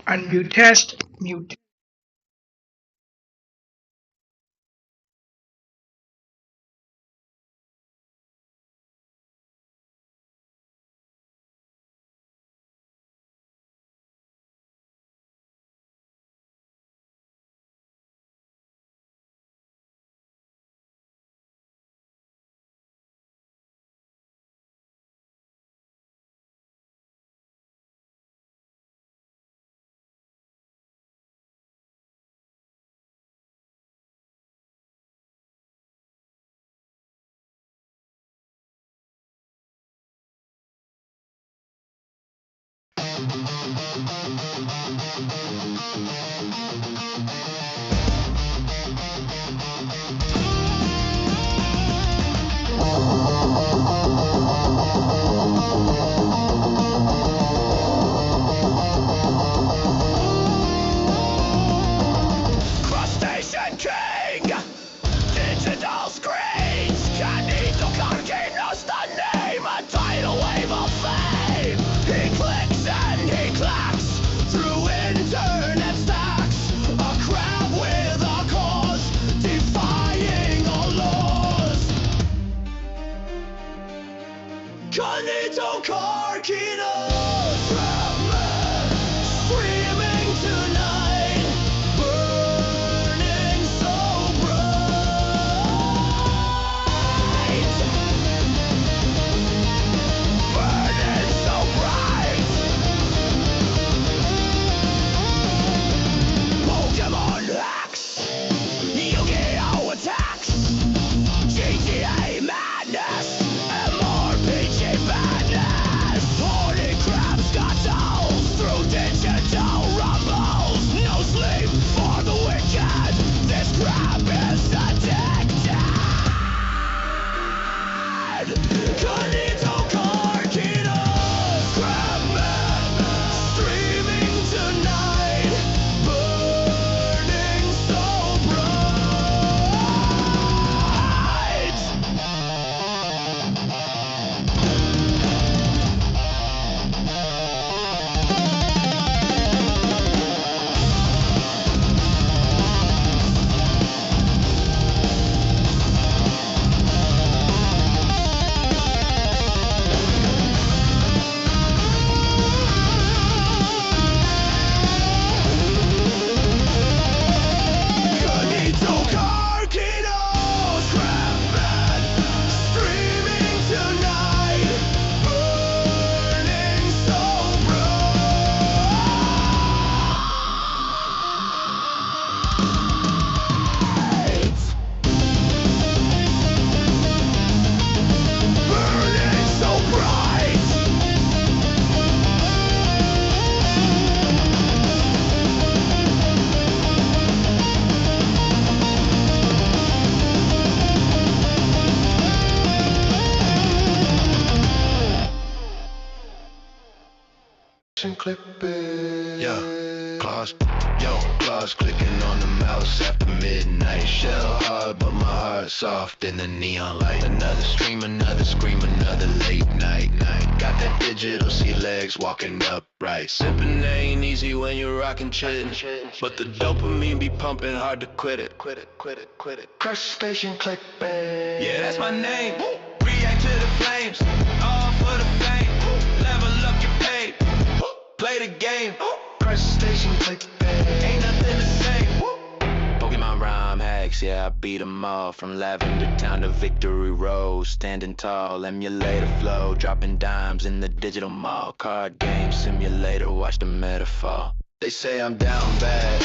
Unmute test. Mute. Crustacean King! Digital screens! Canito Carginos, the name, a tidal wave of fame! He clicks and he clacks through internet stacks. A crab with a cause, defying all laws. Canito Carginos, Batman, streaming tonight, burning so bright, burning so bright. Pokemon X, Yu-Gi-Oh! Attacks, GTA Madness, MRPG Madness. Holy crap, scuttles through digital rumbles. No sleep for the wicked. This crap is addicted. Canito Carginos, Crabman, streaming tonight, burning so bright. Canito Carginos, Crabman, streaming tonight, burning so bright. Burning so bright. Claws clicking on the mouse after midnight. Shell hard, but my heart soft in the neon light. Another stream, another scream, another late night. Got that digital sea legs walking upright. Sipping ain't easy when you're rocking chillin', but the dopamine be pumping hard to quit it. Crustacean clickbait. Yeah, that's my name. React to the flames, all for the fame. Level up your pay, play the game. Crustacean clickbait, ain't nothing to say. Pokemon rhyme hacks, yeah, I beat 'em all. From Lavender Town to Victory Road, standing tall, emulator flow, dropping dimes in the digital mall. Card game simulator, watch the metaphor. They say I'm down bad,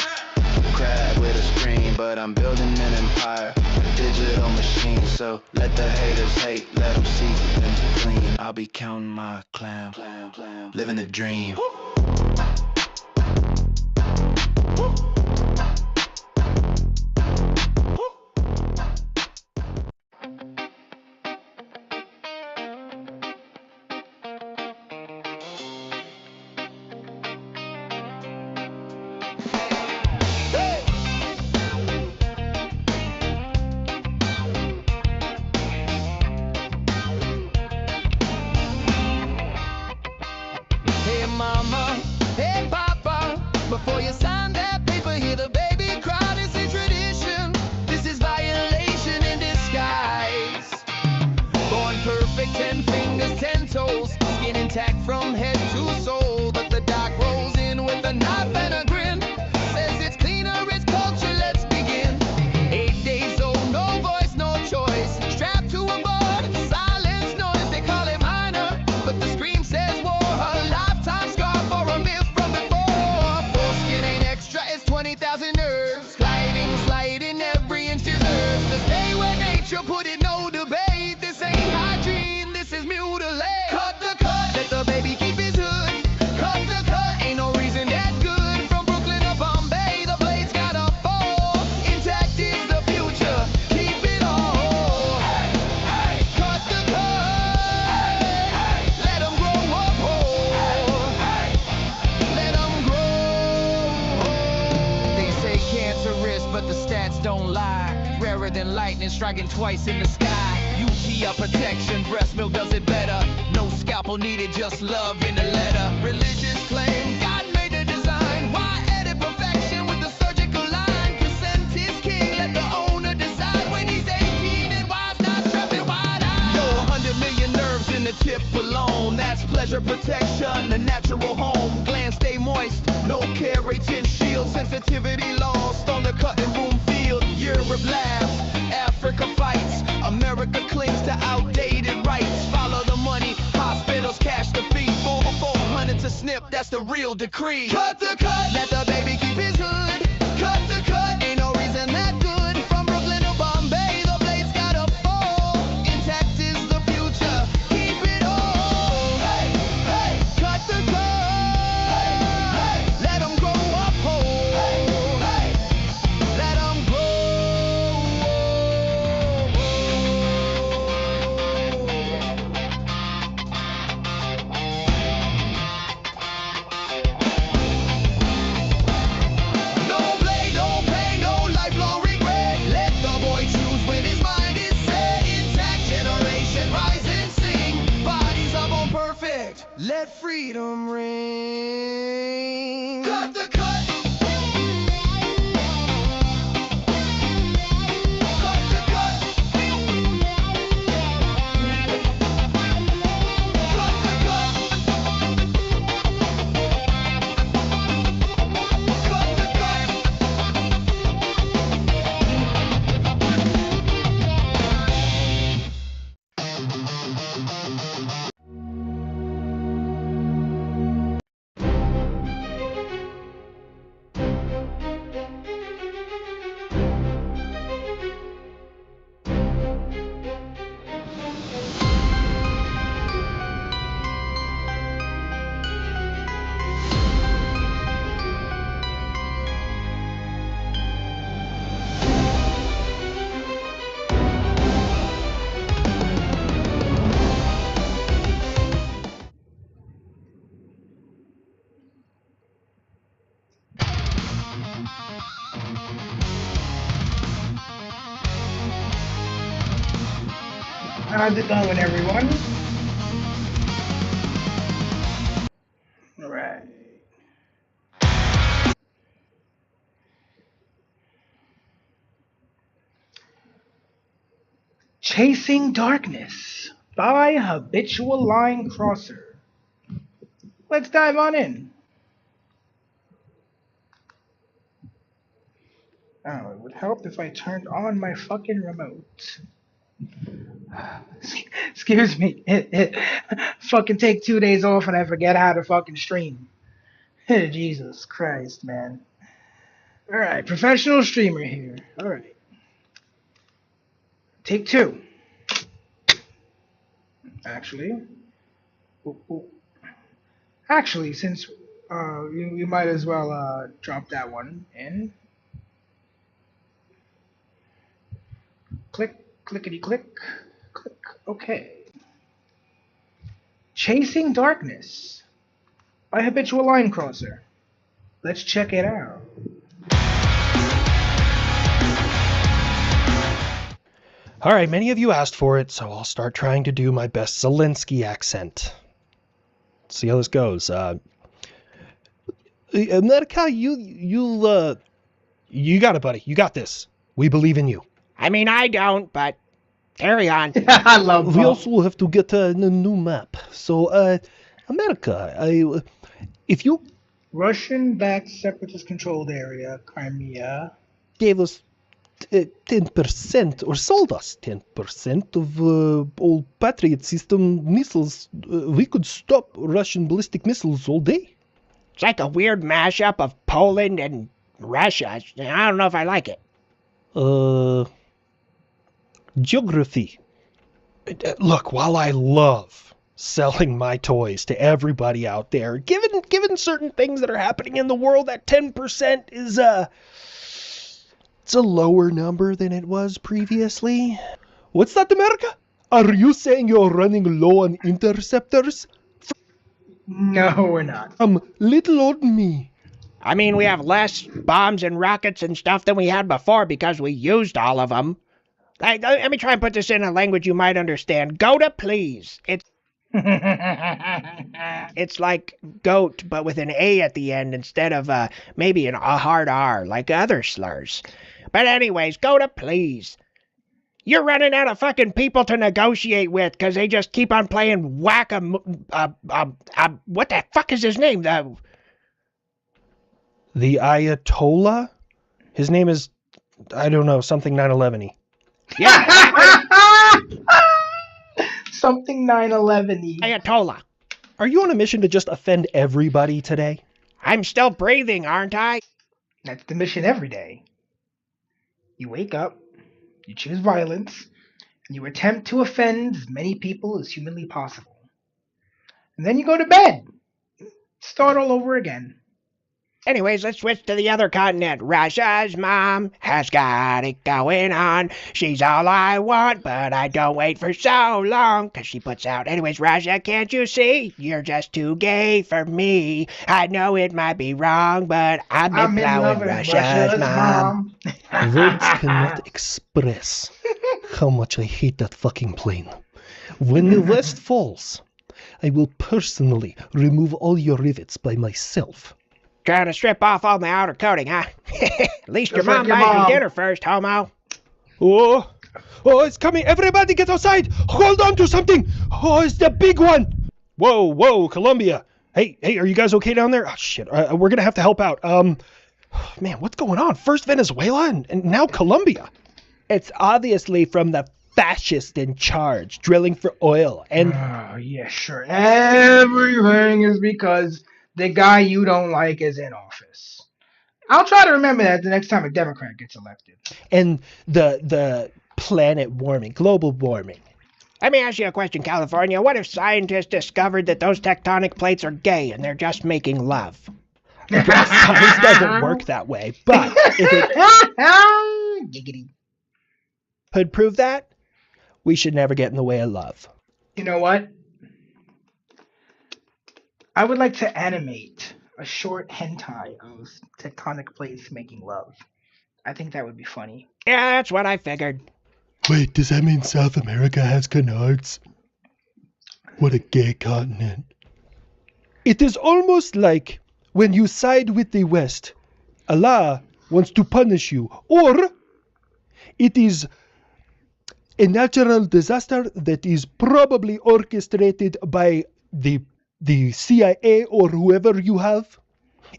crab with a screen, but I'm building an empire, a digital machine. So let the haters hate, let them see them clean. I'll be counting my clam, living the dream. Hey mama, hey skin intact from head to soul. But the doc rolls in with a knife and a grin. Says it's cleaner, it's culture, let's begin. 8 days old, no voice, no choice. Strapped to a board, silence noise, they call it minor. But the scream says war, a lifetime scar for a myth from before. Foreskin ain't extra, it's 20,000 nerves. Sliding, every inch deserves to stay where nature put it, no debate. This ain't hygiene, this is mutilate. Cut the cut, let the baby keep his hood. Cut the cut, ain't no reason that's good. From Brooklyn to Bombay, the blade's gotta fall. Intact is the future, keep it all. Cut the cut, let them grow up whole. Let them grow. They say cancerous, but the stats don't lie. Rarer than lightning striking twice in the sky. UTI protection, breast milk does it better. No scalpel needed, just love in the letter. Religious claim, God made the design. Why edit perfection with the surgical line? Consent is king, let the owner decide when he's 18 and why's not strapping wide eyes. Yo, 100 million nerves in the tip alone. That's pleasure protection, the natural home. Glands stay moist, no keratin shield. Sensitivity lost on the cutting room field. Europe laughs, Africa fights. America clings to outdated rights. Follow the money, hospitals cash the fee. 400 to snip, that's the real decree. Cut the cut, let the baby keep his hood. Cut the cut, ain't no reason that good. From Brooklyn to Bombay, the blade's gotta fall. Intact is the future, keep it all. Cut the cut, let them grow up whole. Let them grow. No blame, no pain, no lifelong regret. Let the boy choose when his mind is set. Intact generation, rise and sing. Bodies are born perfect. Let freedom ring. Cut the cut. Cut the cut. Cut the cut. Cut the cut. How's it going, everyone? Alright. Chasing Darkness by Habitual Line Crosser. Let's dive on in. Oh, it would help if I turned on my fucking remote. Excuse me. Fucking take 2 days off and I forget how to fucking stream. Jesus Christ, man. Alright, professional streamer here. Alright. Take two. Actually. Actually, since you might as well drop that one in. Click, clickety click, click. Okay. Chasing Darkness by Habitual Line Crosser. Let's check it out. Alright, many of you asked for it, so I'll start trying to do my best Zelensky accent. Let's see how this goes. America, you got it, buddy. You got this. We believe in you. I mean, I don't, but Carry on. I love We Bob. also have to get a new map. So, America, if you Russian-backed separatist-controlled area, Crimea. gave us 10% or sold us 10% of old Patriot system missiles, we could stop Russian ballistic missiles all day. It's like a weird mashup of Poland and Russia. I don't know if I like it. Geography. Look, while I love selling my toys to everybody out there, given certain things that are happening in the world, that 10% is it's a lower number than it was previously. What's that, America? Are you saying you're running low on interceptors? No, we're not. Little old me. I mean, we have less bombs and rockets and stuff than we had before because we used all of them. Let me try and put this in a language you might understand. Goda, please. It's like goat, but with an A at the end instead of maybe a hard R, like other slurs. But anyways, Goda, please. You're running out of fucking people to negotiate with because they just keep on playing what the fuck is his name? The Ayatollah? His name is, I don't know, something 9/11-y. Yeah, Something 9/11-y. Ayatollah. Are you on a mission to just offend everybody today? I'm still breathing, aren't I? That's the mission every day. You wake up, you choose violence, and you attempt to offend as many people as humanly possible. And then you go to bed. Start all over again. Anyways, let's switch to the other continent. Russia's mom has got it going on. She's all I want, but I don't wait for so long, 'cause she puts out, anyways, Russia, can't you see? You're just too gay for me. I know it might be wrong, but I'm in love with Russia's mom. Words cannot express how much I hate that fucking plane. When the West falls, I will personally remove all your rivets by myself. Trying to strip off all my outer coating, huh? At least your Just like mom your buys mom. me dinner first, homo. Oh, it's coming. Everybody get outside. Hold on to something. Oh, it's the big one. Whoa, Colombia. Hey, are you guys okay down there? Oh, shit. We're going to have to help out. Man, what's going on? First Venezuela and now Colombia. It's obviously from the fascist in charge, drilling for oil. And Oh, yeah, sure. Everything is because the guy you don't like is in office. I'll try to remember that the next time a Democrat gets elected. the planet warming, global warming. Let me ask you a question, California. What if scientists discovered that those tectonic plates are gay and they're just making love? Science doesn't work that way, but if it Giggity. could prove that, we should never get in the way of love. You know what? I would like to animate a short hentai of tectonic plates making love. I think that would be funny. Yeah, that's what I figured. Wait, does that mean South America has canards? What a gay continent. It is almost like when you side with the West, Allah wants to punish you, or it is a natural disaster that is probably orchestrated by the CIA or whoever you have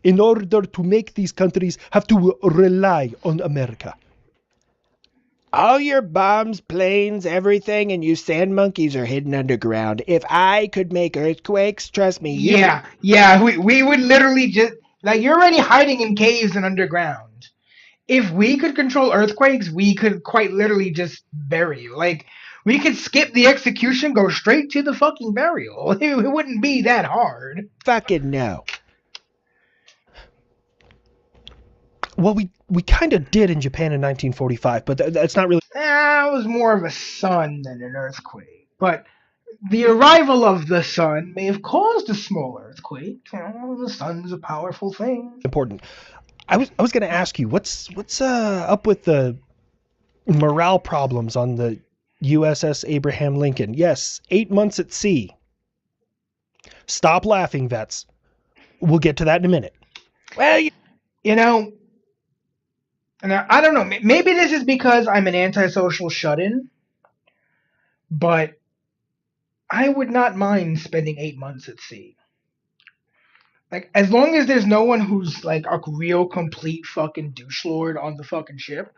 in order to make these countries have to rely on America. All your bombs, planes, everything, and you sand monkeys are hidden underground. If I could make earthquakes, trust me. Yeah, we would literally just, like, you're already hiding in caves and underground. If we could control earthquakes, we could quite literally just bury you. Like, we could skip the execution, go straight to the fucking burial. It wouldn't be that hard. Fucking no. Well, we kind of did in Japan in 1945, but that's not really... It was more of a sun than an earthquake. But the arrival of the sun may have caused a small earthquake. You know, the sun's a powerful thing. important. I was going to ask you, what's up with the morale problems on the USS Abraham Lincoln? Yes, 8 months at sea. Stop laughing, vets. We'll get to that in a minute. Well, you know, and I don't know. Maybe this is because I'm an antisocial shut-in. but I would not mind spending 8 months at sea. Like, as long as there's no one who's like a real complete fucking douche lord on the fucking ship,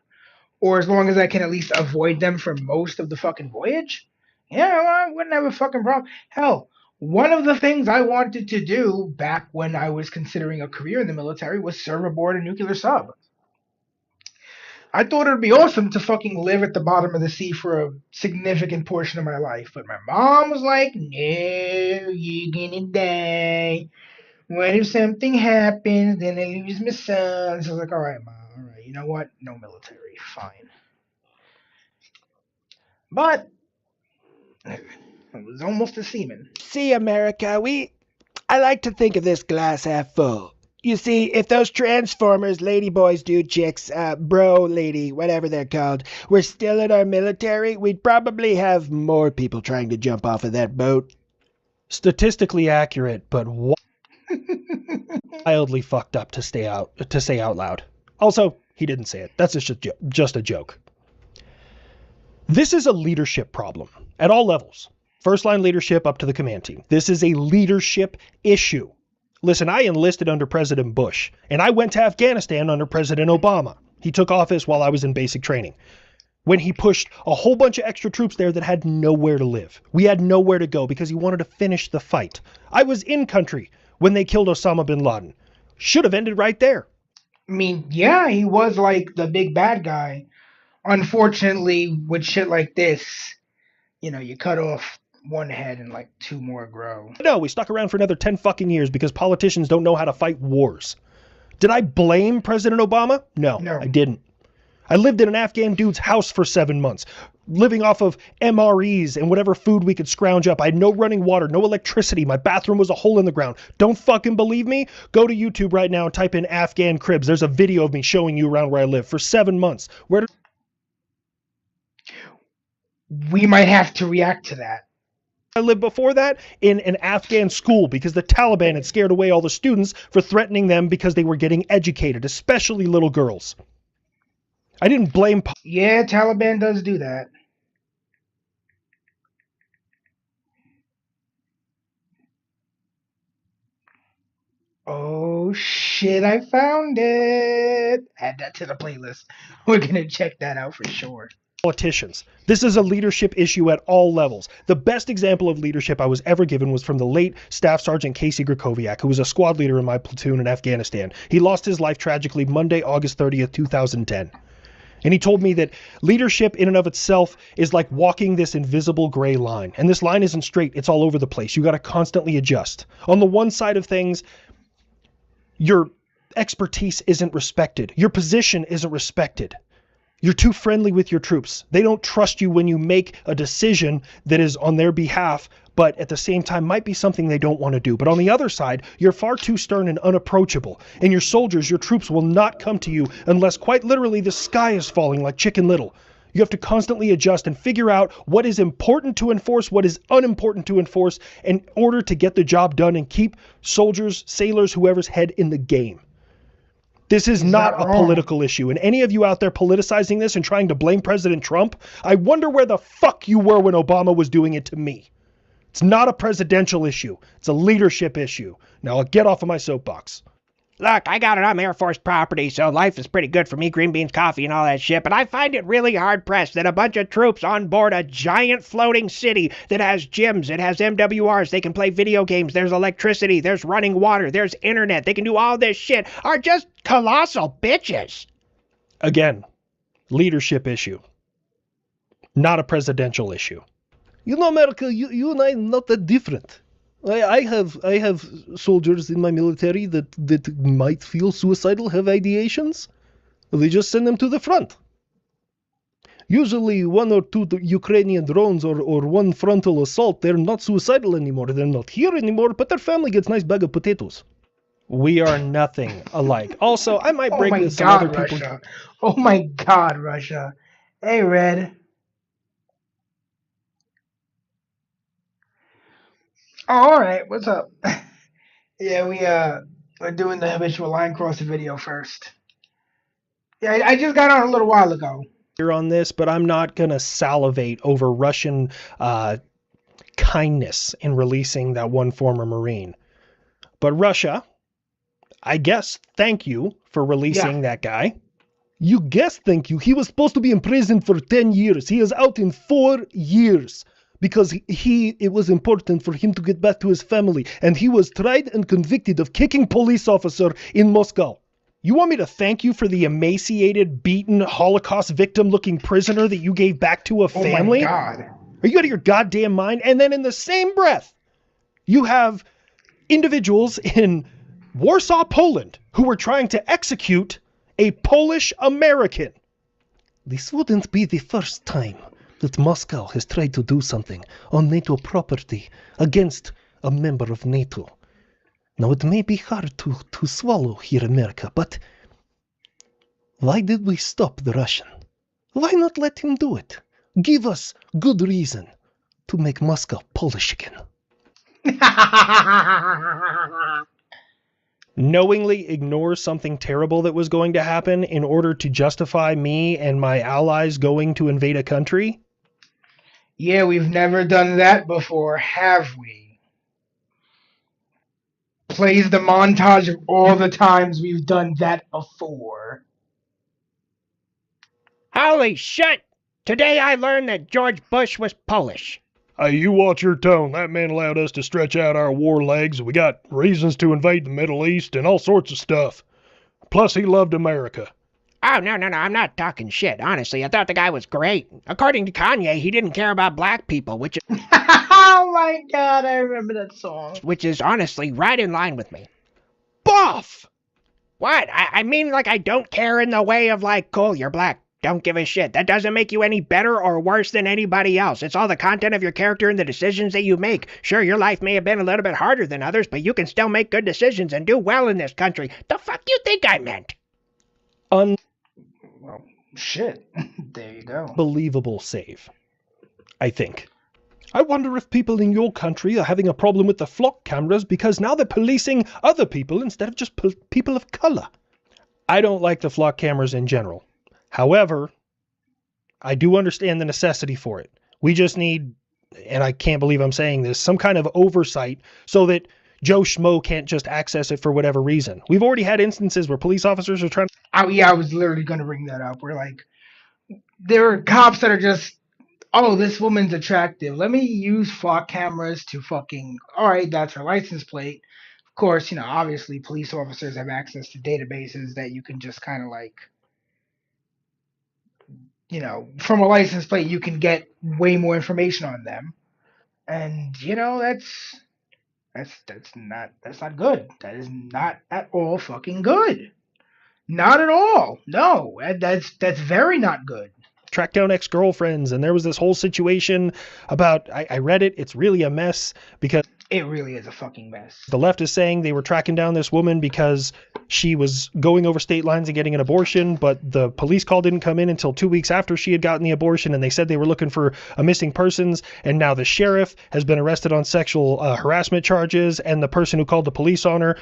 or as long as I can at least avoid them for most of the fucking voyage, yeah, well, I wouldn't have a fucking problem. Hell, one of the things I wanted to do back when I was considering a career in the military was serve aboard a nuclear sub. I thought it would be awesome to fucking live at the bottom of the sea for a significant portion of my life, but my mom was like, "No, you're gonna die. What if something happens? Then I lose my son." So I was like, "All right, mom, all right. You know what? No military, fine." But I was almost a seaman. See, America, I like to think of this glass half full. You see, if those Transformers, ladyboys, dude chicks, bro, lady, whatever they're called, were still in our military, we'd probably have more people trying to jump off of that boat. Statistically accurate, but wildly fucked up to say out loud. Also, he didn't say it. That's just a joke. This is a leadership problem at all levels. First line leadership up to the command team. This is a leadership issue. Listen, I enlisted under President Bush, and I went to Afghanistan under President Obama. He took office while I was in basic training, when he pushed a whole bunch of extra troops there that had nowhere to live. We had nowhere to go because he wanted to finish the fight. I was in country when they killed Osama bin Laden. Should have ended right there. I mean, yeah, he was like the big bad guy. Unfortunately, with shit like this, you cut off one head and like two more grow. No, we stuck around for another 10 fucking years because politicians don't know how to fight wars. Did I blame President Obama? No, I didn't. I lived in an Afghan dude's house for 7 months, living off of MREs and whatever food we could scrounge up. I had no running water, no electricity. My bathroom was a hole in the ground. Don't fucking believe me? Go to YouTube right now and type in Afghan cribs. There's a video of me showing you around where I live for 7 months. We might have to react to that. I lived before that in an Afghan school because the Taliban had scared away all the students for threatening them because they were getting educated, especially little girls. I didn't blame... Yeah, Taliban does do that. Oh shit, I found it. Add that to the playlist. We're gonna check that out for sure. Politicians. This is a leadership issue at all levels. The best example of leadership I was ever given was from the late Staff Sergeant Casey Grakowiak, who was a squad leader in my platoon in Afghanistan. He lost his life tragically Monday, August 30th, 2010. And he told me that leadership in and of itself is like walking this invisible gray line. And this line isn't straight, it's all over the place. You got to constantly adjust. On the one side of things, your expertise isn't respected. Your position isn't respected. You're too friendly with your troops. They don't trust you when you make a decision that is on their behalf, but at the same time might be something they don't want to do. But on the other side, you're far too stern and unapproachable. And your soldiers, your troops will not come to you unless quite literally the sky is falling like Chicken Little. You have to constantly adjust and figure out what is important to enforce, what is unimportant to enforce in order to get the job done and keep soldiers, sailors, whoever's head in the game. This is not a political issue, and any of you out there politicizing this and trying to blame President Trump, I wonder where the fuck you were when Obama was doing it to me. It's not a presidential issue. It's a leadership issue. Now I'll get off of my soapbox. Look, I got it on Air Force property, so life is pretty good for me, green beans, coffee, and all that shit, but I find it really hard-pressed that a bunch of troops on board a giant floating city that has gyms, it has MWRs, they can play video games, there's electricity, there's running water, there's internet, they can do all this shit, are just colossal bitches. Again, leadership issue. Not a presidential issue. You know, America, you and I are not that different. I have soldiers in my military that might feel suicidal, have ideations. They just send them to the front. Usually 1 or 2 Ukrainian drones or one frontal assault, they're not suicidal anymore. They're not here anymore, but their family gets a nice bag of potatoes. We are nothing alike. Also, I might bring this some other people. Russia. Oh my God, Russia. Hey, Red. Oh, all right, what's up? Yeah, we're doing the habitual line crosser video first. Yeah, I just got on a little while ago. on this, but I'm not going to salivate over Russian kindness in releasing that one former Marine. But Russia, I guess, thank you for releasing that guy. You guess, thank you. He was supposed to be in prison for 10 years. He is out in 4 years because it was important for him to get back to his family. And he was tried and convicted of kicking police officer in Moscow. You want me to thank you for the emaciated, beaten, Holocaust victim-looking prisoner that you gave back to a family? Oh my God. Are you out of your goddamn mind? And then in the same breath, you have individuals in Warsaw, Poland, who were trying to execute a Polish American. This wouldn't be the first time that Moscow has tried to do something on NATO property against a member of NATO. Now, it may be hard to swallow here, America, but why did we stop the Russian? Why not let him do it? Give us good reason to make Moscow Polish again. Knowingly ignore something terrible that was going to happen in order to justify me and my allies going to invade a country? Yeah, we've never done that before, have we? Plays the montage of all the times we've done that before. Holy shit! Today I learned that George Bush was Polish. Hey, you watch your tone. That man allowed us to stretch out our war legs. We got reasons to invade the Middle East and all sorts of stuff. Plus, he loved America. Oh, no, I'm not talking shit. Honestly, I thought the guy was great. According to Kanye, he didn't care about black people, which Oh my God, I remember that song. is honestly right in line with me. Boff! What? I mean, like, I don't care in the way of, like, cool, you're black. Don't give a shit. That doesn't make you any better or worse than anybody else. It's all the content of your character and the decisions that you make. Sure, your life may have been a little bit harder than others, but you can still make good decisions and do well in this country. The fuck you think I meant? Well, shit. There you go. Unbelievable save, I think. I wonder if people in your country are having a problem with the flock cameras because now they're policing other people instead of just people of color. I don't like the flock cameras in general. However, I do understand the necessity for it. We just need, and I can't believe I'm saying this, some kind of oversight so that Joe Schmo can't just access it for whatever reason. We've already had instances where police officers are trying to... Oh, yeah, I was literally going to bring that up. We're like, there are cops that are just, oh, this woman's attractive. Let me use flock cameras to fucking, all right, that's her license plate. Of course, obviously police officers have access to databases that you can just kind of like, from a license plate, you can get way more information on them. And, that's not good. That is not at all fucking good. Not at all. No, that's very not good. Track down ex-girlfriends, and there was this whole situation about, I read it, it's really a mess because... It really is a fucking mess. The left is saying they were tracking down this woman because she was going over state lines and getting an abortion, but the police call didn't come in until 2 weeks after she had gotten the abortion, and they said they were looking for a missing persons, and now the sheriff has been arrested on sexual harassment charges, and the person who called the police on her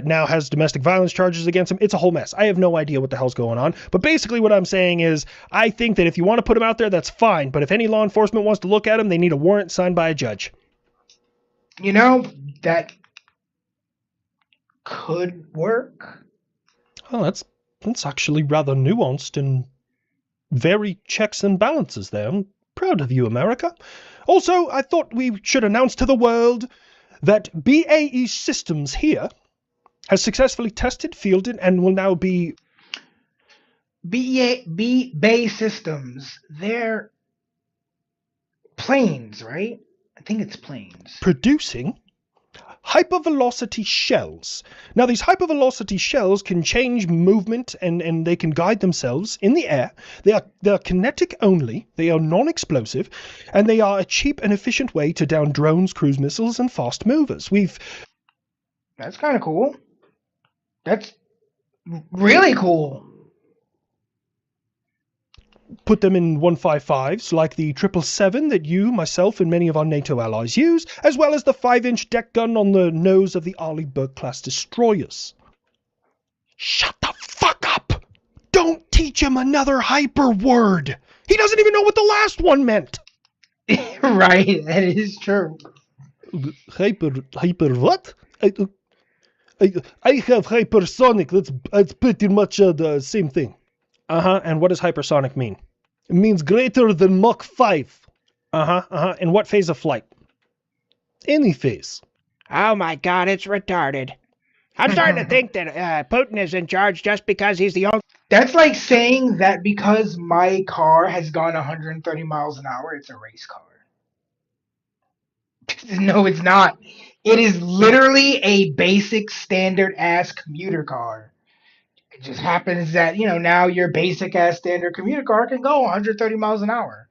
now has domestic violence charges against him. It's a whole mess. I have no idea what the hell's going on, but basically what I'm saying is I think that if you want to put him out there, that's fine, but if any law enforcement wants to look at him, they need a warrant signed by a judge. That could work. Oh, that's actually rather nuanced and very checks and balances there. I'm proud of you, America. Also, I thought we should announce to the world that BAE Systems here has successfully tested, fielded, and will now be... BAE Systems, they're planes, right? I think it's planes. Producing hypervelocity shells. Now, these hypervelocity shells can change movement and they can guide themselves in the air. They are kinetic only, they are non-explosive, and they are a cheap and efficient way to down drones, cruise missiles, and fast movers. That's kind of cool. That's really cool. Put them in 155s like the 777 that you, myself, and many of our NATO allies use, as well as the 5-inch deck gun on the nose of the Arleigh Burke-class destroyers. Shut the fuck up! Don't teach him another hyper word. He doesn't even know what the last one meant. Right, that is true. Hyper what? I have hypersonic. That's pretty much the same thing. And what does hypersonic mean? It means greater than Mach 5. In what phase of flight? Any phase. Oh my god, it's retarded. I'm starting to think that Putin is in charge just because he's the only That's like saying that because my car has gone 130 miles an hour, it's a race car. No, it's not. It is literally a basic standard ass commuter car. It just happens that, now your basic ass standard commuter car can go 130 miles an hour.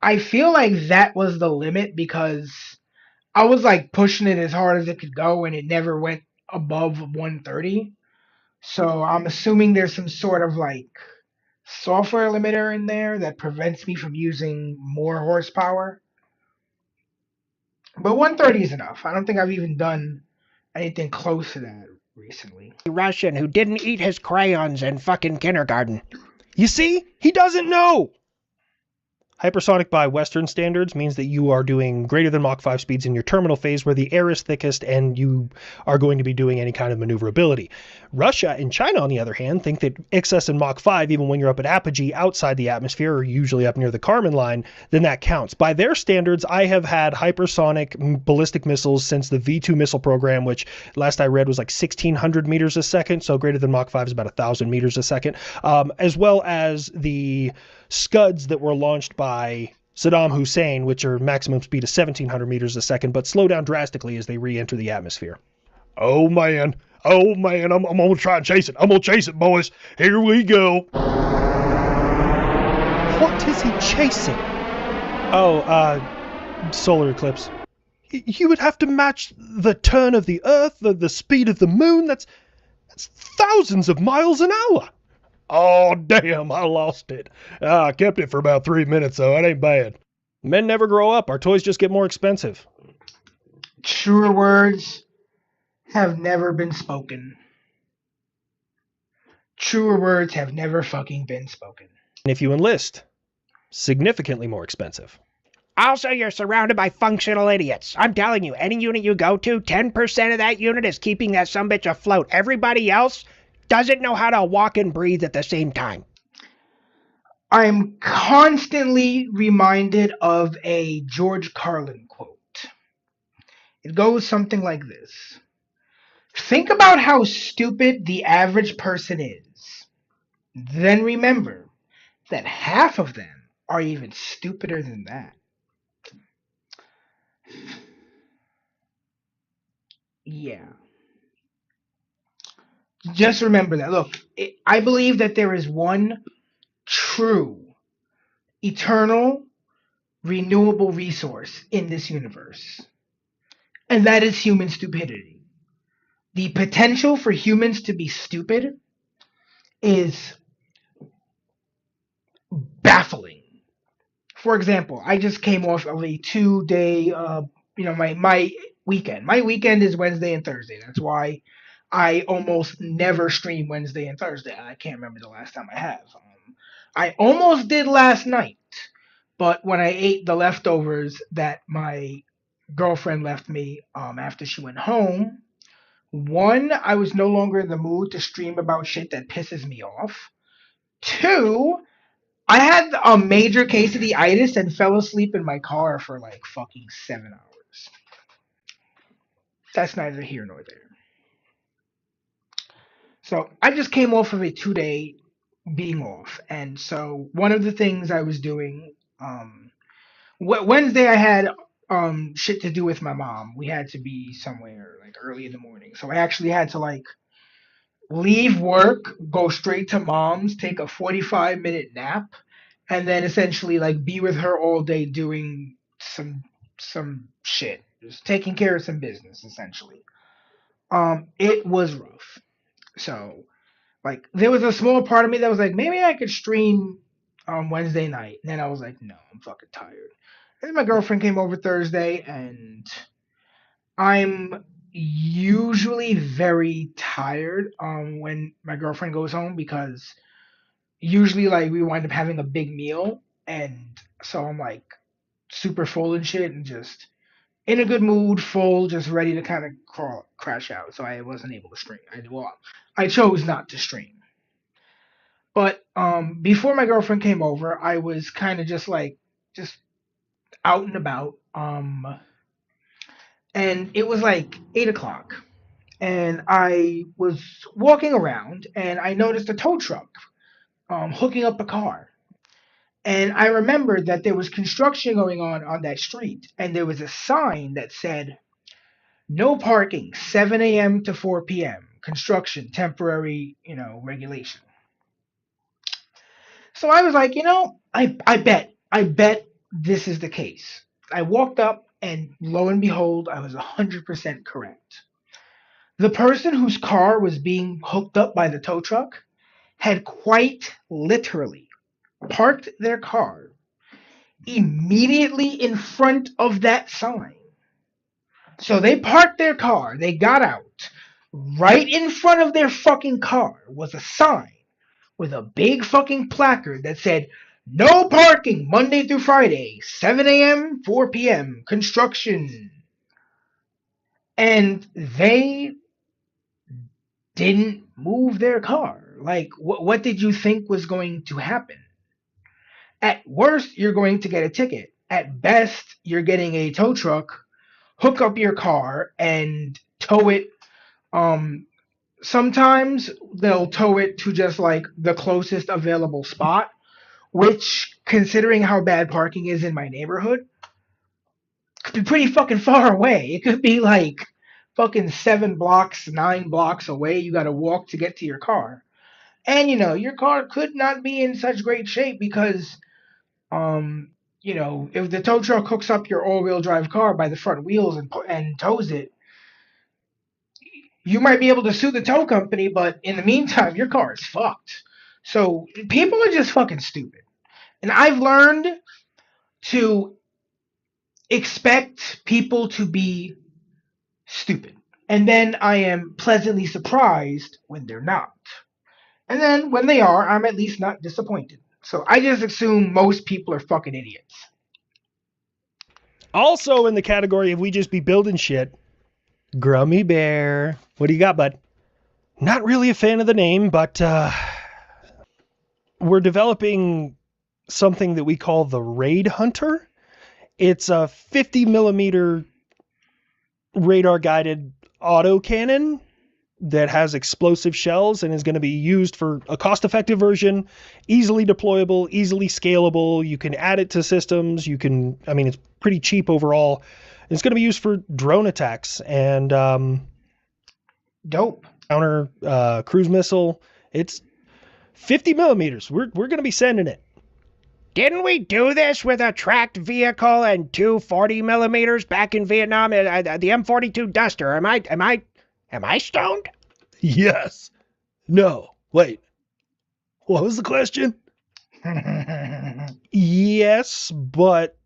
I feel like that was the limit because I was like pushing it as hard as it could go and it never went above 130. So I'm assuming there's some sort of like software limiter in there that prevents me from using more horsepower. But 130 is enough. I don't think I've even done anything close to that recently. Russian who didn't eat his crayons in fucking kindergarten. You see? He doesn't know! Hypersonic by Western standards means that you are doing greater than Mach 5 speeds in your terminal phase where the air is thickest and you are going to be doing any kind of maneuverability. Russia and China, on the other hand, think that excess in Mach 5, even when you're up at apogee outside the atmosphere or usually up near the Kármán line, then that counts. By their standards, I have had hypersonic ballistic missiles since the V2 missile program, which last I read was like 1,600 meters a second, so greater than Mach 5 is about 1,000 meters a second, as well as the Scuds that were launched by Saddam Hussein, which are maximum speed of 1,700 meters a second, but slow down drastically as they re-enter the atmosphere. Oh man, I'm gonna try and chase it. I'm gonna chase it, boys. Here we go. What is he chasing? Oh, solar eclipse. You would have to match the turn of the Earth, the speed of the moon. That's thousands of miles an hour. Oh, damn, I lost it. I kept it for about 3 minutes, though. It ain't bad. Men never grow up. Our toys just get more expensive. Truer words have never been spoken. Truer words have never fucking been spoken. And if you enlist, significantly more expensive. Also, you're surrounded by functional idiots. I'm telling you, any unit you go to, 10% of that unit is keeping that sumbitch afloat. Everybody else doesn't know how to walk and breathe at the same time. I'm constantly reminded of a George Carlin quote. It goes something like this. Think about how stupid the average person is. Then remember that half of them are even stupider than that. Yeah. Just remember that. Look, I believe that there is one true, eternal, renewable resource in this universe. And that is human stupidity. The potential for humans to be stupid is baffling. For example, I just came off of a 2-day, my weekend. My weekend is Wednesday and Thursday. That's why I almost never stream Wednesday and Thursday. I can't remember the last time I have. I almost did last night, but when I ate the leftovers that my girlfriend left me after she went home, one, I was no longer in the mood to stream about shit that pisses me off. Two, I had a major case of the itis and fell asleep in my car for like fucking 7 hours. That's neither here nor there. So I just came off of a 2-day being off. And so one of the things I was doing, Wednesday I had shit to do with my mom. We had to be somewhere like early in the morning. So I actually had to like leave work, go straight to mom's, take a 45-minute nap, and then essentially like be with her all day doing some shit. Just taking care of some business essentially. It was rough. So like there was a small part of me that was like, maybe I could stream on Wednesday night. And then I was like, no, I'm fucking tired. And my girlfriend came over Thursday, and I'm usually very tired when my girlfriend goes home because usually like we wind up having a big meal, and so I'm like super full and shit, and just in a good mood, full, just ready to kind of crash out. So I wasn't able to stream. I chose not to stream. But before my girlfriend came over, I was kind of just like just out and about. And it was like 8 o'clock, and I was walking around, and I noticed a tow truck hooking up a car. And I remembered that there was construction going on that street, and there was a sign that said, "No parking, 7 a.m. to 4 p.m. Construction, temporary, regulation." So I was like, I bet this is the case. I walked up, and lo and behold, I was 100% correct. The person whose car was being hooked up by the tow truck had quite literally parked their car immediately in front of that sign. So they parked their car, they got out. Right in front of their fucking car was a sign with a big fucking placard that said, "No parking Monday through Friday, 7 a.m., 4 p.m., construction." And they didn't move their car. Like, what did you think was going to happen? At worst, you're going to get a ticket. At best, you're getting a tow truck, hook up your car, and tow it. Sometimes they'll tow it to just like the closest available spot, which, considering how bad parking is in my neighborhood, could be pretty fucking far away. It could be like fucking 7 blocks, 9 blocks away. You gotta walk to get to your car. And your car could not be in such great shape because, if the tow truck hooks up your all-wheel drive car by the front wheels and tows it, you might be able to sue the tow company, but in the meantime, your car is fucked. So people are just fucking stupid. And I've learned to expect people to be stupid. And then I am pleasantly surprised when they're not. And then when they are, I'm at least not disappointed. So I just assume most people are fucking idiots. Also in the category of we just be building shit, Grummy Bear. What do you got, bud? Not really a fan of the name, but we're developing something that we call the Raid Hunter. It's a 50 millimeter radar guided autocannon that has explosive shells and is going to be used for a cost-effective version, easily deployable, easily scalable. You can add it to systems. It's pretty cheap overall. It's going to be used for drone attacks and dope counter cruise missile. It's 50 millimeters. We're going to be sending it. Didn't we do this with a tracked vehicle and 240 millimeters back in Vietnam? The M42 Duster. Am I stoned? Yes. No. Wait. What was the question? Yes, but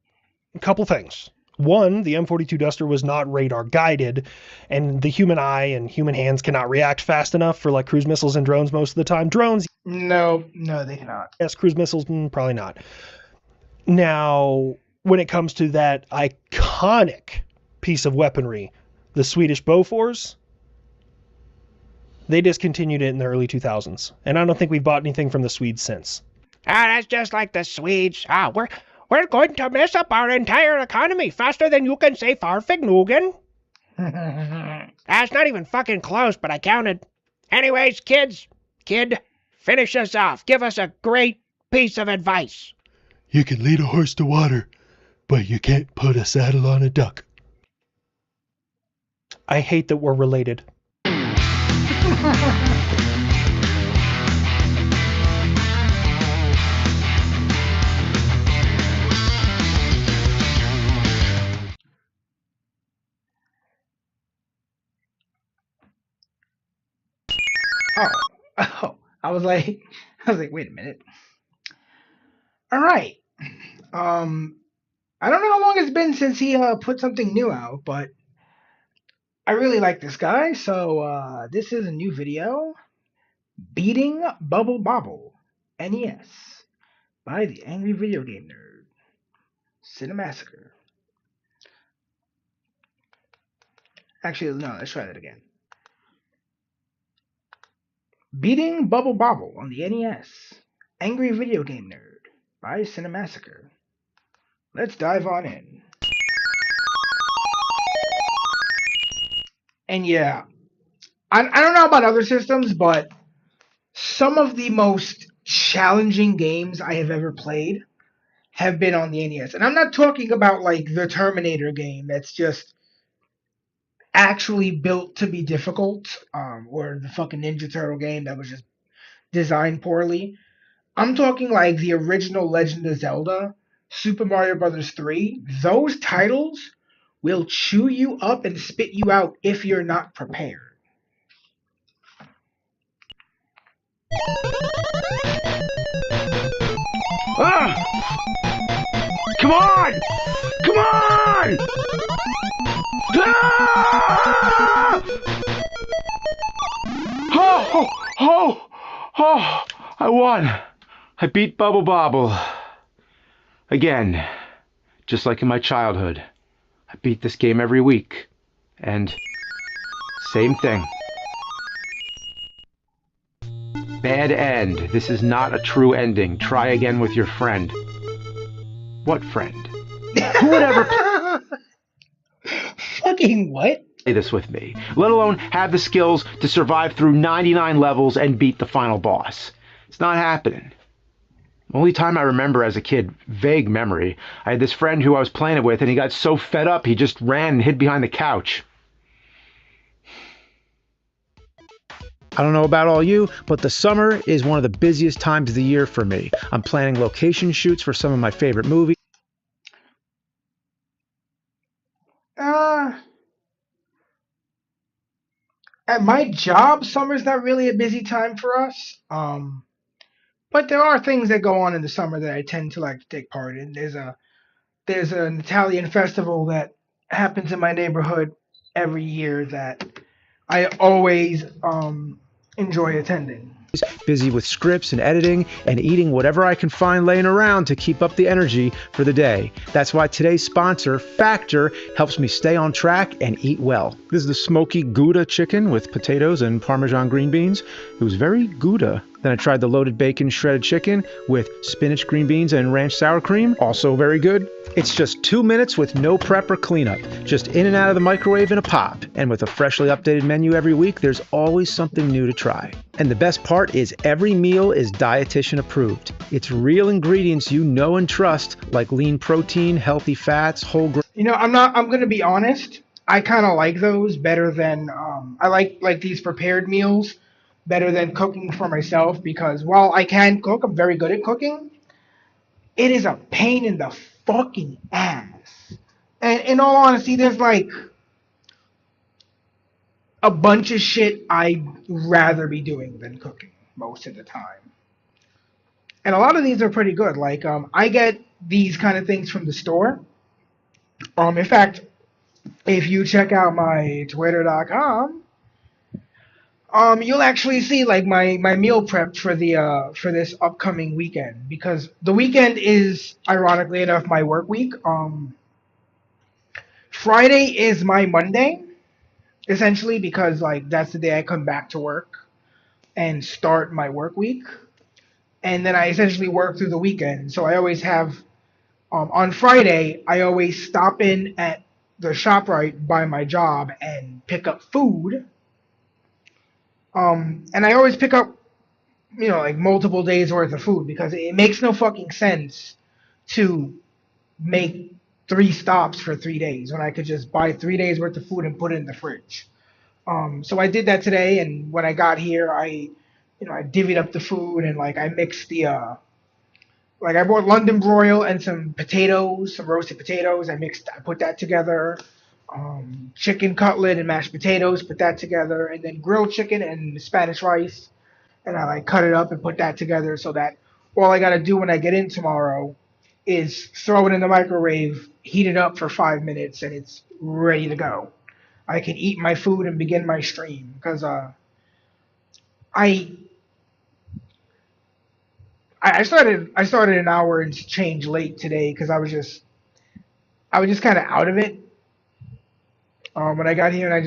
a couple things. One, the M42 Duster was not radar guided, and the human eye and human hands cannot react fast enough for like cruise missiles and drones most of the time. Drones, no, they cannot. yes. Cruise missiles, probably not. Now, when it comes to that iconic piece of weaponry, the Swedish Bofors, they discontinued it in the early 2000s, and I don't think we've bought anything from the Swedes since. That's just like the Swedes. We're going to mess up our entire economy faster than you can say Farfignugan. That's not even fucking close, but I counted. Anyways, kid, finish us off. Give us a great piece of advice. You can lead a horse to water, but you can't put a saddle on a duck. I hate that we're related. I was like, wait a minute. All right. I don't know how long it's been since he put something new out, but I really like this guy. So this is a new video, Beating Bubble Bobble, NES by the Angry Video Game Nerd. Cinemassacre. Actually, no, let's try that again. Beating Bubble Bobble on the NES. Angry Video Game Nerd by Cinemassacre. Let's dive on in. And yeah, I don't know about other systems, but some of the most challenging games I have ever played have been on the NES. And I'm not talking about like the Terminator game that's just actually built to be difficult, or the fucking Ninja Turtle game that was just designed poorly. I'm talking like the original Legend of Zelda, Super Mario Bros. 3. Those titles will chew you up and spit you out if you're not prepared. Ah! Come on! Come on! Ah! Oh, oh, oh, I won. I beat Bubble Bobble. Again, just like in my childhood. I beat this game every week. And same thing. Bad end. This is not a true ending. Try again with your friend. What friend? Who would ever Fucking what? play this with me, let alone have the skills to survive through 99 levels and beat the final boss? It's not happening. Only time I remember as a kid, vague memory, I had this friend who I was playing it with, and he got so fed up he just ran and hid behind the couch. I don't know about all you, but the summer is one of the busiest times of the year for me. I'm planning location shoots for some of my favorite movies. At my job, summer's not really a busy time for us. But there are things that go on in the summer that I tend to like to take part in. There's an Italian festival that happens in my neighborhood every year that I always enjoy attending. Busy with scripts and editing and eating whatever I can find laying around to keep up the energy for the day. That's why today's sponsor, Factor, helps me stay on track and eat well. This is the smoky Gouda chicken with potatoes and Parmesan green beans. It was very Gouda. Then I tried the loaded bacon shredded chicken with spinach, green beans, and ranch sour cream. Also very good. It's just 2 minutes with no prep or cleanup. Just in and out of the microwave in a pop. And with a freshly updated menu every week, there's always something new to try. And the best part is every meal is dietitian approved. It's real ingredients you know and trust, like lean protein, healthy fats, whole grain. You know, I'm gonna be honest. I kind of like those better than I like these prepared meals better than cooking for myself, because while I can cook, I'm very good at cooking. It is a pain in the fucking ass. And in all honesty, there's like a bunch of shit I'd rather be doing than cooking most of the time. And a lot of these are pretty good. Like I get these kind of things from the store. In fact, if you check out my twitter.com, you'll actually see like my meal prep for the for this upcoming weekend, because the weekend is ironically enough my work week. Friday is my Monday, essentially, because like that's the day I come back to work and start my work week, and then I essentially work through the weekend. So I always have on Friday I always stop in at the ShopRite by my job and pick up food. And I always pick up, you know, like multiple days worth of food, because it makes no fucking sense to make 3 stops for 3 days when I could just buy 3 days worth of food and put it in the fridge. So I did that today, and when I got here, I divvied up the food, and like I mixed the like I bought London broil and some potatoes, some roasted potatoes. I put that together. Chicken cutlet and mashed potatoes, put that together, and then grilled chicken and Spanish rice, and I like cut it up and put that together, so that all I gotta do when I get in tomorrow is throw it in the microwave, heat it up for 5 minutes, and it's ready to go. I can eat my food and begin my stream, because I started an hour and change late today because I was just kind of out of it. When I got here, and I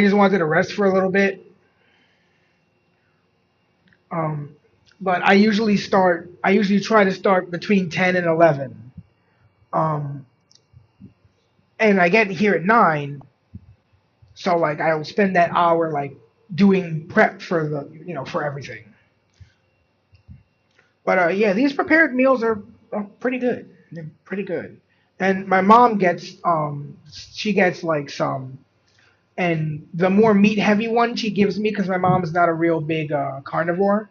just wanted to rest for a little bit. Um, but I usually try to start between 10 and 11. Um, and I get here at 9, so like I'll spend that hour like doing prep for for everything. But yeah, these prepared meals are pretty good. They're pretty good. And my mom she gets like some, and the more meat heavy one she gives me because my mom's not a real big carnivore,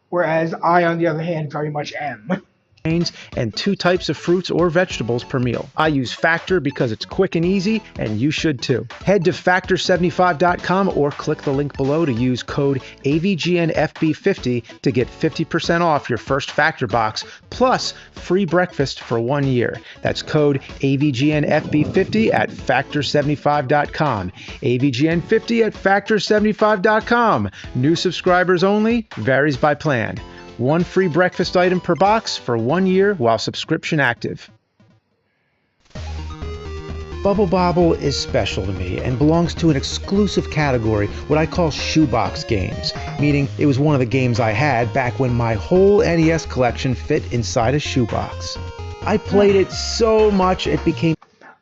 whereas I, on the other hand, very much am. And 2 types of fruits or vegetables per meal. I use Factor because it's quick and easy, and you should too. Head to Factor75.com or click the link below to use code AVGNFB50 to get 50% off your first Factor box, plus free breakfast for 1 year. That's code AVGNFB50 at Factor75.com. AVGN50 at Factor75.com. New subscribers only, varies by plan. 1 free breakfast item per box for 1 year while subscription active. Bubble Bobble is special to me and belongs to an exclusive category, what I call shoebox games, meaning it was one of the games I had back when my whole NES collection fit inside a shoebox. I played it so much it became...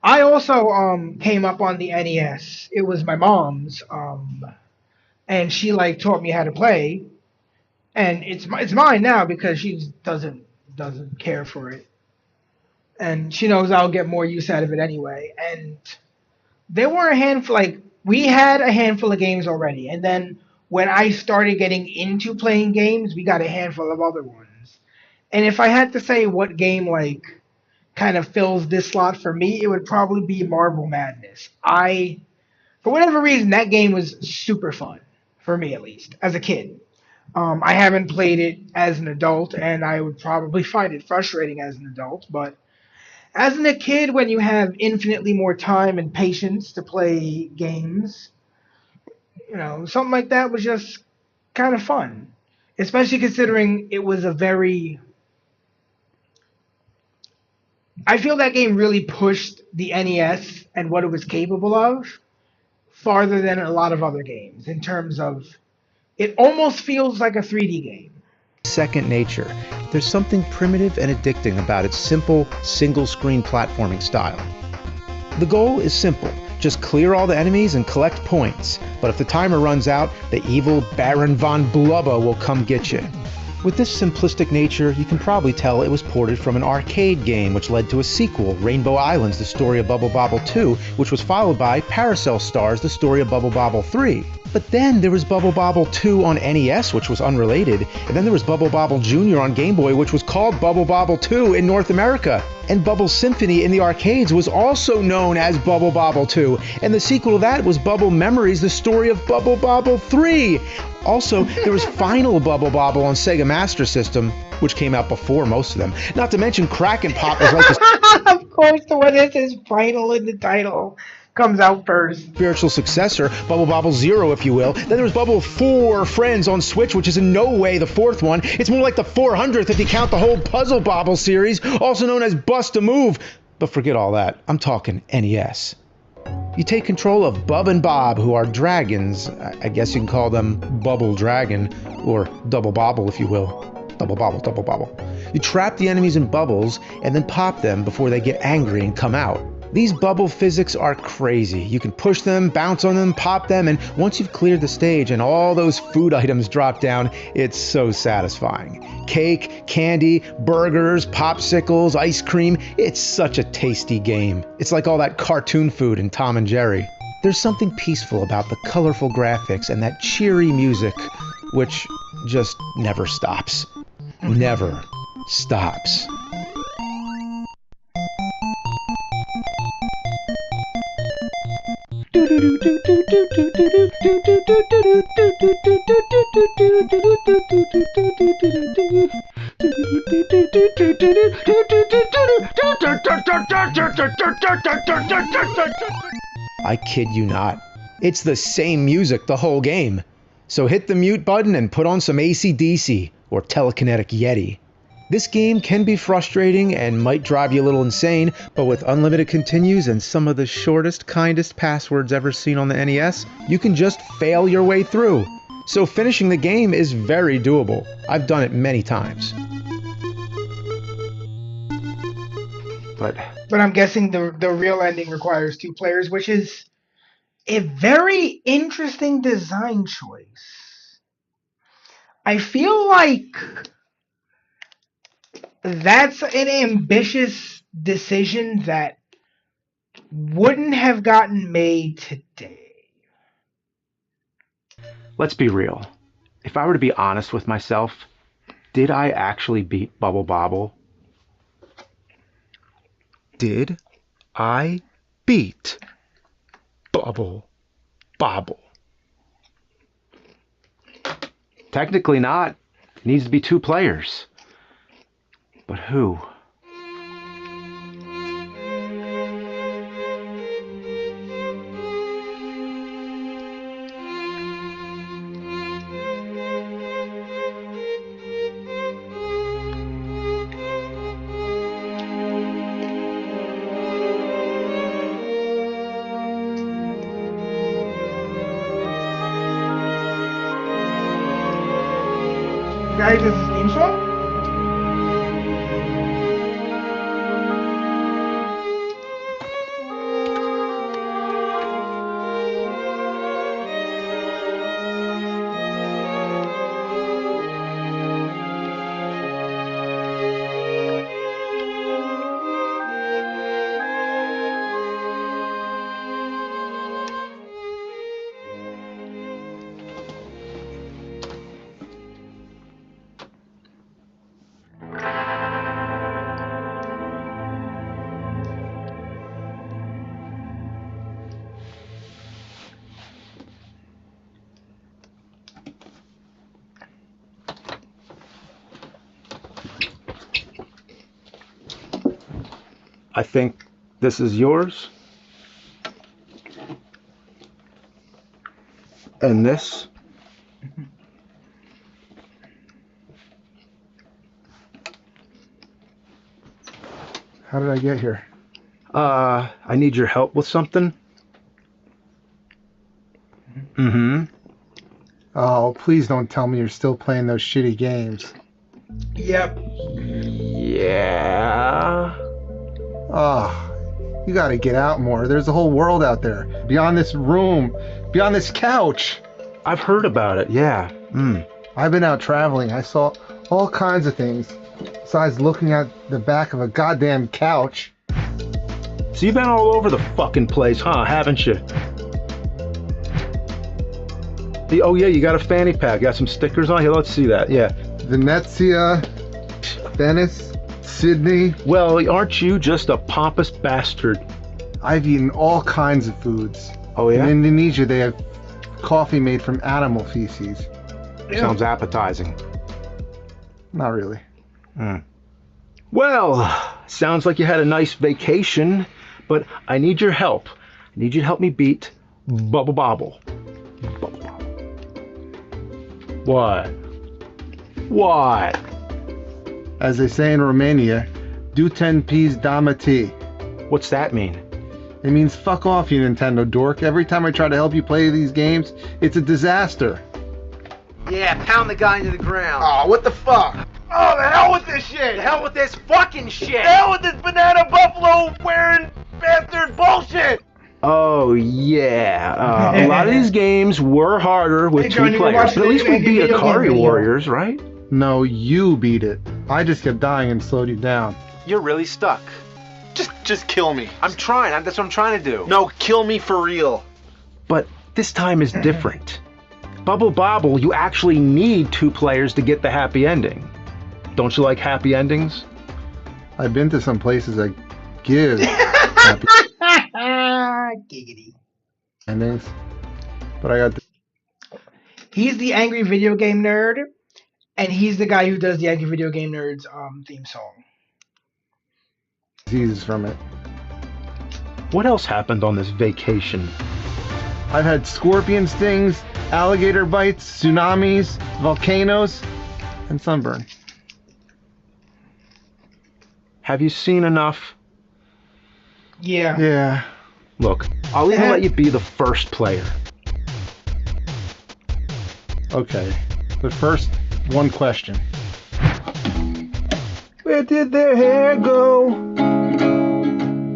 I also came up on the NES. It was my mom's, and she like taught me how to play. And it's mine now because she doesn't care for it, and she knows I'll get more use out of it anyway. And there were we had a handful of games already, and then when I started getting into playing games, we got a handful of other ones. And if I had to say what game like kind of fills this slot for me, it would probably be Marble Madness. For whatever reason, that game was super fun for me, at least as a kid. I haven't played it as an adult, and I would probably find it frustrating as an adult. But as a kid, when you have infinitely more time and patience to play games, something like that was just kind of fun. Especially considering it was I feel that game really pushed the NES and what it was capable of farther than a lot of other games in terms of... It almost feels like a 3D game. Second nature. There's something primitive and addicting about its simple, single-screen platforming style. The goal is simple. Just clear all the enemies and collect points. But if the timer runs out, the evil Baron von Blubba will come get you. With this simplistic nature, you can probably tell it was ported from an arcade game, which led to a sequel, Rainbow Islands, The Story of Bubble Bobble 2, which was followed by Paracel Stars, The Story of Bubble Bobble 3. But then there was Bubble Bobble 2 on NES, which was unrelated, and then there was Bubble Bobble Jr. on Game Boy, which was called Bubble Bobble 2 in North America. And Bubble Symphony in the arcades was also known as Bubble Bobble 2, and the sequel to that was Bubble Memories, The Story of Bubble Bobble 3. Also, there was Final Bubble Bobble on Sega Master System, which came out before most of them. Not to mention Kraken Pop was like the... Of course, the one that says Final in the title comes out first. Spiritual successor, Bubble Bobble Zero, if you will. Then there was Bubble 4 Friends on Switch, which is in no way the 4th one. It's more like the 400th if you count the whole Puzzle Bobble series, also known as Bust a Move. But forget all that. I'm talking NES. You take control of Bub and Bob, who are dragons. I guess you can call them Bubble Dragon, or Double Bobble, if you will. Double Bobble, Double Bobble. You trap the enemies in bubbles, and then pop them before they get angry and come out. These bubble physics are crazy. You can push them, bounce on them, pop them, and once you've cleared the stage and all those food items drop down, it's so satisfying. Cake, candy, burgers, popsicles, ice cream, it's such a tasty game. It's like all that cartoon food in Tom and Jerry. There's something peaceful about the colorful graphics and that cheery music, which just never stops. Never stops. I kid you not. It's the same music the whole game. So hit the mute button and put on some AC/DC or telekinetic Yeti. This game can be frustrating and might drive you a little insane, but with unlimited continues and some of the shortest, kindest passwords ever seen on the NES, you can just fail your way through. So finishing the game is very doable. I've done it many times. But I'm guessing the real ending requires 2 players, which is a very interesting design choice. I feel like that's an ambitious decision that wouldn't have gotten made today. Let's be real. If I were to be honest with myself, did I actually beat Bubble Bobble? did I beat Bubble Bobble? Technically not. It needs to be 2 players. But who? Guys, this is theme song? I think this is yours. And this? How did I get here? I need your help with something. Mm-hmm. Oh, please don't tell me you're still playing those shitty games. Yep. Yeah. Oh, you gotta get out more. There's a whole world out there. Beyond this room. Beyond this couch. I've heard about it, yeah. I've been out traveling. I saw all kinds of things. Besides looking at the back of a goddamn couch. So you've been all over the fucking place, huh? Haven't you? Oh yeah, you got a fanny pack. Got some stickers on here. Let's see that. Yeah. Venezia, Venice, Sydney. Well, aren't you just a pompous bastard? I've eaten all kinds of foods. Oh yeah? In Indonesia, they have coffee made from animal feces. Sounds appetizing. Not really. Well, sounds like you had a nice vacation, but I need your help. I need you to help me beat Bubble Bobble. Bubble Bobble. What? What? As they say in Romania, du ten pies damati. What's that mean? It means fuck off, you Nintendo dork. Every time I try to help you play these games, it's a disaster. Yeah, pound the guy into the ground. Oh, what the fuck? Oh, the hell with this shit! The hell with this fucking shit! The hell with this banana buffalo wearing bastard bullshit! Oh yeah, a lot of these games were harder with Hey, John, 2 you were players, watching but at least we the beat video game Akari video. Warriors, right? No, you beat it. I just kept dying and slowed you down. You're really stuck. Just kill me. I'm trying. That's what I'm trying to do. No, kill me for real. But this time is different. Bubble Bobble, you actually need 2 players to get the happy ending. Don't you like happy endings? I've been to some places that give happy Giggity. endings, but I got He's the angry video game nerd, and he's the guy who does the angry video game nerds theme song. diseases from it. What else happened on this vacation? I've had scorpion stings, alligator bites, tsunamis, volcanoes, and sunburn. Have you seen enough? Yeah. Yeah. Look, I'll even let you be the first player. Okay. But first, one question. Where did their hair go?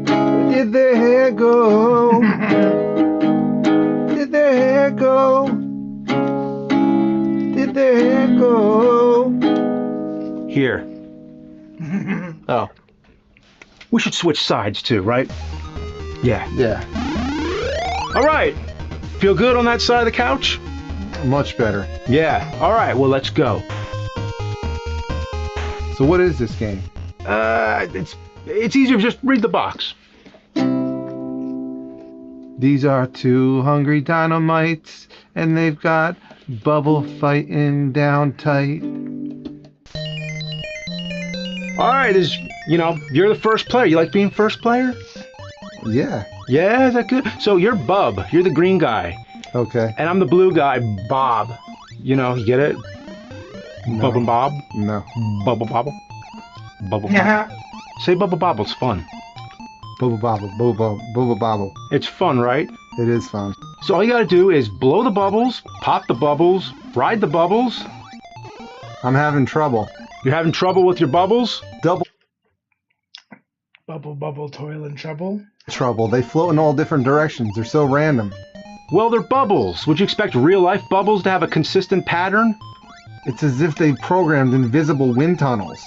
Where did their hair go? Did their hair go? Did their hair go? Here. Oh. We should switch sides too, right? Yeah. Yeah. All right. Feel good on that side of the couch? Much better. Yeah. All right. Well, let's go. So what is this game? It's easier. Just read the box. These are two hungry dynamites, and they've got bubble fighting down tight. All right. You're the first player. You like being first player? Yeah. Yeah. Is that good? So you're Bub. You're the green guy. Okay. And I'm the blue guy, Bob. You get it? No. Bub and Bob? No. Bubble Bobble? Bubble Yeah. Bobble. Say Bubble Bobble, it's fun. Bubble bobble, bubble bubble, bubble bobble. It's fun, right? It is fun. So all you gotta do is blow the bubbles, pop the bubbles, ride the bubbles. I'm having trouble. You're having trouble with your bubbles? Double Bubble, toil and trouble. trouble. They float in all different directions. They're so random. Well, they're bubbles. Would you expect real-life bubbles to have a consistent pattern? It's as if they programmed invisible wind tunnels.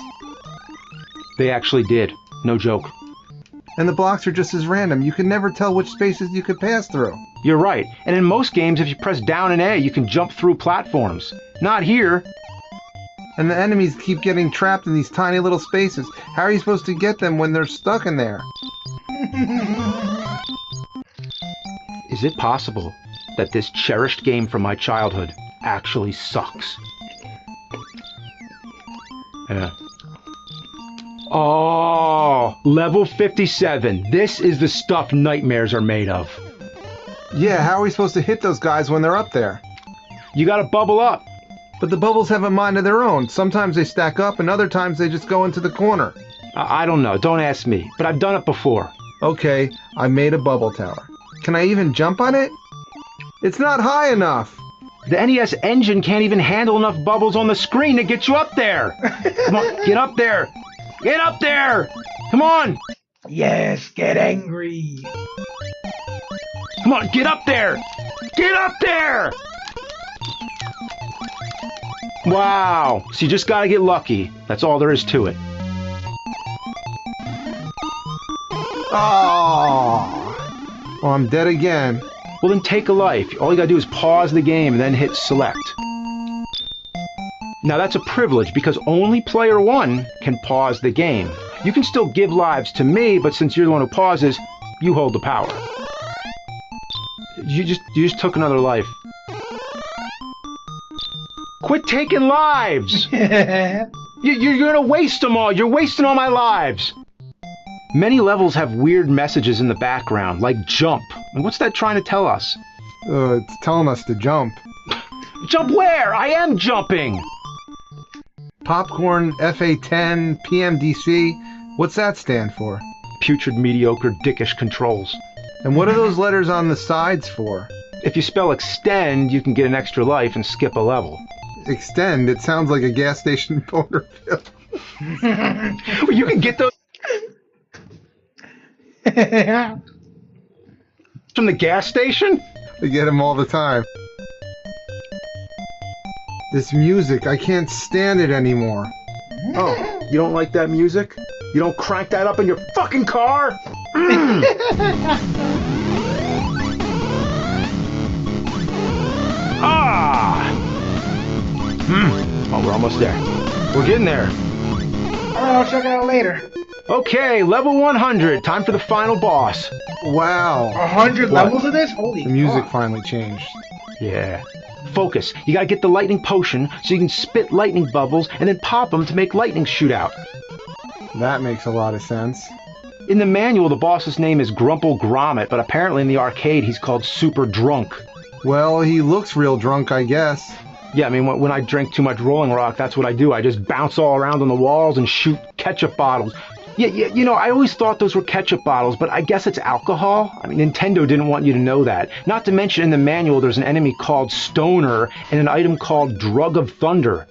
They actually did. No joke. And the blocks are just as random. You can never tell which spaces you could pass through. You're right. And in most games, if you press down and A, you can jump through platforms. Not here. And the enemies keep getting trapped in these tiny little spaces. How are you supposed to get them when they're stuck in there? Is it possible that this cherished game from my childhood actually sucks? Yeah. Oh, level 57. This is the stuff nightmares are made of. Yeah, how are we supposed to hit those guys when they're up there? You gotta bubble up. But the bubbles have a mind of their own. Sometimes they stack up and other times they just go into the corner. I don't know. Don't ask me. But I've done it before. Okay, I made a bubble tower. Can I even jump on it? It's not high enough. The NES engine can't even handle enough bubbles on the screen to get you up there. Come on, get up there. Get up there. Come on. Yes, get angry. Come on, get up there. Get up there. Wow. So you just gotta get lucky. That's all there is to it. Oh, well, I'm dead again. Well, then take a life. All you gotta do is pause the game and then hit select. Now that's a privilege because only player 1 can pause the game. You can still give lives to me, but since you're the one who pauses, you hold the power. You just took another life. Quit taking lives! You're gonna waste them all. You're wasting all my lives. Many levels have weird messages in the background, like jump. And what's that trying to tell us? It's telling us to jump. Jump where? I am jumping! Popcorn, FA10, PMDC. What's that stand for? Putrid, mediocre, dickish controls. And what are those letters on the sides for? If you spell extend, you can get an extra life and skip a level. Extend? It sounds like a gas station boner pill. Well, you can get those from the gas station? I get them all the time. This music, I can't stand it anymore. Oh, you don't like that music? You don't crank that up in your fucking car? Ah! Oh, we're almost there. We're getting there. Alright, I'll check it out later. Okay, level 100. Time for the final boss. Wow. 100 levels of this? Holy The music fuck. finally changed. Yeah. Focus. You gotta get the lightning potion so you can spit lightning bubbles and then pop them to make lightning shoot out. That makes a lot of sense. In the manual, the boss's name is Grumple Grommet, but apparently in the arcade he's called Super Drunk. Well, he looks real drunk, I guess. Yeah, I mean, when I drink too much Rolling Rock, that's what I do. I just bounce all around on the walls and shoot ketchup bottles. Yeah, you know, I always thought those were ketchup bottles, but I guess it's alcohol. I mean, Nintendo didn't want you to know that. Not to mention in the manual, there's an enemy called Stoner and an item called Drug of Thunder.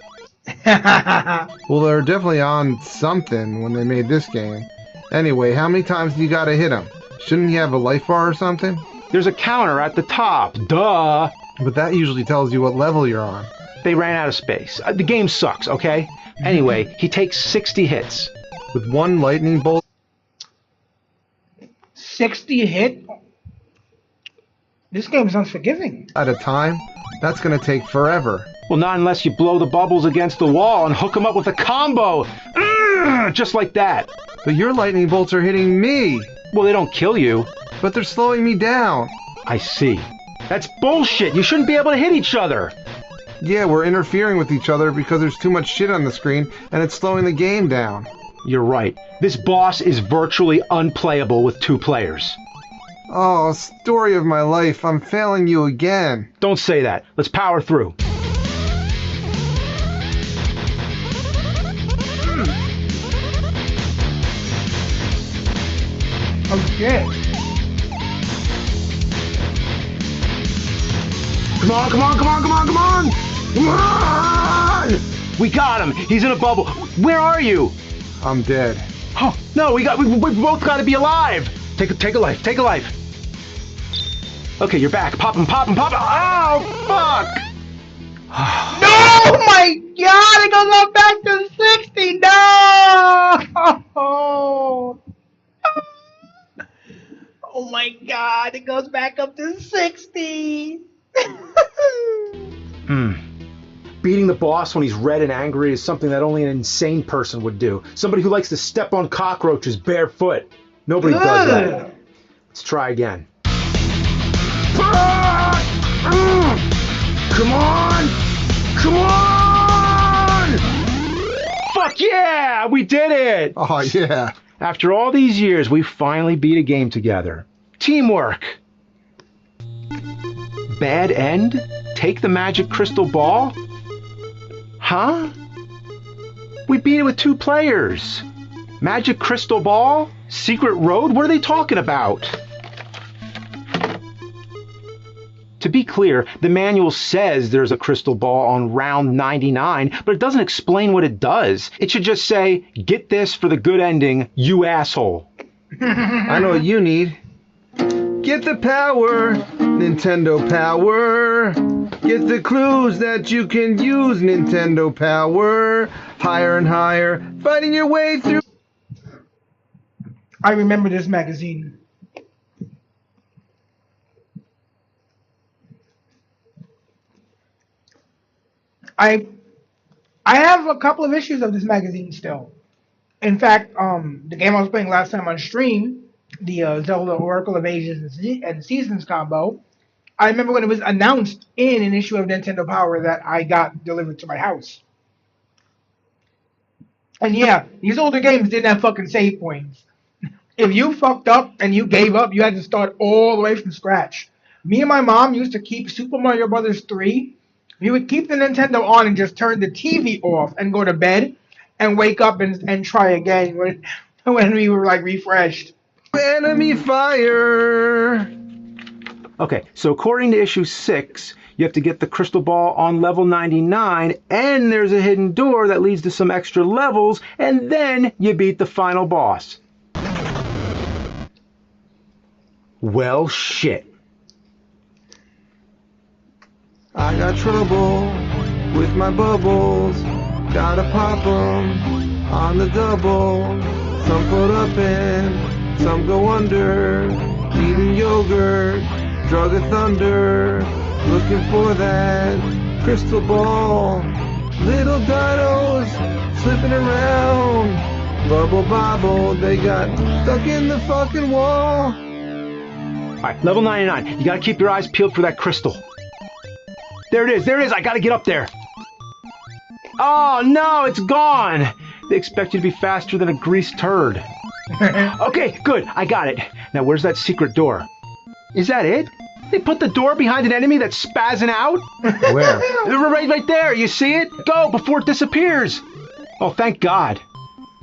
Well, they're definitely on something when they made this game. Anyway, how many times do you gotta hit him? Shouldn't he have a life bar or something? There's a counter at the top. Duh! But that usually tells you what level you're on. They ran out of space. The game sucks, okay? Anyway, he takes 60 hits. With one lightning bolt 60 hit? This game's unforgiving. at a time? That's gonna take forever. Well, not unless you blow the bubbles against the wall and hook him up with a combo. Just like that. But your lightning bolts are hitting me. Well, they don't kill you. But they're slowing me down. I see. That's bullshit. You shouldn't be able to hit each other. Yeah, we're interfering with each other because there's too much shit on the screen and it's slowing the game down. You're right. This boss is virtually unplayable with 2 players. Oh, story of my life. I'm failing you again. Don't say that. Let's power through. Oh shit. Come on, come on, come on, come on, come on! Run! We got him. He's in a bubble. Where are you? I'm dead. Oh, no, we both got to be alive. Take a life. Take a life. Okay, you're back. Pop him, pop him, pop him. Oh, fuck! No, my God! It goes up back to 60. No! Oh my God! It goes back up to 60. Beating the boss when he's red and angry is something that only an insane person would do. Somebody who likes to step on cockroaches barefoot. Nobody does that. Let's try again. Come on! Come on! Fuck yeah! We did it! Oh, yeah. After all these years, we finally beat a game together. Teamwork! Bad end? Take the magic crystal ball? Huh? We beat it with 2 players. Magic crystal ball? Secret road? What are they talking about? To be clear, the manual says there's a crystal ball on round 99, but it doesn't explain what it does. It should just say, get this for the good ending, you asshole. I know what you need. Get the power, Nintendo power. Get the clues that you can use, Nintendo power. Higher and higher, fighting your way through. I remember this magazine. I have a couple of issues of this magazine still. In fact, the game I was playing last time on stream, the Zelda Oracle of Ages and Seasons combo, I remember when it was announced in an issue of Nintendo Power that I got delivered to my house. And yeah, these older games didn't have fucking save points. If you fucked up and you gave up, you had to start all the way from scratch. Me and my mom used to keep Super Mario Brothers 3. We would keep the Nintendo on and just turn the TV off and go to bed and wake up and try again when we were like refreshed. Enemy fire! Okay, so according to issue 6, you have to get the crystal ball on level 99, and there's a hidden door that leads to some extra levels, and then you beat the final boss. Well, shit. I got trouble with my bubbles. Gotta pop 'em on the double. Some float up and some go under. Eating yogurt, drug of thunder. Looking for that crystal ball. Little dinos slipping around. Bubble bobble, they got stuck in the fucking wall. Alright, level 99. You gotta keep your eyes peeled for that crystal. There it is, there it is, I gotta get up there. Oh no, it's gone! They expect you to be faster than a greased turd. Okay, good. I got it. Now, where's that secret door? Is that it? They put the door behind an enemy that's spazzing out? Where? Right there. You see it? Go before it disappears. Oh, thank God.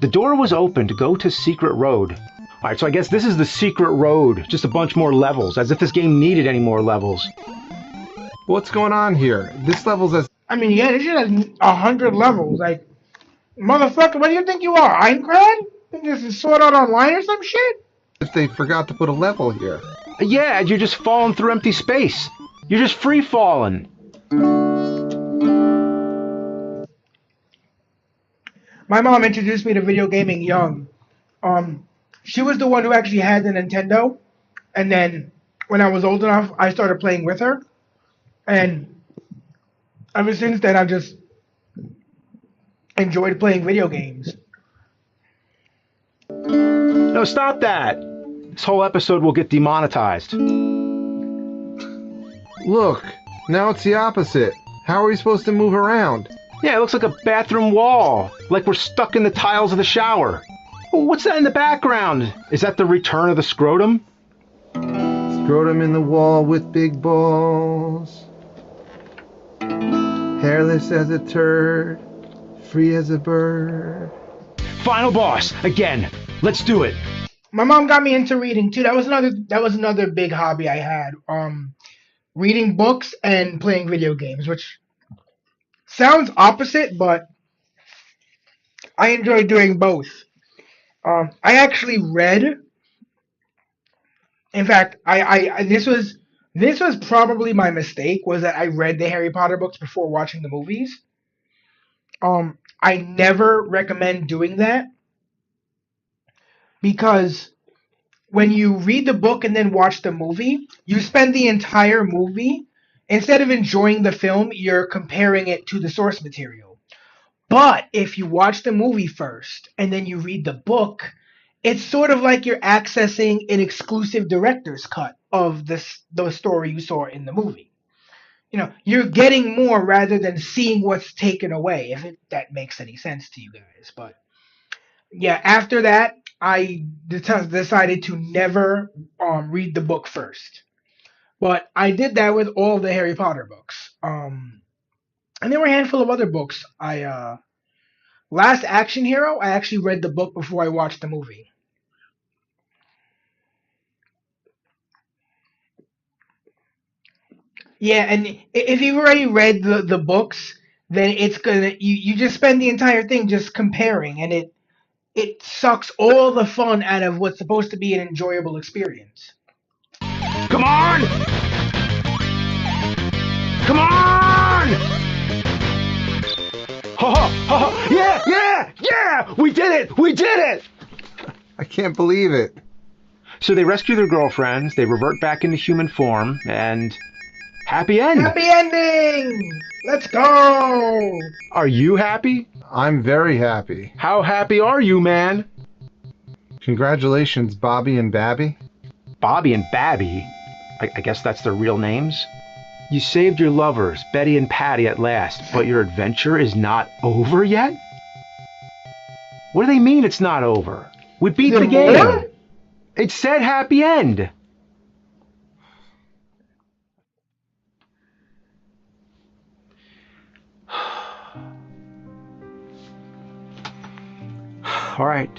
The door was open to go to Secret Road. All right, so I guess this is the Secret Road. Just a bunch more levels, as if this game needed any more levels. What's going on here? This level's as I mean, yeah, this shit has 100 levels. Like, motherfucker, what do you think you are, Aincrad? Think this is Sword Art Online or some shit? if they forgot to put a level here. Yeah, you're just falling through empty space. You're just free falling. My mom introduced me to video gaming young. She was the one who actually had the Nintendo, and then when I was old enough, I started playing with her, and ever since then, I've just enjoyed playing video games. No, stop that. This whole episode will get demonetized. Look, now it's the opposite. How are we supposed to move around? Yeah, it looks like a bathroom wall. Like we're stuck in the tiles of the shower. What's that in the background? Is that the return of the scrotum? Scrotum in the wall with big balls. Hairless as a turd, free as a bird. Final boss, again. Let's do it. My mom got me into reading too. That was another big hobby I had. Reading books and playing video games, which sounds opposite, but I enjoy doing both. I actually read. In fact, this was probably my mistake, was that I read the Harry Potter books before watching the movies. I never recommend doing that, because when you read the book and then watch the movie, you spend the entire movie, instead of enjoying the film, you're comparing it to the source material. But if you watch the movie first and then you read the book, it's sort of like you're accessing an exclusive director's cut of the story you saw in the movie. You know, you're getting more rather than seeing what's taken away, if that makes any sense to you guys. But yeah, after that, I decided to never read the book first. But I did that with all the Harry Potter books. And there were a handful of other books. Last Action Hero, I actually read the book before I watched the movie. Yeah, and if you've already read the books, then it's gonna you just spend the entire thing just comparing, and it sucks all the fun out of what's supposed to be an enjoyable experience. Come on! Come on! Ha ha ha! Yeah, yeah, yeah! We did it! We did it! I can't believe it. So they rescue their girlfriends, they revert back into human form, and happy end. Happy ending! Let's go! Are you happy? I'm very happy. How happy are you, man? Congratulations, Bobby and Babby. Bobby and Babby? I guess that's their real names? You saved your lovers, Betty and Patty, at last, but your adventure is not over yet? What do they mean it's not over? We beat the game. What? It said happy end. All right.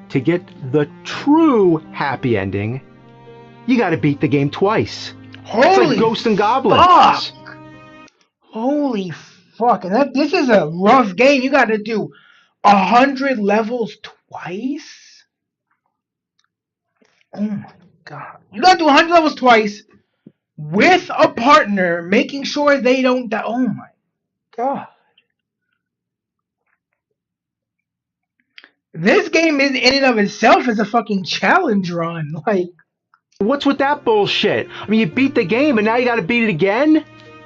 To get the true happy ending, you gotta beat the game twice. It's like Ghosts and Goblins. Fuck! Holy fuck! And this is a rough game. You got to do 100 levels twice. Oh my god! You got to do 100 levels twice with a partner, making sure they don't die. Oh my god! This game in and of itself is a fucking challenge run. Like, what's with that bullshit? I mean, you beat the game and now you gotta beat it again?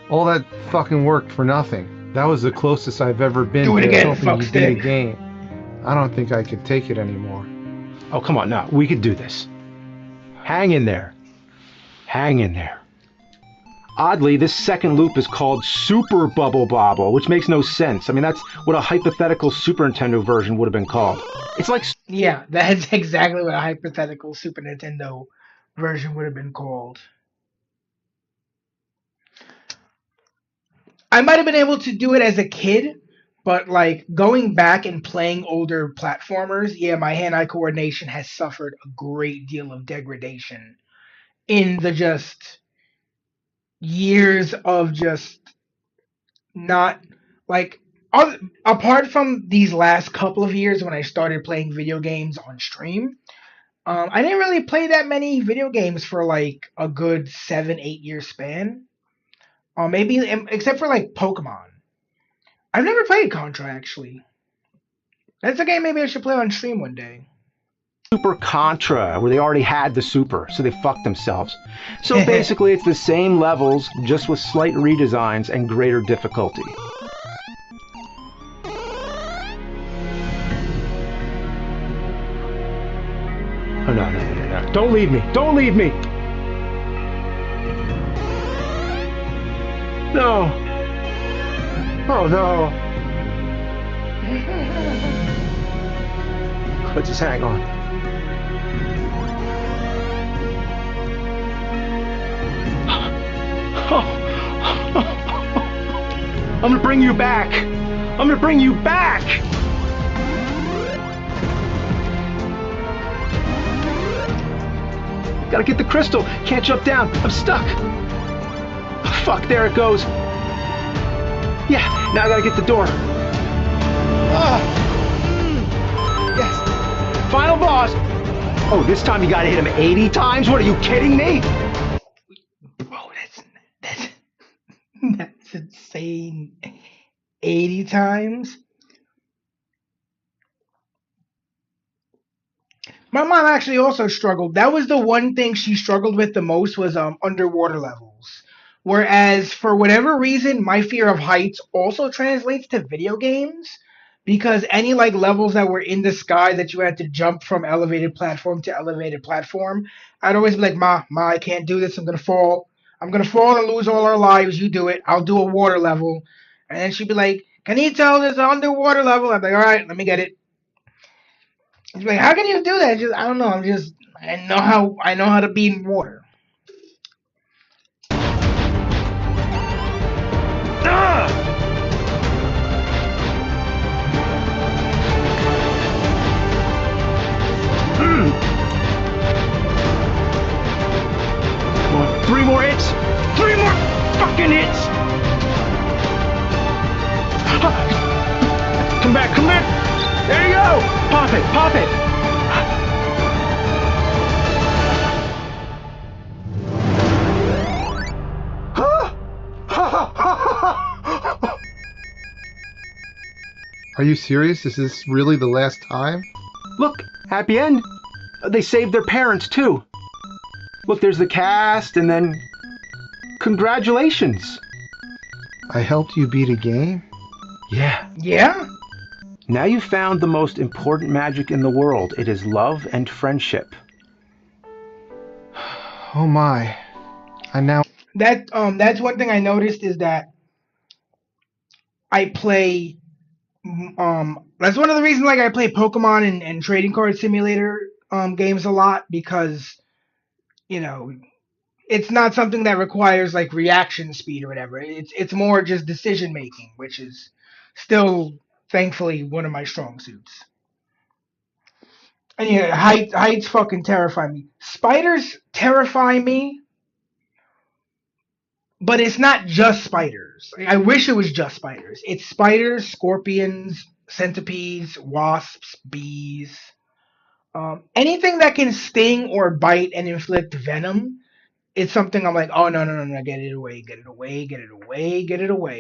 All that fucking work for nothing. That was the closest I've ever been Do it to again, something you beat a fuckstick. game. I don't think I could take it anymore. Oh, come on, no, we could do this. Hang in there. Hang in there. Oddly, this second loop is called Super Bubble Bobble, which makes no sense. I mean, that's what a hypothetical Super Nintendo version would have been called. It's like... Yeah, that's exactly what a hypothetical Super Nintendo version would have been called. I might have been able to do it as a kid, but like going back and playing older platformers, yeah, my hand-eye coordination has suffered a great deal of degradation in the just years of just not like apart from these last couple of years when I started playing video games on stream. I didn't really play that many video games for like a good 7, 8 year span. Maybe except for like Pokemon. I've never played Contra actually. That's a game maybe I should play on stream one day. Super Contra, where they already had the Super, so they fucked themselves. So basically, it's the same levels, just with slight redesigns and greater difficulty. Oh, no. Don't leave me! Don't leave me! No! Oh, no! Let's just hang on. I'm gonna bring you back! I'm gonna bring you back! Gotta get the crystal! Can't jump down! I'm stuck! Oh, fuck, there it goes! Yeah, now I gotta get the door. Yes! Final boss! Oh, this time you gotta hit him 80 times? What, are you kidding me? Bro, that's insane. 80 times? My mom actually also struggled. That was the one thing she struggled with the most was underwater levels. Whereas for whatever reason, my fear of heights also translates to video games because any like levels that were in the sky that you had to jump from elevated platform to elevated platform, I'd always be like, Ma, I can't do this. I'm gonna fall. I'm gonna fall and lose all our lives. You do it. I'll do a water level. And then she'd be like, can you tell there's an underwater level? I'm like, all right, let me get it. She's like, how can you do that? I don't know. I know how to be in water. Three more hits! 3 more fucking hits! Come back! There you go! Pop it! Are you serious? Is this really the last time? Look, happy end. They saved their parents too. Look, there's the cast, and then congratulations. I helped you beat a game? Yeah. Yeah? Now you've found the most important magic in the world. It is love and friendship. Oh my. That's one thing I noticed is that I play that's one of the reasons like I play Pokemon and trading card simulator games a lot because you know it's not something that requires like reaction speed or whatever. It's more just decision making, which is still thankfully one of my strong suits. And yeah, heights fucking terrify me. Spiders terrify me, but it's not just spiders. I wish it was just spiders. It's spiders, scorpions, centipedes, wasps, bees. Anything that can sting or bite and inflict venom, it's something I'm like, oh, no, get it away.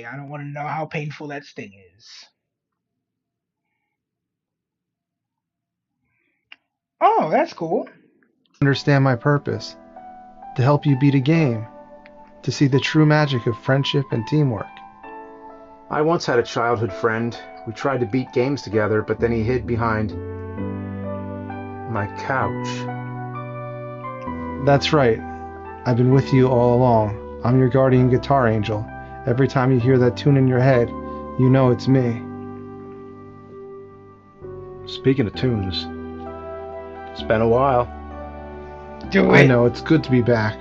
I don't want to know how painful that sting is. Oh, that's cool. Understand my purpose. To help you beat a game. To see the true magic of friendship and teamwork. I once had a childhood friend. We tried to beat games together, but then he hid behind my couch. That's right. I've been with you all along. I'm your guardian guitar angel. Every time you hear that tune in your head, you know it's me. Speaking of tunes, It's been a while. Do I it. know, it's good to be back.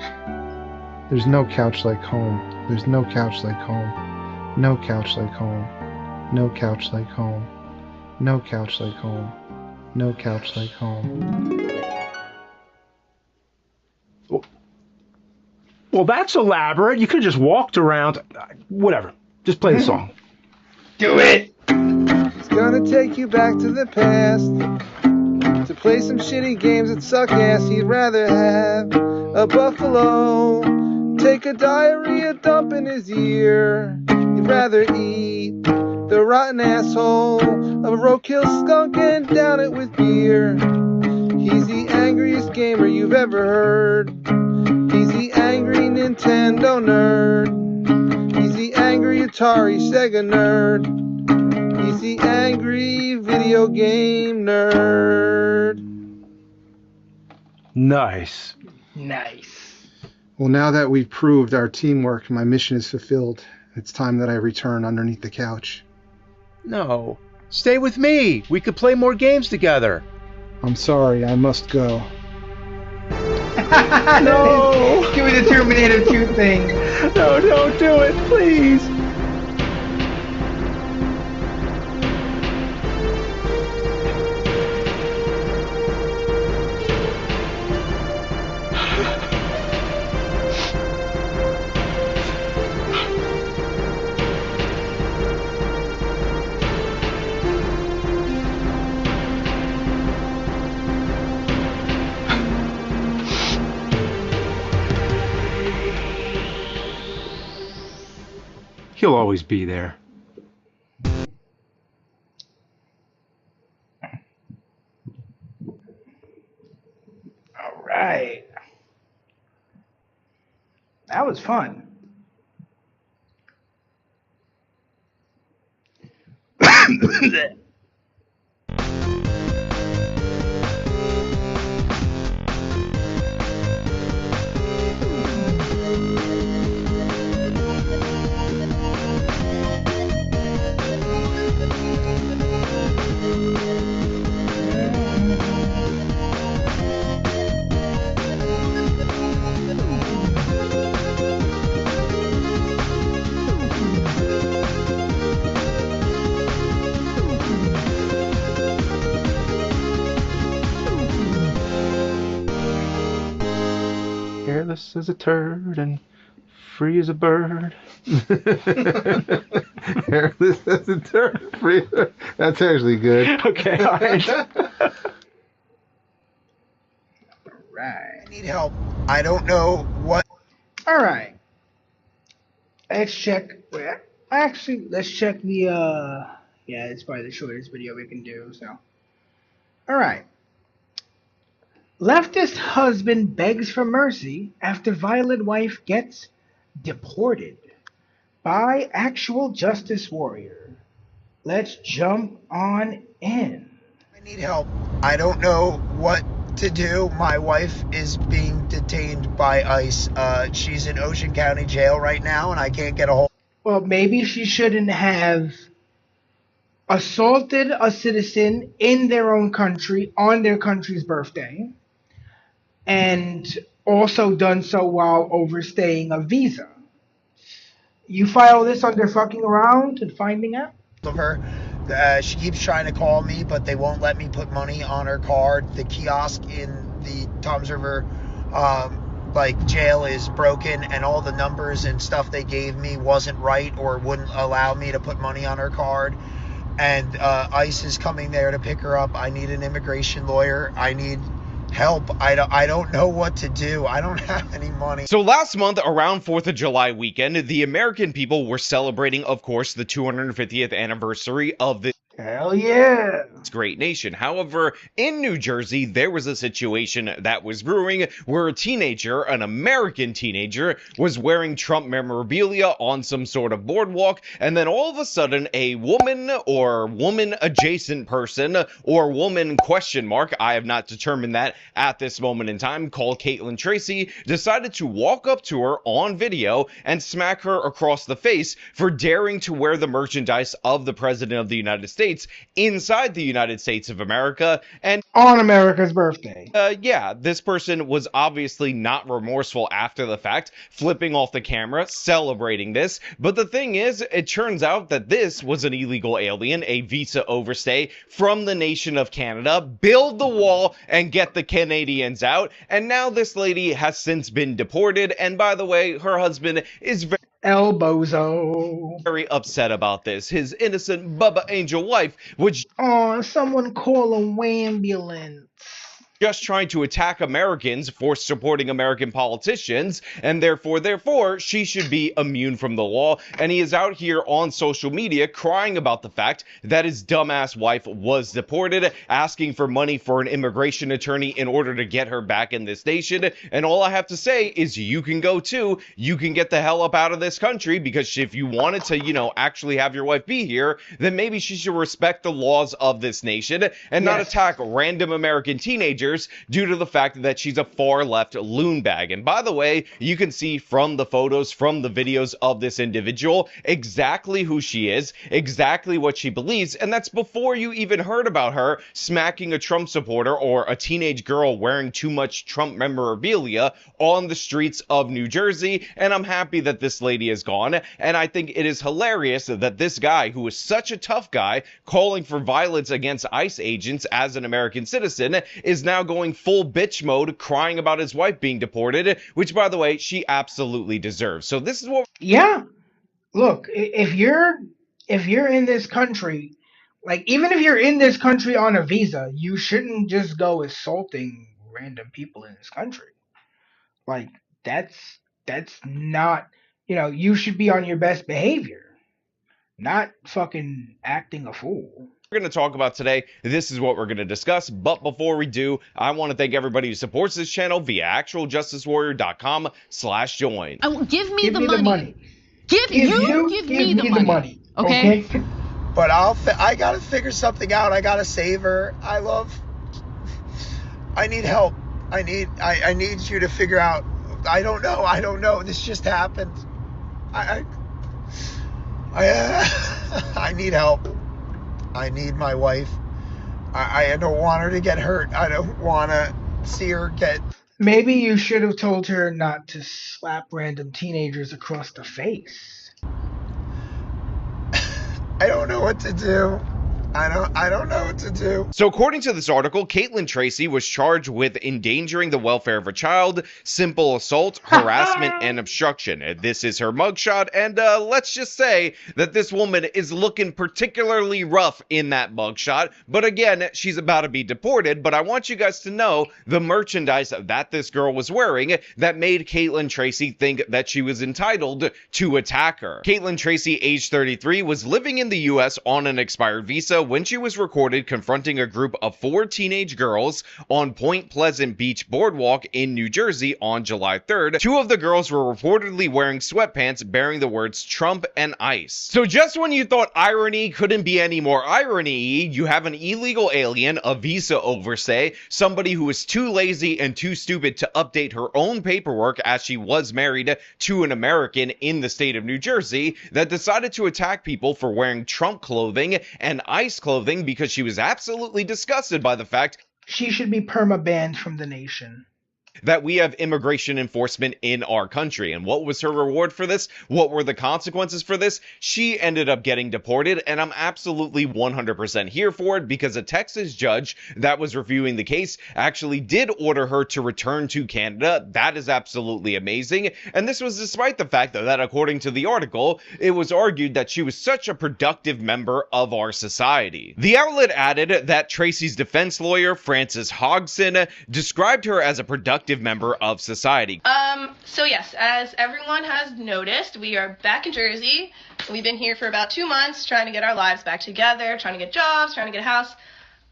There's no couch like home. There's no couch like home. No couch like home. No couch like home. No couch like home. No couch like home. Well, that's elaborate. You could have just walked around. Whatever. Just play the song. Do it. It's gonna take you back to the past to play some shitty games that suck ass. He'd rather have a buffalo take a diarrhea dump in his ear. He'd rather eat the rotten asshole of a roadkill skunk and down it with beer. He's the angriest gamer you've ever heard. He's the angry Nintendo nerd. He's the angry Atari Sega nerd. He's the angry video game nerd. Nice. Nice. Well, now that we've proved our teamwork, my mission is fulfilled. It's time that I return underneath the couch. No. Stay with me. We could play more games together. I'm sorry, I must go. No. Give me the Terminator 2 thing. No, don't do it, please. He'll always be there. All right. That was fun. Careless as a turd and free as a bird. Hairless as a turd. That's actually good. Okay, all right. Right. I need help. I don't know what. All right. Let's check. Actually, let's check the. Yeah, it's probably the shortest video we can do. So. All right. Leftist husband begs for mercy after violent wife gets deported by actual justice warrior. Let's jump on in. I need help. I don't know what to do. My wife is being detained by ICE. She's in Ocean County Jail right now, and I can't get a hold. Well, maybe she shouldn't have assaulted a citizen in their own country on their country's birthday, and also done so while overstaying a visa. You file this under fucking around and finding out? Of her. She keeps trying to call me, but they won't let me put money on her card. The kiosk in the Toms River jail is broken, and all the numbers and stuff they gave me wasn't right or wouldn't allow me to put money on her card. And ICE is coming there to pick her up. I need an immigration lawyer. I need help. I don't know what to do. I don't have any money. So last month, around 4th of July weekend, the American people were celebrating, of course, the 250th anniversary of the Hell yeah. great nation. However, in New Jersey, there was a situation that was brewing where a teenager, an American teenager, was wearing Trump memorabilia on some sort of boardwalk, and then all of a sudden, a woman or woman-adjacent person or woman question mark, I have not determined that at this moment in time, called Caitlin Tracy, decided to walk up to her on video and smack her across the face for daring to wear the merchandise of the President of the United States States inside the United States of America. And On America's birthday. yeah, this person was obviously not remorseful after the fact, flipping off the camera, celebrating this. But the thing is, it turns out that this was an illegal alien, a visa overstay from the nation of Canada. Build the wall and get the Canadians out. And now this lady has since been deported. And by the way, her husband is El Bozo. very upset about this. His innocent Bubba Angel wife was Oh, someone call a ambulance. just trying to attack Americans for supporting American politicians, and therefore, she should be immune from the law. And he is out here on social media crying about the fact that his dumbass wife was deported, asking for money for an immigration attorney in order to get her back in this nation. And all I have to say is you can go too. You can get the hell up out of this country, because if you wanted to, actually have your wife be here, then maybe she should respect the laws of this nation and not attack random American teenagers due to the fact that she's a far left loon bag. And by the way, you can see from the photos, from the videos of this individual, exactly who she is, exactly what she believes, and that's before you even heard about her smacking a Trump supporter or a teenage girl wearing too much Trump memorabilia on the streets of New Jersey. And I'm happy that this lady is gone, and I think it is hilarious that this guy, who is such a tough guy, calling for violence against ICE agents as an American citizen, is now going full bitch mode, crying about his wife being deported, which, by the way, she absolutely deserves. So this is what... Yeah. Look, if you're in this country, like, even if you're in this country on a visa, you shouldn't just go assaulting random people in this country. Like, that's not, you should be on your best behavior, not fucking acting a fool. We're going to talk about today. This is what we're going to discuss. But before we do, I want to thank everybody who supports this channel via actualjusticewarrior.com/join. Oh, give me the money. Give me the money. Okay? But I gotta figure something out. I gotta save her. I need help. I need you to figure out. I don't know. This just happened. I need help. I need my wife. I don't want her to get hurt. I don't want to see her get... Maybe you should have told her not to slap random teenagers across the face. I don't know what to do. I don't know what to do. So according to this article, Caitlin Tracy was charged with endangering the welfare of a child, simple assault, harassment, and obstruction. This is her mugshot, and let's just say that this woman is looking particularly rough in that mugshot. But again, she's about to be deported, but I want you guys to know the merchandise that this girl was wearing that made Caitlin Tracy think that she was entitled to attack her. Caitlin Tracy, age 33, was living in the U.S. on an expired visa when she was recorded confronting a group of 4 teenage girls on Point Pleasant Beach Boardwalk in New Jersey on July 3rd. 2 of the girls were reportedly wearing sweatpants bearing the words Trump and ICE. So just when you thought irony couldn't be any more irony, you have an illegal alien, a visa overstay, somebody who is too lazy and too stupid to update her own paperwork as she was married to an American in the state of New Jersey, that decided to attack people for wearing Trump clothing and ICE clothing because she was absolutely disgusted by the fact she should be perma-banned from the nation. That we have immigration enforcement in our country. And what was her reward for this? What were the consequences for this? She ended up getting deported, and I'm absolutely 100% here for it, because a Texas judge that was reviewing the case actually did order her to return to Canada. That is absolutely amazing. And this was despite the fact that according to the article, it was argued that she was such a productive member of our society. The outlet added that Tracy's defense lawyer, Frances Hodgson, described her as a productive member of society. So yes, as everyone has noticed, we are back in Jersey. We've been here for about 2 months trying to get our lives back together, trying to get jobs, trying to get a house.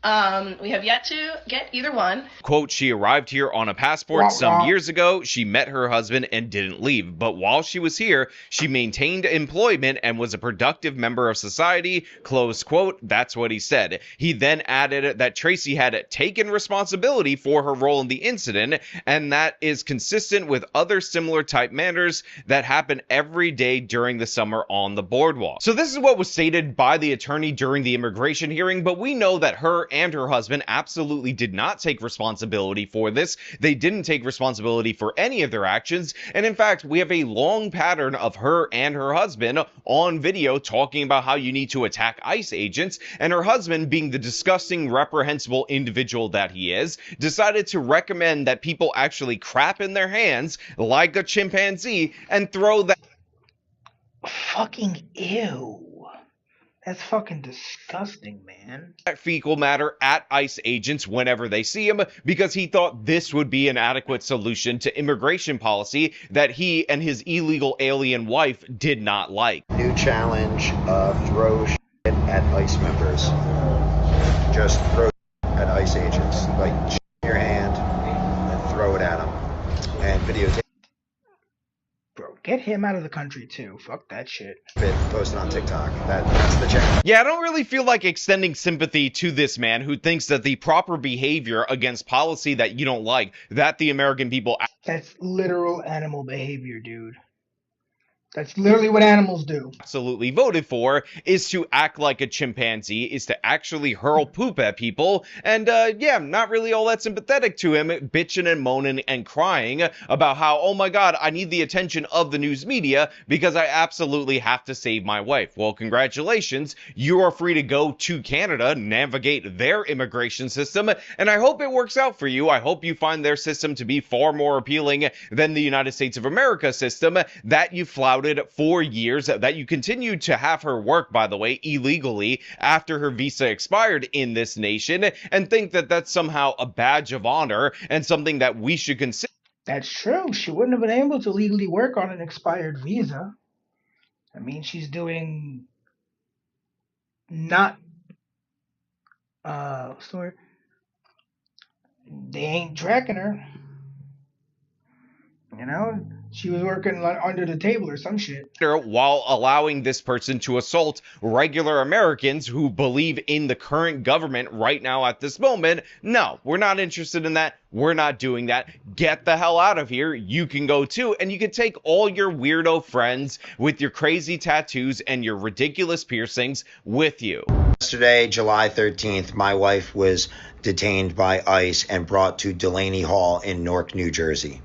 We have yet to get either one. Quote, she arrived here on a passport some years ago. She met her husband and didn't leave. But while she was here, she maintained employment and was a productive member of society. Close quote. That's what he said. He then added that Tracy had taken responsibility for her role in the incident, and that is consistent with other similar type matters that happen every day during the summer on the boardwalk. So this is what was stated by the attorney during the immigration hearing, but we know that her and her husband absolutely did not take responsibility for this. They didn't take responsibility for any of their actions, and in fact, we have a long pattern of her and her husband on video talking about how you need to attack ICE agents, and her husband, being the disgusting, reprehensible individual that he is, decided to recommend that people actually crap in their hands like a chimpanzee and throw that Fucking ew. That's fucking disgusting, man. fecal matter at ICE agents whenever they see him, because he thought this would be an adequate solution to immigration policy that he and his illegal alien wife did not like. New challenge, throw shit at ICE members. Just throw shit at ICE agents. Like, shit in your hand and throw it at them. And videotape Bro, get him out of the country too. Fuck that shit. it, post it on TikTok. That's the challenge. Yeah, I don't really feel like extending sympathy to this man who thinks that the proper behavior against policy that you don't like, that the American people That's literal animal behavior, dude. That's literally what animals do. absolutely voted for, is to act like a chimpanzee, is to actually hurl poop at people, and yeah, I'm not really all that sympathetic to him bitching and moaning and crying about how, oh my god, I need the attention of the news media because I absolutely have to save my wife. Well, congratulations, you are free to go to Canada, navigate their immigration system, and I hope it works out for you. I hope you find their system to be far more appealing than the United States of America system that you flouted for years, that you continued to have her work, by the way, illegally after her visa expired in this nation, and think that that's somehow a badge of honor and something that we should consider. That's true. She wouldn't have been able to legally work on an expired visa. I mean, she's doing not sorry. They ain't tracking her. You know, she was working under the table or some shit. While allowing this person to assault regular Americans who believe in the current government right now at this moment. No, we're not interested in that. We're not doing that. Get the hell out of here. You can go too, and you can take all your weirdo friends with your crazy tattoos and your ridiculous piercings with you. Yesterday, July 13th, my wife was detained by ICE and brought to Delaney Hall in Newark, New Jersey.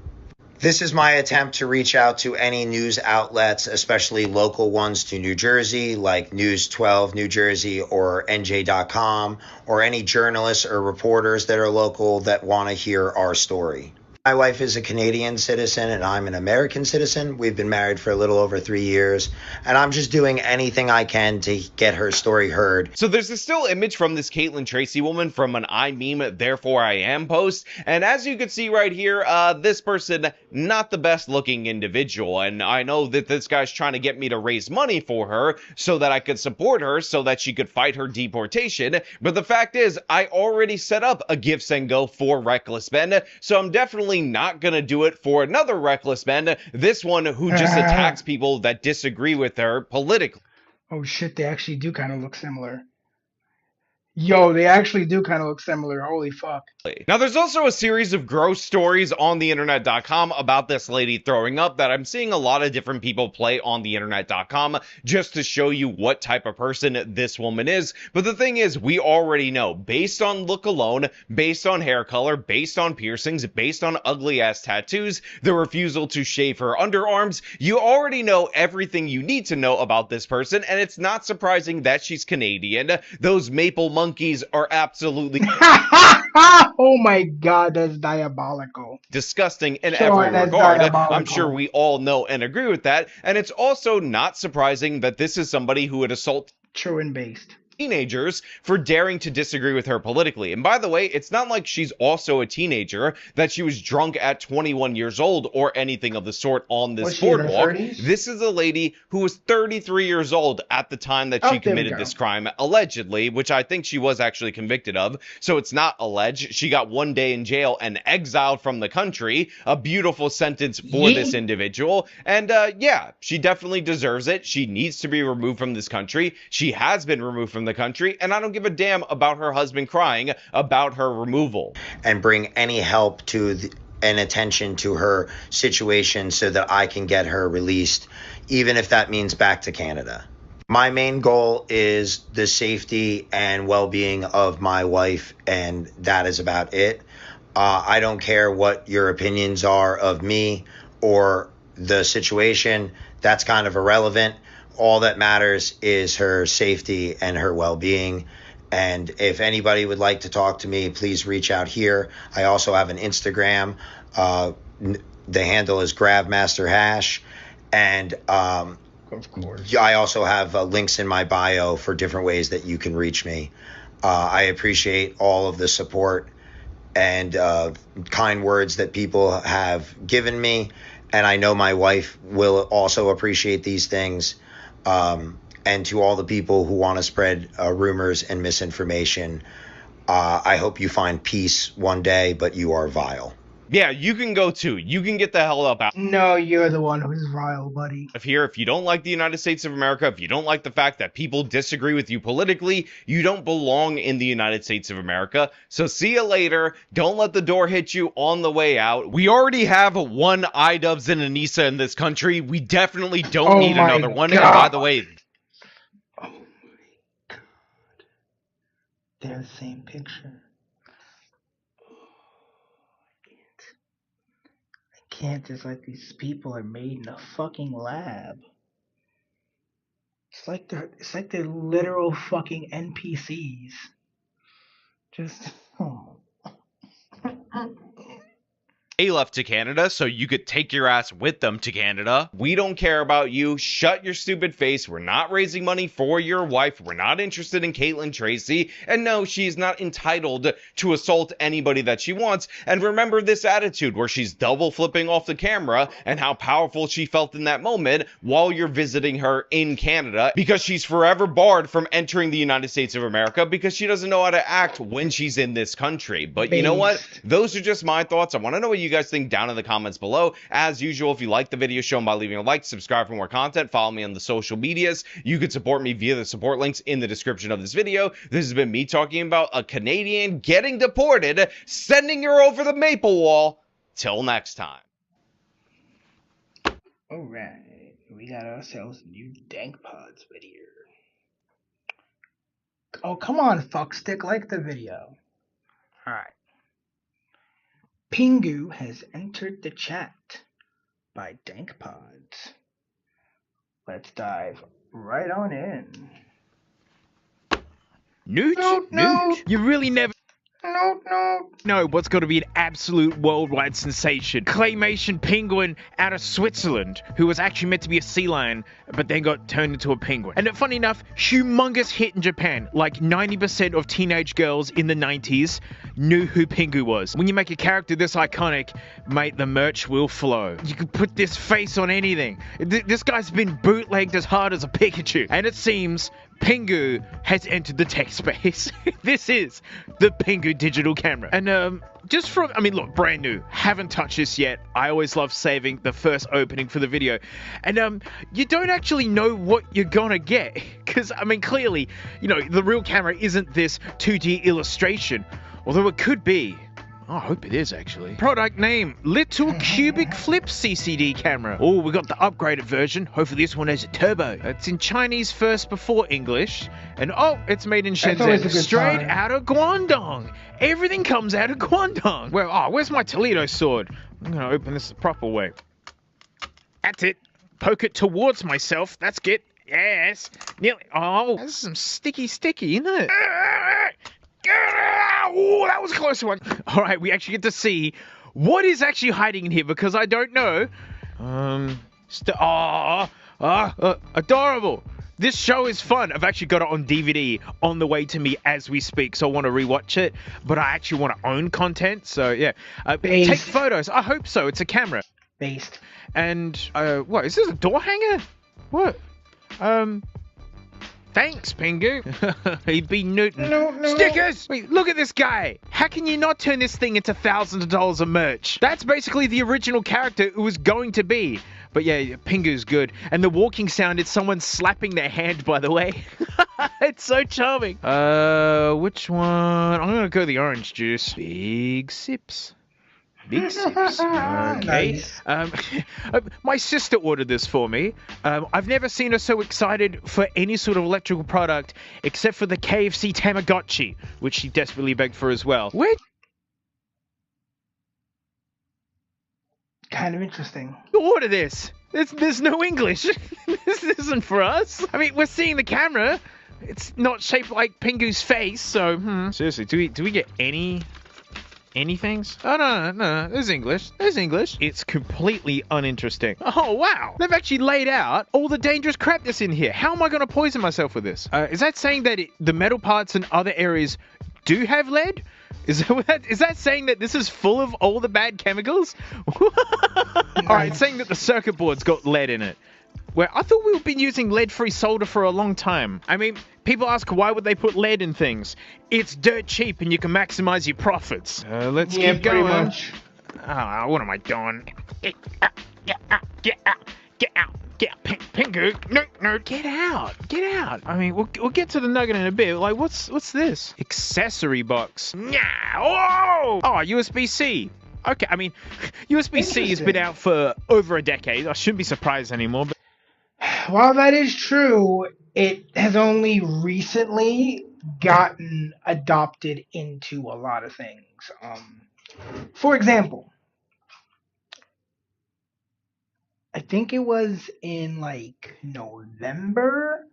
This is my attempt to reach out to any news outlets, especially local ones to New Jersey, like News 12 New Jersey or NJ.com, or any journalists or reporters that are local that want to hear our story. My wife is a Canadian citizen and I'm an American citizen. We've been married for a little over 3 years, and I'm just doing anything I can to get her story heard. So there's a still image from this Caitlin Tracy woman from an I meme, therefore I am post. And as you can see right here, this person, not the best looking individual. And I know that this guy's trying to get me to raise money for her so that I could support her so that she could fight her deportation. But the fact is, I already set up a Gifts and Go for Reckless Ben. So I'm definitely not gonna do it for another Reckless Ben, this one who just attacks people that disagree with her politically. Oh shit, they actually do kind of look similar. Yo, they actually do kind of look similar. Holy fuck. Now, there's also a series of gross stories on the internet.com about this lady throwing up that I'm seeing a lot of different people play on the internet.com just to show you what type of person this woman is. But the thing is, we already know, based on look alone, based on hair color, based on piercings, based on ugly ass tattoos, the refusal to shave her underarms, you already know everything you need to know about this person, and it's not surprising that she's Canadian. Those maple monkeys are absolutely oh my god, that's diabolical. Disgusting in Sure, every that's regard. diabolical. I'm sure we all know and agree with that. And it's also not surprising that this is somebody who would assault True and based. teenagers for daring to disagree with her politically. And by the way, it's not like she's also a teenager, that she was drunk at 21 years old or anything of the sort on this boardwalk. This is a lady who was 33 years old at the time that she committed this crime, allegedly, which I think she was actually convicted of. So it's not alleged. She got 1 day in jail and exiled from the country. A beautiful sentence for this individual. And yeah, she definitely deserves it. She needs to be removed from this country. She has been removed from the country, and I don't give a damn about her husband crying about her removal. And bring any help to and attention to her situation so that I can get her released, even if that means back to Canada. My main goal is the safety and well-being of my wife, and that is about it. I don't care what your opinions are of me or the situation. That's kind of irrelevant. All that matters is her safety and her well-being. And if anybody would like to talk to me, please reach out here. I also have an Instagram. The handle is GravMasterHash. And of course, I also have links in my bio for different ways that you can reach me. I appreciate all of the support and kind words that people have given me. And I know my wife will also appreciate these things. And to all the people who want to spread rumors and misinformation, I hope you find peace one day, but you are vile. Yeah, you can go too. You can get the hell up out. No, you're the one who's vile, buddy. If you don't like the United States of America, if you don't like the fact that people disagree with you politically, you don't belong in the United States of America. So see you later. Don't let the door hit you on the way out. We already have one iDubbbz and Anissa in this country. We definitely don't need another one. And by the way, oh my God, they're the same picture. Can't. It's like these people are made in a fucking lab. It's like they're literal fucking NPCs. Just They left to Canada, so you could take your ass with them to Canada. We don't care about you. Shut your stupid face. We're not raising money for your wife. We're not interested in Caitlin Tracy. And no, she's not entitled to assault anybody that she wants. And remember this attitude where she's double flipping off the camera and how powerful she felt in that moment while you're visiting her in Canada, because she's forever barred from entering the United States of America because she doesn't know how to act when she's in this country. But you know what? Those are just my thoughts. I want to know what you guys think down in the comments below. As usual, if you like the video, show them by leaving a like, subscribe for more content, follow me on the social medias. You can support me via the support links in the description of this video. This has been me talking about a Canadian getting deported, sending her over the maple wall. Till next time. alright, we got ourselves a new Dank Pods video. Oh, come on, fuckstick, like the video. Alright. Pingu has entered the chat by Dank Pods. Let's dive right on in. Newt? No. Newt? You really never... No. No, what's got to be an absolute worldwide sensation? Claymation penguin out of Switzerland, who was actually meant to be a sea lion, but then got turned into a penguin. And funny enough, humongous hit in Japan. Like 90% of teenage girls in the 90s knew who Pingu was. When you make a character this iconic, mate, the merch will flow. You could put this face on anything. This guy's been bootlegged as hard as a Pikachu. And it seems Pingu has entered the tech space. This is the Pingu digital camera. And just from, I mean, look, brand new. Haven't touched this yet. I always love saving the first opening for the video. And you don't actually know what you're gonna get. Because, I mean, clearly, you know, the real camera isn't this 2D illustration. Although it could be. Oh, I hope it is, actually. Product name, Little Cubic Flip CCD camera. Oh, we got the upgraded version. Hopefully this one has a turbo. It's in Chinese first before English. And oh, it's made in Shenzhen. Straight out of Guangdong. Everything comes out of Guangdong. Well, oh, where's my Toledo sword? I'm gonna open this the proper way. That's it. Poke it towards myself. That's good. Yes. Nearly. Oh, that's some sticky, isn't it? Oh, that was a close one. All right, we actually get to see what is actually hiding in here because I don't know. Adorable. This show is fun. I've actually got it on DVD on the way to me as we speak, so I want to rewatch it. But I actually want to own content, so yeah. Take photos. I hope so. It's a camera. Based. And what is this? A door hanger? What? Thanks, Pingu. He'd be Newton. No. Stickers! Wait, look at this guy. How can you not turn this thing into thousands of dollars of merch? That's basically the original character it was going to be. But yeah, Pingu's good. And the walking sound is someone slapping their hand, by the way. It's so charming. Which one? I'm gonna go the orange juice. Big sips. Big sips. Okay. Nice. My sister ordered this for me. I've never seen her so excited for any sort of electrical product except for the KFC Tamagotchi, which she desperately begged for as well. Where Kind of interesting. you order this? There's no English. This isn't for us. I mean, we're seeing the camera. It's not shaped like Pingu's face, so seriously, do we get any things? Oh no, there's English. It's completely uninteresting. Oh wow, they've actually laid out all the dangerous crap that's in here. How am I going to poison myself with this? Is that saying that the metal parts and other areas do have lead? Is that saying that this is full of all the bad chemicals? Alright, it's saying that the circuit board's got lead in it. Well, I thought we've been using lead-free solder for a long time. I mean, people ask why would they put lead in things? It's dirt cheap and you can maximize your profits. Let's keep going. Pretty much. What am I doing? Get out. Pingu. No, get out. I mean, we'll get to the nugget in a bit. Like, what's this? Accessory box. Whoa! Oh, USB-C. Okay, I mean, USB-C has been out for over a decade. I shouldn't be surprised anymore. But While that is true, it has only recently gotten adopted into a lot of things. For example, I think it was in like November,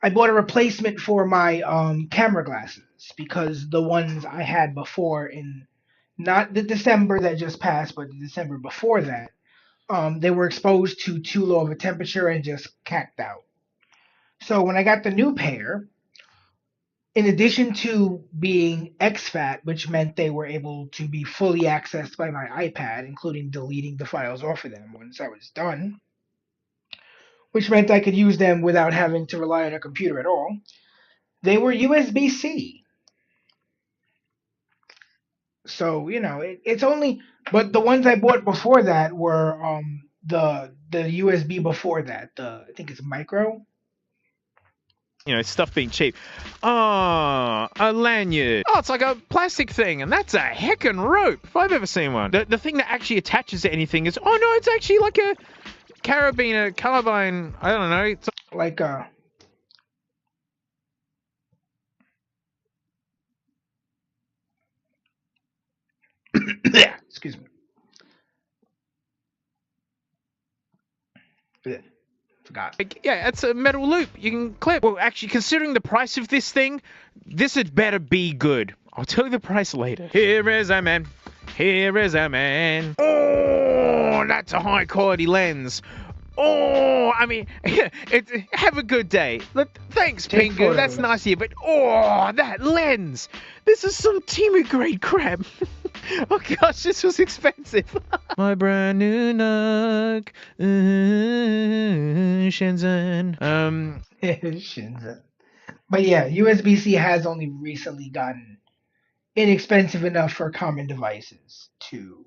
I bought a replacement for my camera glasses because the ones I had before, in not the December that just passed, but the December before that, they were exposed to too low of a temperature and just cacked out. So when I got the new pair, in addition to being exFAT, which meant they were able to be fully accessed by my iPad, including deleting the files off of them once I was done, which meant I could use them without having to rely on a computer at all, they were USB-C. So, you know, it's only... But the ones I bought before that were the USB before that. I think it's micro. you know, stuff being cheap. Oh, a lanyard. Oh, it's like a plastic thing, and that's a heckin' rope, if I've ever seen one. The thing that actually attaches to anything is, oh no, it's actually like a carabiner, carbine, I don't know. It's like a... Excuse me. Yeah, forgot. Yeah, it's a metal loop. You can clip. Well, actually, considering the price of this thing, this had better be good. I'll tell you the price later. Here is a man. Here is a man. Oh, that's a high quality lens. Oh, I mean, have a good day. Thanks, Pingu. That's nice of you, but oh, that lens. This is some Temu grade crap. Oh gosh, this was expensive. My brand new Nug, Shenzhen. Shenzhen. But yeah, USB-C has only recently gotten inexpensive enough for common devices to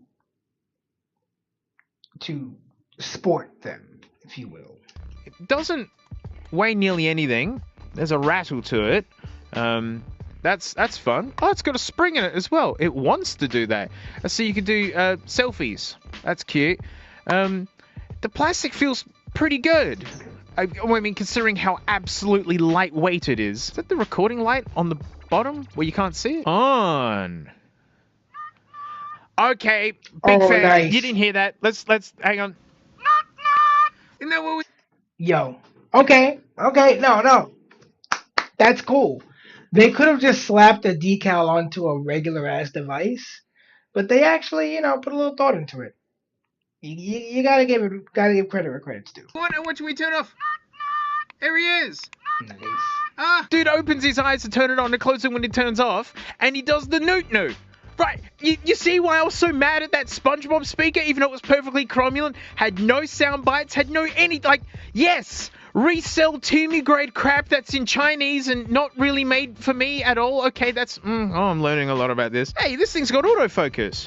sport them, if you will. It doesn't weigh nearly anything. There's a rattle to it. That's fun. Oh, it's got a spring in it as well. It wants to do that. So you can do selfies. That's cute. The plastic feels pretty good. I mean, considering how absolutely lightweight it is. Is that the recording light on the bottom where you can't see it? On. Okay, big fan. Nice. You didn't hear that. Let's hang on. Isn't that what we... Yo. Okay. No. That's cool. They could have just slapped a decal onto a regular ass device, but they actually, put a little thought into it. You gotta give credit where credit's due. What should we turn off? There he is. Nice. Dude opens his eyes to turn it on and closes it when it turns off, and he does the newt. Right, you see why I was so mad at that SpongeBob speaker, even though it was perfectly cromulent, had no sound bites, had no yes, resell Tumi grade crap that's in Chinese and not really made for me at all. Okay, that's, I'm learning a lot about this. Hey, this thing's got autofocus.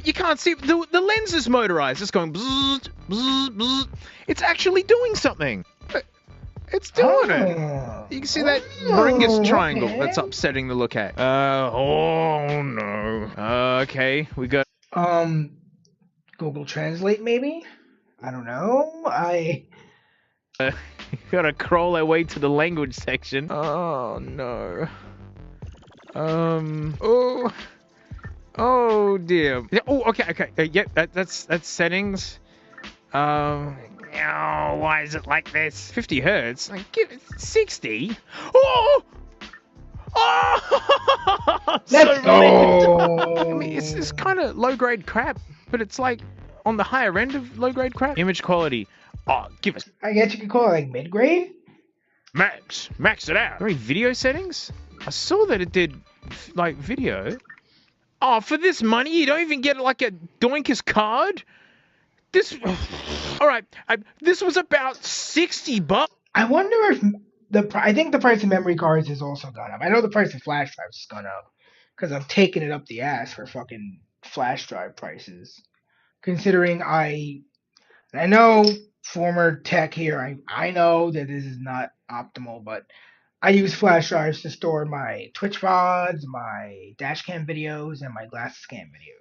You can't see, the lens is motorized, it's going bzzz, bzzz, bzzz. It's actually doing something. It's doing it. You can see that Ringus triangle that's upsetting to look at. Oh no. Okay, we got... Google Translate maybe? I don't know. Gotta crawl our way to the language section. Oh no. Oh dear. Oh, okay. Yep, that's settings. Oh, why is it like this? 50 hertz? Like, give it 60? Oh! Let's go! I mean, it's kind of low-grade crap, but it's like on the higher end of low-grade crap. Image quality. Oh, give us... I guess you could call it like mid-grade? Max it out. Very video settings? I saw that it did, like, video. Oh, for this money, you don't even get, like, a Doinkers card? Alright, this was about $60. I wonder if I think the price of memory cards has also gone up. I know the price of flash drives has gone up because I'm taking it up the ass for fucking flash drive prices. Considering I know former tech here, I know that this is not optimal, but I use flash drives to store my Twitch VODs, my dashcam videos, and my glasses cam videos.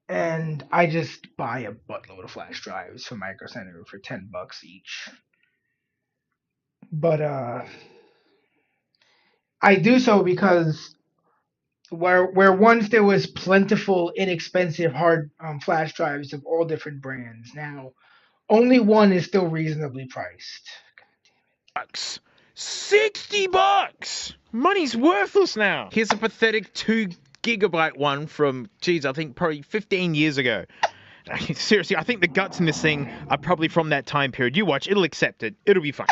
And I just buy a buttload of flash drives from Micro Center for $10 each. But I do so because where once there was plentiful, inexpensive hard flash drives of all different brands, now only one is still reasonably priced. $60! Money's worthless now. Here's a pathetic 2 gigabyte one from, I think probably 15 years ago. Seriously, I think the guts in this thing are probably from that time period. You watch, it'll accept it. It'll be fine.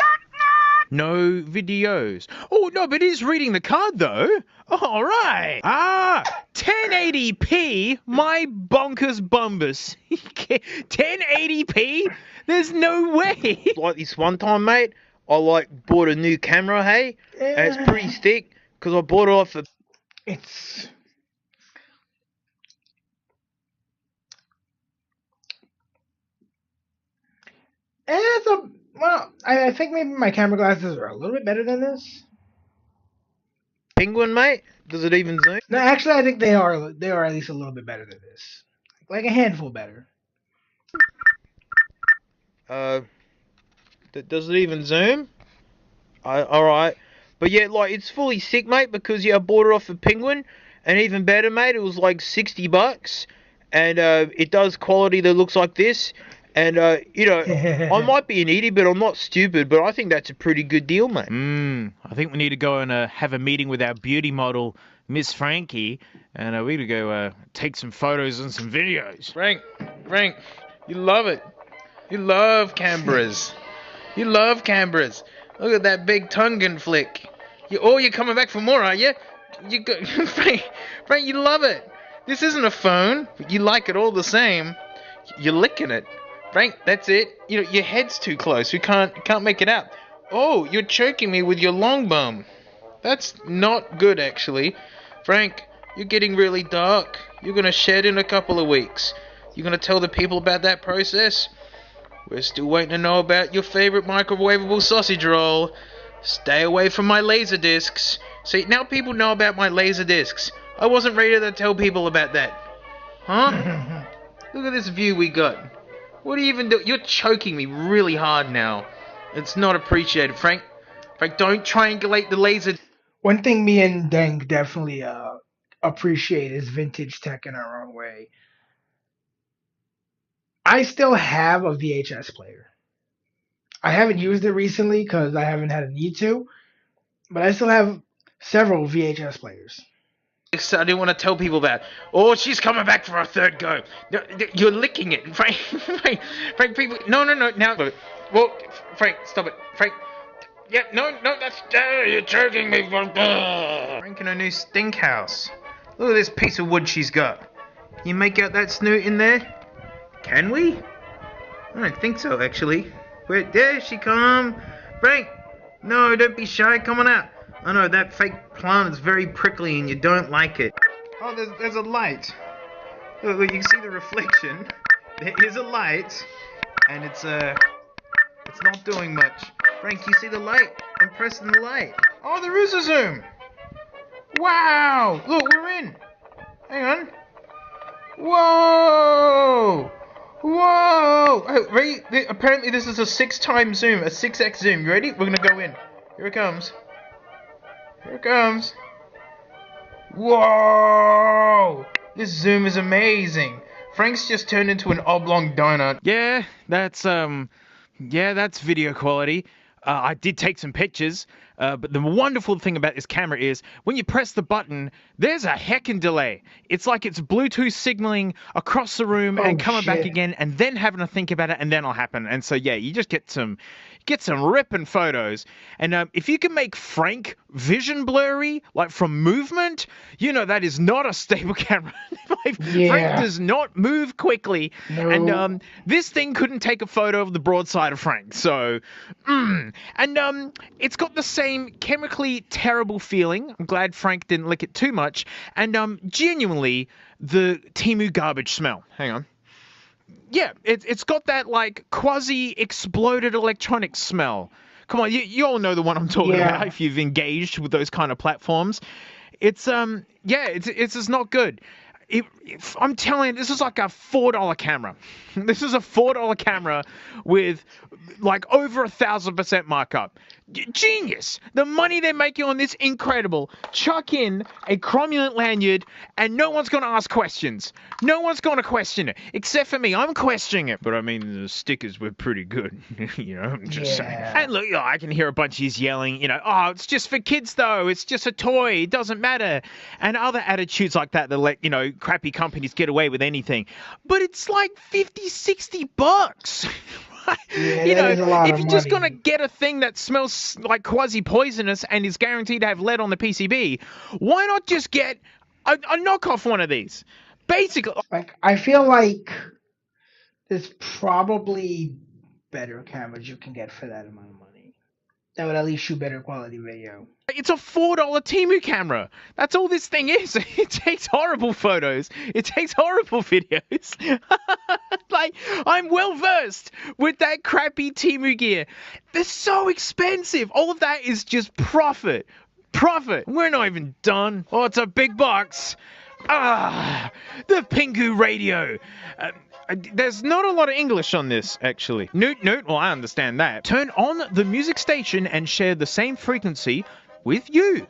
No videos. Oh, no, but it is reading the card, though. All right. 1080p? My bonkers bumbus. 1080p? There's no way. Like this one time, mate, I bought a new camera, hey? And it's pretty thick, because I bought it off the... It's... Well, I think maybe my camera glasses are a little bit better than this. Penguin, mate? Does it even zoom? No, actually, I think they are at least a little bit better than this. Like a handful better. Does it even zoom? Alright. But yeah, it's fully sick, mate, because I bought it off the Penguin, and even better, mate, it was like $60, and it does quality that looks like this. And, I might be an idiot, but I'm not stupid, but I think that's a pretty good deal, mate. I think we need to go and have a meeting with our beauty model, Miss Frankie, and we need to go take some photos and some videos. Frank, you love it. You love cameras. You love cameras. Look at that big Tungan flick. You're coming back for more, are you? Frank, you love it. This isn't a phone, but you like it all the same. You're licking it. Frank, that's it. Your head's too close. You can't make it out. Oh, you're choking me with your long bum. That's not good, actually. Frank, you're getting really dark. You're gonna shed in a couple of weeks. You're gonna tell the people about that process? We're still waiting to know about your favorite microwavable sausage roll. Stay away from my laser discs. See, now people know about my laser discs. I wasn't ready to tell people about that. Huh? Look at this view we got. What do you even do? You're choking me really hard now. It's not appreciated, Frank. Frank, don't triangulate the laser. One thing me and Deng definitely appreciate is vintage tech in our own way. I still have a VHS player. I haven't used it recently because I haven't had a need to, but I still have several VHS players. I didn't want to tell people that. Oh, she's coming back for a third go. You're licking it, Frank. Frank, people. No. Now, Whoa, Frank, stop it. Frank. Yeah, no, that's... you're choking me. Frank in her new stink house. Look at this piece of wood she's got. Can you make out that snoot in there? Can we? I don't think so, actually. Wait, there she come. Frank, no, don't be shy. Come on out. Oh no, that fake plant is very prickly and you don't like it. Oh, there's a light. Look, you can see the reflection. There is a light, and it's not doing much. Frank, you see the light? I'm pressing the light. Oh, there is a zoom. Wow! Look, we're in. Hang on. Whoa! Whoa! Oh, ready? Apparently this is a 6x zoom, a 6x zoom. You ready? We're gonna go in. Here it comes. Here it comes. Whoa! This zoom is amazing. Frank's just turned into an oblong donut. Yeah, that's video quality. I did take some pictures, but the wonderful thing about this camera is when you press the button, there's a heckin' delay. It's like it's Bluetooth signaling across the room and coming back again and then having to think about it and then it'll happen. And so, yeah, you just get some ripping photos. And if you can make Frank vision blurry, like from movement, you know that is not a stable camera. Frank does not move quickly. No. And this thing couldn't take a photo of the broadside of Frank. So, and it's got the same chemically terrible feeling. I'm glad Frank didn't lick it too much. And genuinely, the Temu garbage smell. Hang on. Yeah, it's got that like quasi-exploded electronics smell. Come on, you all know the one I'm talking about if you've engaged with those kind of platforms. It's just not good. I'm telling you, this is like a $4 camera. This is a $4 camera with like over 1,000% markup. Genius! The money they're making on this, incredible. Chuck in a cromulent lanyard and no one's going to ask questions. No one's going to question it. Except for me. I'm questioning it. But I mean, the stickers were pretty good. You know, I'm just saying. And look, I can hear a bunch of these yelling, you know, oh, it's just for kids though. It's just a toy. It doesn't matter. And other attitudes like that let, you know, crappy companies get away with anything. But it's like $50-$60. You know, if you're just gonna get a thing that smells like quasi-poisonous and is guaranteed to have lead on the PCB, why not just get a knockoff one of these? Basically, like I feel like there's probably better cameras you can get for that amount of money. That would at least shoot better quality video. It's a $4 Temu camera. That's all this thing is. It takes horrible photos. It takes horrible videos. Like, I'm well versed with that crappy Temu gear. They're so expensive. All of that is just profit. Profit. We're not even done. Oh, it's a big box. The Pingu radio. There's not a lot of English on this, actually. Noot, well, I understand that. Turn on the music station and share the same frequency with you.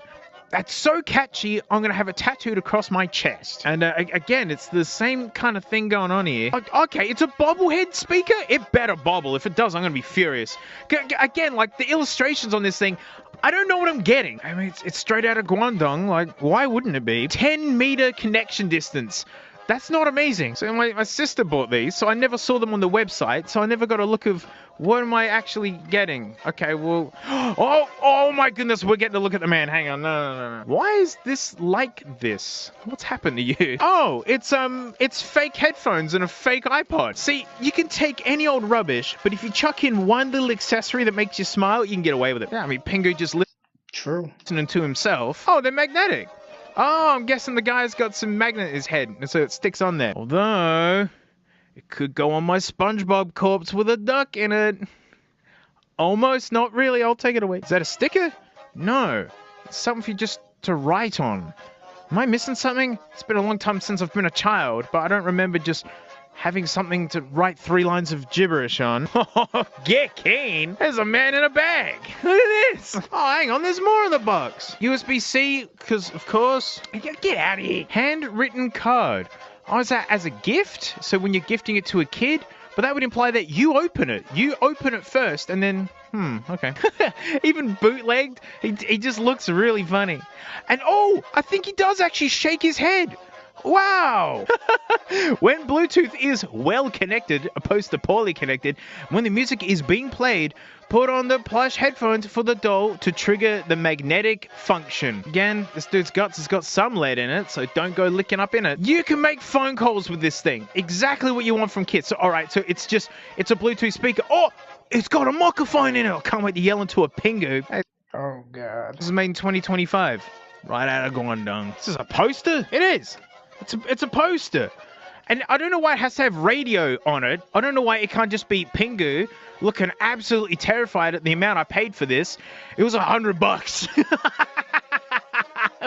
That's so catchy, I'm going to have it tattooed across my chest. And again, it's the same kind of thing going on here. Okay, it's a bobblehead speaker? It better bobble. If it does, I'm going to be furious. Again, like the illustrations on this thing, I don't know what I'm getting. I mean, it's straight out of Guangdong. Like, why wouldn't it be? 10-meter connection distance. That's not amazing. So my sister bought these, so I never saw them on the website, so I never got a look of what am I actually getting. Okay, well... Oh my goodness, we're getting a look at the man. Hang on, no. Why is this like this? What's happened to you? Oh, it's fake headphones and a fake iPod. See, you can take any old rubbish, but if you chuck in one little accessory that makes you smile, you can get away with it. Yeah, I mean, Pingu just listening to himself. Oh, they're magnetic. Oh, I'm guessing the guy's got some magnet in his head, and so it sticks on there. Although, it could go on my SpongeBob corpse with a duck in it. Almost, not really, I'll take it away. Is that a sticker? No. It's something for you just to write on. Am I missing something? It's been a long time since I've been a child, but I don't remember just having something to write 3 lines of gibberish on. Get keen! There's a man in a bag! Look at this! Oh, hang on, there's more in the box! USB-C, because, of course... Get out of here! Handwritten card. Oh, is that as a gift? So when you're gifting it to a kid? But that would imply that you open it. You open it first, and then... okay. Even bootlegged, he just looks really funny. And, oh! I think he does actually shake his head! Wow! When Bluetooth is well connected, opposed to poorly connected, when the music is being played, put on the plush headphones for the doll to trigger the magnetic function. Again, this dude's guts has got some lead in it, so don't go licking up in it. You can make phone calls with this thing. Exactly what you want from kids. So, alright, so it's a Bluetooth speaker. Oh! It's got a microphone in it! I can't wait to yell into a Pingu. Hey, Oh god. this is made in 2025. Right out of Guangdong. This is a poster? It is! It's a poster. And I don't know why it has to have radio on it. I don't know why it can't just be Pingu looking absolutely terrified at the amount I paid for this. It was $100.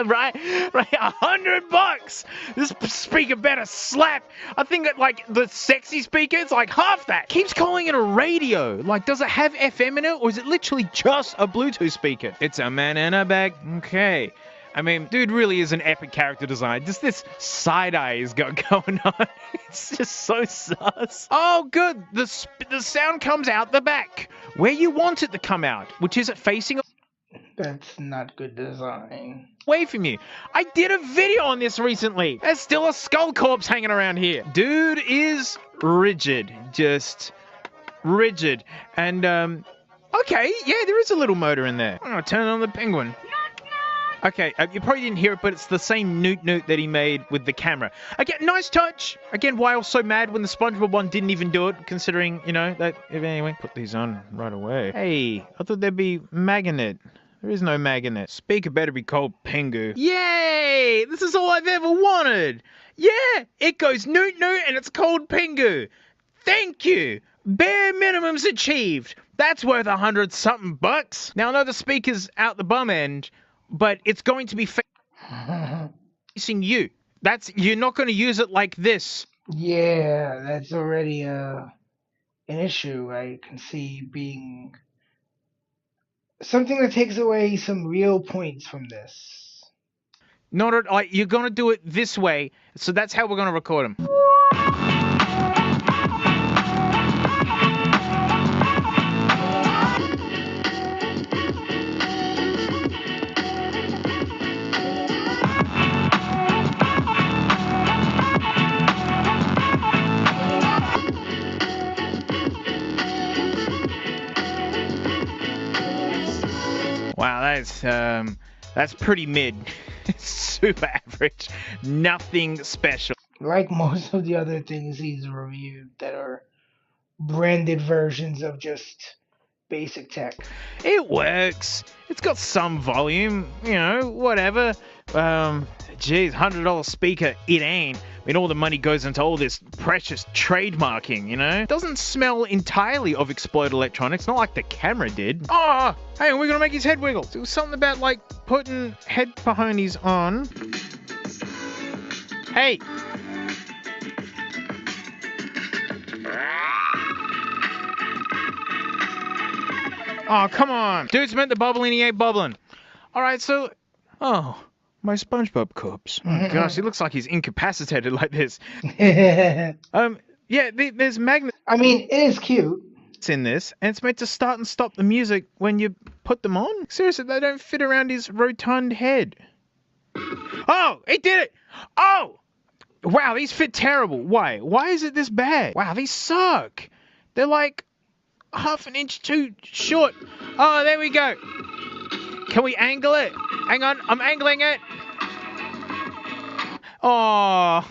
Right? $100. This speaker better slap. I think that, like, the sexy speaker, it's like half that. Keeps calling it a radio. Like, does it have FM in it, or is it literally just a Bluetooth speaker? It's a man in a bag. Okay. I mean, dude really is an epic character design. Just this side-eye he's got going on. It's just so sus. Oh, good. The sound comes out the back, where you want it to come out, which is facing That's not good design. away from you. I did a video on this recently. There's still a skull corpse hanging around here. Dude is rigid. Just rigid. And, okay, yeah, there is a little motor in there. I'm gonna turn on the penguin. Okay, you probably didn't hear it, but it's the same Newt that he made with the camera. Again, nice touch. Again, why I was so mad when the SpongeBob one didn't even do it, considering, you know, that... Anyway, put these on right away. Hey, I thought there'd be magnet. There is no magnet. Speaker better be called Pingu. Yay! This is all I've ever wanted. Yeah, it goes Newt and it's called Pingu. Thank you. Bare minimum's achieved. That's worth $100-something bucks. Now, I know the speaker's out the bum end, but it's going to be facing you. You're not going to use it like this. Yeah, that's already an issue. I can see being something that takes away some real points from this. Not you're going to do it this way, so that's how we're going to record them. Wow, that's pretty mid. Super average. Nothing special. Like most of the other things he's reviewed that are branded versions of just basic tech. It works. It's got some volume, you know, whatever. Geez, $100 speaker, it ain't. I mean, all the money goes into all this precious trademarking, you know? It doesn't smell entirely of Explode Electronics, not like the camera did. Oh, hey, we're gonna make his head wiggle. It was something about, like, putting head pahonies on. Hey! Oh, come on. Dude's meant to bubble and he ain't bubbling. Alright, so... Oh, my SpongeBob corpse. Oh, gosh, he looks like he's incapacitated like this. Yeah, there's magnets. I mean, it is cute. It's in this, and it's meant to start and stop the music when you put them on. Seriously, they don't fit around his rotund head. Oh, he did it! Oh! Wow, these fit terrible. Why? Why is it this bad? Wow, these suck. They're like half an inch too short. Oh, there we go. Can we angle it? Hang on, I'm angling it. Oh,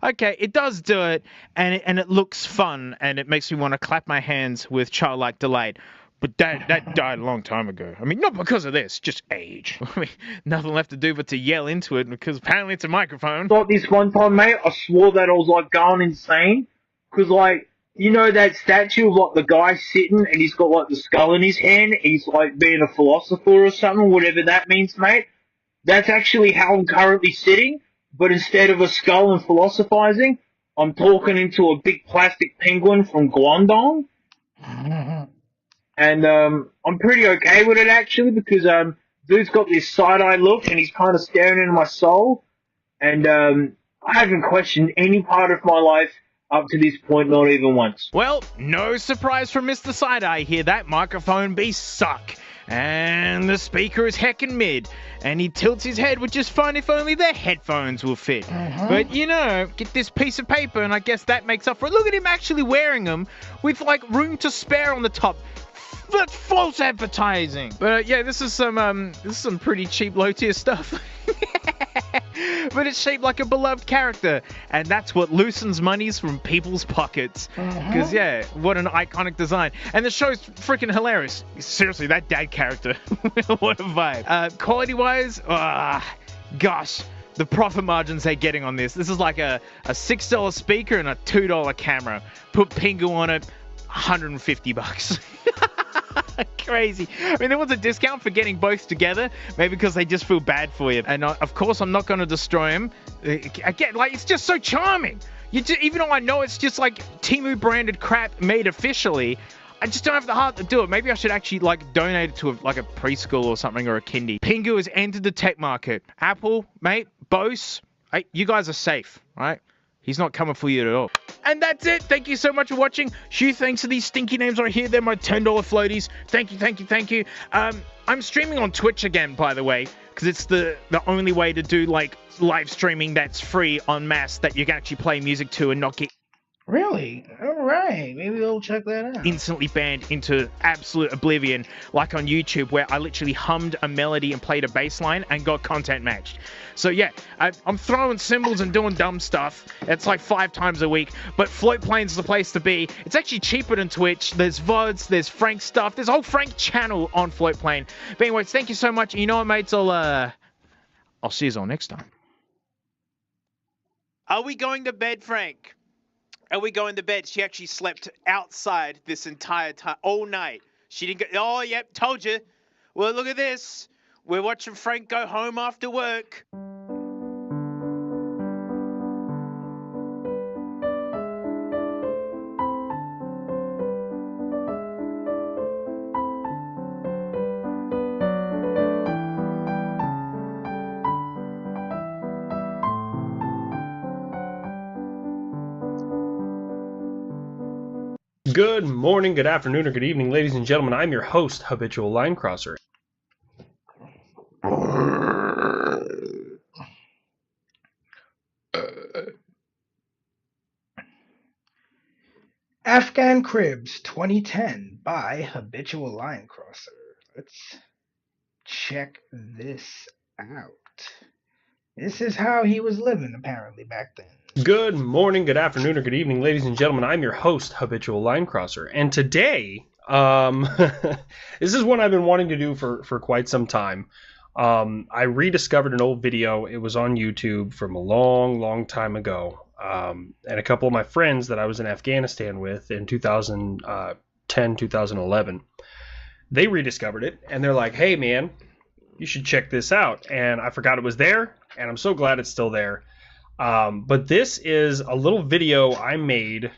okay, it does do it, and it looks fun, and it makes me want to clap my hands with childlike delight. But that died a long time ago. I mean, not because of this, just age. I mean, nothing left to do but to yell into it, because apparently it's a microphone. Like this one time, mate, I swore that I was like going insane, because like, you know that statue of like the guy sitting and he's got like the skull in his hand, he's like being a philosopher or something, whatever that means, mate. That's actually how I'm currently sitting, but instead of a skull and philosophizing, I'm talking into a big plastic penguin from Guangdong. And I'm pretty okay with it actually, because dude's got this side-eye look and he's kind of staring into my soul, and I haven't questioned any part of my life up to this point, not even once. Well, no surprise from Mr. Side-Eye here. That microphone beast suck. and the speaker is heckin' mid, and he tilts his head, which is fun if only the headphones will fit. But you know, get this piece of paper, and I guess that makes up for it. Look at him actually wearing them with like room to spare on the top. That's false advertising. But yeah, this is some pretty cheap low tier stuff. But it's shaped like a beloved character, and that's what loosens monies from people's pockets. Because yeah, what an iconic design. And the show's freaking hilarious. Seriously, that dad character. What a vibe. Quality wise, gosh, the profit margins they're getting on this. This is like a $6 speaker and a $2 camera. Put Pingu on it, $150. Crazy. I mean, there was a discount for getting both together, maybe because they just feel bad for you. And of course, I'm not going to destroy him. Again, like, it's just so charming. Even though I know it's just like Temu branded crap made officially, I just don't have the heart to do it. Maybe I should actually like donate it to a preschool or something, or a kindy. Pingu has entered the tech market. Apple, mate, Bose, hey, you guys are safe, right? He's not coming for you at all. And that's it. Thank you so much for watching. Huge thanks to these stinky names right here. They're my $10 floaties. Thank you, thank you, thank you. I'm streaming on Twitch again, by the way, because it's the only way to do like live streaming that's free en masse that you can actually play music to and not get Really? Alright, maybe we'll check that out. instantly banned into absolute oblivion, like on YouTube, where I literally hummed a melody and played a bass line and got content matched. So yeah, I'm throwing cymbals and doing dumb stuff. It's like 5 times a week, but Floatplane's the place to be. It's actually cheaper than Twitch. There's VODs, there's Frank stuff, there's a whole Frank channel on Floatplane. But anyways, thank you so much. And you know what, mates? I'll see you all next time. Are we going to bed, Frank? Are we going to bed? She actually slept outside this entire time, all night. She didn't go, oh, yep, told you. Well, look at this. We're watching Frank go home after work. Good morning, good afternoon, or good evening, ladies and gentlemen. I'm your host, Habitual Line Crosser. Afghan Cribs 2010 by Habitual Line Crosser. Let's check this out. This is how he was living, apparently, back then. Good morning, good afternoon, or good evening, ladies and gentlemen. I'm your host, Habitual Line Crosser. And today, this is one I've been wanting to do for quite some time. I rediscovered an old video. It was on YouTube from a long, long time ago. And a couple of my friends that I was in Afghanistan with in 2010, 2011, they rediscovered it. And they're like, hey, man, you should check this out. And I forgot it was there, and I'm so glad it's still there. But this is a little video I made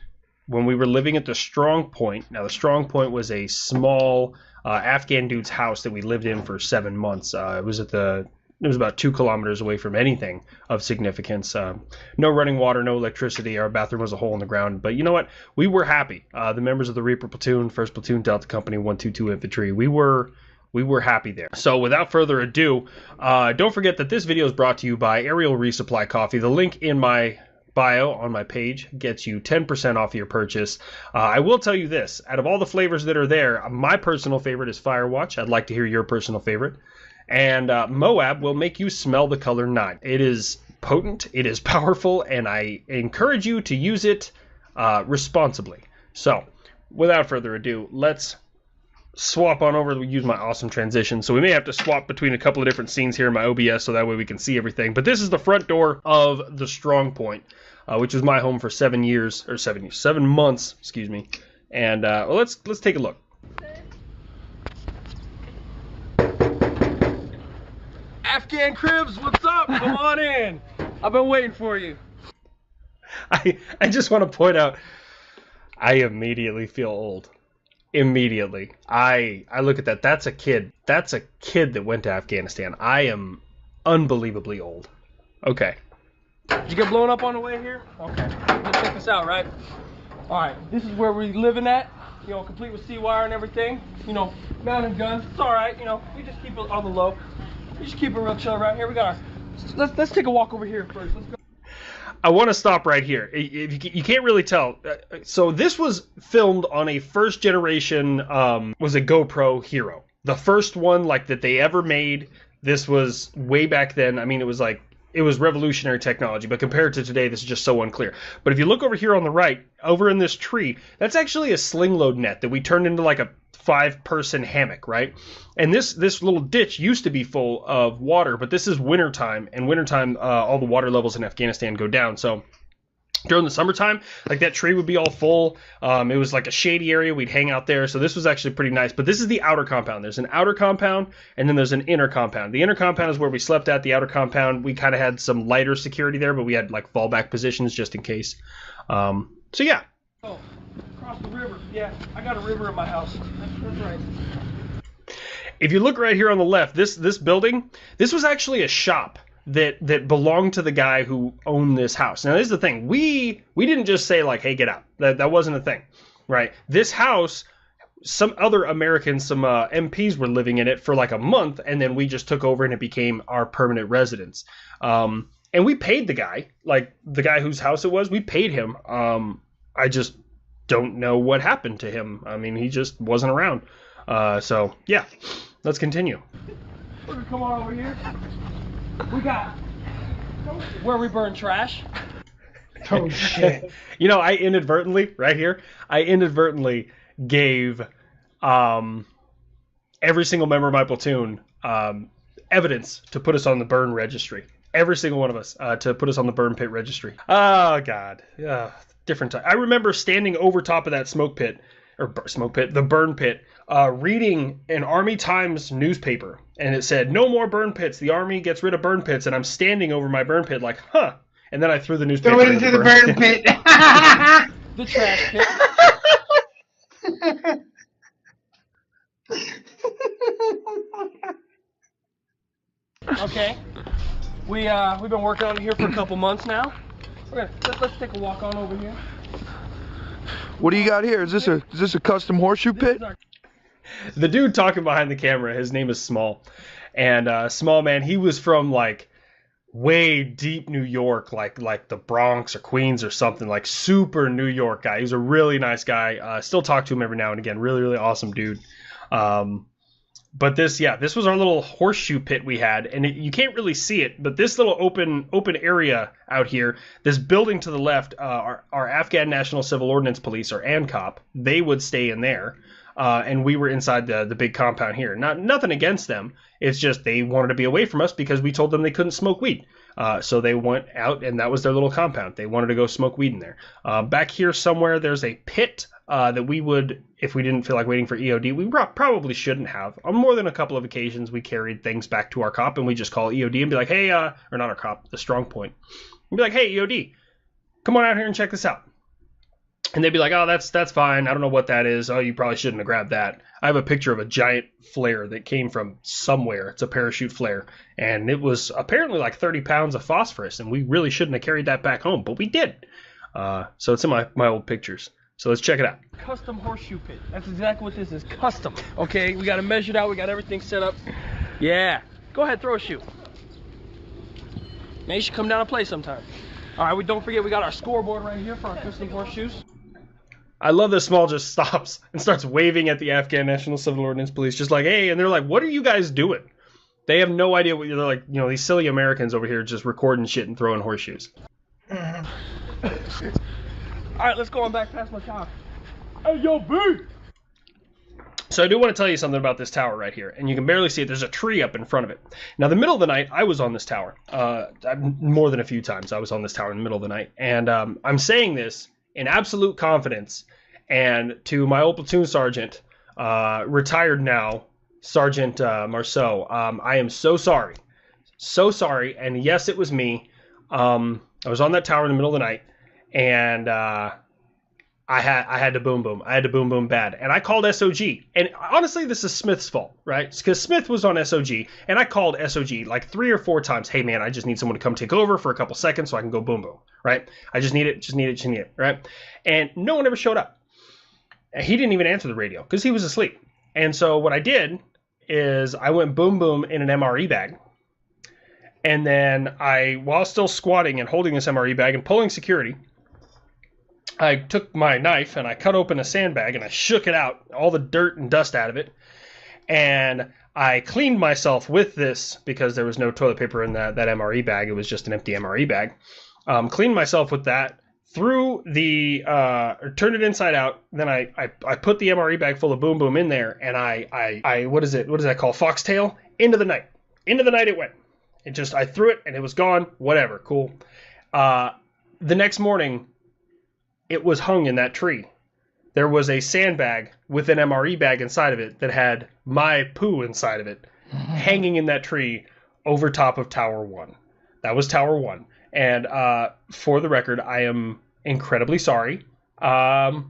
when we were living at the Strong Point. Now, the Strong Point was a small Afghan dude's house that we lived in for 7 months. It was about 2 kilometers away from anything of significance. No running water, no electricity. Our bathroom was a hole in the ground. But you know what? We were happy. The members of the Reaper Platoon, 1st Platoon, Delta Company, 122 Infantry, we were happy there. So without further ado, don't forget that this video is brought to you by Ariel Resupply Coffee. The link in my bio on my page gets you 10% off your purchase. I will tell you this, out of all the flavors that are there, my personal favorite is Firewatch. I'd like to hear your personal favorite. And Moab will make you smell the color 9. It is potent, it is powerful, and I encourage you to use it responsibly. So without further ado, let's swap on over. We use my awesome transition, so we may have to swap between a couple of different scenes here in my OBS so that way we can see everything. But this is the front door of the Strong Point, which was my home for 7 months, excuse me. And well, let's take a look. Afghan Cribs, what's up? Come on in. I've been waiting for you. I just want to point out, I immediately feel old. Immediately. I look at that. That's a kid. That's a kid that went to Afghanistan. I am unbelievably old. Okay. Did you get blown up on the way here? Okay. Let's check this out, right? Alright, this is where we're living at. you know, complete with C-wire and everything. You know, mounted guns. It's all right. You know, we just keep it on the low. We just keep it real chill around here. We got our. Let's take a walk over here first. Let's go. I want to stop right here. You can't really tell. So this was filmed on a first generation, was a GoPro Hero. The first one like that they ever made. This was way back then. I mean, it was revolutionary technology, but compared to today, this is just so unclear. But if you look over here on the right, over in this tree, that's actually a sling load net that we turned into like a 5-person hammock, right? And this little ditch used to be full of water, but this is wintertime, and wintertime, all the water levels in Afghanistan go down. So during the summertime, like that tree would be all full. It was like a shady area. We'd hang out there. So this was actually pretty nice. But this is the outer compound. There's an outer compound, and then there's an inner compound. The inner compound is where we slept at. The outer compound, we kind of had some lighter security there, but we had like fallback positions just in case. So yeah. Oh, across the river. Yeah, I got a river in my house. That's right. If you look right here on the left, this building, this was actually a shop that belonged to the guy who owned this house. Now, this is the thing. We didn't just say, like, hey, get out. That wasn't a thing, right? This house, some other Americans, some MPs were living in it for like a month, and then we just took over and it became our permanent residence. And we paid the guy, like the guy whose house it was, we paid him. I just don't know what happened to him. I mean, he just wasn't around. So, yeah, let's continue. We're gonna come on over here. We got where we burn trash. Oh shit! You know, I inadvertently gave every single member of my platoon evidence to put us on the burn registry. Every single one of us to put us on the burn pit registry. Oh God, different time. I remember standing over top of that the burn pit, reading an Army Times newspaper, and it said, "No more burn pits. The Army gets rid of burn pits." And I'm standing over my burn pit like, huh. And then I threw the newspaper into the burn pit. The trash pit. Okay. We've been working on it here for a couple months now. Let's take a walk on over here. What do you got here? Is this a custom horseshoe pit? The dude talking behind the camera, his name is Small. And Small, man, he was from like way deep New York, like the Bronx or Queens or something, like super New York guy. He was a really nice guy. Still talk to him every now and again. Really, really awesome dude. But this was our little horseshoe pit we had, and you can't really see it, but this little open area out here, this building to the left, our Afghan National Civil Ordnance Police, or ANCOP, they would stay in there, and we were inside the big compound here. Nothing against them, it's just they wanted to be away from us because we told them they couldn't smoke weed. So they went out, and that was their little compound. They wanted to go smoke weed in there. Back here somewhere, there's a pit that we would, if we didn't feel like waiting for EOD, we probably shouldn't have. On more than a couple of occasions, we carried things back to our cop, and we just call EOD and be like, hey, or not our cop, the strong point. We'd be like, hey, EOD, come on out here and check this out. And they'd be like, oh, that's fine. I don't know what that is. Oh, you probably shouldn't have grabbed that. I have a picture of a giant flare that came from somewhere. It's a parachute flare. And it was apparently like 30 pounds of phosphorus. And we really shouldn't have carried that back home. But we did. So it's in my old pictures. So let's check it out. Custom horseshoe pit. That's exactly what this is. Custom. Okay, we got it measured out. We got everything set up. Yeah. Go ahead, throw a shoe. Man, you should come down and play sometime. All right, don't forget we got our scoreboard right here for our custom horseshoes. I love that Small just stops and starts waving at the Afghan National Civil Ordnance Police, just like, hey, and they're like, what are you guys doing? They have no idea what you're like, you know, these silly Americans over here just recording shit and throwing horseshoes. All right, let's go on back past my tower. Hey, yo, B! So I do want to tell you something about this tower right here, and you can barely see it. There's a tree up in front of it. Now, the middle of the night, I was on this tower. More than a few times I was on this tower in the middle of the night, and I'm saying this in absolute confidence, and to my old platoon sergeant, retired now, Sergeant Marceau, I am so sorry. So sorry, and yes, it was me. I was on that tower in the middle of the night, and I had to boom. I had to boom bad. And I called SOG. And honestly, this is Smith's fault, right? Because Smith was on SOG, and I called SOG like 3 or 4 times. Hey, man, I just need someone to come take over for a couple seconds so I can go boom, right? I just need it, right? And no one ever showed up. He didn't even answer the radio because he was asleep. And so what I did is I went boom boom in an MRE bag. And then while still squatting and holding this MRE bag and pulling security, I took my knife and I cut open a sandbag and I shook it out, all the dirt and dust out of it. And I cleaned myself with this because there was no toilet paper in that MRE bag. It was just an empty MRE bag. Cleaned myself with that, turned it inside out. Then I put the MRE bag full of boom boom in there, and I what is that called? Foxtail? Into the night. Into the night it went. I threw it and it was gone. Whatever, cool. The next morning, it was hung in that tree. There was a sandbag with an MRE bag inside of it that had my poo inside of it, hanging in that tree over top of Tower 1. That was Tower 1. And for the record, I am incredibly sorry. But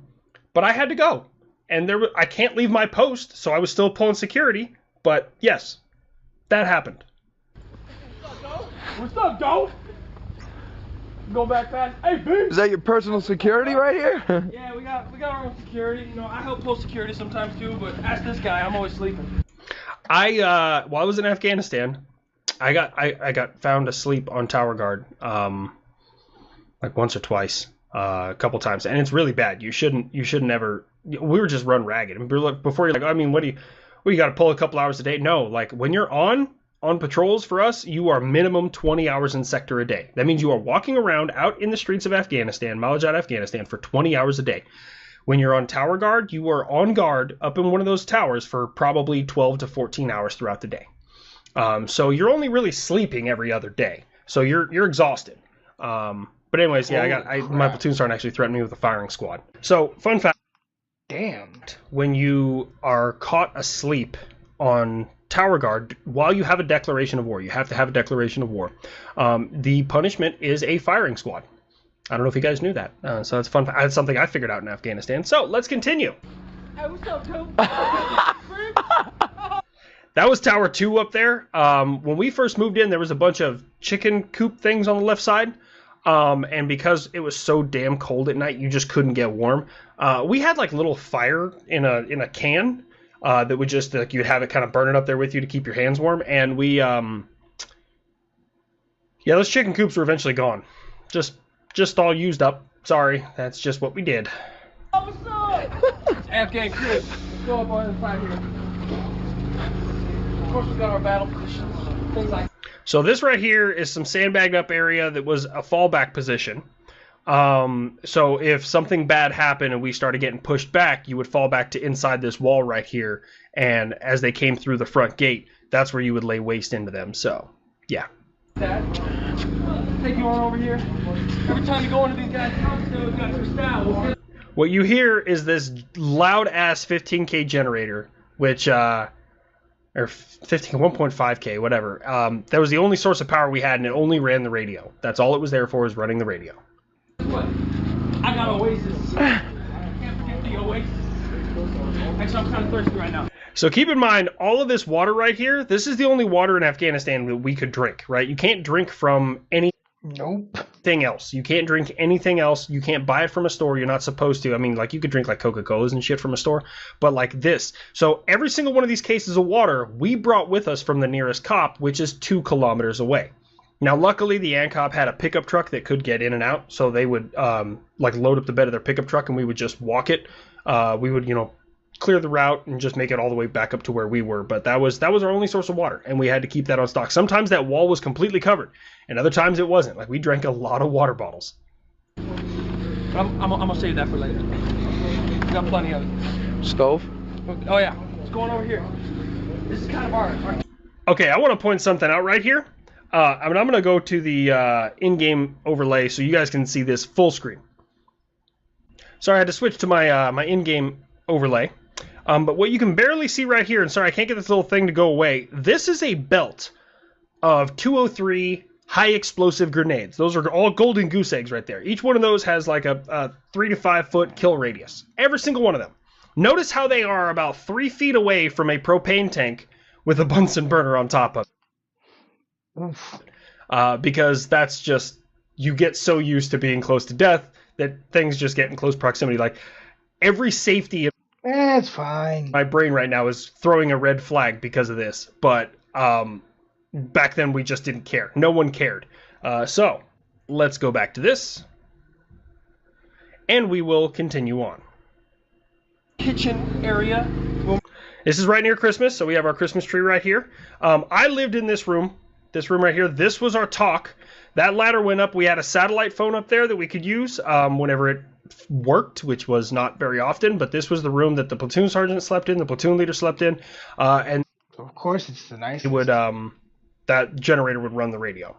I had to go. And I can't leave my post, so I was still pulling security. But yes, that happened. What's up, dog? Go back fast. Hey, bitch! Is that your personal security right here? Yeah, we got our own security. You know, I help post security sometimes too, but ask this guy. I'm always sleeping. While I was in Afghanistan, I got found asleep on Tower Guard, like once or twice, a couple times, and it's really bad. You shouldn't ever. We were just run ragged. And before you're like, I mean, what do you got to pull a couple hours a day? No, like when you're on patrols for us, you are minimum 20 hours in sector a day. That means you are walking around out in the streets of Afghanistan, Malajad, Afghanistan, for 20 hours a day. When you're on Tower Guard, you are on guard up in one of those towers for probably 12 to 14 hours throughout the day. So you're only really sleeping every other day. So you're exhausted. But anyways, yeah, my platoon sergeant actually threatened me with a firing squad. So fun fact. Damn. When you are caught asleep on Tower Guard, while you have a declaration of war, you have to have a declaration of war. The punishment is a firing squad. I don't know if you guys knew that. So that's fun. That's something I figured out in Afghanistan. So let's continue. Hey, what's up, dude? That was Tower 2 up there. When we first moved in, there was a bunch of chicken coop things on the left side. And because it was so damn cold at night, you just couldn't get warm. We had like little fire in a can. That would just, like, you'd have it kind of burn it up there with you to keep your hands warm. And we, those chicken coops were eventually gone. Just all used up. Sorry, that's just what we did. Oh, what's up? Afghan crew. Let's go up on the side here. Of course, we got our battle positions, things like that. So this right here is some sandbagged up area that was a fallback position. So if something bad happened and we started getting pushed back, you would fall back to inside this wall right here. And as they came through the front gate, that's where you would lay waste into them. So, yeah. Take you on over here. Every time you go into these guys' houses, they've got your style. What you hear is this loud-ass 15K generator, which, or 1.5K, whatever. That was the only source of power we had, and it only ran the radio. That's all it was there for, was running the radio. What? I got Oasis. I can't forget the Oasis. Actually, I'm kind of thirsty right now. So keep in mind, all of this water right here, this is the only water in Afghanistan that we could drink, right? You can't drink from anything else. You can't drink anything else. You can't buy it from a store. You're not supposed to. I mean, like, you could drink, like, Coca-Colas and shit from a store, but like this. So every single one of these cases of water, we brought with us from the nearest COP, which is 2 kilometers away. Now, luckily, the ANCOP had a pickup truck that could get in and out, so they would, like, load up the bed of their pickup truck, and we would just walk it. We would, clear the route and just make it all the way back up to where we were. But that was our only source of water, and we had to keep that on stock. Sometimes that wall was completely covered, and other times it wasn't. Like, we drank a lot of water bottles. I'm gonna save that for later. We got plenty of it. Stove? Oh yeah, what's going over here? This is kind of our... Okay, I want to point something out right here. I'm going to go to the in-game overlay so you guys can see this full screen. Sorry, I had to switch to my my in-game overlay. But what you can barely see right here, and sorry, I can't get this little thing to go away. This is a belt of 203 high explosive grenades. Those are all golden goose eggs right there. Each one of those has like a 3 to 5 foot kill radius. Every single one of them. Notice how they are about 3 feet away from a propane tank with a Bunsen burner on top of it. Because that's just, you get so used to being close to death that things just get in close proximity. Like, every safety That's fine. My brain right now is throwing a red flag because of this, but back then we just didn't care. No one cared. So let's go back to this, and we will continue on. Kitchen area. This is right near Christmas, so we have our Christmas tree right here. I lived in this room right here. This was our talk. That ladder went up. We had a satellite phone up there that we could use whenever it worked, which was not very often, but this was the room that the platoon sergeant slept in, the platoon leader slept in, and of course it's the nicest. It would that generator would run the radio.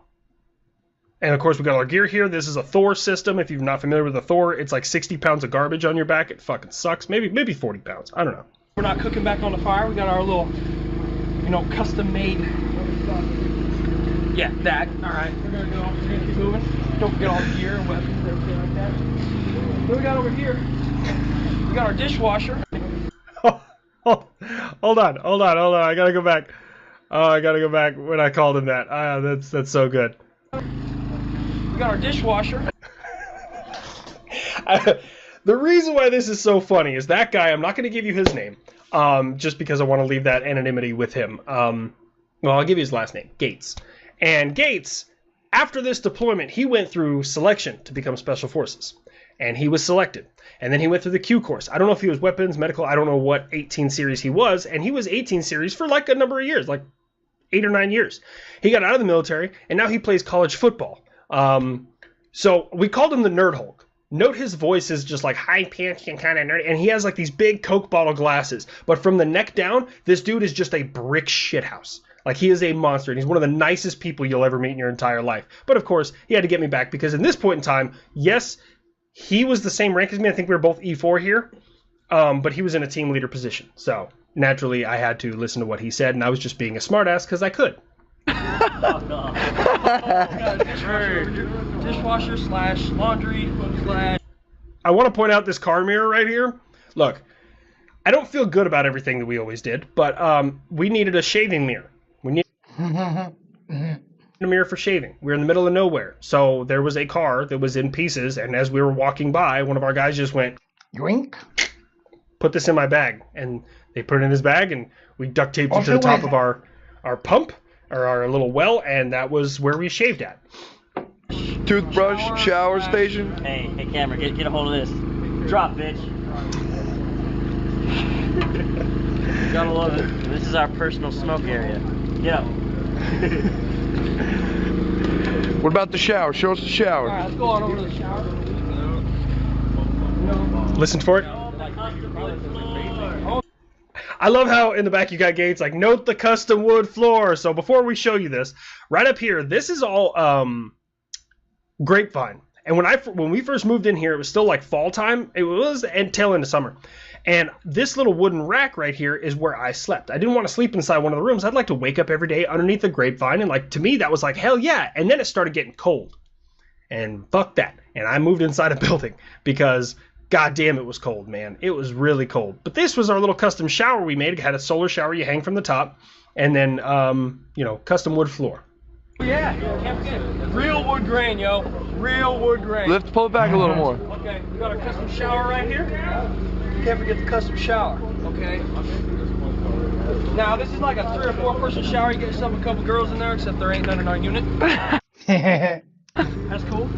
And of course we got our gear here. This is a Thor system. If you're not familiar with a Thor, it's like 60 pounds of garbage on your back. It fucking sucks. Maybe 40 pounds. I don't know. We're not cooking back on the fire. We got our little, custom made. Yeah, that. All right, we're gonna go. We're gonna keep moving. Don't forget all the gear and weapons and everything like that. What we got over here? We got our dishwasher. Hold on. I gotta go back. Oh, I gotta go back when I called him that. That's so good. We got our dishwasher. The reason why this is so funny is that guy, I'm not going to give you his name, just because I want to leave that anonymity with him. Well, I'll give you his last name, Gates. And Gates, after this deployment, he went through selection to become Special Forces. And he was selected. And then he went through the Q course. I don't know if he was weapons, medical, I don't know what 18 series he was. And he was 18 series for like a number of years, like 8 or 9 years. He got out of the military, and now he plays college football. So we called him the Nerd Hulk. Note his voice is just like high-pitched and kind of nerdy, and he has like these big Coke bottle glasses. But from the neck down, this dude is just a brick shithouse. Like, he is a monster, and he's one of the nicest people you'll ever meet in your entire life. But of course, he had to get me back, because in this point in time, yes, he was the same rank as me. I think we were both E4 here, but he was in a team leader position. So naturally, I had to listen to what he said, and I was just being a smartass because I could. Dishwasher / laundry / I want to point out this car mirror right here. Look, I don't feel good about everything that we always did, but we needed a shaving mirror. We needed a mirror for shaving. We were in the middle of nowhere, so there was a car that was in pieces, and as we were walking by, one of our guys just went, yoink, put this in my bag, and they put it in his bag, and we duct taped it to the top of our pump, or our little well, and that was where we shaved at. Toothbrush, shower station. Hey, camera, get a hold of this. Drop, bitch. Gotta love it. This is our personal smoke area. Get up. What about the shower? Show us the shower. Alright, let's go on over to the shower. Listen for it. I love how in the back you got Gates, like, note the custom wood floor. So before we show you this, right up here, this is all grapevine. And when we first moved in here, it was still like fall time. It was tail end of summer. And this little wooden rack right here is where I slept. I didn't want to sleep inside one of the rooms. I'd like to wake up every day underneath the grapevine. And like, to me, that was like, hell yeah. And then it started getting cold. And fuck that. And I moved inside a building because god damn, it was cold, man. It was really cold. But this was our little custom shower we made. It had a solar shower you hang from the top. And then, custom wood floor. Yeah, can't forget. Real wood grain, yo. Real wood grain. Let's pull it back a little more. Okay, we got our custom shower right here. Can't forget the custom shower. Okay. Now, this is like a 3 or 4 person shower. You get yourself a couple girls in there, except there ain't none in our unit. That's cool.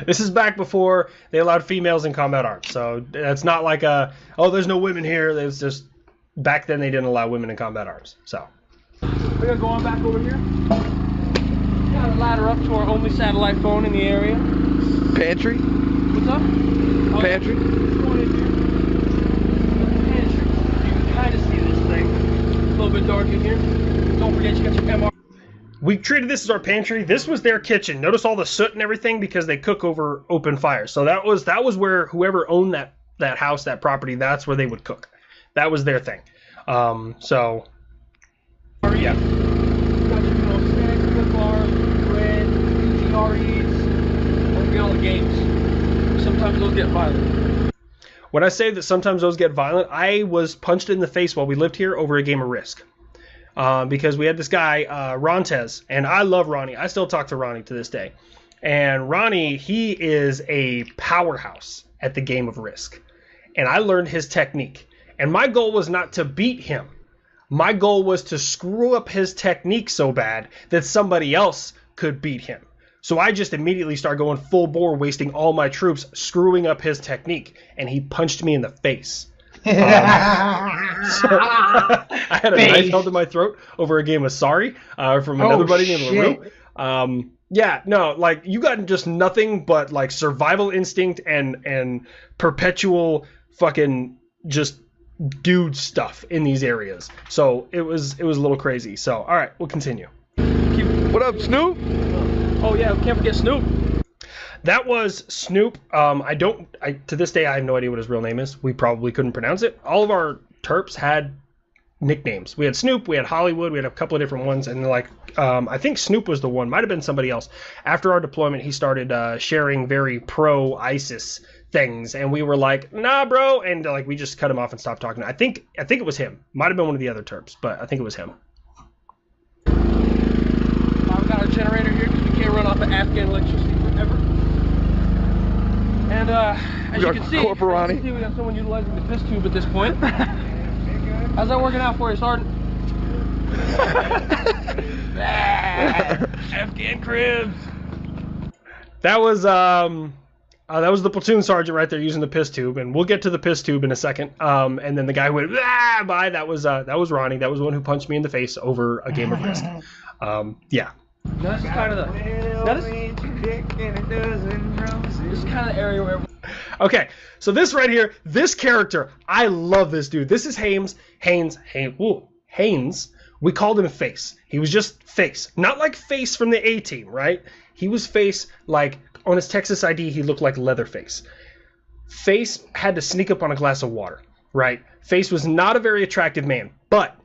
This is back before they allowed females in combat arms. So that's not like there's no women here. It's just back then they didn't allow women in combat arms. So we're gonna go on back over here. Got a ladder up to our only satellite phone in the area. Pantry? What's up? Pantry? Going in here. Pantry. You can kind of see this thing. A little bit dark in here. Don't forget you got your MR. We treated this as our pantry. This was their kitchen. Notice all the soot and everything because they cook over open fire. So that was where whoever owned that house, that property, that's where they would cook. That was their thing. So yeah. Got your snacks, good bars, bread, GREs, and we got all the games. Sometimes those get violent. When I say that sometimes those get violent, I was punched in the face while we lived here over a game of Risk. Because we had this guy, Rontez, and I love Ronnie. I still talk to Ronnie to this day. And Ronnie, he is a powerhouse at the game of Risk. and I learned his technique. And my goal was not to beat him. My goal was to screw up his technique so bad that somebody else could beat him. So I just immediately started going full bore, wasting all my troops, screwing up his technique, and he punched me in the face. So I had a knife held to my throat over a game of Sorry from another buddy named LaRue. Yeah, no, like, you got just nothing but, like, survival instinct and perpetual fucking just dude stuff in these areas. So it was a little crazy. So, all right, we'll continue. What up, Snoop? Oh, yeah, we can't forget Snoop. That was Snoop. To this day, I have no idea what his real name is. We probably couldn't pronounce it. All of our Terps had nicknames. We had Snoop, we had Hollywood, we had a couple of different ones, and like, I think Snoop was the one. Might have been somebody else. After our deployment, he started sharing very pro-ISIS things, and we were like, nah, bro, and like, we just cut him off and stopped talking. I think it was him. Might have been one of the other Terps, but I think it was him. I've got our generator here because we can't run off of Afghan electricity forever. And as you can see, we got someone utilizing the piss tube at this point. How's that working out for you, Sergeant? Afghan cribs. That was the platoon sergeant right there using the piss tube, and we'll get to the piss tube in a second. And then the guy who went by, that was Ronnie. That was the one who punched me in the face over a game of Risk. Yeah. Now this is kind of the area where. Okay, so this right here, this character, I love this dude. This is Haynes. We called him Face. He was just Face, not like Face from the A-Team, right? He was Face, like on his Texas ID, he looked like Leatherface. Face had to sneak up on a glass of water, right? Face was not a very attractive man, but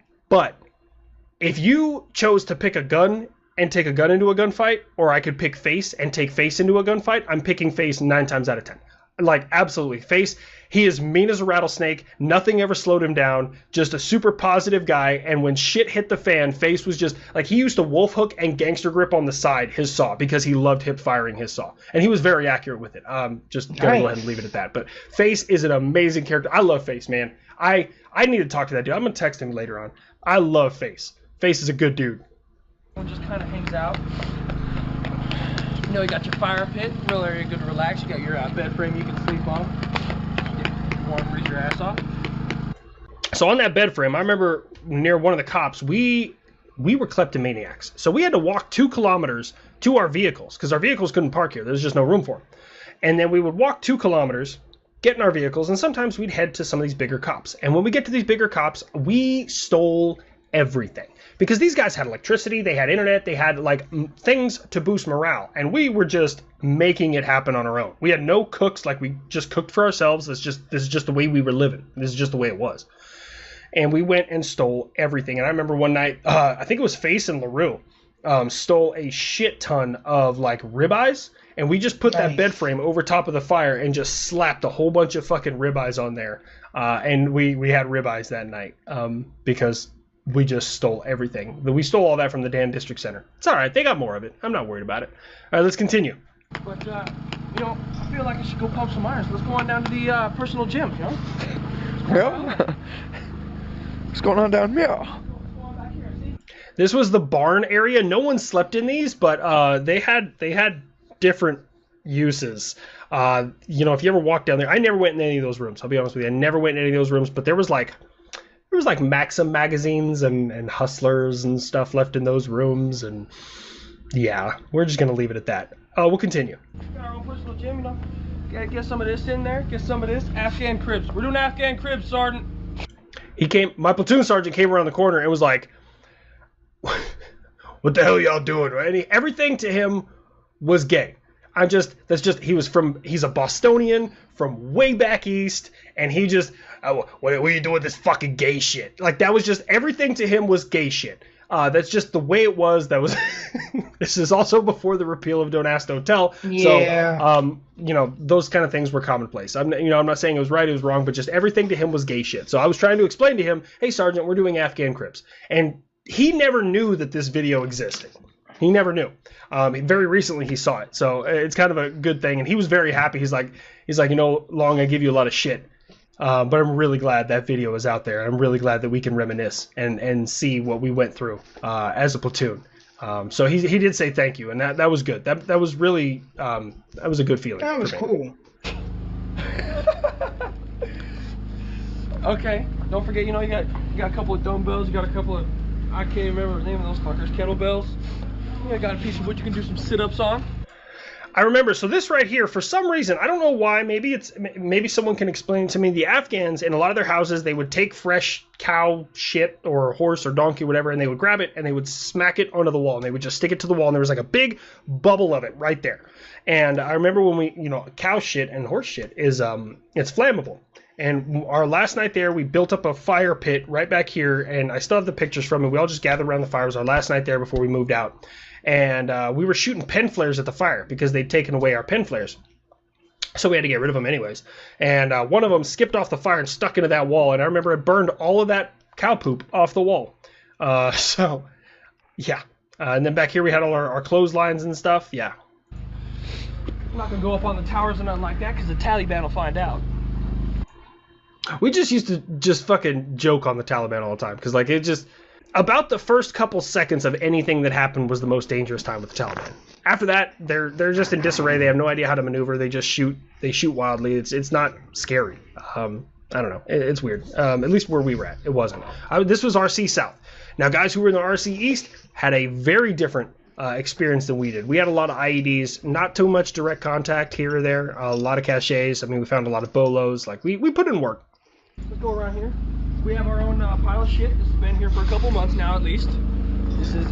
if you chose to pick a gun and take a gun into a gunfight, or I could pick Face and take Face into a gunfight, I'm picking Face 9 times out of 10. Like, absolutely. Face, he is mean as a rattlesnake. Nothing ever slowed him down. Just a super positive guy. And when shit hit the fan, Face was just, like, he used to wolf hook and gangster grip on the side, his saw, because he loved hip firing his saw. And he was very accurate with it. Just gonna go ahead and leave it at that. But Face is an amazing character. I love Face, man. I need to talk to that dude. I'm gonna text him later on. I love Face. Face is a good dude. One just kind of hangs out. You know, you got your fire pit, real area good to relax. You got your bed frame you can sleep on. If you want to freeze your ass off. So on that bed frame, I remember near one of the cops, we were kleptomaniacs. So we had to walk 2 kilometers to our vehicles because our vehicles couldn't park here. There was just no room for them. And then we would walk 2 kilometers, get in our vehicles, and sometimes we'd head to some of these bigger cops. And when we get to these bigger cops, we stole everything. Because these guys had electricity, they had internet, they had like things to boost morale, and we were just making it happen on our own. We had no cooks, like we just cooked for ourselves. This is just the way we were living. This is just the way it was. And we went and stole everything. And I remember one night, I think it was Face and LaRue, stole a shit ton of like ribeyes, and we just put that bed frame over top of the fire and just slapped a whole bunch of fucking ribeyes on there. And we had ribeyes that night because we just stole everything. We stole all that from the Dan District Center. It's all right. They got more of it. I'm not worried about it. All right, let's continue. But, you know, I feel like I should go pump some irons. Let's go on down to the personal gym, you know? Yeah. What's going on down here? This was the barn area. No one slept in these, but they had different uses. You know, if you ever walk down there, I never went in any of those rooms. I'll be honest with you. I never went in any of those rooms, but there was like Maxim magazines and Hustlers and stuff left in those rooms, and yeah, we're just gonna leave it at that. We'll continue. Got our own personal gym, you know. Gotta get some of this in there, get some of this. Afghan cribs. We're doing Afghan cribs, Sergeant. My platoon sergeant came around the corner and was like, "What the hell y'all doing?" Right? And everything to him was gay. He's a Bostonian from way back east, and he just, what are you doing with this fucking gay shit? Like, that was just, everything to him was gay shit. That's just the way it was. That was, this is also before the repeal of Don't Ask, Don't Tell. Yeah. So, you know, those kind of things were commonplace. I'm not saying it was right, it was wrong, but just everything to him was gay shit. So I was trying to explain to him, hey, Sergeant, we're doing Afghan cribs. And he never knew that this video existed. He never knew. Very recently he saw it, so it's kind of a good thing, and he was very happy. He's like, you know, Long, I give you a lot of shit. But I'm really glad that video is out there. I'm really glad that we can reminisce and see what we went through as a platoon. So he did say thank you, and that was good. That was really that was a good feeling. That was cool. Okay, don't forget, you got a couple of dumbbells, you got a couple of, I can't remember the name of those fuckers, kettlebells. You got a piece of wood you can do some sit-ups on. I remember, so this right here, for some reason, I don't know why, maybe someone can explain to me, the Afghans, in a lot of their houses, they would take fresh cow shit, or horse, or donkey, whatever, and they would grab it, and they would smack it onto the wall, and they would just stick it to the wall, and there was like a big bubble of it right there. And I remember when we, cow shit and horse shit is, it's flammable. And our last night there, we built up a fire pit right back here, and I still have the pictures from it. We all just gathered around the fire. It was our last night there before we moved out. And we were shooting pen flares at the fire because they'd taken away our pen flares. So we had to get rid of them anyways. And one of them skipped off the fire and stuck into that wall. And I remember it burned all of that cow poop off the wall. So, yeah. And then back here we had all our clotheslines and stuff. Yeah. I'm not going to go up on the towers or nothing like that because the Taliban will find out. We just used to just fucking joke on the Taliban all the time. Because, like, it just... About the first couple seconds of anything that happened was the most dangerous time with the Taliban. After that, they're just in disarray. They have no idea how to maneuver. They just shoot. They shoot wildly. It's not scary. I don't know. It's weird. At least where we were at, it wasn't. This was RC South. Now, guys who were in the RC East had a very different experience than we did. We had a lot of IEDs, not too much direct contact here or there. A lot of caches. I mean, we found a lot of bolos. Like we put in work. Let's go around here. We have our own pile of shit. This has been here for a couple months now, at least. This is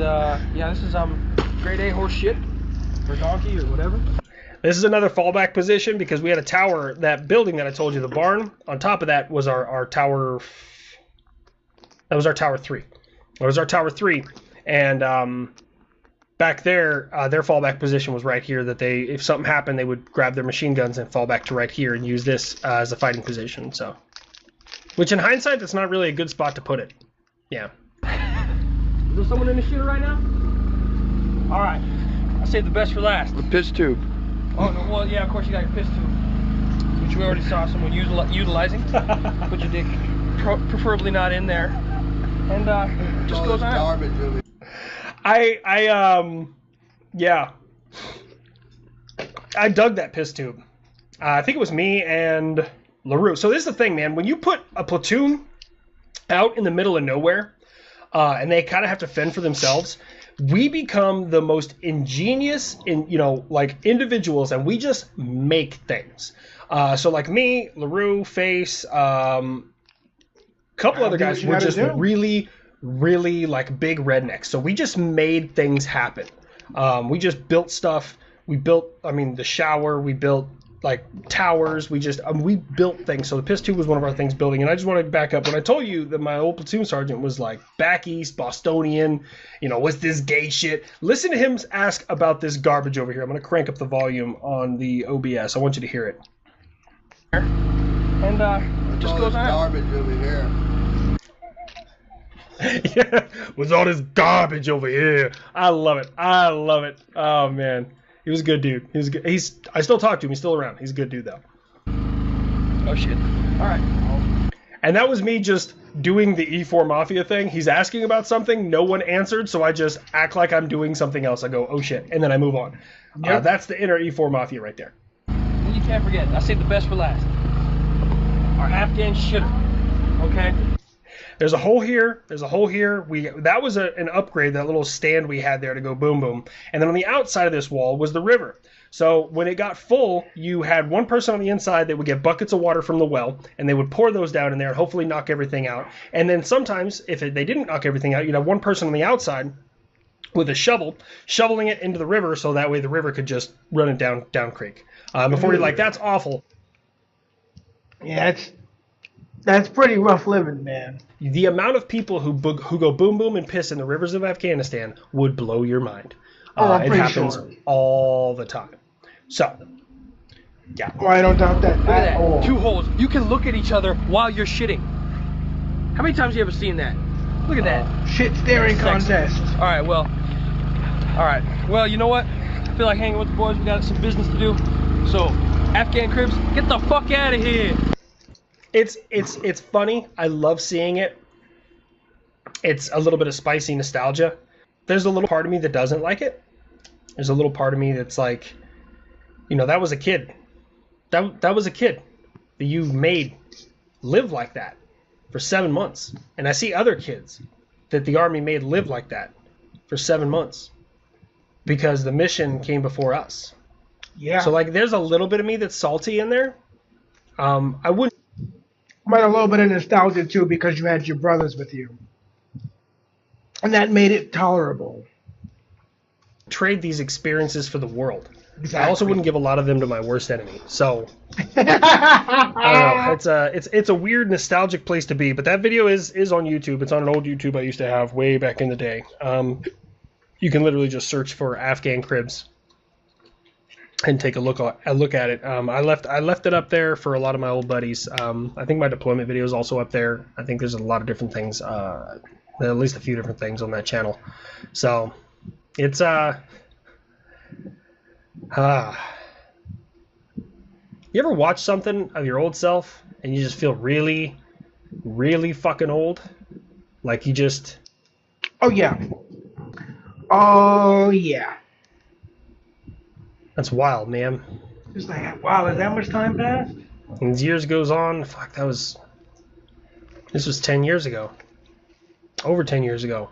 grade A horse shit, or donkey, or whatever. This is another fallback position because we had a tower. That building that I told you, the barn. On top of that was our tower. That was our tower 3. That was our tower 3, and back there, their fallback position was right here. That if something happened, they would grab their machine guns and fall back to right here and use this as a fighting position. So. Which, in hindsight, that's not really a good spot to put it. Yeah. Is there someone in the shooter right now? All right. I saved the best for last. The piss tube. Oh, no, well, yeah, of course you got your piss tube, which we already saw someone utilizing. Put your dick preferably not in there. And just goes on. Garbage over yeah. I dug that piss tube. I think it was me and LaRue. So this is the thing, man. When you put a platoon out in the middle of nowhere, and they kind of have to fend for themselves, we become the most ingenious individuals, and we just make things. So like me, LaRue, Face, couple other guys were just really, really like big rednecks. So we just made things happen. We just built stuff. We built, the shower. We built like towers. We built things. So the piss tube was one of our things building. And I just wanted to back up. When I told you that my old platoon sergeant was like back east, Bostonian, what's this gay shit? Listen to him ask about this garbage over here. I'm going to crank up the volume on the OBS. I want you to hear it. And just goes on. Garbage over here. Yeah, with all this garbage over here. I love it. Oh man. He was a good dude. He was good. I still talk to him. He's still around. He's a good dude, though. Oh, shit. All right. And that was me just doing the E4 Mafia thing. He's asking about something. No one answered, so I just act like I'm doing something else. I go, oh, shit, and then I move on. Yep. That's the inner E4 Mafia right there. You can't forget. I saved the best for last. Our Afghan shitter. Okay? There's a hole here. There's a hole here. That was an upgrade, that little stand we had there to go boom boom. And then on the outside of this wall was the river. So when it got full, you had one person on the inside that would get buckets of water from the well, and they would pour those down in there and hopefully knock everything out. And then sometimes, if they didn't knock everything out, you'd have one person on the outside with a shovel, shoveling it into the river so that way the river could just run it down creek. Before you're like, that's awful. Yeah, that's pretty rough living, man. The amount of people who go boom boom and piss in the rivers of Afghanistan would blow your mind. It happens all the time. So, yeah. Oh, I don't doubt that. Look at that. 2 holes. You can look at each other while you're shitting. How many times have you ever seen that? Look at that. Shit staring contest. All right, well, you know what? I feel like hanging with the boys. We got some business to do. So, Afghan Cribs, get the fuck out of here. It's funny. I love seeing it. It's a little bit of spicy nostalgia. There's a little part of me that doesn't like it. There's a little part of me that's like, you know, that was a kid. That was a kid that you made live like that for 7 months. And I see other kids that the Army made live like that for 7 months because the mission came before us. Yeah. So, like, there's a little bit of me that's salty in there. I wouldn't... But a little bit of nostalgia, too, because you had your brothers with you. And that made it tolerable. Trade these experiences for the world. Exactly. I also wouldn't give a lot of them to my worst enemy. So I don't know. It's a weird nostalgic place to be. But that video is on YouTube. It's on an old YouTube I used to have way back in the day. You can literally just search for Afghan Cribs and take a look at it. I left it up there for a lot of my old buddies. I think my deployment video is also up there. I think there's a lot of different things, at least a few different things on that channel. So it's you ever watch something of your old self and you just feel really, really fucking old? Like you just... Oh, yeah. Oh, yeah. That's wild, man. It's like, wow, has that much time passed? And as years goes on, fuck, this was 10 years ago. Over 10 years ago.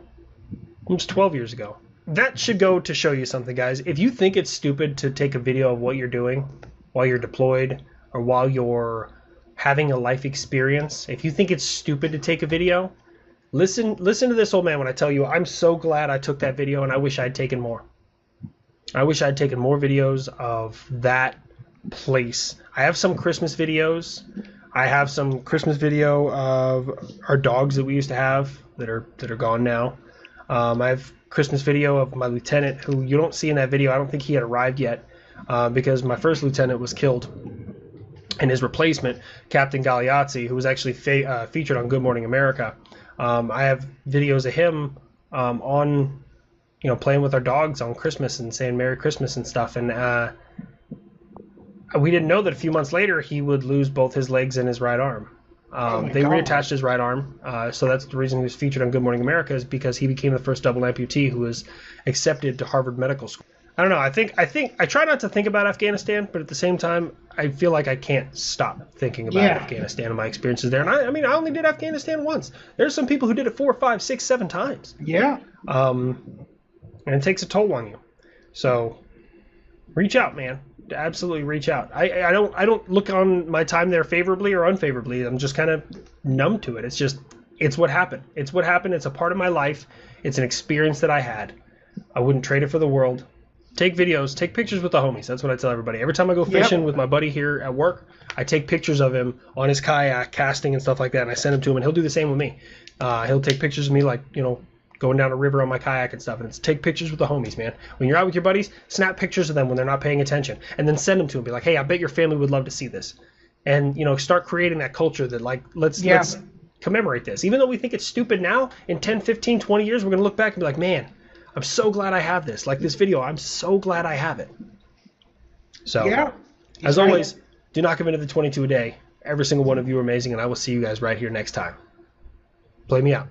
Almost 12 years ago. That should go to show you something, guys. If you think it's stupid to take a video of what you're doing while you're deployed or while you're having a life experience, if you think it's stupid to take a video, listen to this old man when I tell you I'm so glad I took that video and I wish I'd taken more. I wish I'd taken more videos of that place. I have some Christmas videos. I have some Christmas video of our dogs that we used to have that are gone now. I have Christmas video of my lieutenant, who you don't see in that video. I don't think he had arrived yet because my first lieutenant was killed. And his replacement, Captain Galeazzi, who was actually featured on Good Morning America. I have videos of him on, playing with our dogs on Christmas and saying Merry Christmas and stuff. And we didn't know that a few months later he would lose both his legs and his right arm. They reattached his right arm, so that's the reason he was featured on Good Morning America, is because he became the first double amputee who was accepted to Harvard Medical School. I don't know. I try not to think about Afghanistan, but at the same time, I feel like I can't stop thinking about Afghanistan and my experiences there. And I only did Afghanistan once. There's some people who did it 4, 5, 6, 7 times. Yeah. And it takes a toll on you. So reach out, man. Absolutely reach out. I don't look on my time there favorably or unfavorably. I'm just kind of numb to it. It's what happened. It's what happened. It's a part of my life. It's an experience that I had. I wouldn't trade it for the world. Take videos, take pictures with the homies. That's what I tell everybody. Every time I go fishing with my buddy here at work, I take pictures of him on his kayak, casting and stuff like that, and I send them to him, and he'll do the same with me. He'll take pictures of me, like, going down a river on my kayak and stuff, and it's take pictures with the homies, man. When you're out with your buddies, snap pictures of them when they're not paying attention, and then send them to them. Be like, hey, I bet your family would love to see this. And, start creating that culture that, like, let's commemorate this. Even though we think it's stupid now, in 10, 15, 20 years, we're going to look back and be like, man, I'm so glad I have this. Like this video, I'm so glad I have it. So, as always, do not give in to the 22 a day. Every single one of you are amazing, and I will see you guys right here next time. Play me out.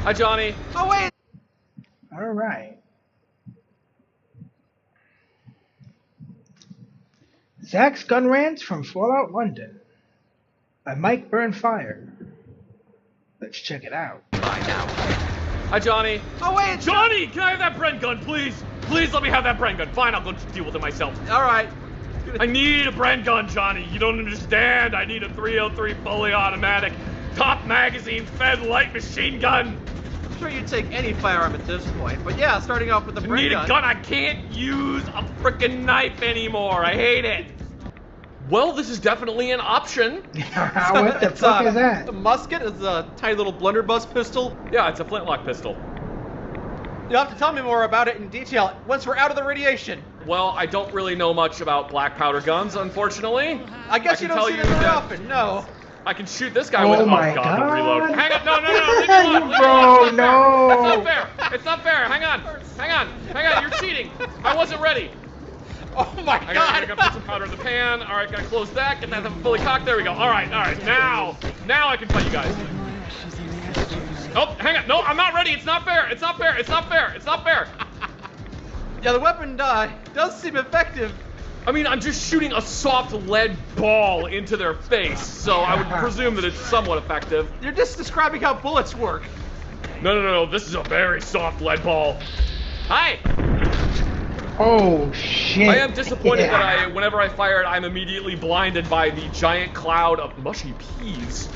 Hi, Johnny. Oh, wait. All right. Zach's Gun Rants from Fallout London by Mike Burnfire. Let's check it out. Hi, Johnny. Oh, wait. Johnny, can I have that Bren gun, please? Please let me have that Bren gun. Fine, I'll go deal with it myself. All right. I need a Bren gun, Johnny. You don't understand. I need a 303 fully automatic, top magazine fed light machine gun. I'm sure you'd take any firearm at this point, but yeah, starting off with a Bren gun. I need a gun. I can't use a frickin' knife anymore. I hate it. Well, this is definitely an option. What the fuck is that? A musket is a tiny little blunderbuss pistol. Yeah, it's a flintlock pistol. You'll have to tell me more about it in detail once we're out of the radiation. Well, I don't really know much about black powder guns, unfortunately. I guess you don't see them very often, no. I can shoot this guy Oh with... my the God. reload. Hang on, no, leave me alone, leave me Bro, alone. no. It's not fair. It's not fair. Hang on. You're cheating. I wasn't ready. Oh my God. I gotta put some powder in the pan. All right, gotta close that. Get that fully cocked. There we go. All right. Now I can fight you guys. Oh, hang on. No, I'm not ready. It's not fair. Yeah, the weapon does seem effective. I mean, I'm just shooting a soft lead ball into their face, so I would presume that it's somewhat effective. You're just describing how bullets work. No. This is a very soft lead ball. Hi. Oh shit. I am disappointed that whenever I fire it, I'm immediately blinded by the giant cloud of mushy peas.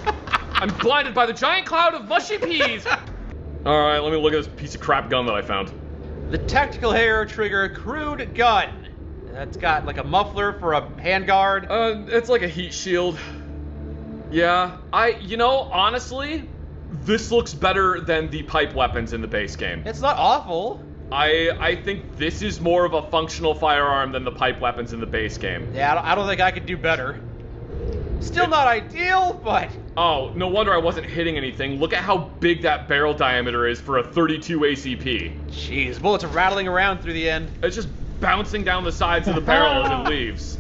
I'm blinded by the giant cloud of mushy peas. All right, let me look at this piece of crap gun that I found. The Tactical Hair Trigger Crude Gun. That's got like a muffler for a handguard. It's like a heat shield. Yeah, honestly, this looks better than the pipe weapons in the base game. It's not awful. I think this is more of a functional firearm than the pipe weapons in the base game. Yeah, I don't think I could do better. Still not ideal, but... Oh, no wonder I wasn't hitting anything. Look at how big that barrel diameter is for a 32 ACP. Jeez, bullets are rattling around through the end. It's just bouncing down the sides of the barrel as it leaves.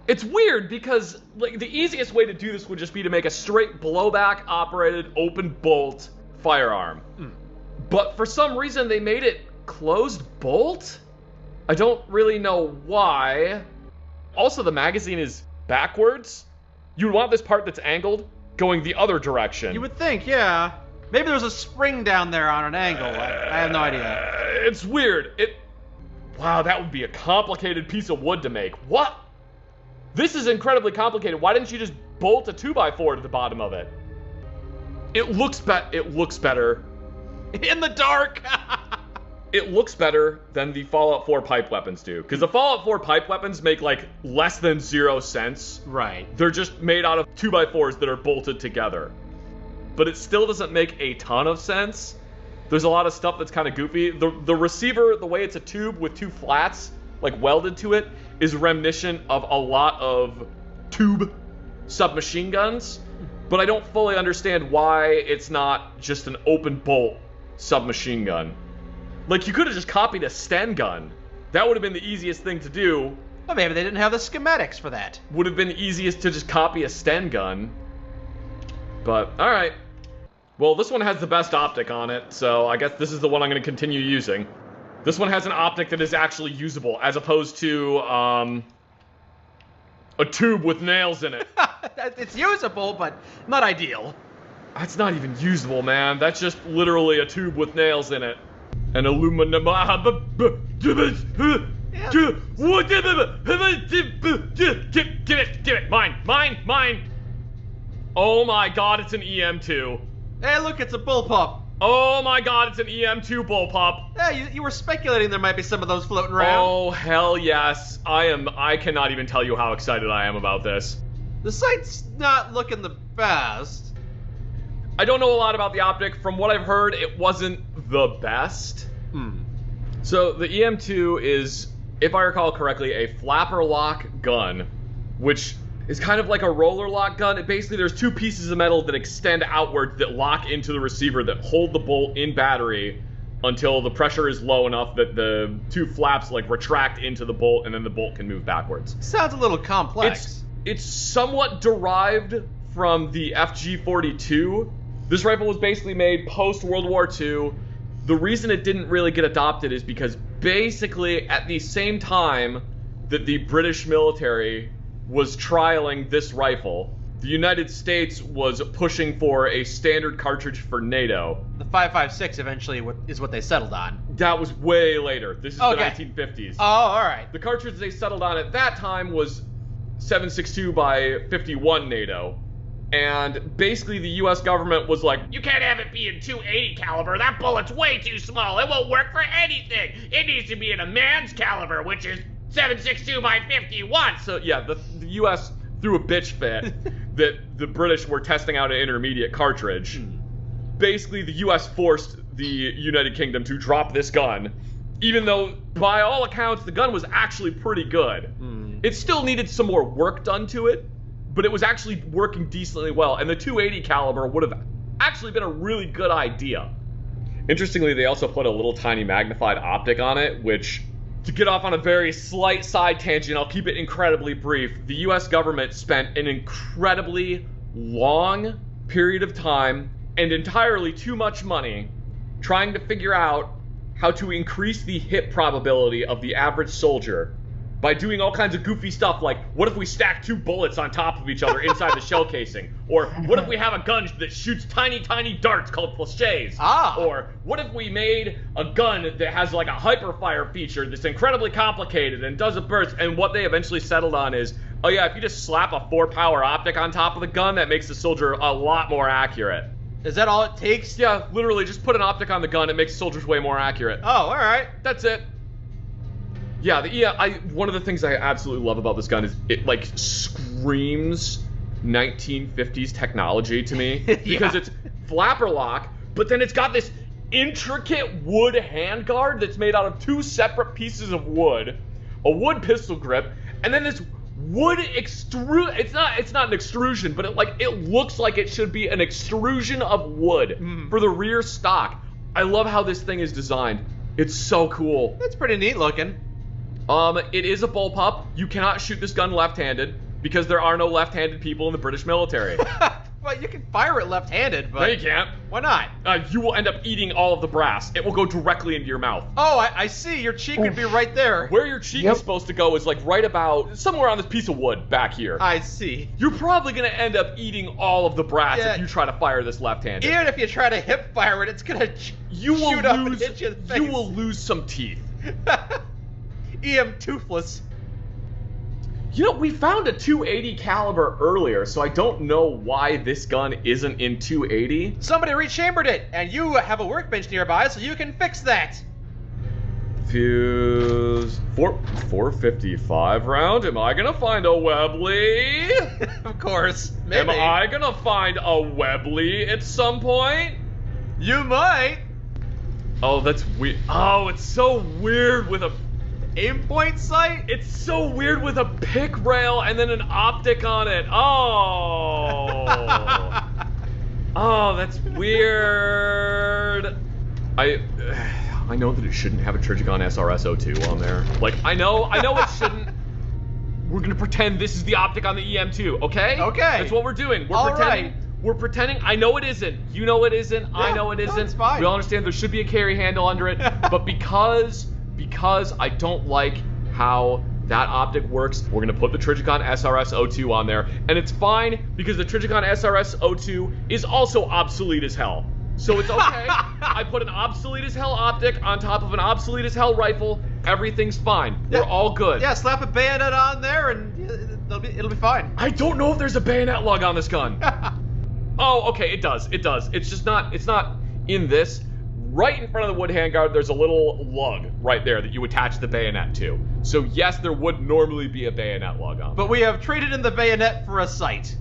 It's weird because like the easiest way to do this would just be to make a straight blowback operated open bolt firearm. But for some reason they made it closed bolt? I don't really know why. Also, the magazine is backwards. You would want this part that's angled going the other direction. You would think, yeah. Maybe there's a spring down there on an angle. I have no idea. It's weird. Wow, that would be a complicated piece of wood to make. What? This is incredibly complicated. Why didn't you just bolt a 2x4 to the bottom of it? It looks better. In the dark! It looks better than the Fallout 4 pipe weapons do. Because the Fallout 4 pipe weapons make like less than 0 sense. Right. They're just made out of 2x4s that are bolted together. But it still doesn't make a ton of sense. There's a lot of stuff that's kind of goofy. The receiver, the way it's a tube with two flats, like welded to it, is reminiscent of a lot of tube submachine guns. But I don't fully understand why it's not just an open bolt submachine gun. Like, you could have just copied a Sten gun. That would have been the easiest thing to do. Well, maybe they didn't have the schematics for that. Would have been easiest to just copy a Sten gun. But, alright. Well, this one has the best optic on it, so I guess this is the one I'm going to continue using. This one has an optic that is actually usable, as opposed to, a tube with nails in it. It's usable, but not ideal. That's not even usable, man. That's just literally a tube with nails in it. An aluminum... Give it. Mine. Oh my god, it's an EM2. Hey, look, it's a bullpup. Oh my god, it's an EM2 bullpup. Yeah, you were speculating there might be some of those floating around. Oh, hell yes. I cannot even tell you how excited I am about this. The sight's not looking the best. I don't know a lot about the optic. From what I've heard, it wasn't the best. So the EM2 is, if I recall correctly, a flapper lock gun, which is kind of like a roller lock gun. Basically, there's two pieces of metal that extend outward that lock into the receiver that hold the bolt in battery until the pressure is low enough that the two flaps like retract into the bolt and then the bolt can move backwards. Sounds a little complex. It's somewhat derived from the FG-42. This rifle was basically made post-World War II. The reason it didn't really get adopted is because basically at the same time that the British military was trialing this rifle, the United States was pushing for a standard cartridge for NATO. The 5.56 eventually is what they settled on. That was way later. This is the 1950s. Oh, alright. The cartridge they settled on at that time was 7.62 by 51 NATO. And basically the US government was like, you can't have it be in .280 caliber. That bullet's way too small. It won't work for anything. It needs to be in a man's caliber, which is 7.62 by 51. So yeah, the US threw a bitch fit that the British were testing out an intermediate cartridge. Basically, the US forced the United Kingdom to drop this gun, even though, by all accounts, the gun was actually pretty good. It still needed some more work done to it, but it was actually working decently well, and the .280 caliber would have actually been a really good idea. Interestingly, they also put a little tiny magnified optic on it, which, to get off on a very slight side tangent, I'll keep it incredibly brief. The US government spent an incredibly long period of time and entirely too much money trying to figure out how to increase the hit probability of the average soldier by doing all kinds of goofy stuff like, what if we stack 2 bullets on top of each other inside the shell casing? Or what if we have a gun that shoots tiny, tiny darts called flechettes? Or what if we made a gun that has like a hyperfire feature that's incredibly complicated and does a burst? And what they eventually settled on is, oh yeah, if you just slap a 4-power optic on top of the gun, that makes the soldier a lot more accurate. Is that all it takes? Yeah, literally, just put an optic on the gun, it makes soldiers way more accurate. Oh, alright. That's it. Yeah, one of the things I absolutely love about this gun is it, like, screams 1950s technology to me. Because it's flapper lock, but then it's got this intricate wood handguard that's made out of 2 separate pieces of wood, a wood pistol grip, and then this wood extrude. It's not an extrusion, but it looks like it should be an extrusion of wood for the rear stock. I love how this thing is designed. It's so cool. That's pretty neat looking. It is a bullpup. You cannot shoot this gun left-handed because there are no left-handed people in the British military. Well, you can fire it left-handed, but... No, you can't. Why not? You will end up eating all of the brass. It will go directly into your mouth. Oh, I see. Your cheek would be right there. Where your cheek is supposed to go is like right about somewhere on this piece of wood back here. I see. You're probably going to end up eating all of the brass if you try to fire this left-handed. Even if you try to hip fire it, it's going to shoot up and hit you in the face. You will lose some teeth. EM toothless. You know, we found a .280 caliber earlier, so I don't know why this gun isn't in .280. Somebody rechambered it, and you have a workbench nearby, so you can fix that. Fuse 455 round. Am I gonna find a Webley? Of course. Maybe. Am I gonna find a Webley at some point? You might. Oh, that's weird. Oh, it's so weird with a aim point sight? It's so weird with a pick rail and then an optic on it. Oh. Oh, that's weird. I know that it shouldn't have a Trijicon SRS-02 on there. Like, I know it shouldn't. We're gonna pretend this is the optic on the EM2, okay? Okay. That's what we're doing. We're pretending. Right. We're pretending. I know it isn't. You know it isn't. Yeah, I know it isn't. It's fine. We all understand there should be a carry handle under it, but because I don't like how that optic works, we're gonna put the Trijicon SRS-02 on there, and it's fine because the Trijicon SRS-02 is also obsolete as hell. So it's okay. I put an obsolete as hell optic on top of an obsolete as hell rifle. Everything's fine. We're all good. Yeah, slap a bayonet on there and it'll be fine. I don't know if there's a bayonet lug on this gun. Oh, okay, it does. It does. It's just not. It's not in this. Right in front of the wood handguard, there's a little lug right there that you attach the bayonet to. So yes, there would normally be a bayonet lug on. But we have traded in the bayonet for a sight.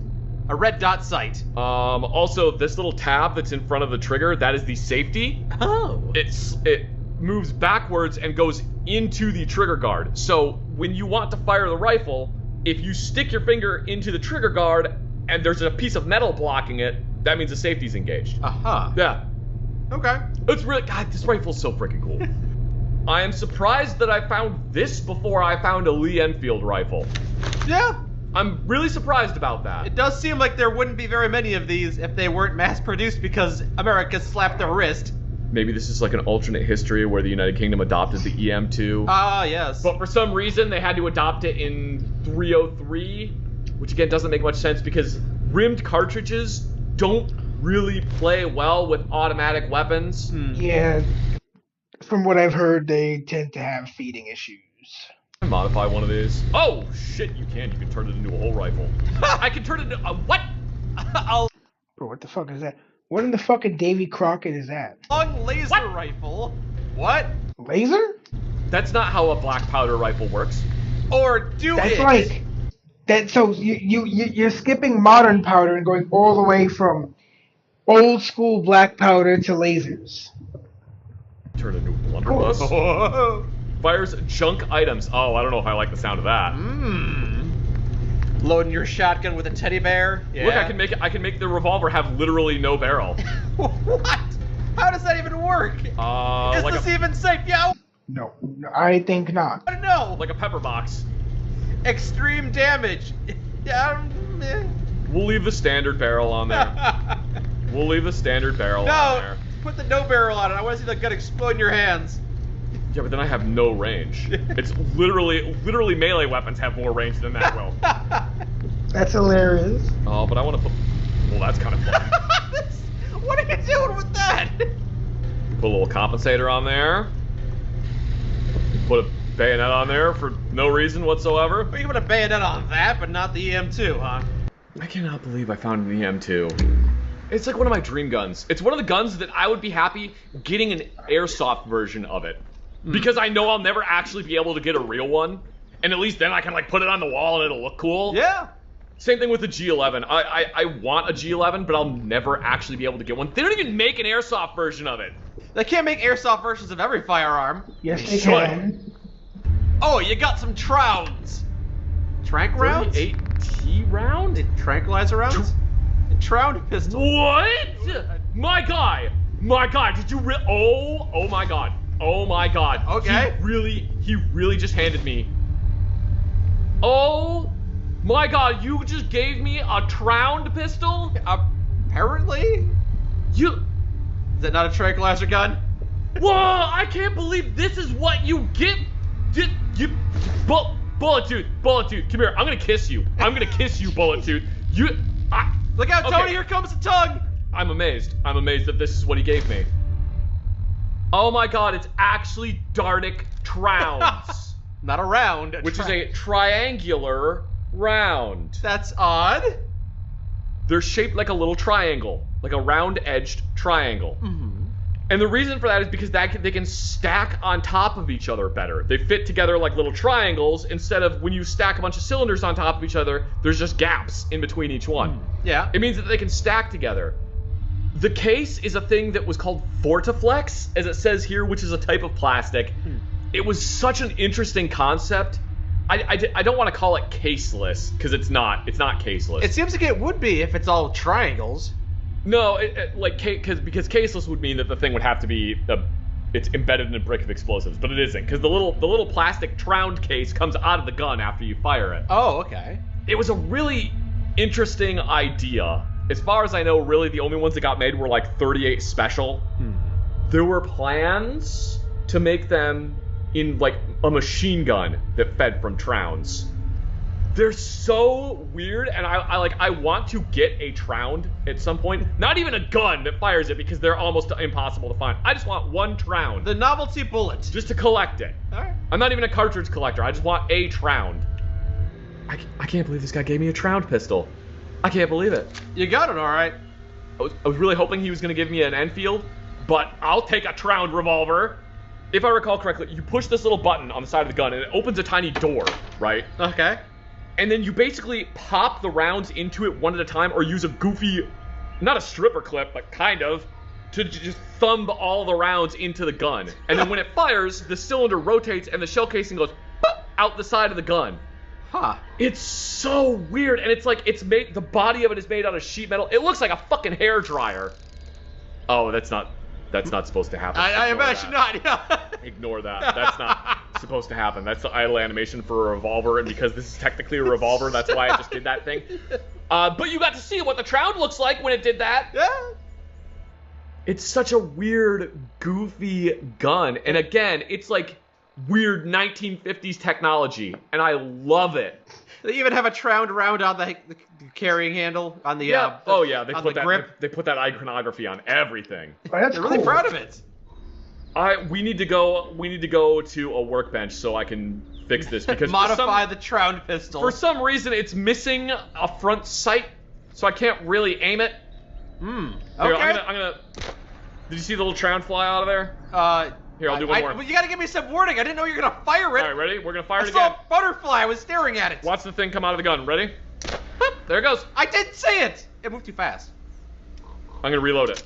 A red dot sight. Also, this little tab that's in front of the trigger, that is the safety. Oh. It moves backwards and goes into the trigger guard. So when you want to fire the rifle, if you stick your finger into the trigger guard and there's a piece of metal blocking it, that means the safety's engaged. Aha. Yeah. Okay. It's really, God, this rifle's so freaking cool. I am surprised that I found this before I found a Lee Enfield rifle. Yeah. I'm really surprised about that. It does seem like there wouldn't be very many of these if they weren't mass-produced because America slapped their wrist. Maybe this is like an alternate history where the United Kingdom adopted the EM2. Ah, yes. But for some reason, they had to adopt it in 303, which again doesn't make much sense because rimmed cartridges don't really play well with automatic weapons. Yeah, from what I've heard, they tend to have feeding issues. Modify one of these. Oh, shit, you can. You can turn it into a whole rifle. I can turn it into a what? Bro, what the fuck is that? What in the fucking Davy Crockett is that? Long laser rifle. What? Laser? That's not how a black powder rifle works. Or do That's it. like that. So you're skipping modern powder and going all the way from old school black powder to lasers. Turn into a blunderbuss. Fires junk items. Oh, I don't know if I like the sound of that. Loading your shotgun with a teddy bear. Yeah. Look, I can make the revolver have literally no barrel. What? How does that even work? Is like this even safe? Yeah. No, I think not. I don't know. Like a pepper box. Extreme damage. Yeah. We'll leave the standard barrel on there. We'll leave the standard barrel on there. Put the no barrel on it. I want to see the gun explode in your hands. Yeah, but then I have no range. It's literally melee weapons have more range than that will. That's hilarious. Oh, but I want to put. Well, that's kind of fun. What are you doing with that? Put a little compensator on there. Put a bayonet on there for no reason whatsoever. Well, you put a bayonet on that, but not the EM2, huh? I cannot believe I found an EM2. It's like one of my dream guns. It's one of the guns that I would be happy getting an airsoft version of it. Because I know I'll never actually be able to get a real one. And at least then I can like put it on the wall and it'll look cool. Yeah. Same thing with the G11. I want a G11, but I'll never actually be able to get one. They don't even make an airsoft version of it. They can't make airsoft versions of every firearm. Yes, they can. Oh, you got some Trounds. Trank rounds? 38T round? Tranquilizer rounds? Tround pistol. What? My guy, did you oh my god. Oh my god. Okay. He really just handed me. Oh my god, you just gave me a Tround pistol? Apparently? Is that not a tranquilizer gun? Whoa, I can't believe this is what you get. Bullet Tooth, come here. I'm gonna kiss you. Bullet Tooth. Look out, Tony, okay. Here comes the tongue! I'm amazed that this is what he gave me. Oh my god, it's actually Dardic Trounds. Not a round. Which is a triangular round. That's odd. They're shaped like a little triangle, like a round-edged triangle. And the reason for that is because they can stack on top of each other better. They fit together like little triangles instead of when you stack a bunch of cylinders on top of each other, there's just gaps in between each one. Yeah. It means that they can stack together. The case is a thing that was called Fortiflex, as it says here, which is a type of plastic. It was such an interesting concept. I don't want to call it caseless, because it's not. It's not caseless. It seems like it would be if it's all triangles. No, because caseless would mean that the thing would have to be it's embedded in a brick of explosives, but it isn't, because the little plastic Tround case comes out of the gun after you fire it. Oh, okay. It was a really interesting idea. As far as I know, really the only ones that got made were like 38 Special. There were plans to make them in like a machine gun that fed from Trounds. They're so weird, and I want to get a Tround at some point. Not even a gun that fires it, because they're almost impossible to find. I just want one Tround. The novelty bullet. Just to collect it. Alright. I'm not even a cartridge collector. I just want a Tround. I can't believe this guy gave me a Tround pistol. I can't believe it. You got it, alright. I was really hoping he was going to give me an Enfield, but I'll take a Tround revolver. If I recall correctly, you push this little button on the side of the gun, and it opens a tiny door, right? Okay. And then you basically pop the rounds into it one at a time, or use a goofy, not a stripper clip, but kind of, to just thumb all the rounds into the gun. And then when it fires, the cylinder rotates and the shell casing goes out the side of the gun. Huh. It's so weird, and it's like, the body of it is made out of sheet metal. It looks like a fucking hairdryer. Oh, that's not supposed to happen. I imagine not, yeah. Ignore that. That's not supposed to happen. That's the idle animation for a revolver, and because this is technically a revolver, that's why I just did that thing. But you got to see what the Tround looks like when it did that. Yeah. It's such a weird, goofy gun. And again, it's like weird 1950s technology, and I love it. They even have a Tround round on the carrying handle on the they put that grip. They put that iconography on everything. Oh, that's They're really proud of it. We need to go to a workbench so I can fix this, because modify the Tround pistol. For some reason, it's missing a front sight, so I can't really aim it. Okay. Here, I'm gonna. Did you see the little Tround fly out of there? Here, I'll do one more. But you gotta give me some warning. I didn't know you were gonna fire it. All right, ready? We're gonna fire it I saw again. a butterfly. I was staring at it. Watch the thing come out of the gun. Ready? There it goes. I didn't see it. It moved too fast. I'm gonna reload it.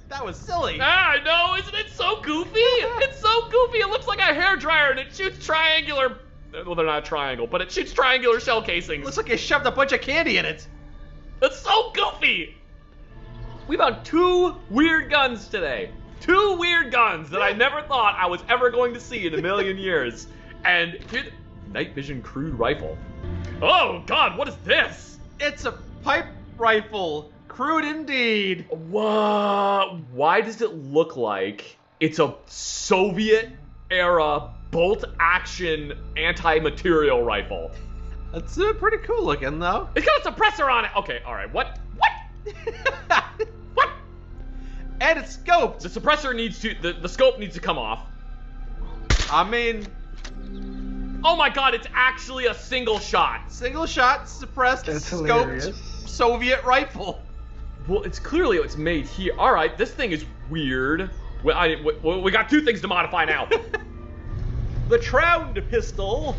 That That was silly. Ah, I know, isn't it so goofy? It's so goofy. It looks like a hairdryer and it shoots triangular. Well, they're not triangle, but it shoots triangular shell casings. Looks like you shoved a bunch of candy in it. That's so goofy. We found 2 weird guns today. 2 weird guns that I never thought I was ever going to see in a million years. And here, night vision crude rifle. Oh God, what is this? It's a pipe rifle. Crude indeed. What? Why does it look like it's a Soviet-era bolt-action anti-material rifle? That's pretty cool looking, though. It's got a suppressor on it. Okay, all right. What? What? And it's scoped. The suppressor needs to. The scope needs to come off. I mean, oh my God! It's actually a single shot. Single shot, suppressed, That's scoped hilarious. Soviet rifle. Well, it's clearly it's made here. All right, this thing is weird. We got 2 things to modify now. The Tround pistol.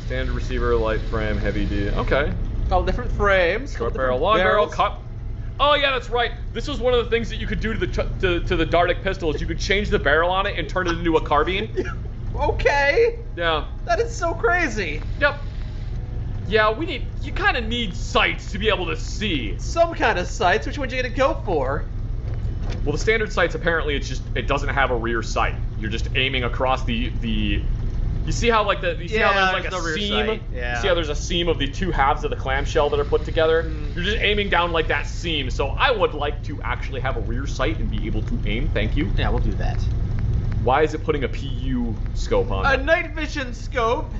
Standard receiver, light frame, heavy D. Okay. All different frames. Short barrel, long barrel, cut. Oh yeah, that's right. This was one of the things that you could do to the Dardic pistol is you could change the barrel on it and turn it into a carbine. Okay. Yeah. That is so crazy. Yep. Yeah, you kind of need sights to be able to see. Some kind of sights. Which one you gonna go for? Well, the standard sights apparently it doesn't have a rear sight. You're just aiming across the. You see how like you see how there's like no a rear seam? sight. Yeah. You see how there's a seam of the 2 halves of the clamshell that are put together? You're just aiming down like that seam. So I would like to actually have a rear sight and be able to aim. Thank you. Yeah, we'll do that. Why is it putting a PU scope on A it? night vision scope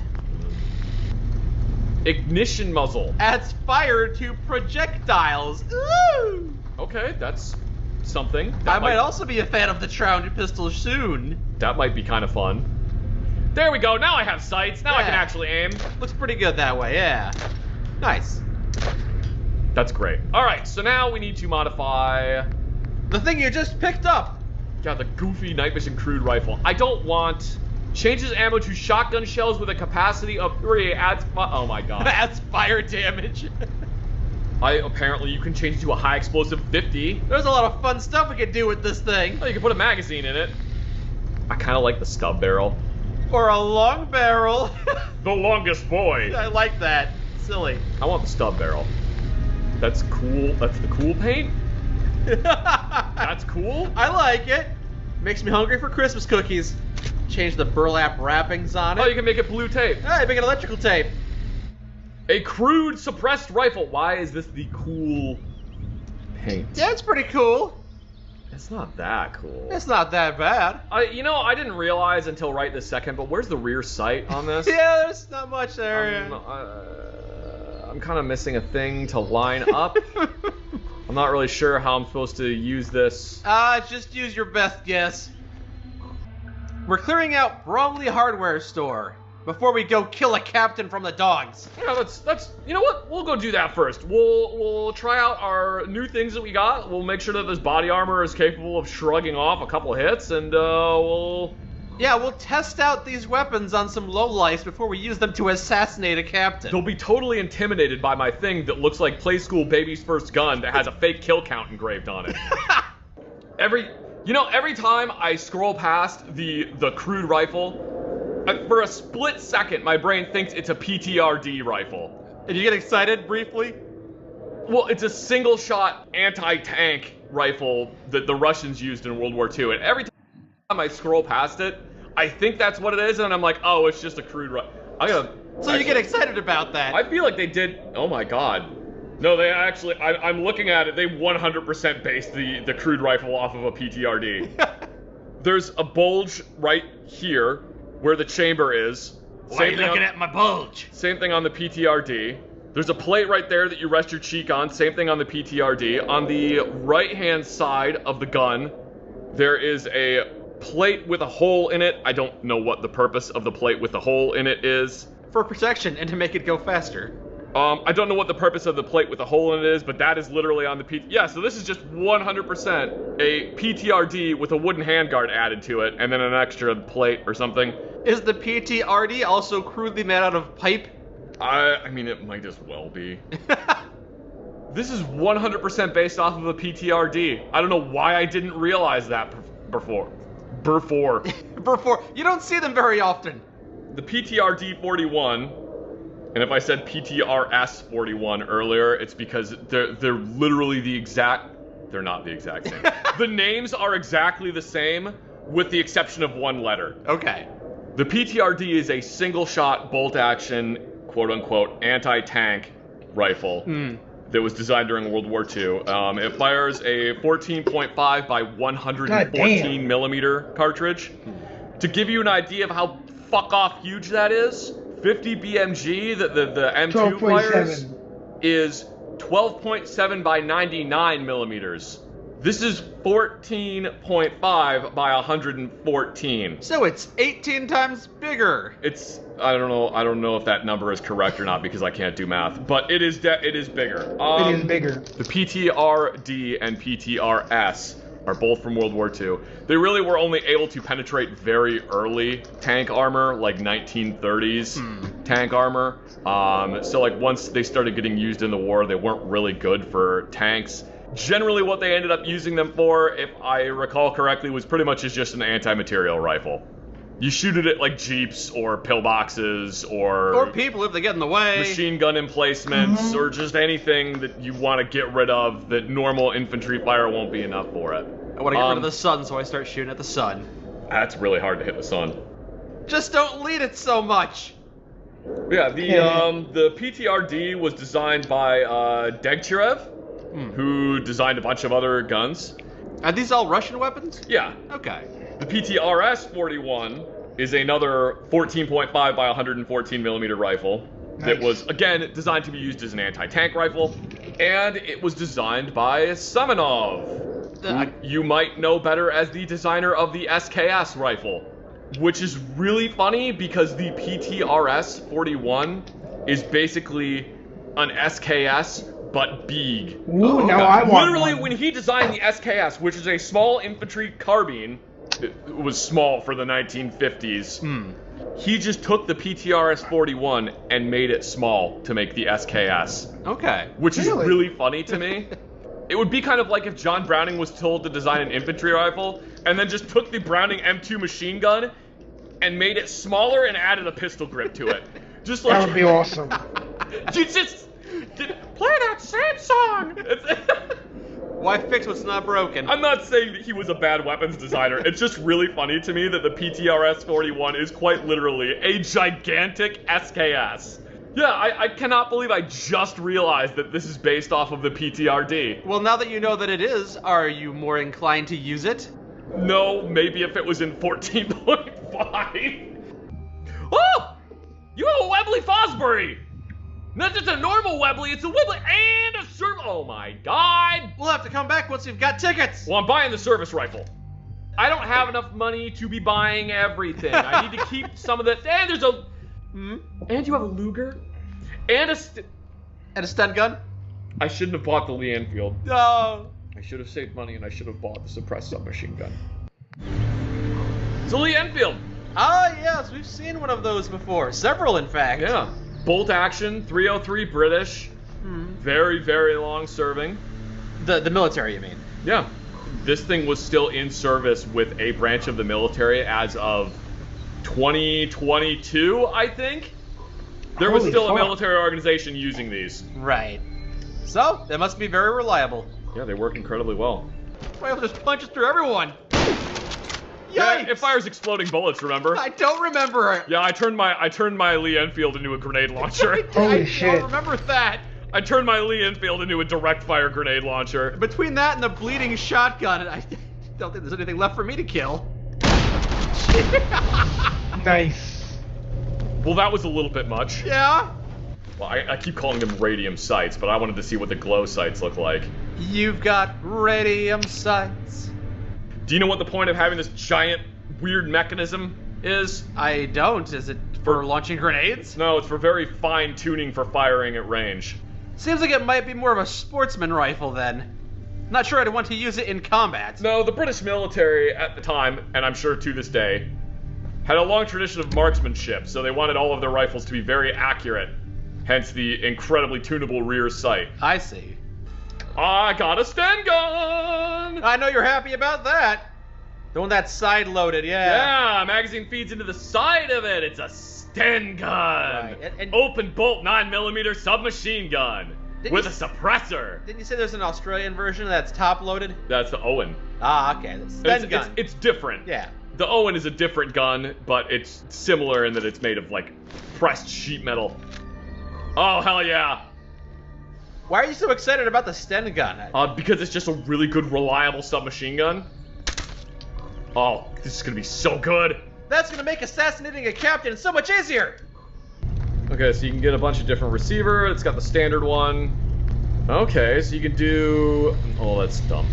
Ignition muzzle. adds fire to projectiles. Ooh! Okay, that's something. I might also be a fan of the Tround pistol soon. That might be kind of fun. There we go. Now I have sights. Now I can Yeah. actually aim. Looks pretty good that way, yeah. Nice. That's great. All right, so now we need to modify The thing you just picked up. yeah, the goofy night vision crude rifle. I don't want changes ammo to shotgun shells with a capacity of 3. Adds oh my God. Adds fire damage. Apparently you can change it to a high explosive 50. There's a lot of fun stuff we can do with this thing. Oh, you can put a magazine in it. I kind of like the stub barrel. Or a long barrel. The longest boy. I like that. Silly. I want the stub barrel. That's cool. That's the cool paint. That's cool. I like it. Makes me hungry for Christmas cookies. Change the burlap wrappings on it. Oh, you can make it blue tape. Hey, make it electrical tape. A crude suppressed rifle. Why is this the cool paint? Yeah, it's pretty cool. It's not that cool. It's not that bad. I didn't realize until right this second, but where's the rear sight on this? Yeah, there's not much there. I'm kind of missing a thing to line up. I'm not really sure how I'm supposed to use this. Just use your best guess. We're clearing out Bromley Hardware Store before we go kill a captain from the dogs. Yeah, that's you know what? We'll go do that first. We'll try out our new things that we got. We'll make sure that this body armor is capable of shrugging off a couple of hits, and we'll test out these weapons on some lowlifes before we use them to assassinate a captain. They'll be totally intimidated by my thing that looks like Play School Baby's First Gun that has a fake kill count engraved on it. Every time I scroll past the crude rifle, for a split second, my brain thinks it's a PTRD rifle. And you get excited briefly? Well, it's a single-shot anti-tank rifle that the Russians used in World War II. And every time I scroll past it, I think that's what it is, and I'm like, oh, it's just a crude rifle. So you get excited about that. I feel like they did. Oh my God. No, they actually. I'm looking at it. They 100% based the crude rifle off of a PTRD. There's a bulge right here where the chamber is. Why are you looking at my bulge? Same thing on the PTRD. There's a plate right there that you rest your cheek on. Same thing on the PTRD. On the right-hand side of the gun, there is a plate with a hole in it. I don't know what the purpose of the plate with the hole in it is. For protection and to make it go faster. I don't know what the purpose of the plate with the hole in it is, but that is literally on the Yeah, so this is just 100% a PTRD with a wooden handguard added to it, and then an extra plate or something. Is the PTRD also crudely made out of pipe? I mean, it might as well be. This is 100% based off of a PTRD. I don't know why I didn't realize that before. Before. You don't see them very often. The PTRD 41, and if I said PTRS 41 earlier, it's because they're literally the exact. They're not the exact same. The names are exactly the same, with the exception of one letter. Okay. The PTRD is a single-shot, bolt-action, quote-unquote, anti-tank rifle that was designed during World War II. It fires a 14.5 by 114 millimeter cartridge. To give you an idea of how fuck-off huge that is, 50 BMG that the M2 fires is 12.7 by 99 millimeters. This is 14.5 by 114. So it's 18 times bigger. It's I don't know if that number is correct or not because I can't do math, but it is bigger. It is bigger. The PTRD and PTRS are both from World War II. They really were only able to penetrate very early tank armor, like 1930s tank armor. So like once they started getting used in the war, they weren't really good for tanks. Generally what they ended up using them for, if I recall correctly, was pretty much as just an anti-material rifle. You shoot it at like jeeps or pillboxes or people if they get in the way. Machine gun emplacements or just anything that you want to get rid of that normal infantry fire won't be enough for it. I want to get rid of the sun, so I start shooting at the sun. That's really hard to hit the sun. Just don't lead it so much. Yeah, the PTRD was designed by Degtyarev, who designed a bunch of other guns. Are these all Russian weapons? Yeah. Okay. The PTRS-41 is another 14.5 by 114 millimeter rifle that was, again, designed to be used as an anti-tank rifle, and it was designed by Semenov, who you might know better as the designer of the SKS rifle, which is really funny because the PTRS-41 is basically an SKS but big. Ooh, now I want Literally, one. when he designed the SKS, which is a small infantry carbine, it was small for the 1950s. He just took the PTRS-41 and made it small to make the SKS. Okay. Which is really funny to me. It would be kind of like if John Browning was told to design an infantry rifle and then just took the Browning M2 machine gun and made it smaller and added a pistol grip to it. Just like That would be awesome. You just play that sad song. Why fix what's not broken? I'm not saying that he was a bad weapons designer. It's just really funny to me that the PTRS-41 is quite literally a gigantic SKS. Yeah, I cannot believe I just realized that this is based off of the PTRD. Well, now that you know that it is, are you more inclined to use it? No, maybe if it was in 14.5. Oh! You have a Webley Fosbury! Not just a normal Webley, it's a Webley and a service. Oh my god! We'll have to come back once we've got tickets. Well, I'm buying the service rifle. I don't have enough money to be buying everything. I need to keep some of the. And there's a. And you have a Luger, and a. And a stun gun. I shouldn't have bought the Lee Enfield. No. I should have saved money, and I should have bought the suppressed submachine gun. It's a Lee Enfield. Ah, yes, we've seen one of those before. Several, in fact. Yeah. Bolt action, 303 British. Very, very long serving. The military, you mean? Yeah. This thing was still in service with a branch of the military as of 2022, I think. There was still a military organization using these. Right. So, they must be very reliable. Yeah, they work incredibly well. Well, just punches through everyone. Yeah, it fires exploding bullets, remember? I don't remember it. Yeah, I turned my Lee Enfield into a grenade launcher. Holy shit. I don't remember that. I turned my Lee Enfield into a direct fire grenade launcher. Between that and the bleeding shotgun, I don't think there's anything left for me to kill. Nice. Well, that was a little bit much. Yeah? Well, I keep calling them radium sights, but I wanted to see what the glow sights look like. You've got radium sights. Do you know what the point of having this giant, weird mechanism is? I don't. Is it for launching grenades? No, it's for very fine tuning for firing at range. Seems like it might be more of a sportsman rifle then. Not sure I'd want to use it in combat. No, the British military at the time, and I'm sure to this day, had a long tradition of marksmanship, so they wanted all of their rifles to be very accurate. Hence the incredibly tunable rear sight. I see. I got a Sten gun! I know you're happy about that. The one that's side-loaded, yeah. Yeah, magazine feeds into the side of it. It's a Sten gun. Right. And open bolt 9mm submachine gun with a suppressor. Didn't you say there's an Australian version that's top-loaded? That's the Owen. Ah, okay. The Sten gun. It's different. Yeah. The Owen is a different gun, but it's similar in that it's made of, like, pressed sheet metal. Oh, hell yeah. Why are you so excited about the Sten gun? Because it's just a really good, reliable submachine gun. Oh, this is gonna be so good. That's gonna make assassinating a captain so much easier. Okay, so you can get a bunch of different receiver. It's got the standard one. Okay, so you can do... Oh, that's dumb.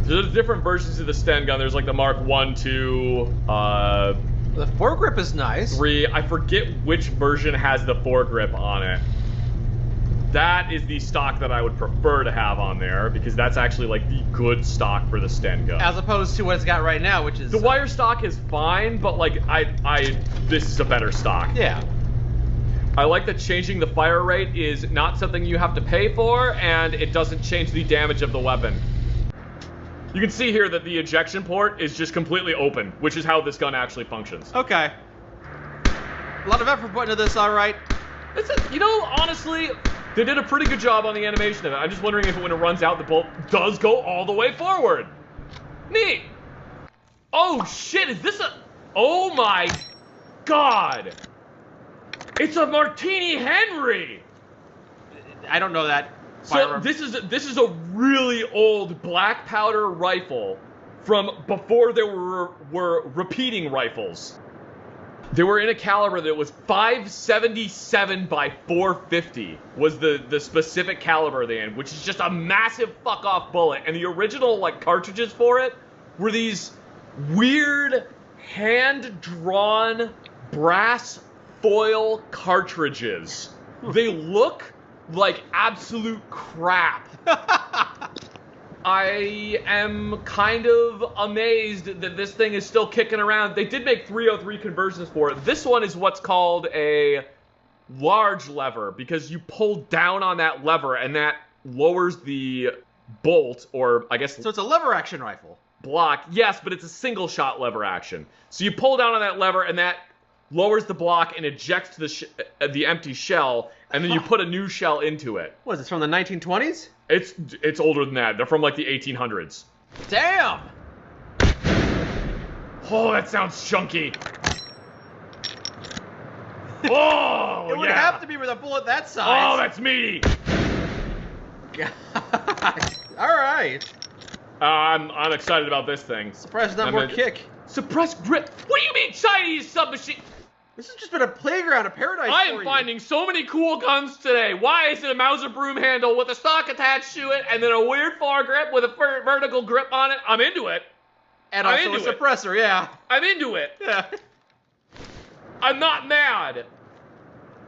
There's different versions of the Sten gun. There's like the Mark 1, 2, The foregrip is nice. 3. I forget which version has the foregrip on it. That is the stock that I would prefer to have on there, because that's actually like the good stock for the Sten gun. As opposed to what it's got right now, which is... The wire stock is fine, but like, this is a better stock. Yeah. I like that changing the fire rate is not something you have to pay for, and it doesn't change the damage of the weapon. You can see here that the ejection port is just completely open, which is how this gun actually functions. Okay. A lot of effort put into this, alright. You know, honestly, they did a pretty good job on the animation of it. I'm just wondering if when it runs out, the bolt does go all the way forward. Neat. Oh shit, is this a... Oh my god. It's a Martini Henry. I don't know that. So this is a really old black powder rifle from before there were repeating rifles. They were in a caliber that was 577 by 450 was the specific caliber they in, which is just a massive fuck off bullet. And the original like cartridges for it were these weird hand drawn brass foil cartridges. They look like absolute crap. I am kind of amazed that this thing is still kicking around. They did make 303 conversions for it. This one is what's called a large lever, because you pull down on that lever and that lowers the bolt, or I guess... So it's a lever action rifle. Block, yes, but it's a single shot lever action. So you pull down on that lever and that lowers the block and ejects the empty shell, and then you put a new shell into it. What is this, from the 1920s? It's older than that. They're from like the 1800s. Damn! Oh, that sounds chunky. Oh, it would have to be with a bullet that size. Oh, that's meaty. All right. I'm excited about this thing. Surprised not more kick. Suppressed grip. What do you mean Chinese submachine? This has just been a playground of paradise. I am finding so many cool guns today. Why is it a Mauser broom handle with a stock attached to it, and then a weird foregrip with a vertical grip on it? I'm into it. And also a suppressor, yeah. I'm into it. Yeah. I'm not mad.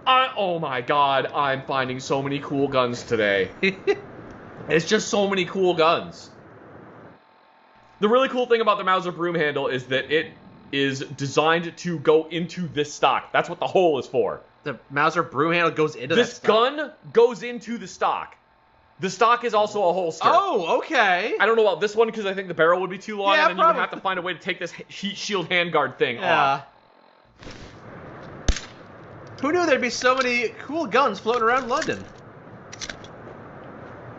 Oh my god, I'm finding so many cool guns today. It's just so many cool guns. The really cool thing about the Mauser broom handle is that it is designed to go into this stock. That's what the hole is for. The Mauser broom handle goes into this gun goes into the stock. The stock is also a holster. Oh, okay. I don't know about this one because I think the barrel would be too long, yeah, and then you would have to find a way to take this heat shield handguard thing off. Who knew there'd be so many cool guns floating around London?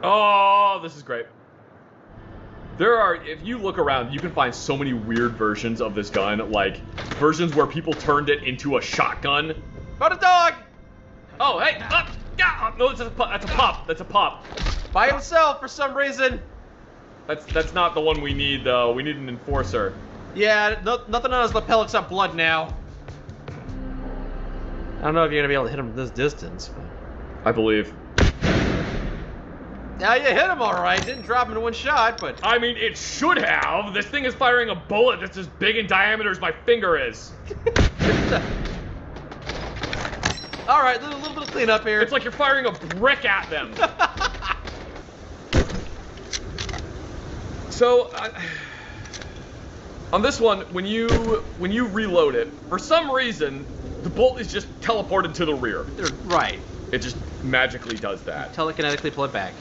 Oh, this is great. There are, if you look around, you can find so many weird versions of this gun, like versions where people turned it into a shotgun. Found a dog! Oh, hey! No, that's a pup. That's a pup. By himself for some reason. That's not the one we need, though. We need an enforcer. Yeah, nothing on his lapel except blood now. I don't know if you're gonna be able to hit him from this distance. I believe. Yeah, you hit him all right. Didn't drop him in one shot, but... I mean, it should have. This thing is firing a bullet that's as big in diameter as my finger is. All right, a little bit of cleanup here. It's like you're firing a brick at them. So, on this one, when you reload it, for some reason, the bolt is just teleported to the rear. Right. It just magically does that. Telekinetically pull it back.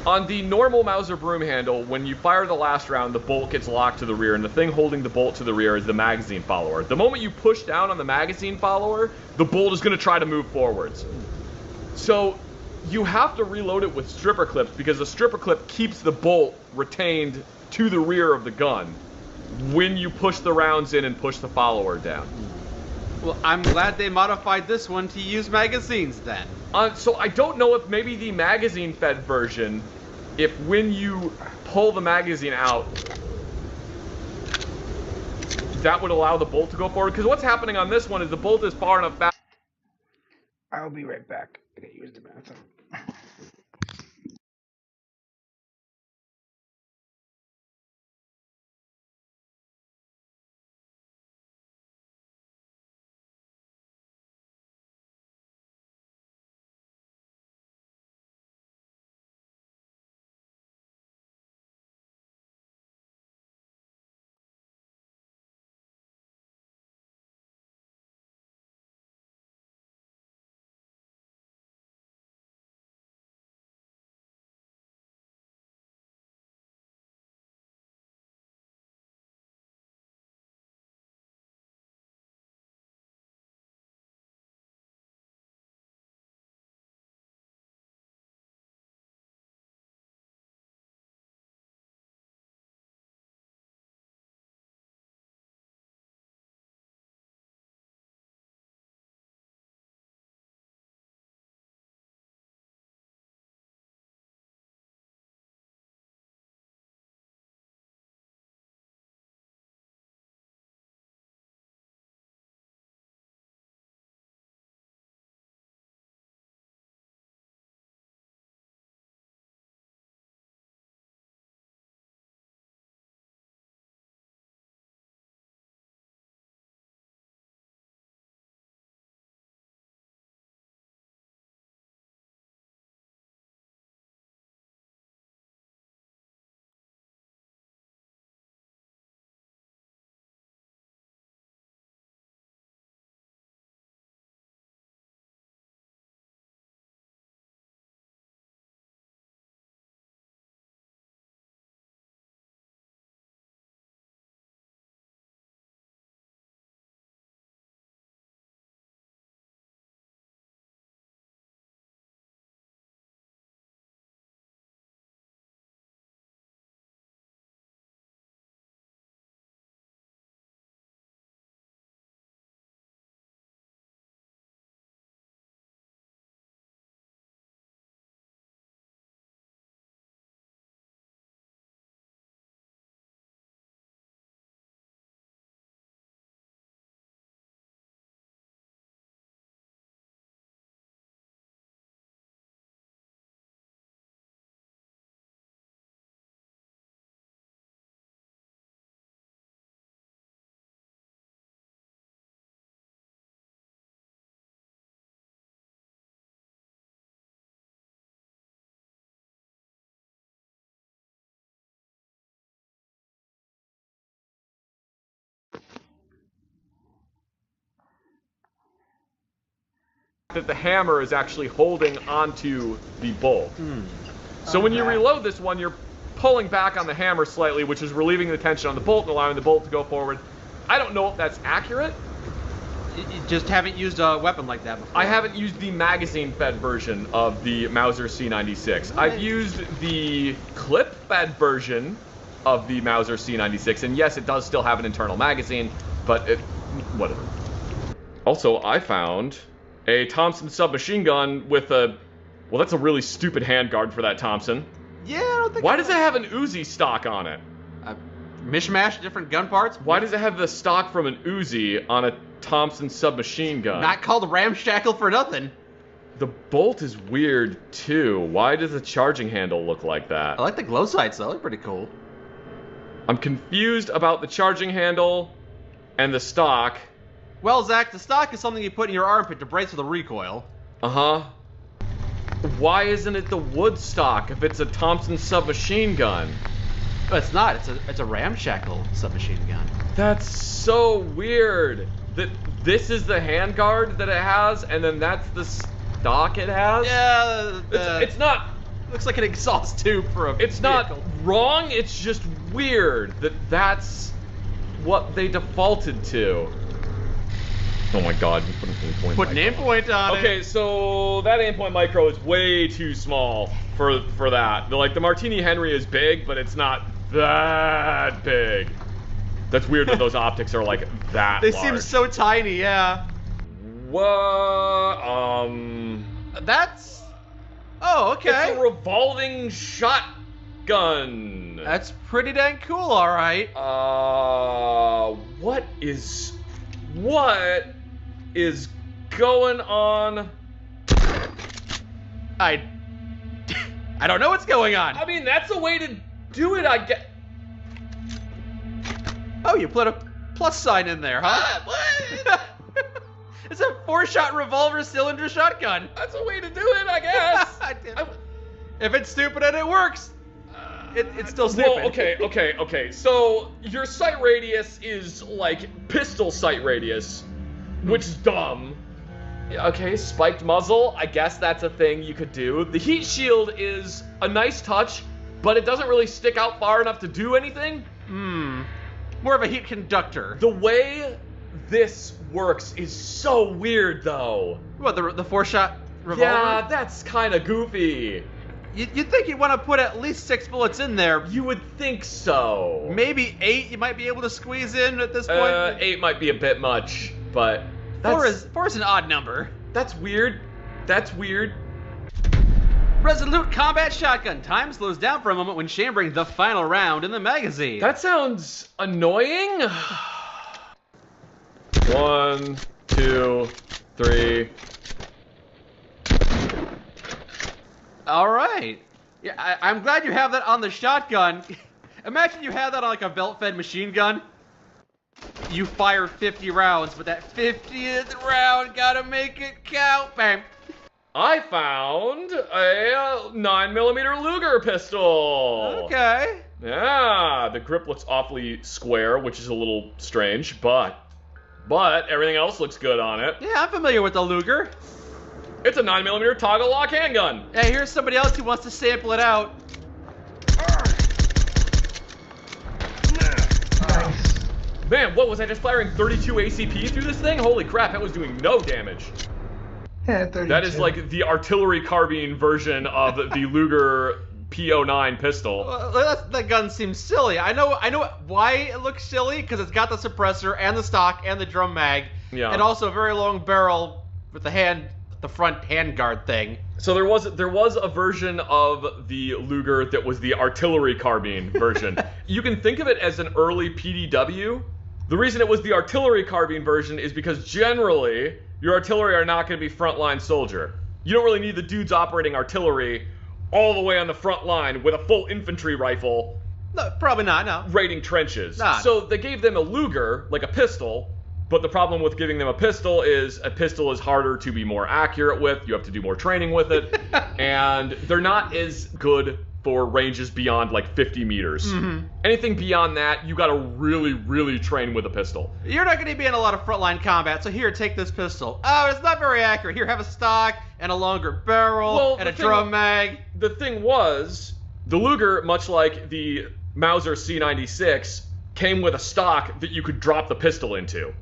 On the normal Mauser broom handle, when you fire the last round, the bolt gets locked to the rear, and the thing holding the bolt to the rear is the magazine follower. The moment you push down on the magazine follower, the bolt is going to try to move forwards. So you have to reload it with stripper clips because the stripper clip keeps the bolt retained to the rear of the gun when you push the rounds in and push the follower down. Well, I'm glad they modified this one to use magazines then. So I don't know if maybe the magazine-fed version, if when you pull the magazine out, that would allow the bolt to go forward. Because what's happening on this one is the bolt is far enough back. I'll be right back. I gotta use the bathroom. That the hammer is actually holding onto the bolt. So when you reload this one, you're pulling back on the hammer slightly, which is relieving the tension on the bolt and allowing the bolt to go forward. I don't know if that's accurate. You just haven't used a weapon like that before. I haven't used the magazine-fed version of the Mauser C96. I've used the clip-fed version of the Mauser C96, and yes, it does still have an internal magazine, but whatever. Also, I found a Thompson submachine gun with a... Well, that's a really stupid handguard for that Thompson. Yeah, I don't think... Why does it have an Uzi stock on it? Mishmash different gun parts? Why does it have the stock from an Uzi on a Thompson submachine gun? Not called ramshackle for nothing. The bolt is weird, too. Why does the charging handle look like that? I like the glow sights, though. They're pretty cool. I'm confused about the charging handle and the stock. Well, Zach, the stock is something you put in your armpit to brace for the recoil. Uh-huh. Why isn't it the wood stock if it's a Thompson submachine gun? But it's not. It's a ramshackle submachine gun. That's so weird. That this is the handguard that it has, and then that's the stock it has? Yeah. It's not Looks like an exhaust tube for a It's vehicle. not wrong, it's just weird that that's what they defaulted to. Oh my god, you put an aim point. Put an aim point on it. Okay, so that aim point micro is way too small for that. The Martini Henry is big, but it's not that big. That's weird that those optics are like that They large. seem so tiny, yeah. What? That's... Oh, okay. It's a revolving shotgun. That's pretty dang cool, alright. What is going on? I don't know what's going on. I mean, that's a way to do it, I guess. Oh, you put a plus sign in there, huh? What? It's a 4-shot revolver cylinder shotgun. That's a way to do it, I guess. If it's stupid and it works, it's still stupid. Well, okay. So your sight radius is like pistol sight radius, which is dumb. Okay, spiked muzzle, I guess that's a thing you could do. The heat shield is a nice touch, but it doesn't really stick out far enough to do anything. More of a heat conductor. The way this works is so weird, though. What, the 4-shot revolver? Yeah, that's kind of goofy. You'd think you'd want to put at least 6 bullets in there. You would think so. Maybe 8 you might be able to squeeze in at this point. 8 might be a bit much, but... 4 is an odd number. That's weird. Resolute combat shotgun. Time slows down for a moment when chambering the final round in the magazine. That sounds annoying. 1, 2, 3. All right. Yeah, I'm glad you have that on the shotgun. Imagine you had that on like a belt-fed machine gun. You fire 50 rounds, but that 50th round gotta make it count. Bam. I found a 9mm Luger pistol. Okay. Yeah, the grip looks awfully square, which is a little strange, but everything else looks good on it. Yeah, I'm familiar with the Luger. It's a 9mm toggle lock handgun. Hey, here's somebody else who wants to sample it out. Man, what was I just firing 32 ACP through this thing? Holy crap, that was doing no damage. Yeah, 32. That is like the artillery carbine version of the Luger P09 pistol. That gun seems silly. I know why it looks silly, because it's got the suppressor and the stock and the drum mag. Yeah. And also a very long barrel with the front handguard thing. So there was a version of the Luger that was the artillery carbine version. You can think of it as an early PDW. The reason it was the artillery carbine version is because generally your artillery are not going to be frontline soldier. You don't really need the dudes operating artillery all the way on the front line with a full infantry rifle. No, probably not, no. Raiding trenches. Nah. So they gave them a Luger, like a pistol, but the problem with giving them a pistol is harder to be more accurate with. You have to do more training with it. And they're not as good for ranges beyond like 50 meters. Mm-hmm. Anything beyond that, you gotta really, really train with a pistol. You're not going to be in a lot of frontline combat, so here, take this pistol. Oh, it's not very accurate. Here, have a stock and a longer barrel and a drum mag. The thing was, the Luger, much like the Mauser C96, came with a stock that you could drop the pistol into.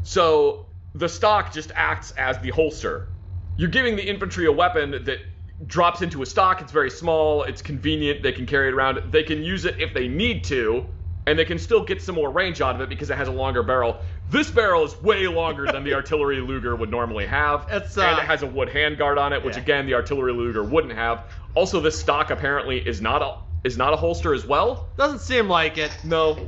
So the stock just acts as the holster. You're giving the infantry a weapon that drops into a stock. It's very small, it's convenient, they can carry it around, they can use it if they need to, and they can still get some more range out of it because it has a longer barrel. This barrel is way longer than the artillery Luger would normally have, and it has a wood handguard on it, which again the artillery Luger wouldn't have. Also, this stock apparently is not a holster as well. Doesn't seem like it. No.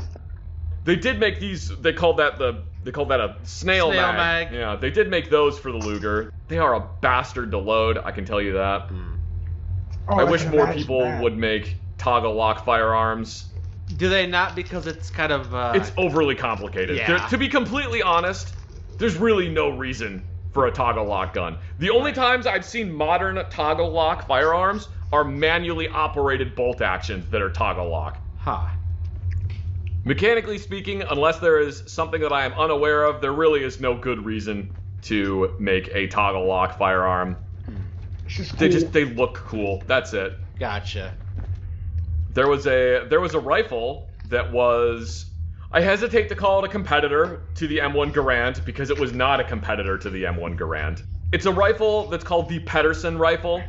They did make these, they called that a snail mag. Yeah, they did make those for the Luger. They are a bastard to load, I can tell you that. Oh, I wish more people would make toggle lock firearms. Do they not? Because it's kind of... It's overly complicated. Yeah. To be completely honest, there's really no reason for a toggle lock gun. The only times I've seen modern toggle lock firearms are manually operated bolt actions that are toggle lock. Huh. Mechanically speaking, unless there is something that I am unaware of, there really is no good reason to make a toggle lock firearm. They look cool. That's it. Gotcha. There was a rifle that was, I hesitate to call it a competitor to the M1 Garand because it was not a competitor to the M1 Garand. It's a rifle that's called the Pedersen rifle.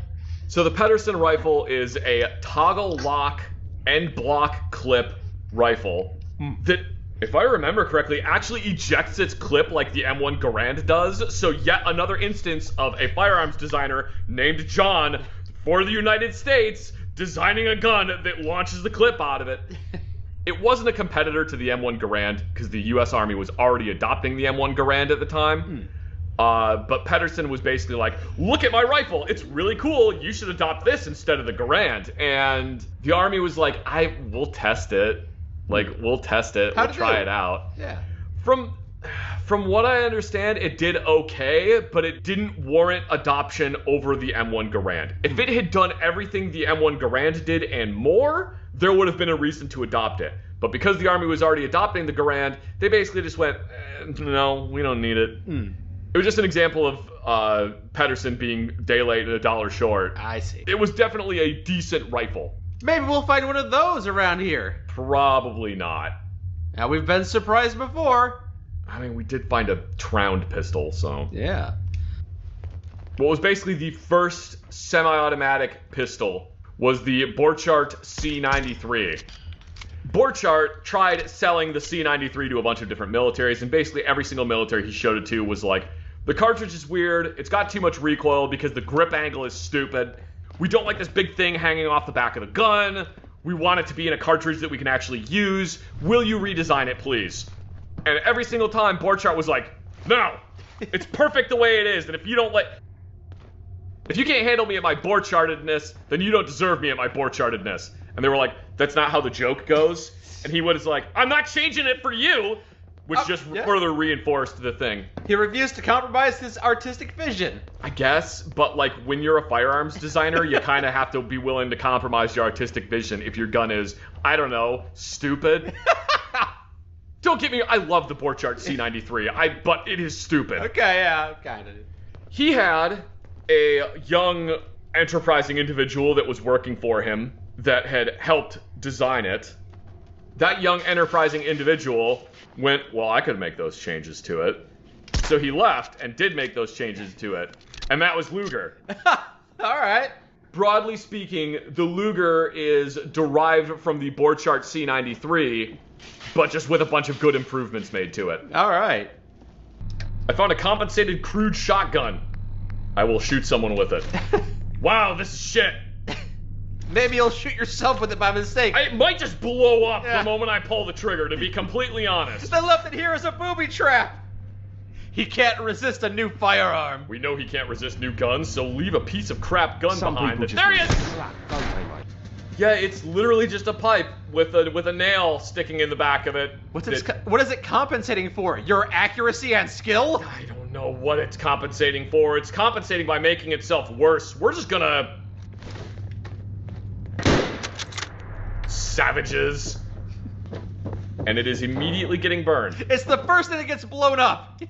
So the Pedersen rifle is a toggle lock and block clip rifle that, if I remember correctly, actually ejects its clip like the M1 Garand does. So yet another instance of a firearms designer named John for the United States designing a gun that launches the clip out of it. It wasn't a competitor to the M1 Garand because the U.S. Army was already adopting the M1 Garand at the time. But Pedersen was basically like, look at my rifle, it's really cool, you should adopt this instead of the Garand. And the Army was like, we'll test it. We'll test it, we'll try it out. Yeah. From what I understand, it did okay, but it didn't warrant adoption over the M1 Garand. If it had done everything the M1 Garand did and more, there would have been a reason to adopt it. But because the Army was already adopting the Garand, they basically just went, no, we don't need it. It was just an example of Pedersen being day late and $1 short. I see. It was definitely a decent rifle. Maybe we'll find one of those around here. Probably not. Now, we've been surprised before. I mean, we did find a Tround pistol, so... Yeah. What was basically the first semi-automatic pistol was the Borchardt C93. Borchardt tried selling the C93 to a bunch of different militaries, and basically every single military he showed it to was like, the cartridge is weird, it's got too much recoil because the grip angle is stupid, we don't like this big thing hanging off the back of the gun, we want it to be in a cartridge that we can actually use, will you redesign it please? And every single time Borchardt was like, no, it's perfect the way it is, and if you can't handle me at my Borchardtedness, then you don't deserve me at my Borchardtedness. And they were like, that's not how the joke goes. And he was like, I'm not changing it for you, which further reinforced the thing. He refused to compromise his artistic vision. I guess, but like when you're a firearms designer, you kind of have to be willing to compromise your artistic vision if your gun is, I don't know, stupid. Don't get me, I love the Borchardt C93, but it is stupid. Okay, yeah, kind of. He had a young, enterprising individual that was working for him that had helped design it. That young, enterprising individual went, well, I could make those changes to it. So he left and did make those changes to it. And that was Luger. All right. Broadly speaking, the Luger is derived from the Borchardt C93, but just with a bunch of good improvements made to it. All right. I found a compensated crude shotgun. I will shoot someone with it. Wow, this is shit. Maybe you'll shoot yourself with it by mistake. It might just blow up the moment I pull the trigger, to be completely honest. The left here is a booby trap. He can't resist a new firearm. We know he can't resist new guns, so leave a piece of crap gun behind. There he is! Yeah, it's literally just a pipe with a nail sticking in the back of it. What is it compensating for? Your accuracy and skill? I don't know what it's compensating for. It's compensating by making itself worse. We're just gonna... Savages. And it is immediately getting burned. It's the first thing that gets blown up.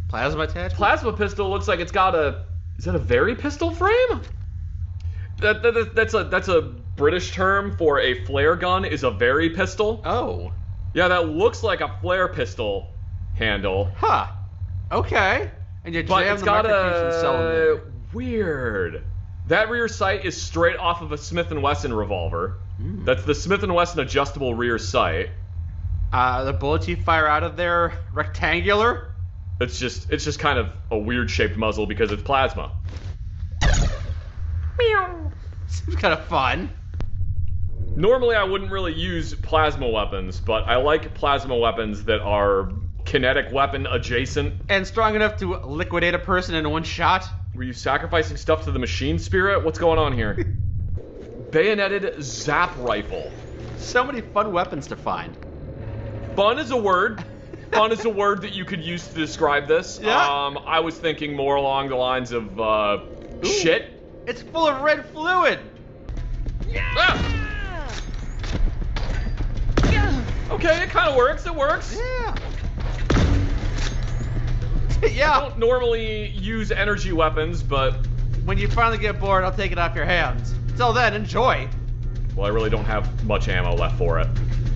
Plasma attachment? Plasma pistol looks like it's got a... Is that a Very pistol frame? That's a British term for a flare gun, is a Very pistol. Oh. Yeah, that looks like a flare pistol handle. Huh. Okay. And you but jam it's the got electrocution cell in there. Weird. That rear sight is straight off of a Smith & Wesson revolver. That's the Smith & Wesson adjustable rear sight. The bullets you fire out of there rectangular? It's just kind of a weird shaped muzzle because it's plasma. Meow. Seems kind of fun. Normally I wouldn't really use plasma weapons, but I like plasma weapons that are kinetic weapon adjacent. And strong enough to liquidate a person in one shot? Were you sacrificing stuff to the machine spirit? What's going on here? Bayoneted Zap Rifle. So many fun weapons to find. Fun is a word. Fun is a word that you could use to describe this. Yeah. I was thinking more along the lines of, shit. It's full of red fluid. Yeah. Ah! Okay, it kind of works. It works. Yeah. Yeah. I don't normally use energy weapons, but... When you finally get bored, I'll take it off your hands. Until then, enjoy. Well, I really don't have much ammo left for it.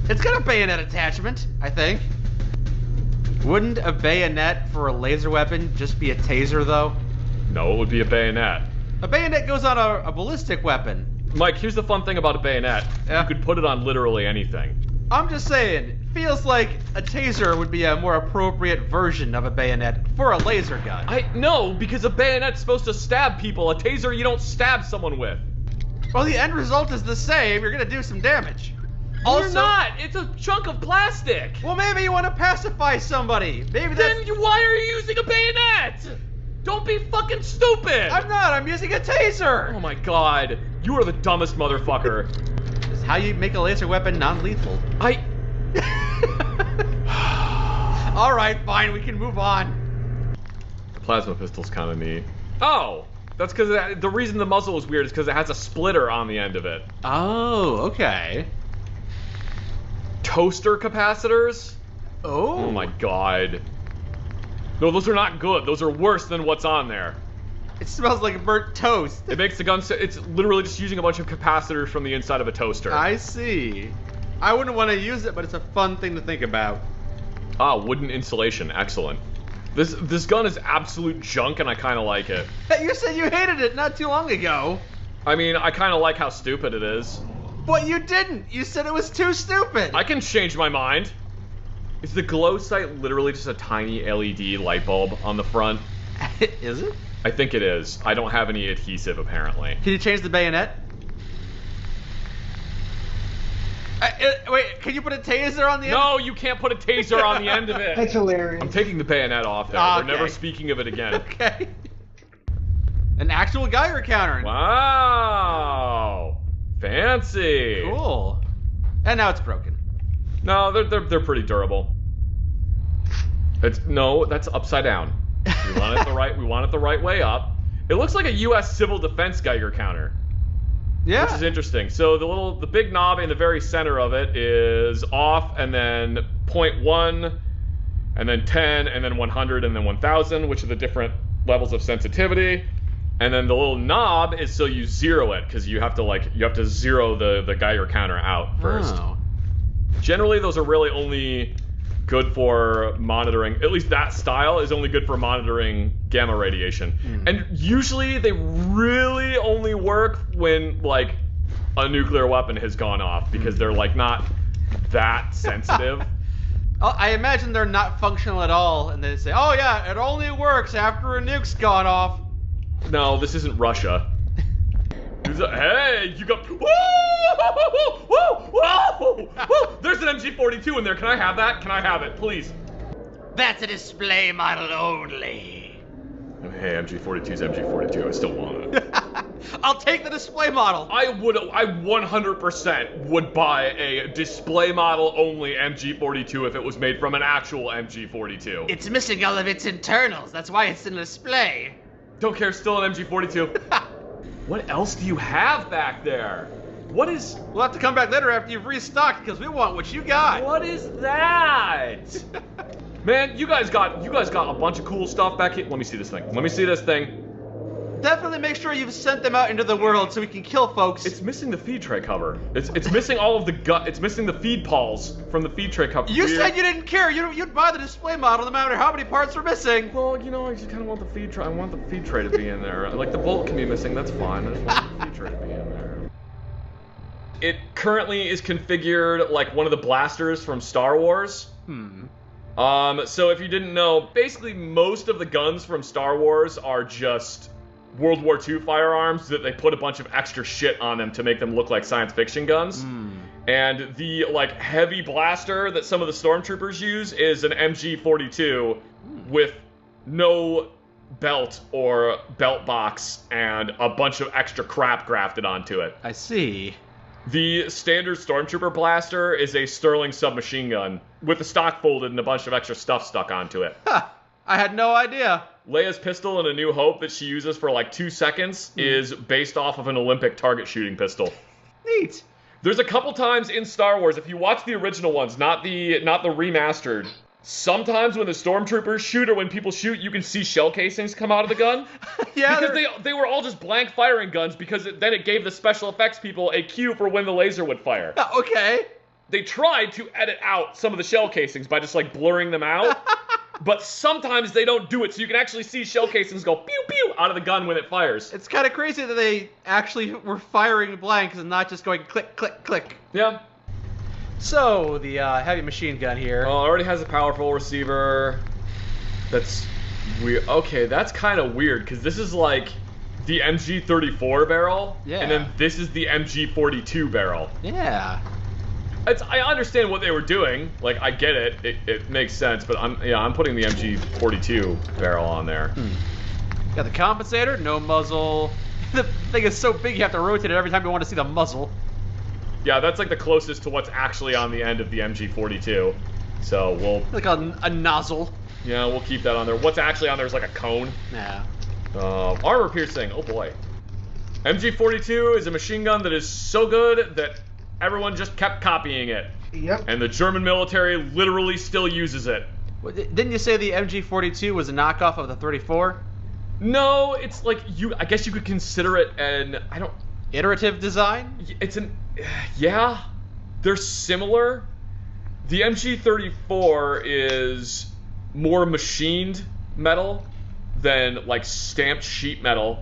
It's got a bayonet attachment, I think. Wouldn't a bayonet for a laser weapon just be a taser, though? No, it would be a bayonet. A bayonet goes on a ballistic weapon. Mike, here's the fun thing about a bayonet. Yeah. You could put it on literally anything. I'm just saying, feels like a taser would be a more appropriate version of a bayonet for a laser gun. No, because a bayonet's supposed to stab people. A taser you don't stab someone with. Well, the end result is the same. You're gonna do some damage. You're not. It's a chunk of plastic. Well, maybe you want to pacify somebody. Maybe that's... Then why are you using a bayonet? Don't be fucking stupid. I'm not. I'm using a taser. Oh my god. You are the dumbest motherfucker. This is how you make a laser weapon non-lethal. All right, fine. We can move on. The plasma pistol's kind of neat. Oh, that's because the reason the muzzle is weird is because it has a splitter on the end of it. Oh, okay. Toaster capacitors? Oh my god. No, those are not good. Those are worse than what's on there. It smells like burnt toast. It makes the gun... It's literally just using a bunch of capacitors from the inside of a toaster. I see. I wouldn't want to use it, but it's a fun thing to think about. Ah, wooden insulation. Excellent. This gun is absolute junk, and I kind of like it. You said you hated it not too long ago. I mean, I kind of like how stupid it is. But you didn't. You said it was too stupid. I can change my mind. Is the glow sight literally just a tiny LED light bulb on the front? Is it? I think it is. I don't have any adhesive, apparently. Can you change the bayonet? Wait, can you put a taser on the end? No, you can't put a taser on the end of it. That's hilarious. I'm taking the bayonet off there. Okay. We're never speaking of it again. Okay. An actual Geiger counter. Wow. Fancy. Cool. And now it's broken. No, they're pretty durable. That's upside down. We want it the right way up. It looks like a U.S. Civil Defense Geiger counter. Yeah. Which is interesting. So the big knob in the very center of it is off, and then 0.1, and then 10, and then 100, and then 1000, which are the different levels of sensitivity. And then the little knob is so you zero it, because you have to zero the Geiger counter out first. Oh. Generally, those are really only good for monitoring. At least that style is only good for monitoring gamma radiation. And usually they really only work when like a nuclear weapon has gone off, because they're like not that sensitive. I imagine they're not functional at all, and they say, "Oh yeah, it only works after a nuke's gone off." No, this isn't Russia. Hey, you got... Whoa! Whoa! Whoa! Whoa! There's an MG42 in there. Can I have that? Can I have it, please? That's a display model only. Hey, MG42's MG42. I still want it. I'll take the display model. I 100% would buy a display model only MG42 if it was made from an actual MG42. It's missing all of its internals. That's why it's in display. Don't care, still an MG42. What else do you have back there? What is... We'll have to come back later after you've restocked, because we want what you got. What is that? Man, you guys got a bunch of cool stuff back here. Let me see this thing. Definitely make sure you've sent them out into the world so we can kill folks. It's missing the feed tray cover. It's missing all of the gut. It's missing the feed pawls from the feed tray cover. You said you didn't care. You'd buy the display model no matter how many parts are missing. Well, I just kind of want the feed tray. I want the feed tray to be in there. Like the bolt can be missing. That's fine. I just want the feed tray to be in there. It currently is configured like one of the blasters from Star Wars. So if you didn't know, basically most of the guns from Star Wars are just World War II firearms that they put a bunch of extra shit on them to make them look like science fiction guns. And the like heavy blaster that some of the stormtroopers use is an MG42 with no belt or belt box and a bunch of extra crap grafted onto it. I see. The standard stormtrooper blaster is a Sterling submachine gun with the stock folded and a bunch of extra stuff stuck onto it. I had no idea. Leia's pistol in A New Hope that she uses for like 2 seconds is based off of an Olympic target shooting pistol. Neat. There's a couple times in Star Wars, if you watch the original ones, not the remastered, sometimes when the stormtroopers shoot or when people shoot, you can see shell casings come out of the gun. Yeah, because they were all just blank firing guns because then it gave the special effects people a cue for when the laser would fire. Okay. They tried to edit out some of the shell casings by just like blurring them out. But sometimes they don't do it, so you can actually see shell casings go pew pew out of the gun when it fires. It's kind of crazy that they actually were firing blanks and not just going click, click, click. Yeah. So, the heavy machine gun here. Well, it already has a powerful receiver. That's weird. Okay, that's kind of weird, because this is like the MG34 barrel, Yeah. and then this is the MG42 barrel. Yeah. I understand what they were doing. Like, I get it. It makes sense, but I'm putting the MG42 barrel on there. Got the compensator, no muzzle. The thing is so big you have to rotate it every time you want to see the muzzle. Yeah, that's like the closest to what's actually on the end of the MG42. So we'll... Like a nozzle. Yeah, we'll keep that on there. What's actually on there is like a cone. Yeah. Armor piercing. Oh boy. MG42 is a machine gun that is so good that everyone just kept copying it. Yep. And the German military literally still uses it. Didn't you say the MG42 was a knockoff of the 34? No, it's like I guess you could consider it iterative design? It's yeah. They're similar. The MG34 is more machined metal than like stamped sheet metal.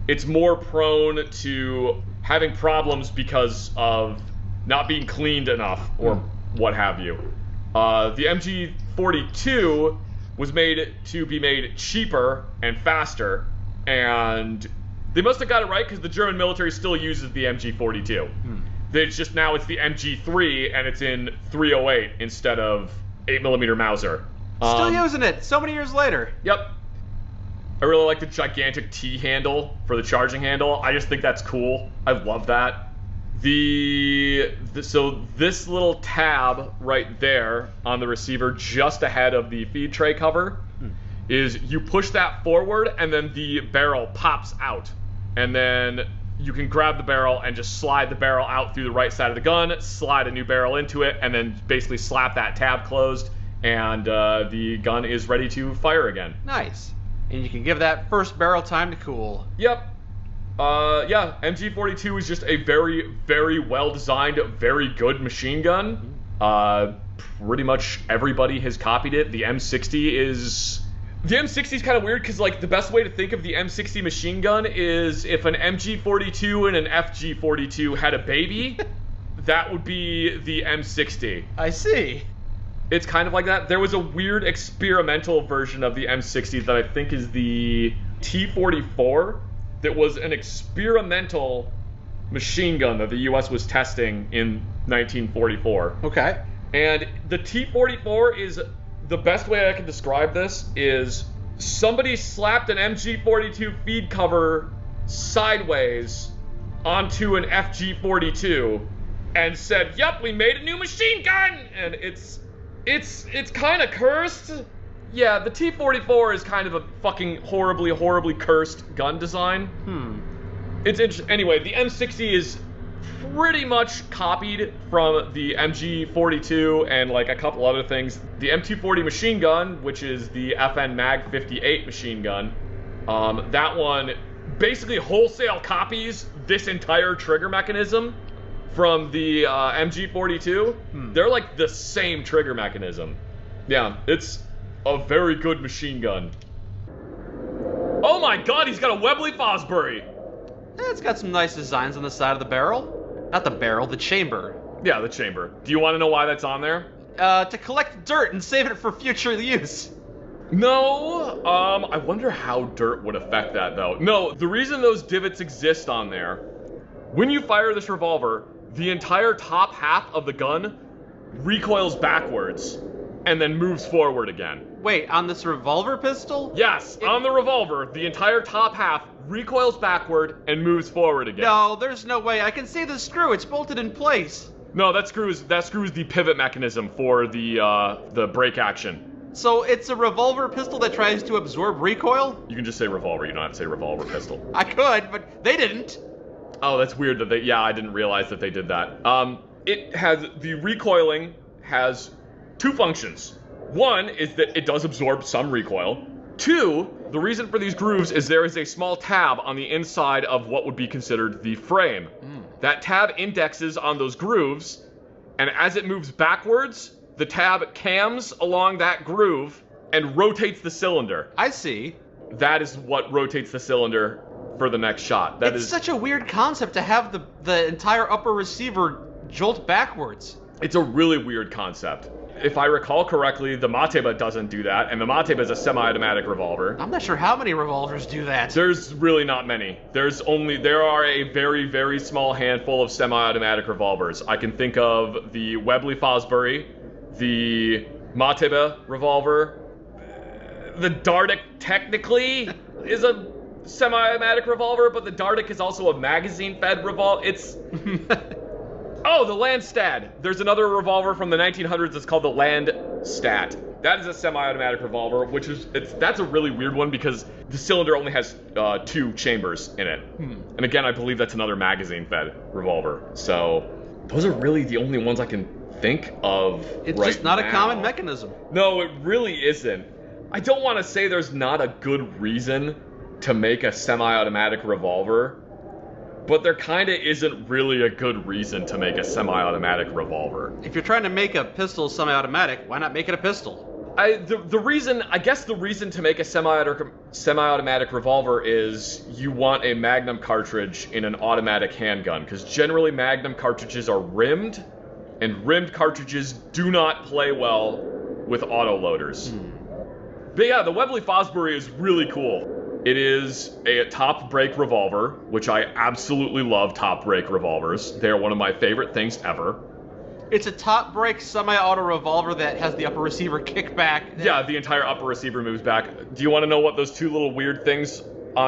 It's more prone to having problems because of not being cleaned enough or what have you. The MG42 was made to be made cheaper and faster, and they must have got it right because the German military still uses the MG42. It's just now it's the MG3 and it's in 308 instead of 8mm Mauser. Still using it so many years later. Yep. I really like the gigantic T handle for the charging handle. I just think that's cool. I love that. So this little tab right there on the receiver just ahead of the feed tray cover is you push that forward and then the barrel pops out. And then you can grab the barrel and just slide the barrel out through the right side of the gun, slide a new barrel into it, and then basically slap that tab closed, and the gun is ready to fire again. Nice. And you can give that first barrel time to cool. Yep. Yeah, MG42 is just a very, very well-designed, very good machine gun. Pretty much everybody has copied it. The M60 is kind of weird because, like, the best way to think of the M60 machine gun is if an MG42 and an FG42 had a baby, that would be the M60. I see. It's kind of like that. There was a weird experimental version of the M60 that I think is the T44 that was an experimental machine gun that the US was testing in 1944. Okay. And the T44 is, the best way I can describe this is somebody slapped an MG42 feed cover sideways onto an FG42 and said, "Yup, we made a new machine gun!" And it's kind of cursed. Yeah, the T44 is kind of a fucking horribly, horribly cursed gun design. It's interesting. Anyway, the M60 is pretty much copied from the MG42 and like a couple other things. The M240 machine gun, which is the FN Mag 58 machine gun, that one basically wholesale copies this entire trigger mechanism from the MG42. They're like the same trigger mechanism. Yeah, it's a very good machine gun. Oh my god, he's got a Webley Fosbury! It's got some nice designs on the side of the barrel. Not the barrel, the chamber. Yeah, the chamber. Do you want to know why that's on there? To collect dirt and save it for future use. No, I wonder how dirt would affect that though. No, the reason those divots exist on there, when you fire this revolver, the entire top half of the gun recoils backwards and then moves forward again. Wait, on this revolver pistol? Yes, on the revolver, the entire top half recoils backward and moves forward again. No, there's no way. I can see the screw. It's bolted in place. No, that screws the pivot mechanism for the brake action. So it's a revolver pistol that tries to absorb recoil? You can just say revolver. You don't have to say revolver pistol. I could, but they didn't. Oh, that's weird that they... Yeah, I didn't realize that they did that. It has... The recoiling has two functions. One is that it does absorb some recoil. Two, the reason for these grooves is there is a small tab on the inside of what would be considered the frame. That tab indexes on those grooves, and as it moves backwards, the tab cams along that groove and rotates the cylinder. I see. That is what rotates the cylinder for the next shot. It's such a weird concept to have the entire upper receiver jolt backwards. It's a really weird concept. If I recall correctly, the Mateba doesn't do that, and the Mateba is a semi-automatic revolver. I'm not sure how many revolvers do that. There's really not many. There are a very, very small handful of semi-automatic revolvers. I can think of the Webley Fosbury, the Mateba revolver. The Dardic technically is a semi-automatic revolver, but the Dardic is also a magazine-fed revolver. It's... Oh, the Landstad. There's another revolver from the 1900s that's called the Landstat. That is a semi-automatic revolver, that's a really weird one because the cylinder only has 2 chambers in it. And again, I believe that's another magazine-fed revolver. So those are really the only ones I can think of. It's right just not now. a common mechanism. No, it really isn't. I don't want to say there's not a good reason to make a semi-automatic revolver, but there kind of isn't really a good reason to make a semi-automatic revolver. If you're trying to make a pistol semi-automatic, why not make it a pistol? The reason to make a semi-automatic revolver is you want a Magnum cartridge in an automatic handgun, because generally Magnum cartridges are rimmed, and rimmed cartridges do not play well with autoloaders. But yeah, the Webley Fosbury is really cool. It is a top brake revolver, which I absolutely love top brake revolvers. They're one of my favorite things ever. It's a top brake semi-auto revolver that has the upper receiver kick back. Yeah, the entire upper receiver moves back. Do you want to know what those 2 little weird things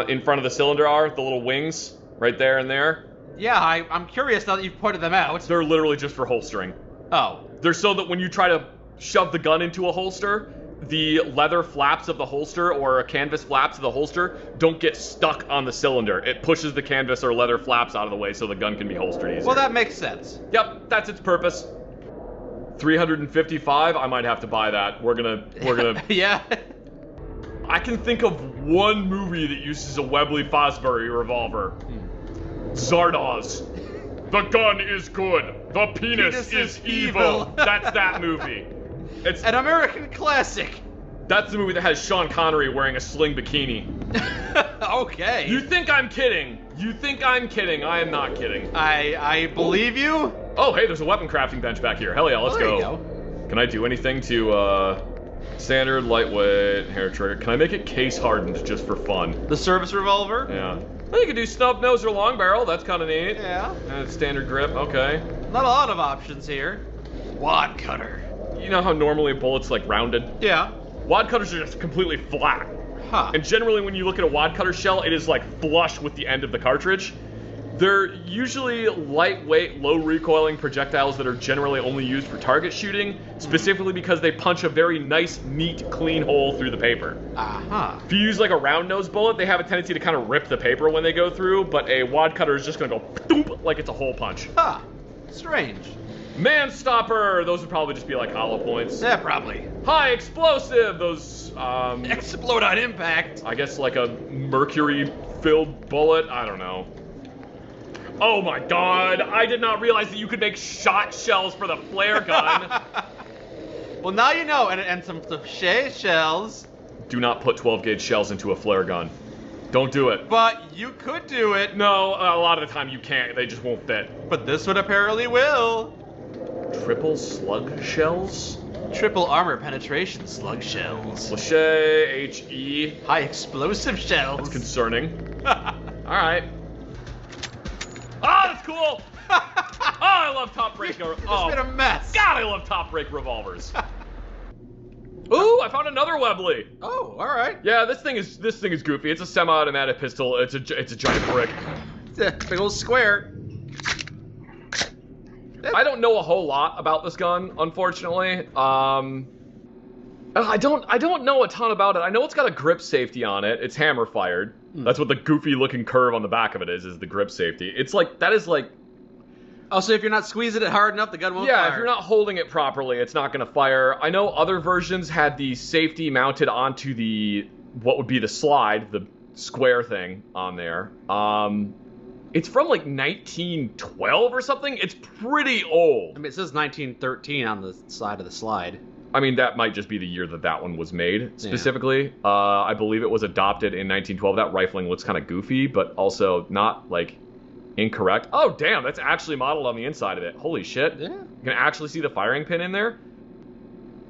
in front of the cylinder are? The little wings right there and there? Yeah, I'm curious now that you've pointed them out. They're literally just for holstering. Oh. They're so that when you try to shove the gun into a holster, the leather flaps of the holster or canvas flaps of the holster don't get stuck on the cylinder. It pushes the canvas or leather flaps out of the way so the gun can be holstered easier. Well, that makes sense. Yep, that's its purpose. $355, I might have to buy that. We're gonna Yeah. I can think of one movie that uses a Webley Fosbury revolver. Zardoz. The gun is good. The penis is evil. That's that movie. It's an American classic. That's the movie that has Sean Connery wearing a sling bikini. Okay. You think I'm kidding. I am not kidding. I believe you. Oh, hey, there's a weapon crafting bench back here. Hell yeah, let's there go. You go. Can I do anything to, standard, lightweight, hair trigger? Can I make it case hardened just for fun? The service revolver? Yeah. Well, you can do snub nose or long barrel. That's kind of neat. Yeah. And standard grip. Okay. Not a lot of options here. Wad cutter. You know how normally a bullet's like rounded? Yeah. Wad cutters are just completely flat. Huh. And generally when you look at a wad cutter shell, it is like flush with the end of the cartridge. They're usually lightweight, low recoiling projectiles that are generally only used for target shooting, specifically because they punch a very nice, neat, clean hole through the paper. Uh-huh. If you use like a round nose bullet, they have a tendency to kind of rip the paper when they go through, but a wad cutter is just gonna go doop like it's a hole punch. Huh. Strange. Man-stopper! Those would probably just be like hollow points. Yeah, probably. High explosive! Those, explode on impact. I guess like a mercury-filled bullet? I don't know. Oh my god! I did not realize that you could make shot shells for the flare gun! Well, now you know, and some Shea shells. Do not put 12-gauge shells into a flare gun. Don't do it. But you could do it. No, a lot of the time you can't. They just won't fit. But this one apparently will. Triple slug shells? Triple armor penetration slug shells. Lachey, H-E. High explosive shells. That's concerning. Alright. Oh, that's cool! Oh, I love top brake. It's been a mess. God, I love top brake revolvers. Ooh, I found another Webley. Oh, all right. Yeah, this thing is goofy. It's a semi-automatic pistol. It's a giant brick. It's a big old square. I don't know a whole lot about this gun, unfortunately. I don't know a ton about it. I know it's got a grip safety on it. It's hammer fired. That's what the goofy looking curve on the back of it is the grip safety. It's like, that is like, Oh, so if you're not squeezing it hard enough, the gun won't Yeah, fire. if you're not holding it properly, it's not going to fire. I know other versions had the safety mounted onto the, what would be the slide, the square thing on there. It's from like 1912 or something. It's pretty old. I mean, it says 1913 on the side of the slide. I mean, that might just be the year that one was made, specifically. Yeah. I believe it was adopted in 1912. That rifling looks kind of goofy, but also not, like, incorrect. Oh, damn, that's actually modeled on the inside of it. Holy shit. Yeah. You can actually see the firing pin in there.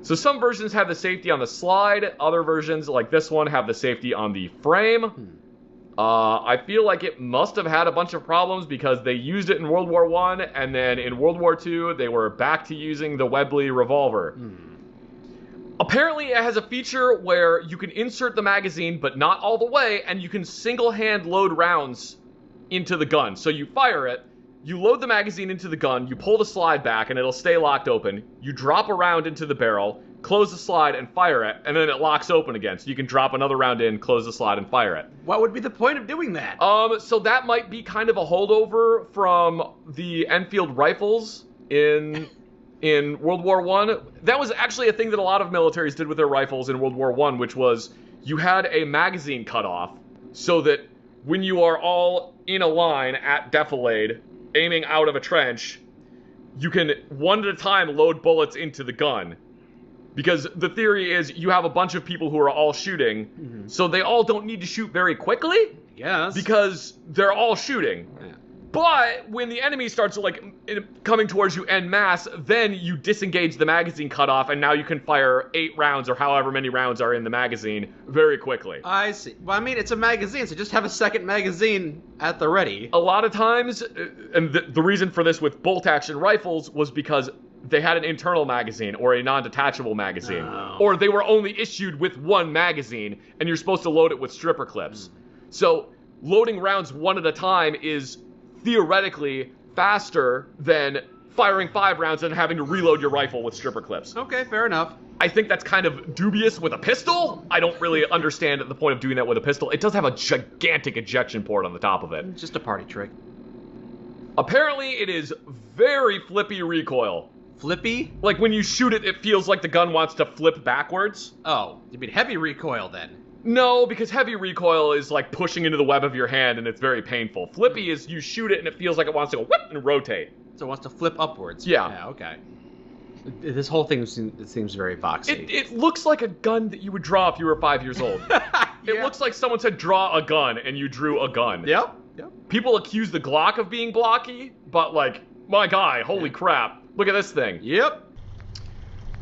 So some versions have the safety on the slide. Other versions, like this one, have the safety on the frame. I feel like it must have had a bunch of problems because they used it in World War I, and then in World War II, they were back to using the Webley revolver. Apparently, it has a feature where you can insert the magazine, but not all the way, and you can single-hand load rounds into the gun. So you fire it, you load the magazine into the gun, you pull the slide back, and it'll stay locked open. You drop a round into the barrel, close the slide, and fire it, and then it locks open again. So you can drop another round in, close the slide, and fire it. What would be the point of doing that? So that might be kind of a holdover from the Enfield rifles in World War I. That was actually a thing that a lot of militaries did with their rifles in World War I, which was you had a magazine cut off so that when you are all in a line at defilade, aiming out of a trench, you can one at a time load bullets into the gun. Because the theory is you have a bunch of people who are all shooting, so they all don't need to shoot very quickly. Yes. Because they're all shooting. Yeah. But when the enemy starts coming towards you en masse, then you disengage the magazine cutoff, and now you can fire 8 rounds or however many rounds are in the magazine very quickly. I see. Well, I mean, it's a magazine, so just have a second magazine at the ready. A lot of times, and the reason for this with bolt-action rifles was because they had an internal magazine or a non-detachable magazine. Oh. Or they were only issued with one magazine, and you're supposed to load it with stripper clips. So loading rounds one at a time is theoretically faster than firing 5 rounds and having to reload your rifle with stripper clips. Okay, fair enough. I think that's kind of dubious with a pistol. I don't really understand the point of doing that with a pistol. It does have a gigantic ejection port on the top of it. Just a party trick. Apparently, it is very flippy recoil. Flippy? Like when you shoot it, it feels like the gun wants to flip backwards. Oh, you mean heavy recoil then? No, because heavy recoil is like pushing into the web of your hand and it's very painful. Flippy is you shoot it and it feels like it wants to go whip and rotate. So it wants to flip upwards. Yeah. Yeah, okay. This whole thing seems very boxy. It looks like a gun that you would draw if you were 5 years old. It looks like someone said draw a gun and you drew a gun. Yep. People accuse the Glock of being blocky, but like, my guy, holy crap. Look at this thing. Yep.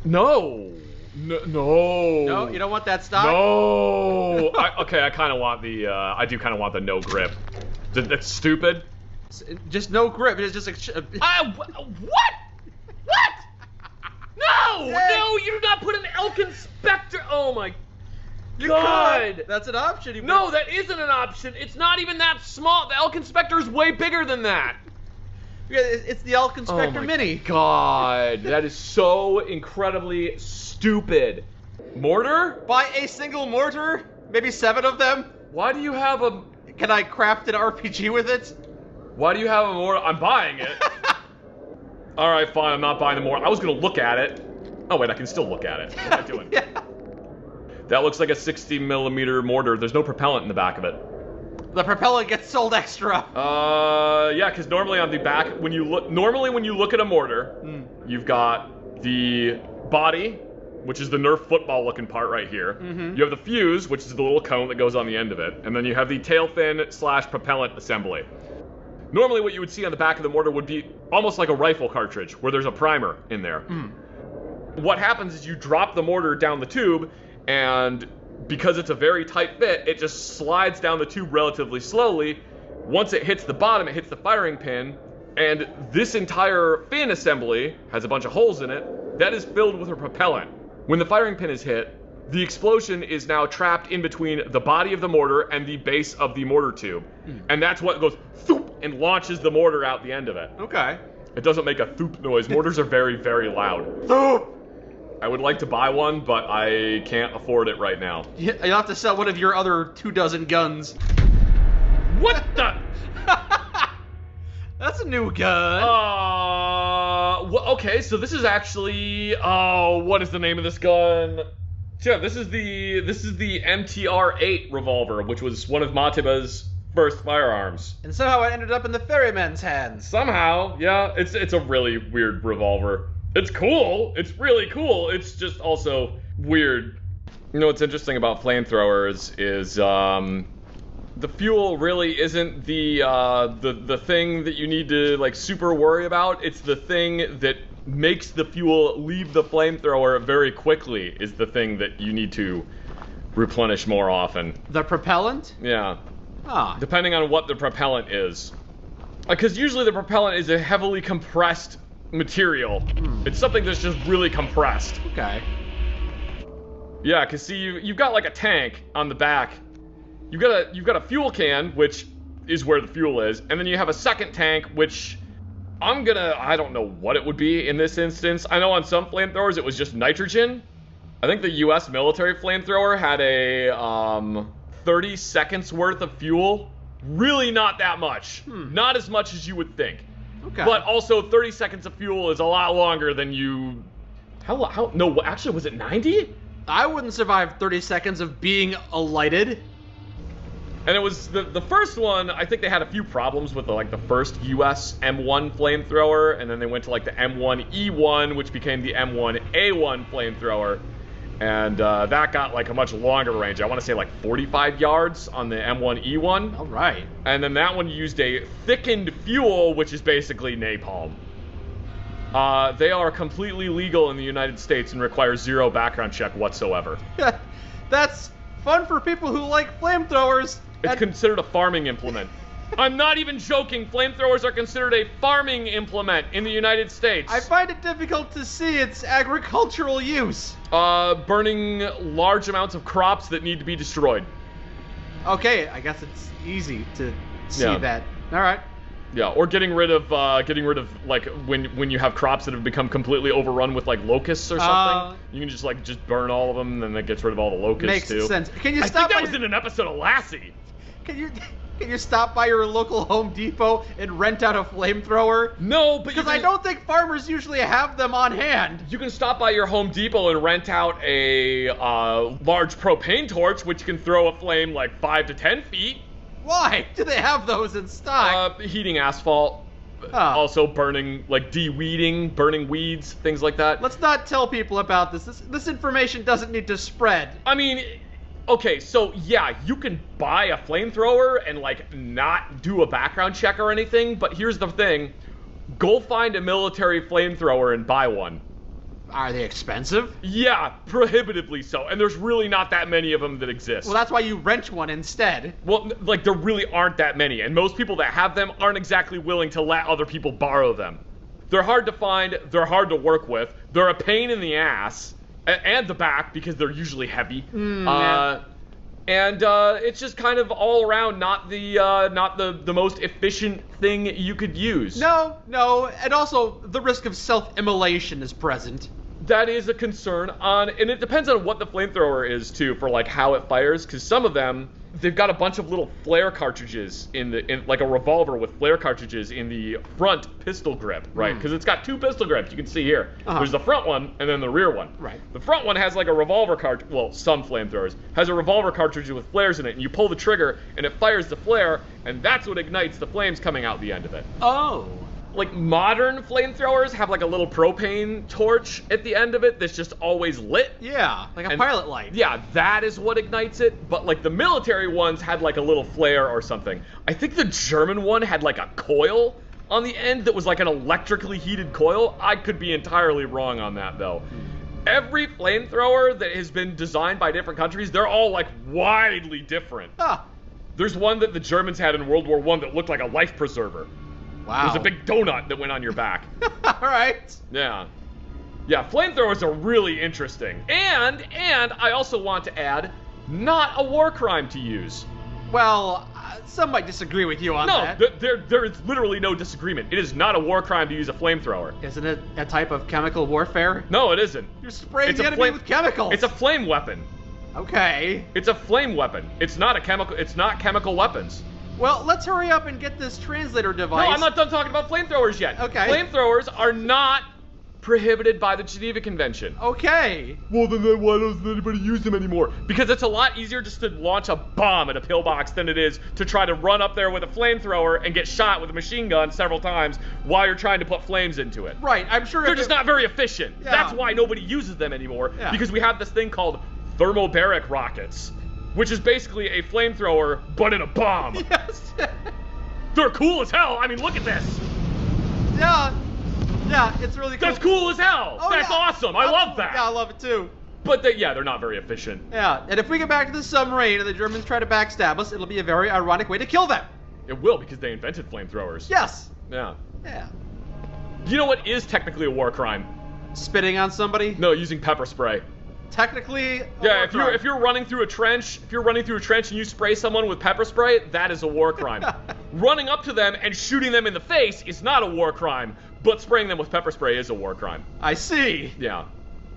No. No, you don't want that stock? No. I kind of want the. I do kind of want the no grip. That's stupid. Just no grip. It's just what? What? No! No! You do not put an Elk Inspector. Oh my God! Could. That's an option. No, that isn't an option. It's not even that small. The Elk Inspector is way bigger than that. Yeah, it's the Elk Inspector Mini. God, that is so incredibly stupid. Mortar? Buy a single mortar? Maybe 7 of them? Why do you have a... Can I craft an RPG with it? Why do you have a mortar? I'm buying it. Alright, fine, I'm not buying the mortar. I was gonna look at it. Oh wait, I can still look at it. What am I doing? Yeah. That looks like a 60mm mortar. There's no propellant in the back of it. The propellant gets sold extra. Yeah, because normally on the back, when you look at a mortar, you've got the body, which is the Nerf football looking part right here. You have the fuse, which is the little cone that goes on the end of it, and then you have the tail fin / propellant assembly. Normally what you would see on the back of the mortar would be almost like a rifle cartridge, where there's a primer in there. What happens is you drop the mortar down the tube, and because it's a very tight fit, it just slides down the tube relatively slowly. Once it hits the bottom, it hits the firing pin, and this entire fin assembly has a bunch of holes in it that is filled with a propellant. When the firing pin is hit, the explosion is now trapped in between the body of the mortar and the base of the mortar tube. And that's what goes thoop and launches the mortar out the end of it. Okay. It doesn't make a thoop noise. Mortars are very, very loud. Thoop! I would like to buy one, but I can't afford it right now. You'll have to sell one of your other 24 guns. What the? That's a new gun. Well, okay, so this is actually, what is the name of this gun? Yeah, this is the MTR-8 revolver, which was one of Matiba's first firearms. And somehow it ended up in the ferryman's hands. Somehow, yeah, it's a really weird revolver. It's cool. It's really cool. It's just also weird. You know what's interesting about flamethrowers is the fuel really isn't the thing that you need to like super worry about. It's the thing that makes the fuel leave the flamethrower very quickly is the thing that you need to replenish more often. The propellant? Yeah. Ah. Depending on what the propellant is. Because usually the propellant is a heavily compressed material. It's something that's just really compressed. Okay. Yeah, because see, you've got like a tank on the back. You've got a fuel can, which is where the fuel is, and then you have a second tank, which I don't know what it would be in this instance. I know on some flamethrowers it was just nitrogen. I think the US military flamethrower had a 30 seconds worth of fuel. Really not that much. Not as much as you would think. Okay. But also 30 seconds of fuel is a lot longer than you... No, actually, was it 90? I wouldn't survive 30 seconds of being alighted. And it was the first one, I think they had a few problems with the first US M1 flamethrower, and then they went to like the M1E1, which became the M1A1 flamethrower. And that got like a much longer range. I want to say like 45 yards on the M1E1. All right. And then that one used a thickened fuel, which is basically napalm. They are completely legal in the United States and require zero background check whatsoever. That's fun for people who like flamethrowers. It's considered a farming implement. I'm not even joking. Flamethrowers are considered a farming implement in the United States. I find it difficult to see its agricultural use. Burning large amounts of crops that need to be destroyed. Okay, I guess it's easy to see that. All right. Yeah, or getting rid of like when you have crops that have become completely overrun with like locusts or something. You can just burn all of them, and then that gets rid of all the locusts too. Makes sense. Can you I stop? think that was in an episode of Lassie. Can you stop by your local Home Depot and rent out a flamethrower? No, but because I don't think farmers usually have them on hand. You can stop by your Home Depot and rent out a large propane torch, which can throw a flame like 5 to 10 feet. Why do they have those in stock? Heating asphalt. Also burning, like de-weeding, burning weeds, things like that. Let's not tell people about this. This information doesn't need to spread. I mean, okay, so yeah, you can buy a flamethrower and like not do a background check or anything, but here's the thing. Go find a military flamethrower and buy one. Are they expensive? Yeah, prohibitively so. And there's really not that many of them that exist. Well, that's why you rent one instead. Well, like, there really aren't that many. And most people that have them aren't exactly willing to let other people borrow them. They're hard to find. They're hard to work with. They're a pain in the ass. And the back, because they're usually heavy. And it's just kind of all around not the most efficient thing you could use. No. And also, the risk of self-immolation is present. That is a concern and it depends on what the flamethrower is too, for like how it fires, because some of them, they've got a bunch of little flare cartridges in like a revolver with flare cartridges in the front pistol grip, right? Because it's got two pistol grips, you can see here. There's the front one and then the rear one. Right. The front one has like a revolver cartridge, well, some flamethrowers, has a revolver cartridge with flares in it, and you pull the trigger and it fires the flare, and that's what ignites the flames coming out the end of it. Oh. Like, modern flamethrowers have like a little propane torch at the end of it that's just always lit. Yeah, like a pilot light. Yeah, that is what ignites it. But like the military ones had like a little flare or something. I think the German one had like a coil on the end that was like an electrically heated coil. I could be entirely wrong on that though. Every flamethrower that has been designed by different countries, they're all like widely different. There's one that the Germans had in World War I that looked like a life preserver. Wow. It was a big donut that went on your back. All right. Yeah. Yeah, flamethrowers are really interesting. And I also want to add, not a war crime to use. Well, some might disagree with you on that. No, there is literally no disagreement. It is not a war crime to use a flamethrower. Isn't it a type of chemical warfare? No, it isn't. You're spraying the enemy with chemicals. It's a flame weapon. Okay. It's a flame weapon. It's not a chemical. It's not chemical weapons. Well, let's hurry up and get this translator device. No, I'm not done talking about flamethrowers yet. Okay. Flamethrowers are not prohibited by the Geneva Convention. Okay. Well, then why doesn't anybody use them anymore? Because it's a lot easier just to launch a bomb at a pillbox than it is to try to run up there with a flamethrower and get shot with a machine gun several times while you're trying to put flames into it. Right, I'm sure they're just not very efficient. Yeah. That's why nobody uses them anymore, Yeah. because we have this thing called thermobaric rockets, which is basically a flamethrower but in a bomb. Yes. They're cool as hell. I mean, look at this. Yeah. Yeah, it's really cool. That's cool as hell. Oh, That's yeah. awesome. I love that. Yeah, I love it too. But they're not very efficient. Yeah, and if we get back to the submarine and the Germans try to backstab us, it'll be a very ironic way to kill them. It will, because they invented flamethrowers. Yes. Yeah. Yeah. You know what is technically a war crime? Spitting on somebody? No, using pepper spray. Technically, Yeah, if you're running through a trench, and you spray someone with pepper spray, that is a war crime. Running up to them and shooting them in the face is not a war crime, but spraying them with pepper spray is a war crime. I see. Yeah.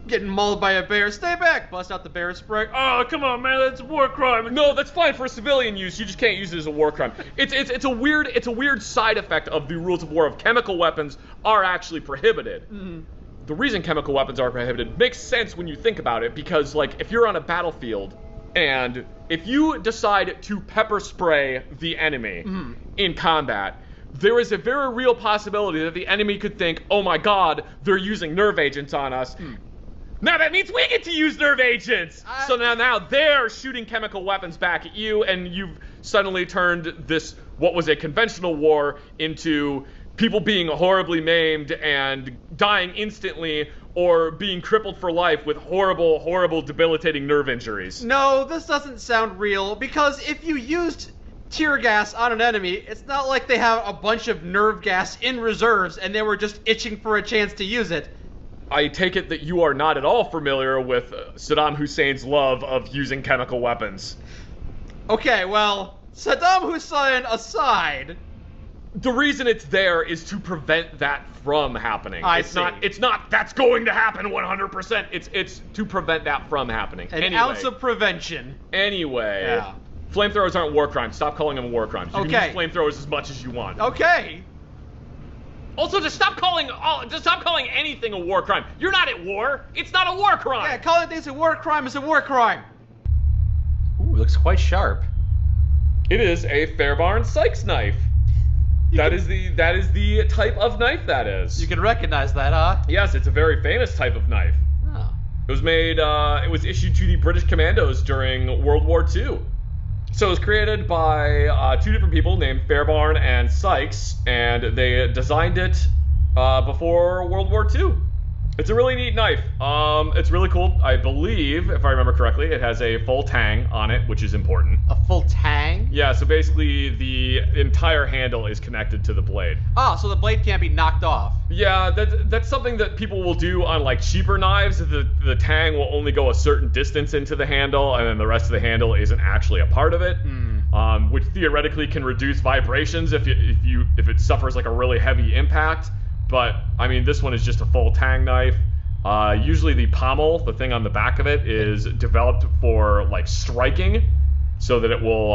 Getting mauled by a bear, stay back. Bust out the bear spray. Oh, come on, man, that's a war crime. No, that's fine for civilian use. You just can't use it as a war crime. It's a weird side effect of the rules of war of chemical weapons are actually prohibited. Mm-hmm. The reason chemical weapons are prohibited makes sense when you think about it, because like if you're on a battlefield and if you decide to pepper spray the enemy in combat, there is a very real possibility that the enemy could think, oh my god, they're using nerve agents on us. Now that means we get to use nerve agents! So now they're shooting chemical weapons back at you, and you've suddenly turned this, what was a conventional war, into people being horribly maimed and dying instantly, or being crippled for life with horrible, horrible, debilitating nerve injuries. No, this doesn't sound real, because if you used tear gas on an enemy, it's not like they have a bunch of nerve gas in reserves and they were just itching for a chance to use it. I take it that you are not at all familiar with Saddam Hussein's love of using chemical weapons. Okay, well, Saddam Hussein aside, the reason it's there is to prevent that from happening. I it's see. It's not that's going to happen 100%. It's to prevent that from happening. An ounce of prevention. Anyway. Yeah. Flamethrowers aren't war crimes. Stop calling them war crimes. You Okay. can use flamethrowers as much as you want. Okay. Also, just stop calling anything a war crime. You're not at war. It's not a war crime. Yeah, calling things a war crime is a war crime. Ooh, looks quite sharp. It is a Fairbairn Sykes knife. That is the type of knife that is. You can recognize that, huh? Yes, it's a very famous type of knife. Oh. It was made, it was issued to the British Commandos during World War II. So it was created by two different people named Fairbairn and Sykes, and they designed it before World War II. It's a really neat knife. It's really cool. I believe, if I remember correctly, it has a full tang on it, which is important. A full tang? Yeah, so basically the entire handle is connected to the blade. Ah, so the blade can't be knocked off. Yeah, that's something that people will do on like cheaper knives. The tang will only go a certain distance into the handle, and then the rest of the handle isn't actually a part of it, which theoretically can reduce vibrations if it suffers like a really heavy impact. But I mean, this one is just a full tang knife. Usually the pommel, the thing on the back of it, is developed for like striking, so that it will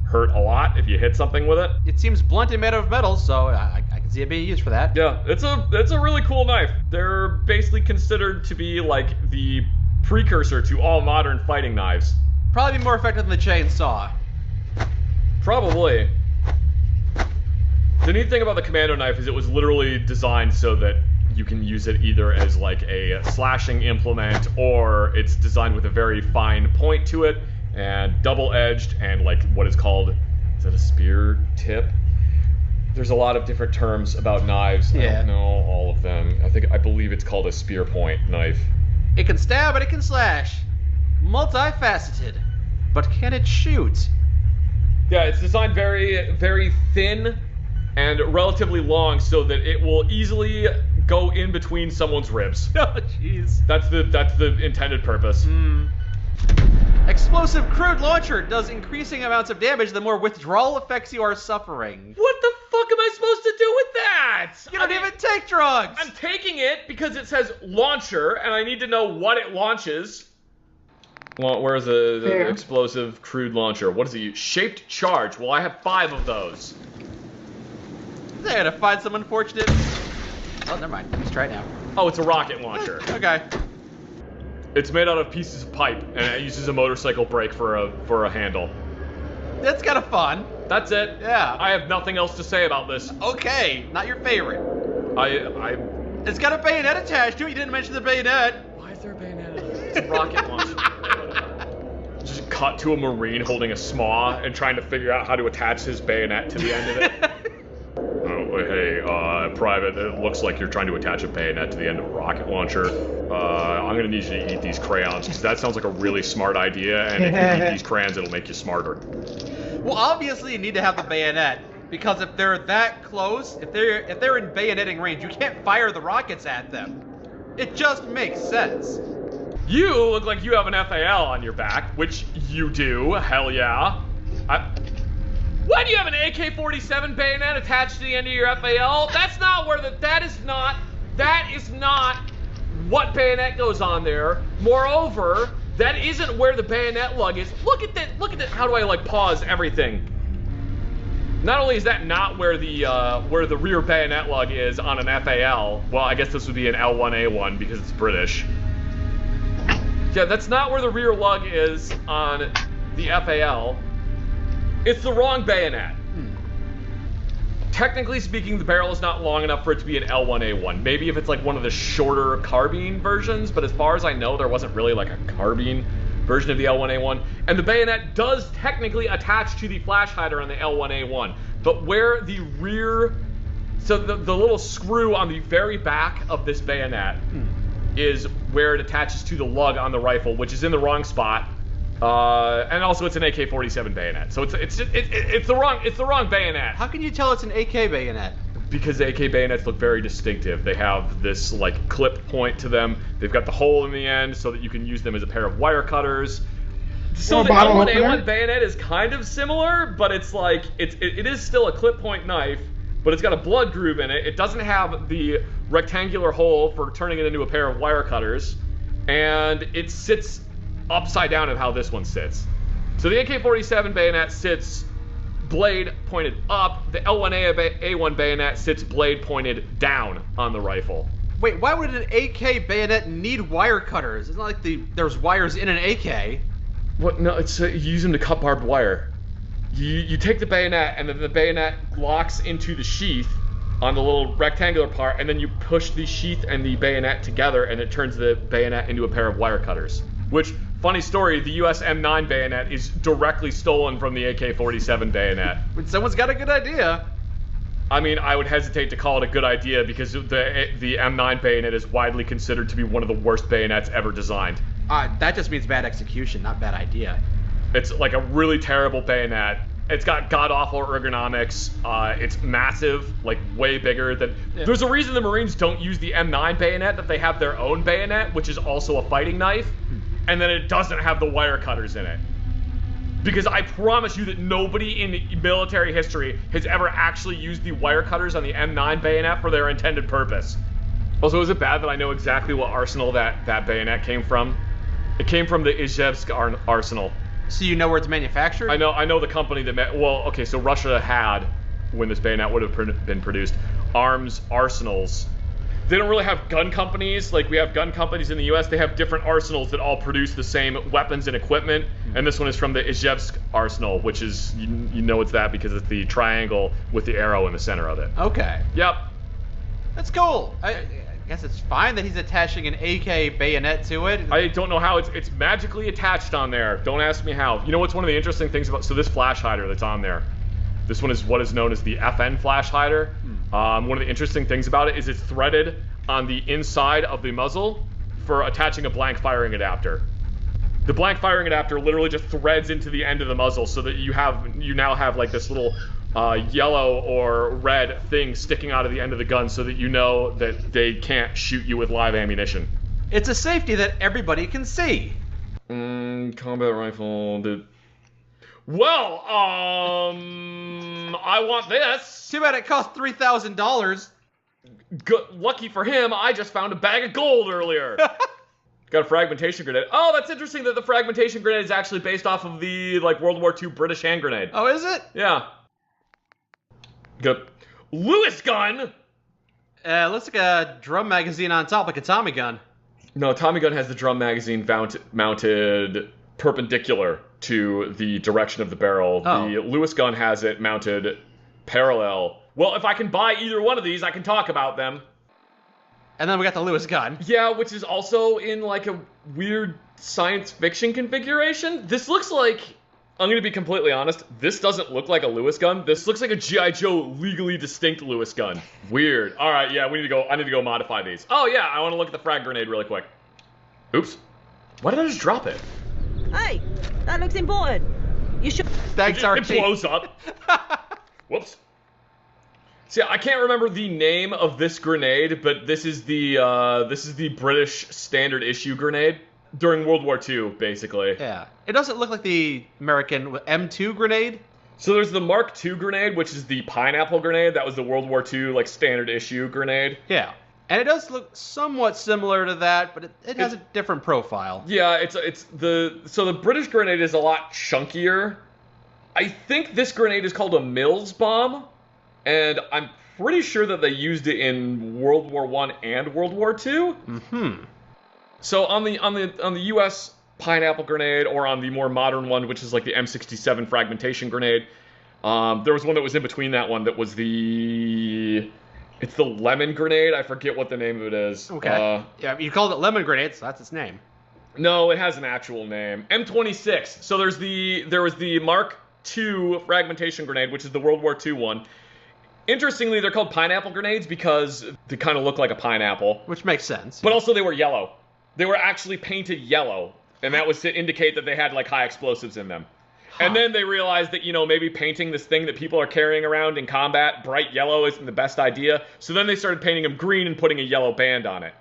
hurt a lot if you hit something with it. It seems blunt and made of metal, so I can see it being used for that. Yeah, it's a really cool knife. They're basically considered to be like the precursor to all modern fighting knives. Probably be more effective than the chainsaw. Probably. The neat thing about the commando knife is it was literally designed so that you can use it either as like a slashing implement, or it's designed with a very fine point to it and double-edged and like what is called, is it a spear tip? There's a lot of different terms about knives. I don't know all of them. I believe it's called a spear point knife. It can stab and it can slash. Multifaceted. But can it shoot? Yeah, it's designed very, very thin and relatively long so that it will easily go in between someone's ribs. Oh, jeez. That's the intended purpose. Explosive crude launcher does increasing amounts of damage the more withdrawal effects you are suffering. What the fuck am I supposed to do with that? You don't even take drugs. I'm taking it because it says launcher, and I need to know what it launches. Where's the Fair. explosive crude launcher? What does it use? Shaped charge. Well, I have 5 of those. I gotta find some unfortunate. Oh, never mind. Let's try it now. Oh, it's a rocket launcher. Okay. It's made out of pieces of pipe, and it uses a motorcycle brake for a handle. That's kind of fun. That's it. Yeah. I have nothing else to say about this. Okay, not your favorite. I. It's got a bayonet attached to it. You didn't mention the bayonet. Why is there a bayonet? It's a rocket launcher. Just cut to a Marine holding a SMAW and trying to figure out how to attach his bayonet to the end of it. Oh, hey, Private, it looks like you're trying to attach a bayonet to the end of a rocket launcher. I'm gonna need you to eat these crayons, because that sounds like a really smart idea, and if you eat these crayons, it'll make you smarter. Well, obviously you need to have the bayonet because if they're that close, if they're in bayoneting range, you can't fire the rockets at them. It just makes sense. You look like you have an FAL on your back, which you do. Hell yeah. Why do you have an AK-47 bayonet attached to the end of your FAL? That's not where that is not what bayonet goes on there. Moreover, that isn't where the bayonet lug is. Look at that. How do I like pause everything? Not only is that not where the rear bayonet lug is on an FAL, well, I guess this would be an L1A1 because it's British. Yeah, that's not where the rear lug is on the FAL. It's the wrong bayonet. Technically speaking, the barrel is not long enough for it to be an L1A1. Maybe if it's like one of the shorter carbine versions, but as far as I know, there wasn't really like a carbine version of the L1A1. And the bayonet does technically attach to the flash hider on the L1A1. But where the rear, so the little screw on the very back of this bayonet is where it attaches to the lug on the rifle, which is in the wrong spot. And also it's an AK-47 bayonet, so it's the wrong bayonet. How can you tell it's an AK bayonet? Because AK bayonets look very distinctive. They have this like clip point to them. They've got the hole in the end so that you can use them as a pair of wire cutters. So the L1A1 bayonet is kind of similar, but it's like it is still a clip point knife, but it's got a blood groove in it. It doesn't have the rectangular hole for turning it into a pair of wire cutters, and it sits upside down of how this one sits. So the AK-47 bayonet sits blade pointed up. The L1A1 bayonet sits blade pointed down on the rifle. Wait, why would an AK bayonet need wire cutters? It's not like there's wires in an AK. What? No, it's you use them to cut barbed wire. You take the bayonet and then the bayonet locks into the sheath on the little rectangular part, and then you push the sheath and the bayonet together, and it turns the bayonet into a pair of wire cutters. Which, funny story, the US M9 bayonet is directly stolen from the AK-47 bayonet. When someone's got a good idea. I mean, I would hesitate to call it a good idea because the M9 bayonet is widely considered to be one of the worst bayonets ever designed. That just means bad execution, not bad idea. It's like a really terrible bayonet. It's got god-awful ergonomics. It's massive, like way bigger than... Yeah. There's a reason the Marines don't use the M9 bayonet, that they have their own bayonet, which is also a fighting knife, and then it doesn't have the wire cutters in it. Because I promise you that nobody in military history has ever actually used the wire cutters on the M9 bayonet for their intended purpose. Also, is it bad that I know exactly what arsenal that bayonet came from? It came from the Izhevsk arsenal. So you know where it's manufactured? I know the company that well, okay, so Russia had, when this bayonet would have been produced, arms arsenals. They don't really have gun companies like we have gun companies in the US. They have different arsenals that all produce the same weapons and equipment. And this one is from the Izhevsk arsenal, which is, you know it's that because it's the triangle with the arrow in the center of it. Okay. Yep. That's cool. I guess it's fine that he's attaching an AK bayonet to it. I don't know how it's magically attached on there. Don't ask me how. You know what's one of the interesting things about, so this flash hider that's on there, this one is what is known as the FN flash hider. One of the interesting things about it is it's threaded on the inside of the muzzle for attaching a blank firing adapter. The blank firing adapter literally just threads into the end of the muzzle so that you now have like this little yellow or red thing sticking out of the end of the gun so that you know that they can't shoot you with live ammunition. It's a safety that everybody can see. Combat rifle, dude. Well, I want this. Too bad it cost $3,000. Lucky for him, I just found a bag of gold earlier. Got a fragmentation grenade. Oh, that's interesting that the fragmentation grenade is actually based off of the like World War II British hand grenade. Oh, is it? Yeah. Good. Lewis gun. Looks like a drum magazine on top, like a Tommy gun. No, Tommy gun has the drum magazine mounted perpendicular to the direction of the barrel. Oh. The Lewis gun has it mounted parallel. Well, if I can buy either one of these, I can talk about them. And then we got the Lewis gun. Yeah, which is also in like a weird science fiction configuration. This looks like, I'm going to be completely honest, this doesn't look like a Lewis gun. This looks like a G.I. Joe legally distinct Lewis gun. Weird. All right, yeah, I need to go modify these. Oh yeah, I want to look at the frag grenade really quick. Oops. Why did I just drop it? Hey, that looks important. You should. Thanks, RT. It blows up. Whoops. See, I can't remember the name of this grenade, but this is the British standard issue grenade during World War II, basically. Yeah. It doesn't look like the American M2 grenade. So there's the Mark II grenade, which is the pineapple grenade. That was the World War II like standard issue grenade. Yeah. And it does look somewhat similar to that, but it has a different profile. Yeah, so the British grenade is a lot chunkier. I think this grenade is called a Mills bomb, and I'm pretty sure that they used it in World War I and World War II. Mm-hmm. So on the U.S. pineapple grenade, or on the more modern one, which is like the M67 fragmentation grenade, there was one that was in between that one that was it's the lemon grenade. I forget what the name of it is. Okay. Yeah, you called it lemon grenade, so that's its name. No, it has an actual name. M26. So there was the Mark II fragmentation grenade, which is the World War II one. Interestingly, they're called pineapple grenades because they kind of look like a pineapple. Which makes sense. But also they were yellow. They were actually painted yellow, and that was to indicate that they had like high explosives in them. And then they realized that, maybe painting this thing that people are carrying around in combat bright yellow isn't the best idea. So then they started painting them green and putting a yellow band on it.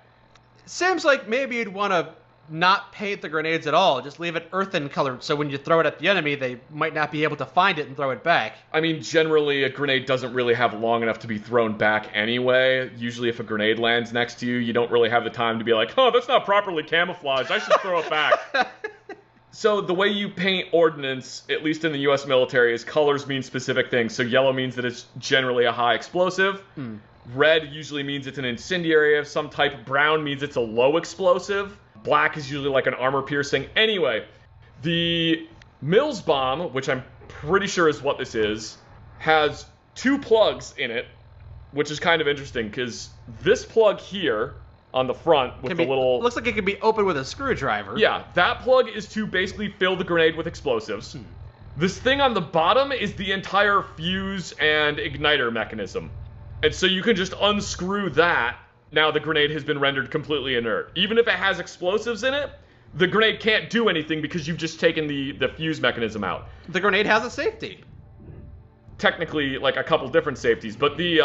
Seems like maybe you'd want to not paint the grenades at all. Just leave it earthen colored, so when you throw it at the enemy, they might not be able to find it and throw it back. I mean, generally, a grenade doesn't really have long enough to be thrown back anyway. Usually, if a grenade lands next to you, you don't really have the time to be like, oh, that's not properly camouflaged. I should throw it back. So the way you paint ordnance, at least in the U.S. military, is colors mean specific things. So yellow means that it's generally a high explosive. Red usually means it's an incendiary of some type. Brown means it's a low explosive. Black is usually like an armor piercing. Anyway, the Mills bomb, which I'm pretty sure is what this is, has two plugs in it, which is kind of interesting because this plug here on the front with the little... Looks like it could be opened with a screwdriver. Yeah, that plug is to basically fill the grenade with explosives. This thing on the bottom is the entire fuse and igniter mechanism. And so you can just unscrew that. Now the grenade has been rendered completely inert. Even if it has explosives in it, the grenade can't do anything because you've just taken the fuse mechanism out. The grenade has a safety. Technically, like a couple different safeties. But the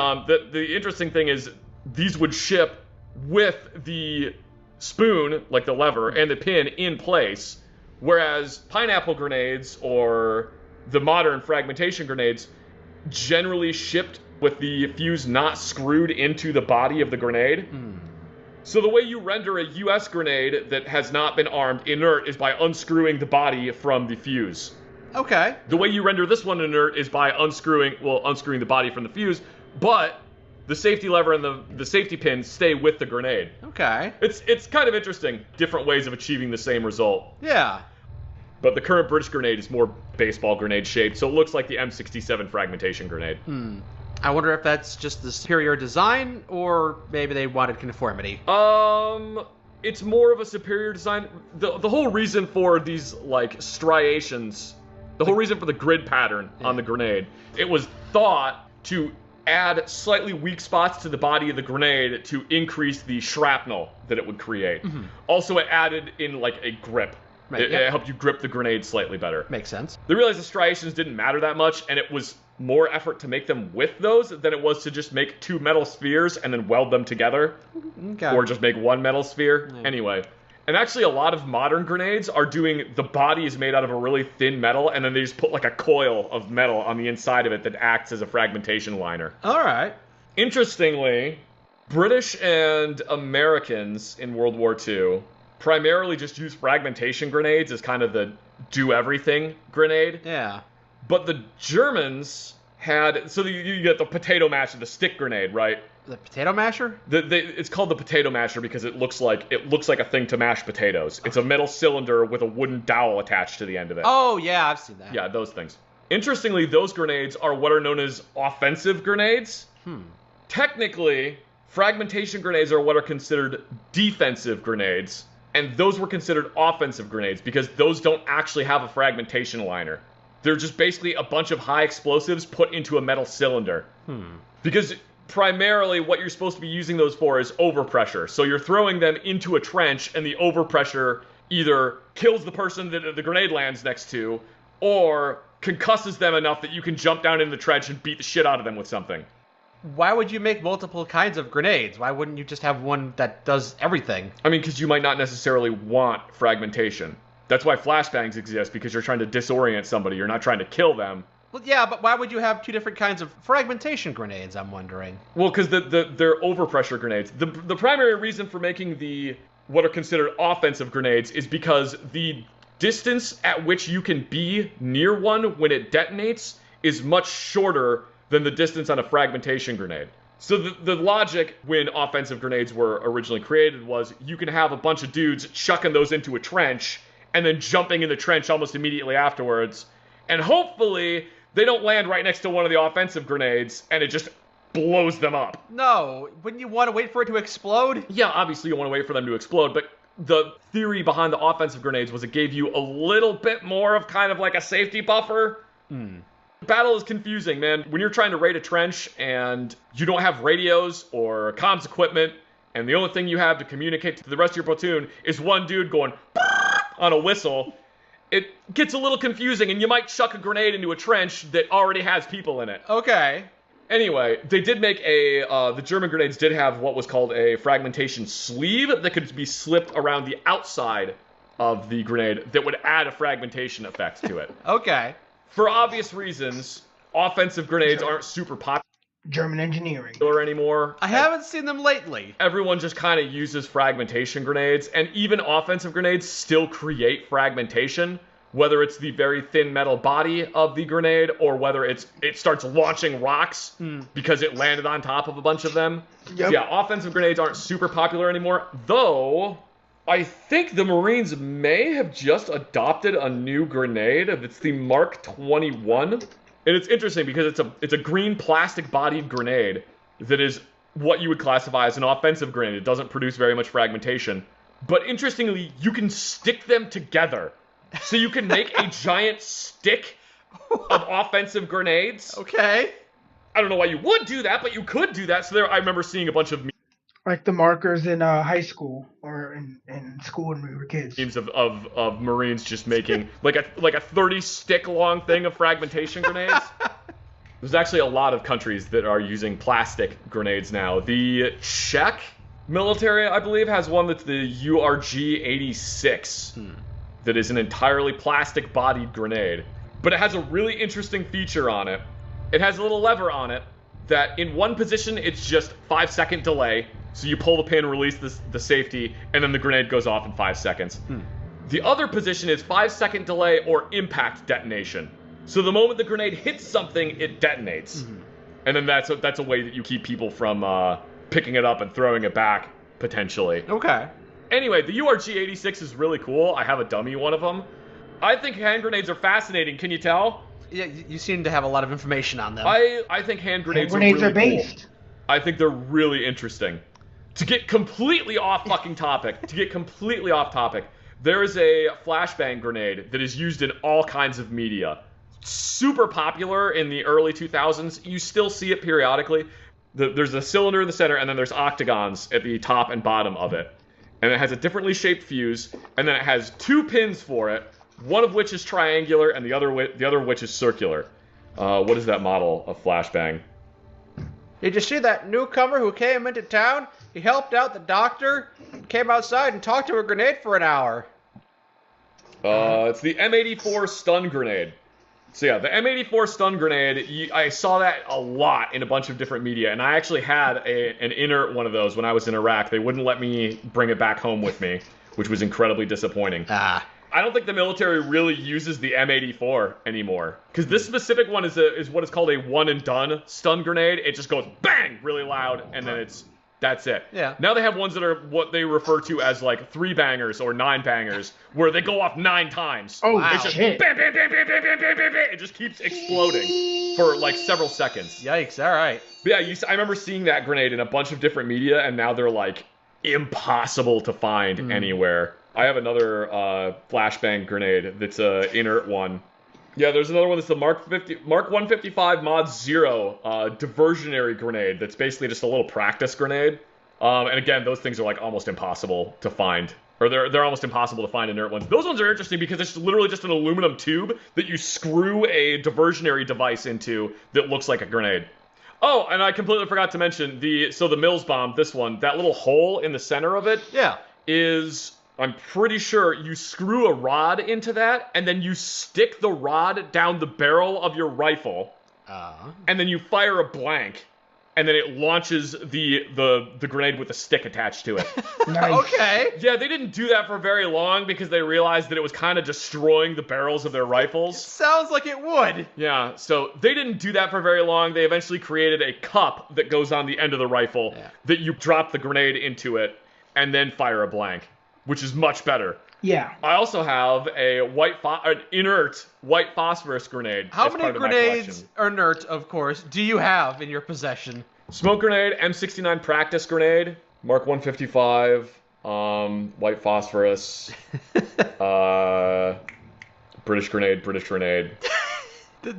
interesting thing is these would ship with the spoon, like the lever, and the pin in place, whereas pineapple grenades or the modern fragmentation grenades generally shipped with the fuse not screwed into the body of the grenade. So the way you render a US grenade that has not been armed inert is by unscrewing the body from the fuse. Okay. The way you render this one inert is by unscrewing the body from the fuse, but the safety lever and the safety pin stay with the grenade. Okay. It's kind of interesting, different ways of achieving the same result. Yeah. But the current British grenade is more baseball grenade shaped, so it looks like the M67 fragmentation grenade. I wonder if that's just the superior design, or maybe they wanted conformity. It's more of a superior design. The whole reason for these, like, striations, the whole reason for the grid pattern on the grenade, it was thought to add slightly weak spots to the body of the grenade to increase the shrapnel that it would create. Also, it added in, like, a grip. Right, It helped you grip the grenade slightly better. Makes sense. They realized the striations didn't matter that much, and it was more effort to make them with those than it was to just make two metal spheres and then weld them together. Okay. Or just make one metal sphere. Anyway. And actually, a lot of modern grenades are doing, the body is made out of a really thin metal, and then they just put like a coil of metal on the inside of it that acts as a fragmentation liner. All right. Interestingly, British and Americans in World War II primarily just use fragmentation grenades as kind of the do-everything grenade. Yeah. But the Germans had... So you get the potato masher, the stick grenade, right? The potato masher? It's called the potato masher because it looks like a thing to mash potatoes. It's a metal cylinder with a wooden dowel attached to the end of it. Oh, yeah, I've seen that. Yeah, those things. Interestingly, those grenades are what are known as offensive grenades. Technically, fragmentation grenades are what are considered defensive grenades, and those were considered offensive grenades because those don't actually have a fragmentation liner. They're just basically a bunch of high explosives put into a metal cylinder. Because primarily what you're supposed to be using those for is overpressure. So you're throwing them into a trench, and the overpressure either kills the person that the grenade lands next to, or concusses them enough that you can jump down in the trench and beat the shit out of them with something. Why would you make multiple kinds of grenades? Why wouldn't you just have one that does everything? I mean, because you might not necessarily want fragmentation. That's why flashbangs exist, because you're trying to disorient somebody. You're not trying to kill them. Well, yeah, but why would you have two different kinds of fragmentation grenades, I'm wondering? Well, because they're overpressure grenades. The primary reason for making what are considered offensive grenades is because the distance at which you can be near one when it detonates is much shorter than the distance on a fragmentation grenade. So the logic when offensive grenades were originally created was you can have a bunch of dudes chucking those into a trench and then jumping in the trench almost immediately afterwards, and hopefully they don't land right next to one of the offensive grenades and it just blows them up. No, wouldn't you want to wait for it to explode? Yeah, obviously you want to wait for them to explode, but the theory behind the offensive grenades was it gave you a little bit more of kind of like a safety buffer. Battle is confusing, man. When you're trying to raid a trench and you don't have radios or comms equipment, and the only thing you have to communicate to the rest of your platoon is one dude going on a whistle, it gets a little confusing, and you might chuck a grenade into a trench that already has people in it. Okay. Anyway, they did make the German grenades did have what was called a fragmentation sleeve that could be slipped around the outside of the grenade that would add a fragmentation effect to it. Okay. For obvious reasons, offensive grenades aren't super popular. German engineering. Anymore. I haven't seen them lately. Everyone just kind of uses fragmentation grenades, and even offensive grenades still create fragmentation, whether it's the very thin metal body of the grenade or whether it starts launching rocks because it landed on top of a bunch of them. Yep. Yeah, offensive grenades aren't super popular anymore, though I think the Marines may have just adopted a new grenade. It's the Mark 21. And it's interesting because it's a green plastic-bodied grenade that is what you would classify as an offensive grenade. It doesn't produce very much fragmentation. But interestingly, you can stick them together. So you can make a giant stick of offensive grenades. Okay. I don't know why you would do that, but you could do that. So I remember seeing a bunch of like the markers in high school or in school when we were kids. Teams of Marines just making like a 30-stick long thing of fragmentation grenades. There's actually a lot of countries that are using plastic grenades now. The Czech military, I believe, has one that's the URG-86 that is an entirely plastic-bodied grenade. But it has a really interesting feature on it. It has a little lever on it that in one position it's just 5-second delay. So you pull the pin, release the safety, and then the grenade goes off in 5 seconds. The other position is 5-second delay or impact detonation. So the moment the grenade hits something, it detonates. And then that's a way that you keep people from picking it up and throwing it back, potentially. Okay. Anyway, the URG-86 is really cool. I have a dummy one of them. I think hand grenades are fascinating. Can you tell? Yeah, you seem to have a lot of information on them. I think hand grenades, are really based. Cool. I think they're really interesting. To get completely off fucking topic, there is a flashbang grenade that is used in all kinds of media. Super popular in the early 2000s. You still see it periodically. There's a cylinder in the center, and then there's octagons at the top and bottom of it. And it has a differently shaped fuse, and then it has 2 pins for it, one of which is triangular, and the other of which is circular. What is that model of flashbang? Did you see that newcomer who came into town? He helped out the doctor, came outside and talked to a grenade for an hour. It's the M84 stun grenade. So yeah, the M84 stun grenade, I saw that a lot in a bunch of different media, and I actually had an inert one of those when I was in Iraq. They wouldn't let me bring it back home with me. which was incredibly disappointing. I don't think the military really uses the M84 anymore, because this specific one is what is called a one and done stun grenade. It just goes bang really loud, and then that's it. Yeah. Now they have ones that are what they refer to as like 3 bangers or 9 bangers, where they go off 9 times. Oh, it's just shit. Bam, bam, bam, bam, bam, bam, bam, bam, bam. It just keeps exploding for like several seconds. Yikes! All right. But yeah, I remember seeing that grenade in a bunch of different media, and now they're like impossible to find anywhere. I have another flashbang grenade that's a inert one. Yeah, there's another one that's the Mark 155 Mod 0 diversionary grenade that's basically just a little practice grenade. And again, those things are like almost impossible to find. Or they're almost impossible to find inert ones. Those ones are interesting because it's literally just an aluminum tube that you screw a diversionary device into that looks like a grenade. Oh, and I completely forgot to mention the Mills bomb, this one, that little hole in the center of it is, I'm pretty sure you screw a rod into that, and then you stick the rod down the barrel of your rifle, and then you fire a blank, and then it launches the grenade with a stick attached to it. Nice. Okay. Yeah, they didn't do that for very long because they realized that it was kind of destroying the barrels of their rifles. Sounds like it would. Yeah, so they didn't do that for very long. They eventually created a cup that goes on the end of the rifle that you drop the grenade into it and then fire a blank, which is much better. Yeah. I also have an inert white phosphorus grenade. How as many part of my grenades, collection. inert, of course, do you have in your possession? Smoke grenade, M69 practice grenade, Mark 155, white phosphorus, British grenade,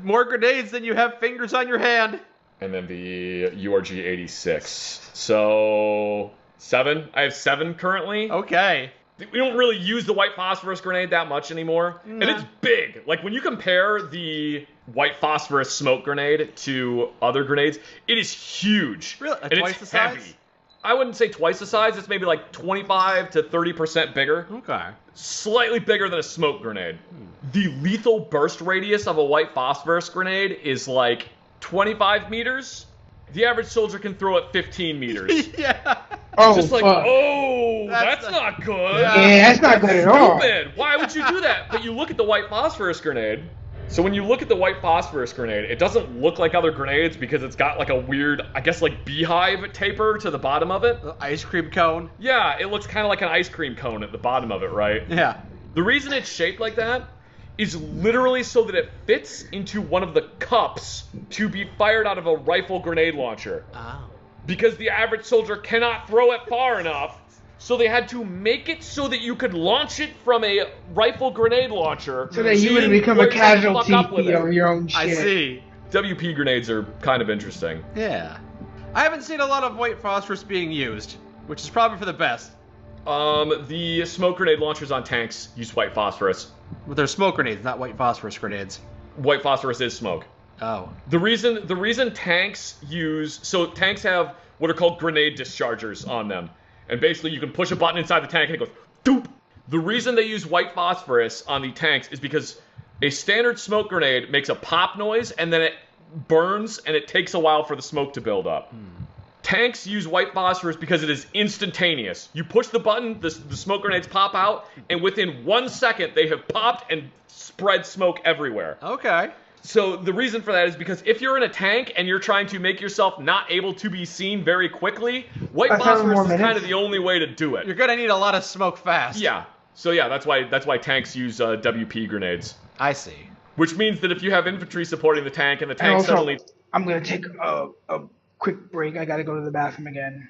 More grenades than you have fingers on your hand. and then the URG 86. So 7. I have 7 currently. Okay. We don't really use the white phosphorus grenade that much anymore. And it's big. Like, when you compare the white phosphorus smoke grenade to other grenades, it is huge. Really? And Twice it's the size? heavy. I wouldn't say twice the size. It's maybe like 25 to 30% bigger. Okay. Slightly bigger than a smoke grenade. The lethal burst radius of a white phosphorus grenade is like 25 meters. The average soldier can throw it 15 meters. Yeah. Oh, Just like, fuck. oh, that's not good. Yeah, that's not good at all. Stupid. Why would you do that? But you look at the white phosphorus grenade. So when you look at the white phosphorus grenade, it doesn't look like other grenades because it's got like a weird, I guess, like beehive taper to the bottom of it. Ice cream cone. Yeah, it looks kind of like an ice cream cone at the bottom of it, right? Yeah. The reason it's shaped like that is literally so that it fits into one of the cups to be fired out of a rifle grenade launcher. Oh. Because the average soldier cannot throw it far enough, so they had to make it so that you could launch it from a rifle grenade launcher. So that you would become a casualty of your own shit. I see. WP grenades are kind of interesting. Yeah. I haven't seen a lot of white phosphorus being used, which is probably for the best. The smoke grenade launchers on tanks use white phosphorus. But they're smoke grenades, not white phosphorus grenades. White phosphorus is smoke. Oh. The reason tanks tanks have what are called grenade dischargers on them. And basically you can push a button inside the tank and it goes doop. The reason they use white phosphorus on the tanks is because a standard smoke grenade makes a pop noise and then it burns and it takes a while for the smoke to build up. Tanks use white phosphorus because it is instantaneous. You push the button, the smoke grenades pop out, and within 1 second they have popped and spread smoke everywhere. Okay. So the reason for that is because if you're in a tank and you're trying to make yourself not able to be seen very quickly, white phosphorus is kind of the only way to do it. You're gonna need a lot of smoke fast. Yeah. So yeah, that's why tanks use WP grenades. I see. Which means that if you have infantry supporting the tank and the And tank also, suddenly... I'm going to take a quick break. I got to go to the bathroom again.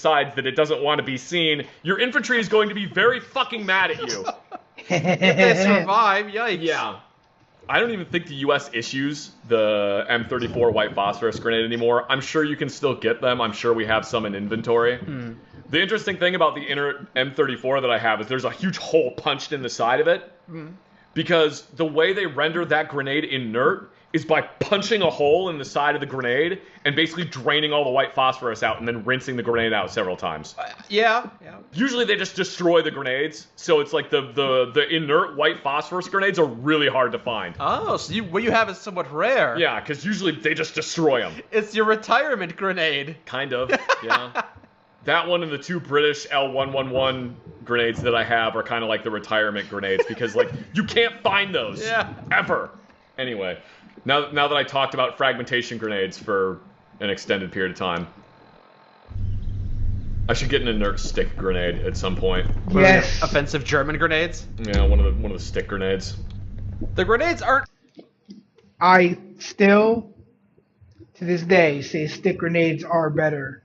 decides that it doesn't want to be seen, your infantry is going to be very fucking mad at you. If they survive, yikes. Yeah. I don't even think the U.S. issues the M34 white phosphorus grenade anymore. I'm sure you can still get them. I'm sure we have some in inventory. The interesting thing about the inner M34 that I have is there's a huge hole punched in the side of it. Because the way they render that grenade inert is by punching a hole in the side of the grenade and basically draining all the white phosphorus out and then rinsing the grenade out several times. Yeah. Usually they just destroy the grenades, so it's like the inert white phosphorus grenades are really hard to find. Oh, so what you have is somewhat rare. Yeah, because usually they just destroy them. It's your retirement grenade. Kind of, yeah. That one and the 2 British L111 grenades that I have are kind of like the retirement grenades because, like, you can't find those. Yeah. Ever. Anyway, now that I talked about fragmentation grenades for an extended period of time, I should get an inert stick grenade at some point. Yes. Offensive German grenades? Yeah, one of the stick grenades. The grenades aren't... I still, to this day, say stick grenades are better.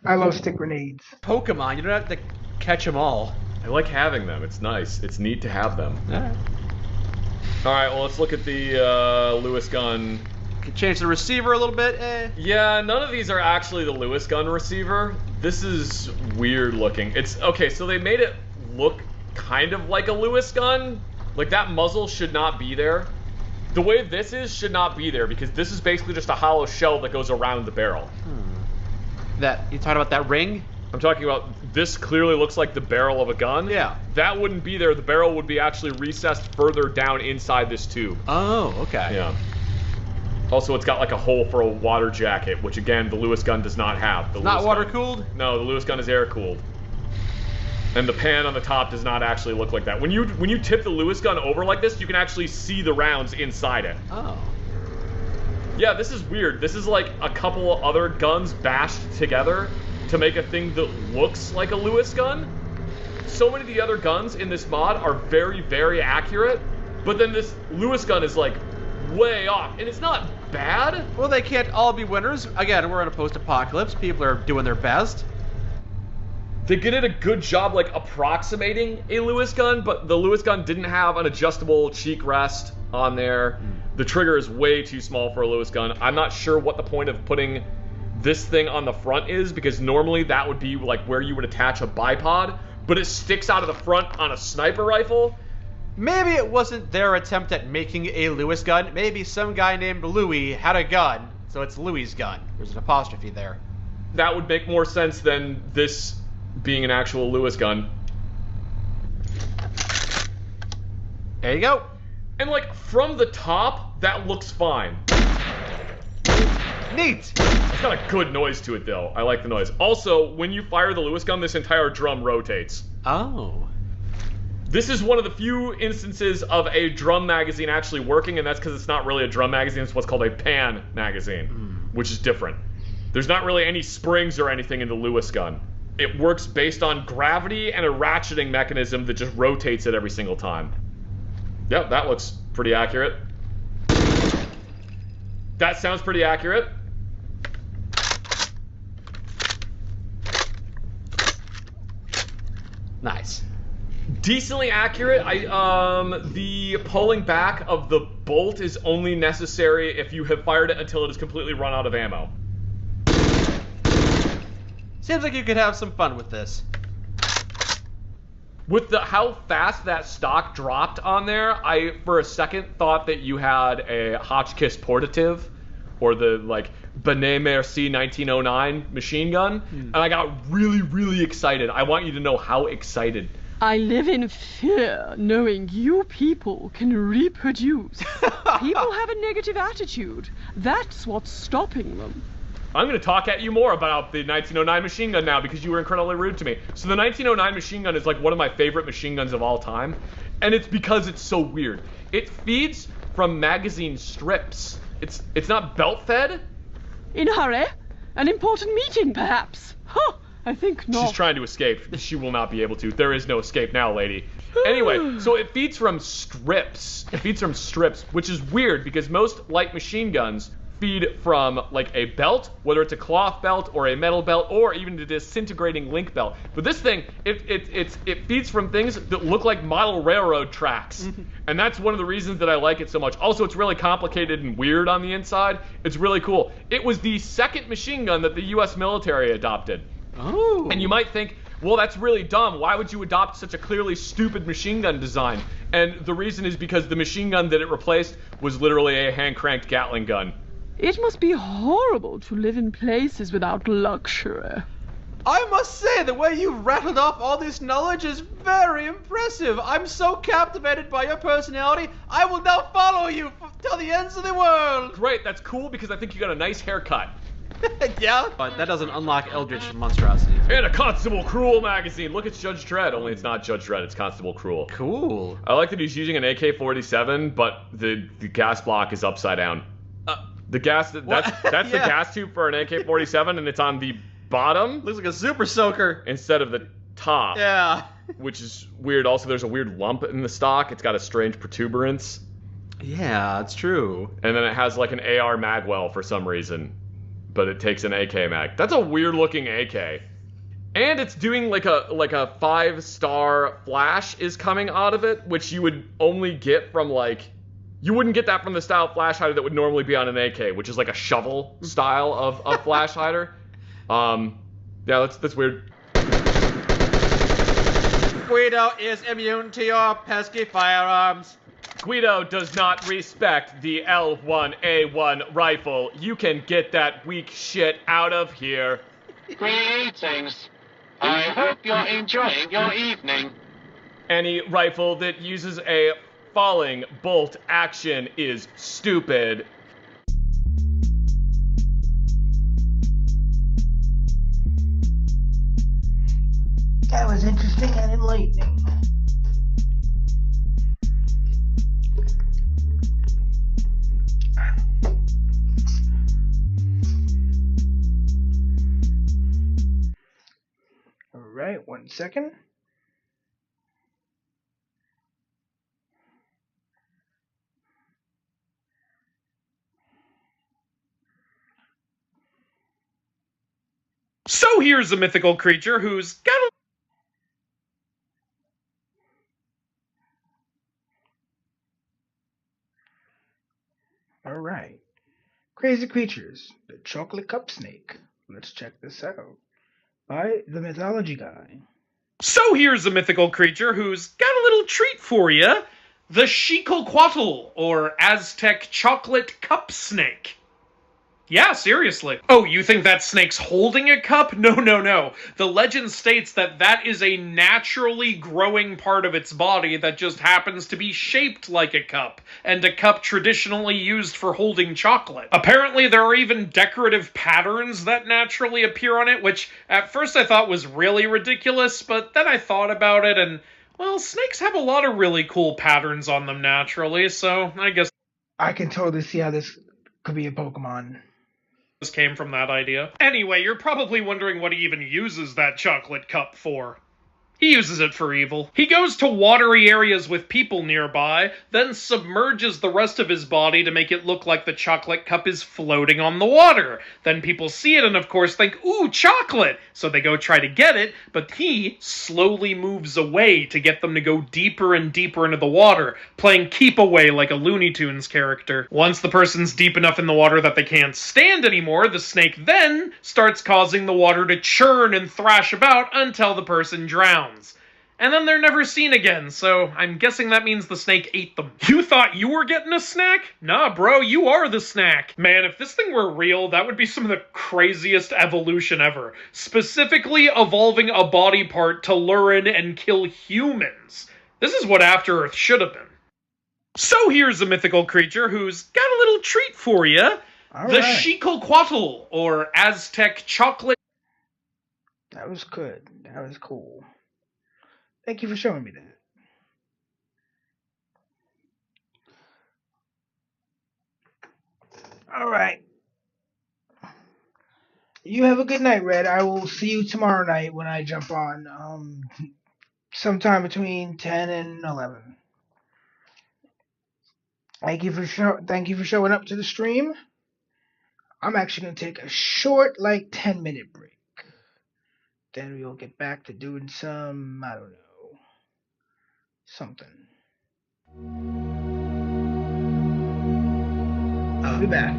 I love stick grenades. Pokemon, you don't have to catch them all. I like having them. It's nice. It's neat to have them. Alright. Alright, well, let's look at the Lewis gun. Can change the receiver a little bit, Yeah, none of these are actually the Lewis gun receiver. This is weird looking. It's, okay, so they made it look kind of like a Lewis gun. Like, that muzzle should not be there. The way this is should not be there because this is basically just a hollow shell that goes around the barrel. You talking about that ring? I'm talking about this clearly looks like the barrel of a gun. Yeah. That wouldn't be there. The barrel would be actually recessed further down inside this tube. Oh, okay. Yeah. Also, it's got like a hole for a water jacket, which again, the Lewis gun does not have. It's not water cooled? No, the Lewis gun is air cooled. And the pan on the top does not actually look like that. When you tip the Lewis gun over like this, you can actually see the rounds inside it. Oh. Yeah, this is weird. This is like a couple of other guns bashed together to make a thing that looks like a Lewis gun. So many of the other guns in this mod are very, very accurate, but then this Lewis gun is like way off, and it's not bad. Well, they can't all be winners. Again, we're in a post-apocalypse. People are doing their best. They did a good job like approximating a Lewis gun, but the Lewis gun didn't have an adjustable cheek rest on there. The trigger is way too small for a Lewis gun. I'm not sure what the point of putting this thing on the front is, because normally that would be like where you would attach a bipod, but it sticks out of the front on a sniper rifle. Maybe it wasn't their attempt at making a Lewis gun. Maybe some guy named Louis had a gun, so it's Louis's gun. There's an apostrophe there. That would make more sense than this being an actual Lewis gun. There you go. And like from the top, that looks fine. Neat. It's got a good noise to it though. I like the noise. Also, when you fire the Lewis gun, this entire drum rotates. Oh. This is one of the few instances of a drum magazine actually working, and that's because it's not really a drum magazine. It's what's called a pan magazine, which is different. There's not really any springs or anything in the Lewis gun. It works based on gravity and a ratcheting mechanism that just rotates it every single time. Yep, that looks pretty accurate. That sounds pretty accurate. Nice. Decently accurate. The pulling back of the bolt is only necessary if you have fired it until it is completely run out of ammo. Seems like you could have some fun with this. With how fast that stock dropped on there, I for a second thought that you had a Hotchkiss Portative or the like Benet Merci 1909 machine gun, and I got really, really excited. I want you to know how excited. I live in fear knowing you people can reproduce. People have a negative attitude. That's what's stopping them. I'm going to talk at you more about the 1909 machine gun now because you were incredibly rude to me. So the 1909 machine gun is like one of my favorite machine guns of all time, and it's because it's so weird. It feeds from magazine strips. It's not belt fed. In a hurry? An important meeting, perhaps? Huh, I think not. She's trying to escape. She will not be able to. There is no escape now, lady. Anyway, so it feeds from strips. It feeds from strips, which is weird because most light machine guns feed from like a belt, whether it's a cloth belt or a metal belt or even a disintegrating link belt. But this thing, it feeds from things that look like model railroad tracks. And that's one of the reasons that I like it so much. Also, it's really complicated and weird on the inside. It's really cool. It was the second machine gun that the US military adopted. Oh. And you might think, well, that's really dumb. Why would you adopt such a clearly stupid machine gun design? And the reason is because the machine gun that it replaced was literally a hand-cranked Gatling gun. It must be horrible to live in places without luxury. I must say, the way you rattled off all this knowledge is very impressive. I'm so captivated by your personality, I will now follow you till the ends of the world. Great, that's cool because I think you got a nice haircut. Yeah? But that doesn't unlock Eldritch monstrosity. And a Constable Cruel magazine. Look, it's Judge Dredd, only it's not Judge Dredd, it's Constable Cruel. Cool. I like that he's using an AK-47, but the gas block is upside down. The gas, that's Yeah. the gas tube for an AK-47, and it's on the bottom. Looks like a super soaker. Instead of the top. Yeah. Which is weird. Also, there's a weird lump in the stock. It's got a strange protuberance. Yeah, it's true. And then it has like an AR magwell for some reason. But it takes an AK mag. That's a weird looking AK. And it's doing like a 5-star flash is coming out of it, which you would only get from like, you wouldn't get that from the style flash hider that would normally be on an AK, which is like a shovel style of flash hider. Yeah, that's weird. Guido is immune to your pesky firearms. Guido does not respect the L1A1 rifle. You can get that weak shit out of here. Greetings. I hope you're enjoying your evening. Any rifle that uses a falling bolt action is stupid. That was interesting and enlightening. Alright, 1 second. So here's a mythical creature who's got a... Alright. Crazy Creatures, the Chocolate Cup Snake. Let's check this out. By the Mythology Guy. So here's a mythical creature who's got a little treat for you. The Xicalcoatl, or Aztec Chocolate Cup Snake. Yeah, seriously. Oh, you think that snake's holding a cup? No, no, no. The legend states that that is a naturally growing part of its body that just happens to be shaped like a cup, and a cup traditionally used for holding chocolate. Apparently, there are even decorative patterns that naturally appear on it, which at first I thought was really ridiculous, but then I thought about it and, well, snakes have a lot of really cool patterns on them naturally, so I guess I can totally see how this could be a Pokemon. this came from that idea. Anyway, you're probably wondering what he even uses that chocolate cup for. He uses it for evil. He goes to watery areas with people nearby, then submerges the rest of his body to make it look like the chocolate cup is floating on the water. Then people see it and of course think, ooh, chocolate! So they go try to get it, but he slowly moves away to get them to go deeper and deeper into the water, playing keep away like a Looney Tunes character. Once the person's deep enough in the water that they can't stand anymore, the snake then starts causing the water to churn and thrash about until the person drowns. And then they're never seen again, so I'm guessing that means the snake ate them. You thought you were getting a snack? Nah, bro, you are the snack. Man, if this thing were real, that would be some of the craziest evolution ever. Specifically evolving a body part to lure in and kill humans. This is what After Earth should have been. So here's a mythical creature who's got a little treat for you. The Xicalcoatl, or Aztec Chocolate... That was good. That was cool. Thank you for showing me that. Alright. You have a good night, Red. I will see you tomorrow night when I jump on. Sometime between 10 and 11. Thank you for showing up to the stream. I'm actually going to take a short, like, 10-minute break. Then we'll get back to doing some, I don't know, something. I'll be back.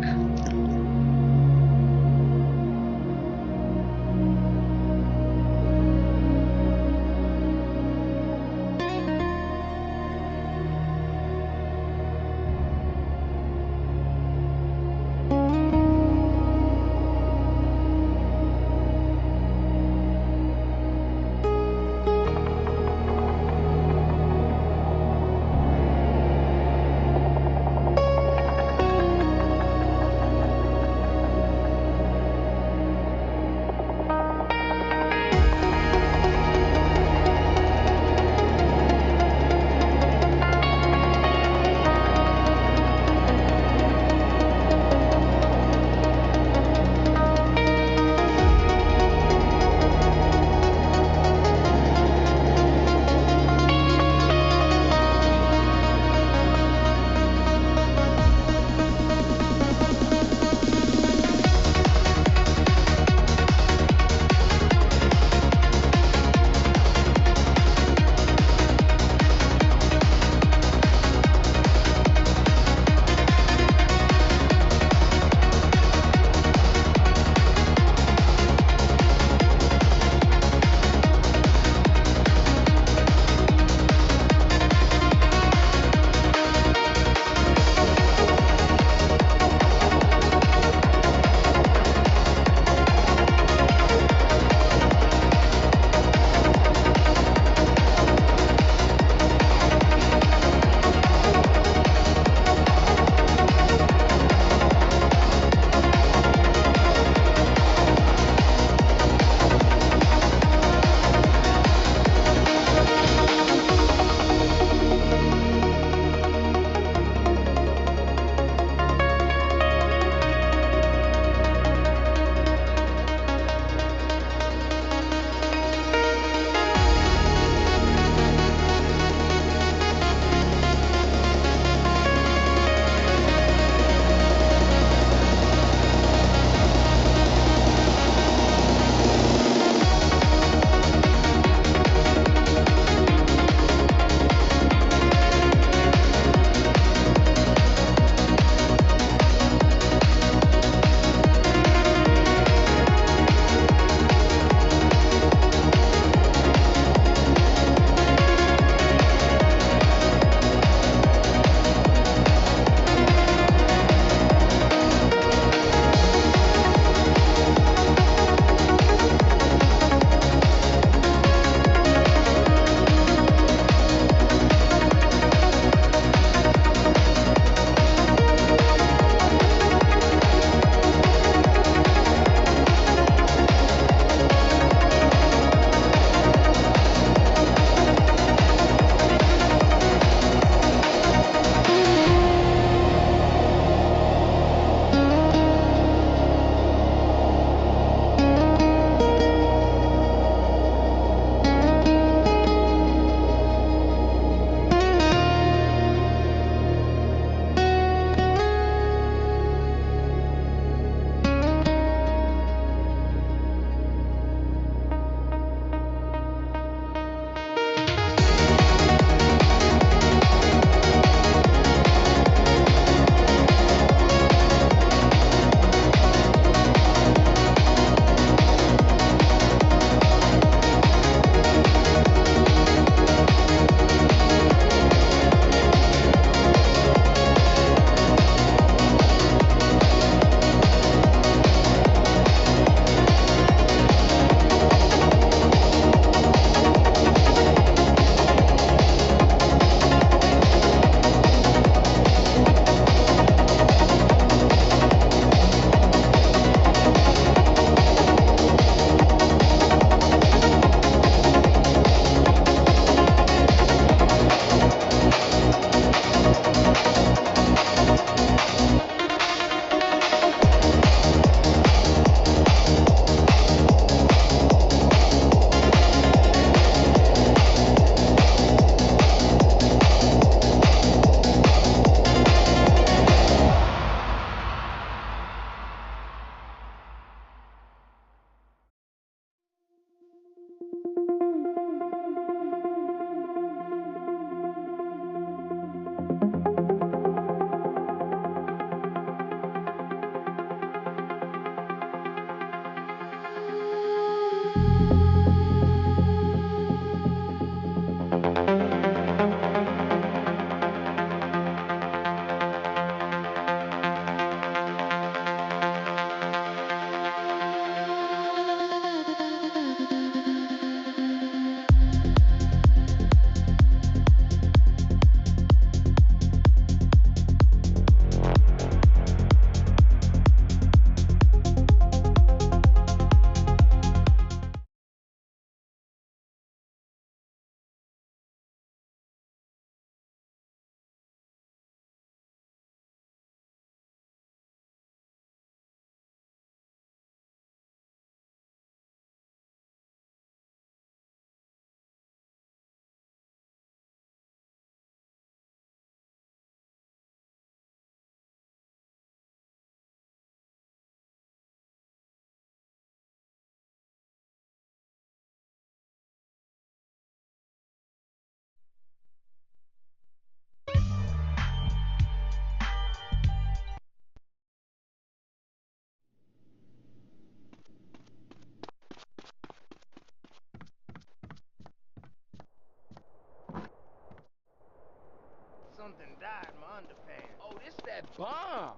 that bomb.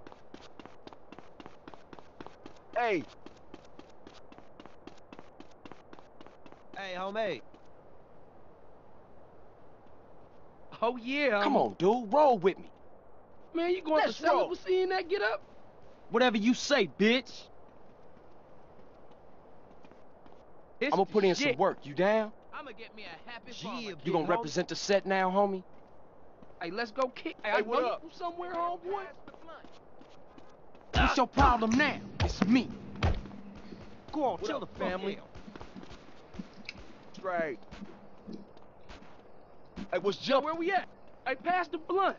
Hey. Hey, homie. Oh, yeah. Come on, dude. Roll with me. Man, you going to sell it with seeing that get up? Whatever you say, bitch. I'm gonna put in some work. You down? I'm gonna get me a happy farmer. You gonna represent the set now, homie? Hey, let's go kick. Hey, I what know up? you from somewhere, homeboy. What's your problem now? It's me. Go on, chill the family. Straight. Hey, what's jump? Where we at? Hey, pass the blunt.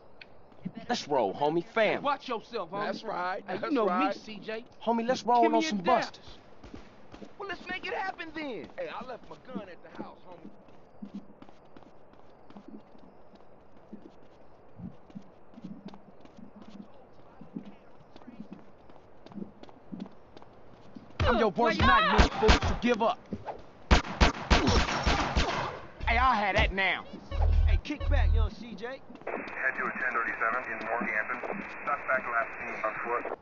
Let's roll, homie. Fam. Hey, watch yourself, homie. That's right. Hey, That's you know right. me, CJ. Homie, let's roll Give me on a some dap. busters. Well, let's make it happen then. Hey, I left my gun at the house, homie. I'm your worst nightmare, folks, so give up. Hey, I'll have that now. Hey, kick back, young CJ. Head to a 1037 in Northampton. Suspect last seen on foot.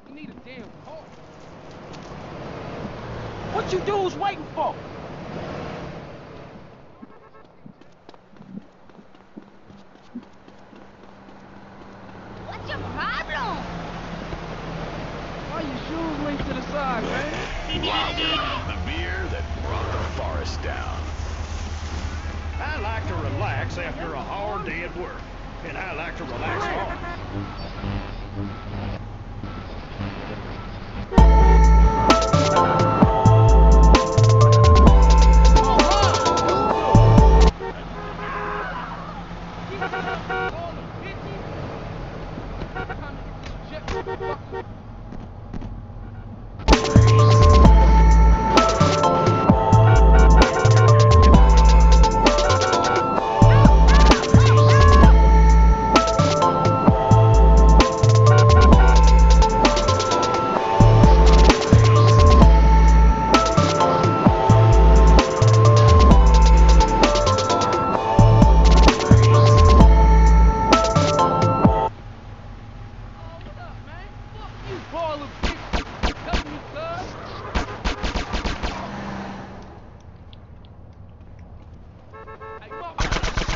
You need a damn car. What you dudes waiting for? What's your problem? Why your shoes linked to the side, man? Wilder, the beer that brought the forest down. I like to relax after a hard day at work, and I like to relax hard.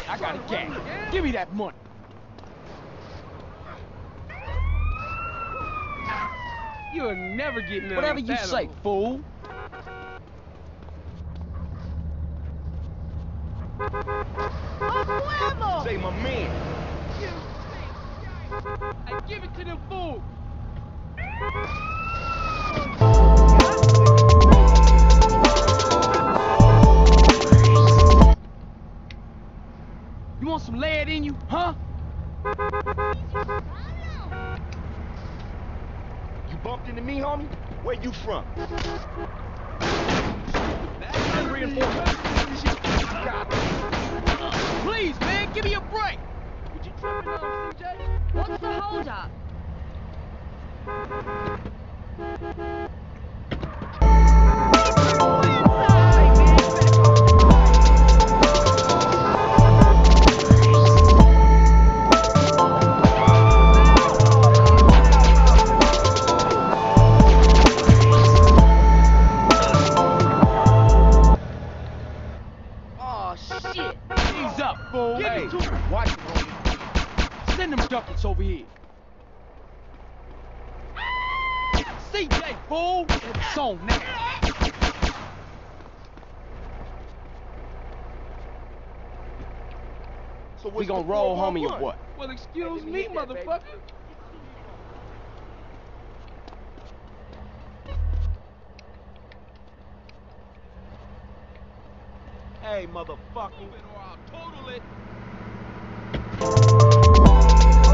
I got a gang. Give me that money. You'll never get none. Whatever with you that say, on. fool. Say my man. Hey, give it to them fools. You want some lead in you, huh? You bumped into me, homie? Where you from? Please, man, give me a break. What you tripping on, CJ? What's the hold up? Oh, shit. Ease up, fool. Give Hey, it to him. watch it, homie. Send them duckets over here. CJ, fool. It's on now. So we gonna roll, homie, or what? Well, excuse me, motherfucker. Hey, motherfucker. Or I'll total it.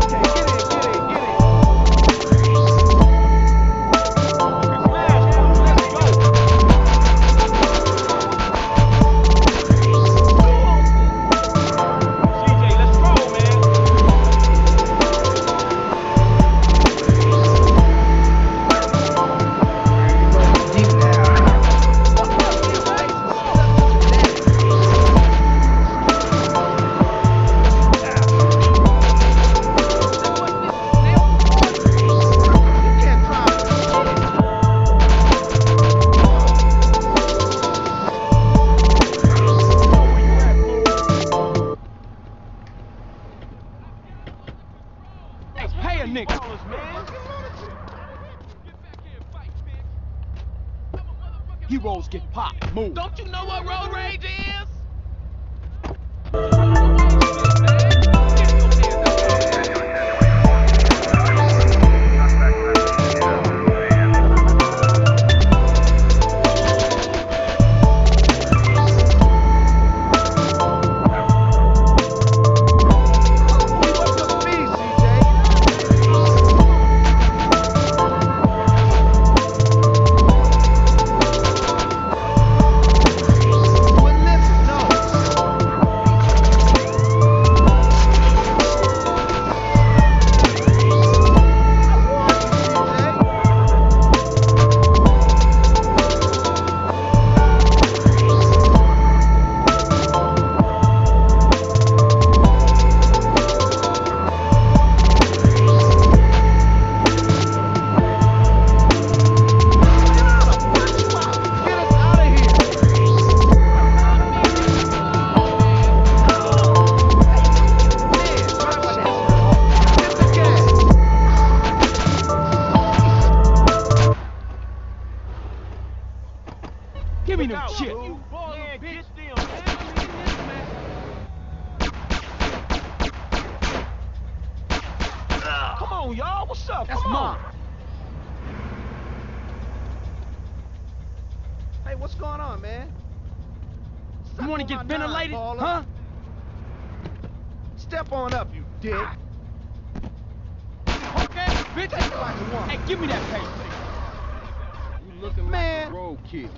Okay, get in, get in. Smash, fool, let's go. CJ, let's roll, man. Deep now. Heroes get popped. Move. Don't you know what road rage is? Give me them shit. Come on, y'all. What's up? That's mine. Hey, what's going on, man? You want to get ventilated, huh? Step on up, you dick. Okay, bitch. Take it like you want. Hey, give me that paper. You looking like a roadkill.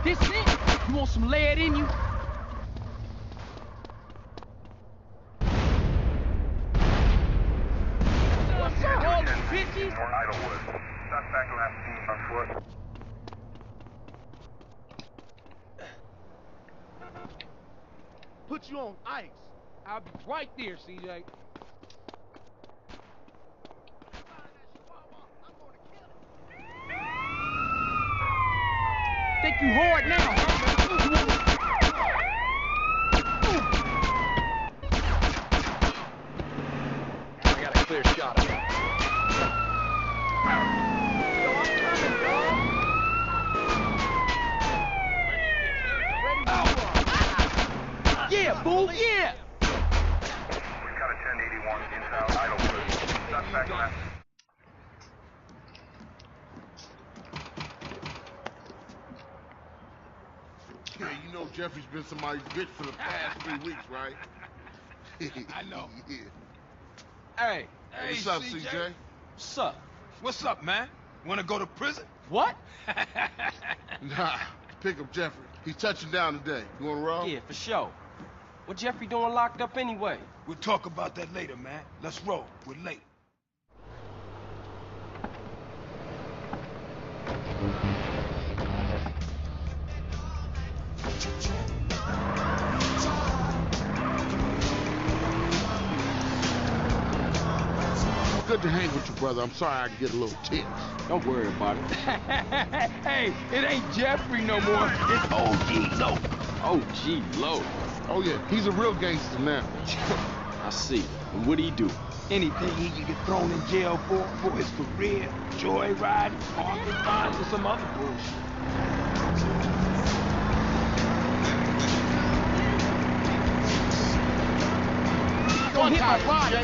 This it? You want some lead in you? What's up, all the bitches? North Idlewood. Suspect last seen on foot. Put you on ice. I'll be right there, CJ. Think you hard now, huh? I got a clear shot of it. Yeah, fool, yeah! We've got a 1081 inbound Idlewood. Suspect last. Yeah, you know Jeffrey's been somebody's bitch for the past 3 weeks, right? I know. Yeah. Hey, What's up, CJ? What's up? What's up, man? Wanna go to prison? What? Nah, pick up Jeffrey. He's touching down today. You wanna roll? Yeah, for sure. What Jeffrey doing locked up anyway? We'll talk about that later, man. Let's roll. We're late. Good to hang with you, brother. I'm sorry I can get a little tense. Don't worry about it. Hey, it ain't Jeffrey no more. It's OG Loc. OG Loc. Oh, yeah. He's a real gangster now. I see. And what'd he do? Anything he can get thrown in jail for his career, joyriding, parking fines, and some other bullshit. Don't hit my body.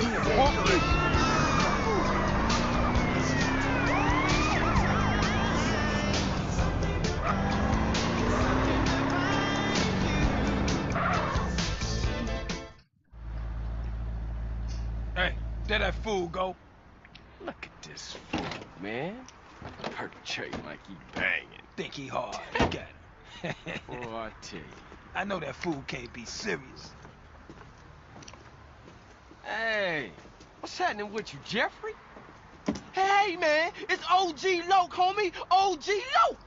Hey, there that fool go. Look at this fool, man. Perpetrating like he banging. Think he hard. Look at him. Boy, I tell you. I know that fool can't be serious. Hey, what's happening with you, Jeffrey? Hey, man, it's OG Loc, homie. OG Loc.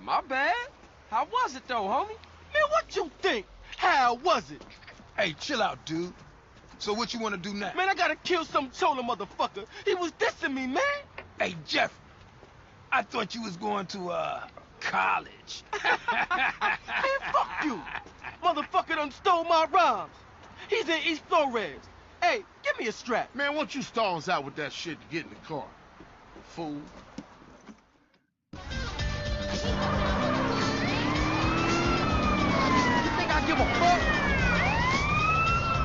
My bad. How was it, though, homie? Man, what you think? How was it? Hey, chill out, dude. So what you want to do now? Man, I gotta kill some chola motherfucker. He was dissing me, man. Hey, Jeffrey, I thought you was going to, college. Man, fuck you. Motherfucker done stole my rhymes. He's in East Flores. Hey, Hey, give me a strap. Man, why don't you stalls out with that shit to get in the car? Fool. You think I give a fuck?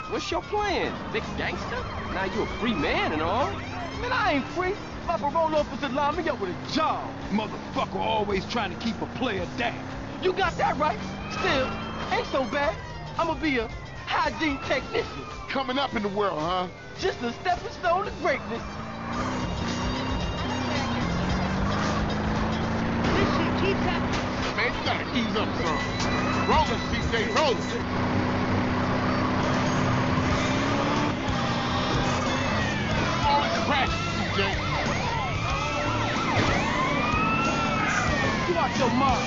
What's your plan, big gangster? Now you a free man and all. Man, I ain't free. My parole officer lined me up with a job. Motherfucker always trying to keep a player down. You got that right. Still, ain't so bad. I'ma be a hygiene technician. Coming up in the world, huh? Just a stepping stone to greatness. This shit keeps happening. Man, you gotta ease up some. Rolling, CJ, rolling. Crash, CJ. You out your mind.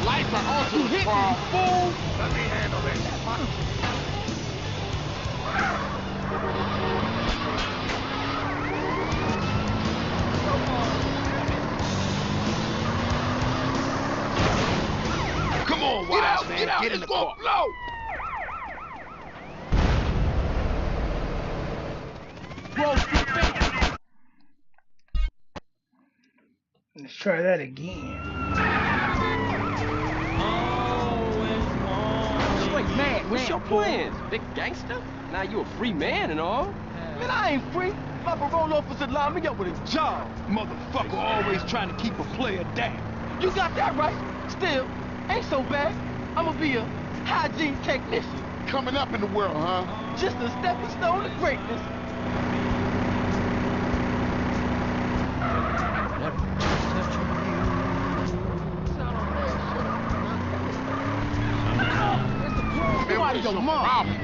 Lights are on to the car, fool. Let me handle this. Come on, Wise, man. Get in the car. Low. Let's try that again. Straight mad. What's your plans, big gangster? Now you a free man and all. Man, I ain't free. My parole officer lined me up with a job. Motherfucker always trying to keep a player down. You got that right. Still, ain't so bad. I'ma be a hygiene technician. Coming up in the world, huh? Just a stepping stone to greatness. Man, what is your problem?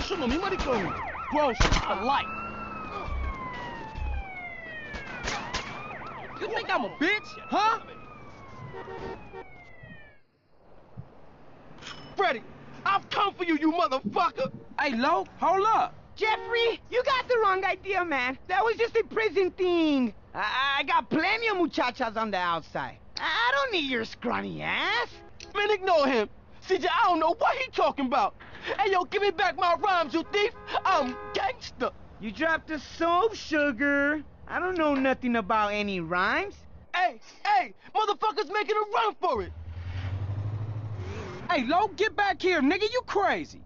Show me money code. Bro, for life. You think I'm a bitch, huh? Freddy, I've come for you, you motherfucker. Hey, Lo, hold up. Jeffrey, you got the wrong idea, man. That was just a prison thing. I got plenty of muchachas on the outside. I don't need your scrawny ass. Man, ignore him. CJ, I don't know what he talking about. Hey, yo, give me back my rhymes, you thief. I'm gangster. You dropped the soap, sugar. I don't know nothing about any rhymes. Hey, motherfuckers making a run for it. Hey, Lo, get back here, nigga, you crazy.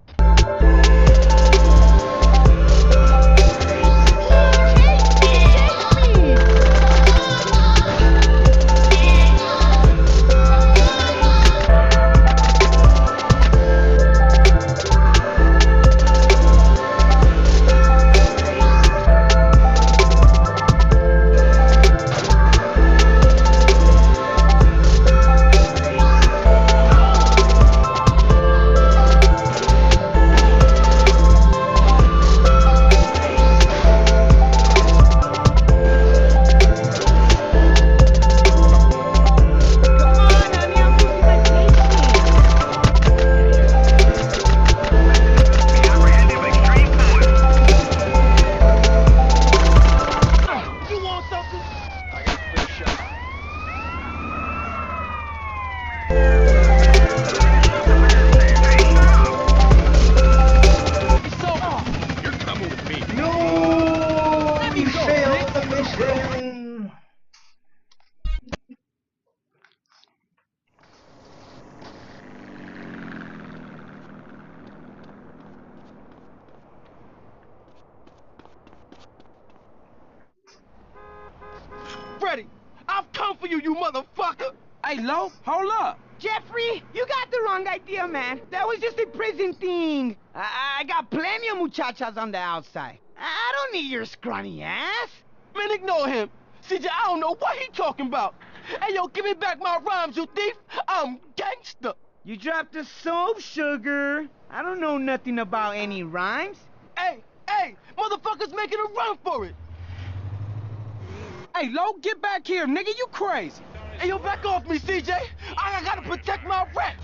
something? I got a clear shot. You're coming with me. No, Let me we go, failed Nick. the mission. Freddy, I've come for you, you motherfucker! Hey, Lo, hold up. Jeffrey, you got the wrong idea, man. That was just a prison thing. I got plenty of muchachas on the outside. I don't need your scrawny ass. Man, ignore him. CJ, I don't know what he talking about. Hey, yo, give me back my rhymes, you thief. I'm gangster. You dropped the soap, sugar. I don't know nothing about any rhymes. Hey, motherfuckers making a run for it. Hey, Lo, get back here, nigga. You crazy. Hey, yo, back off me, CJ. I gotta protect my rep.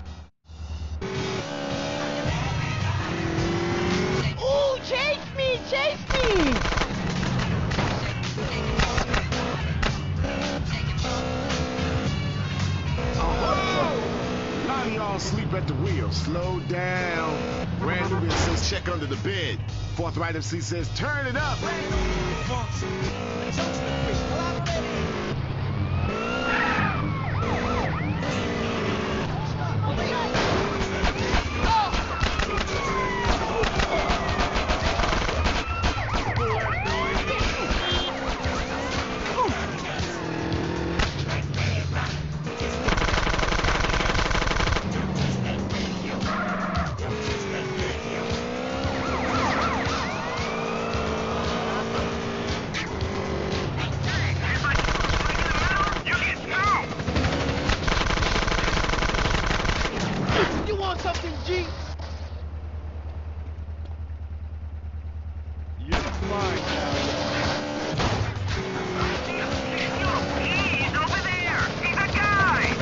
Ooh, chase me, chase me. A lot of y'all sleep at the wheel. Slow down. Brand Nubian says check under the bed. Forthright MC says turn it up. You want something, G? You're fine now. He's over there! He's a guy!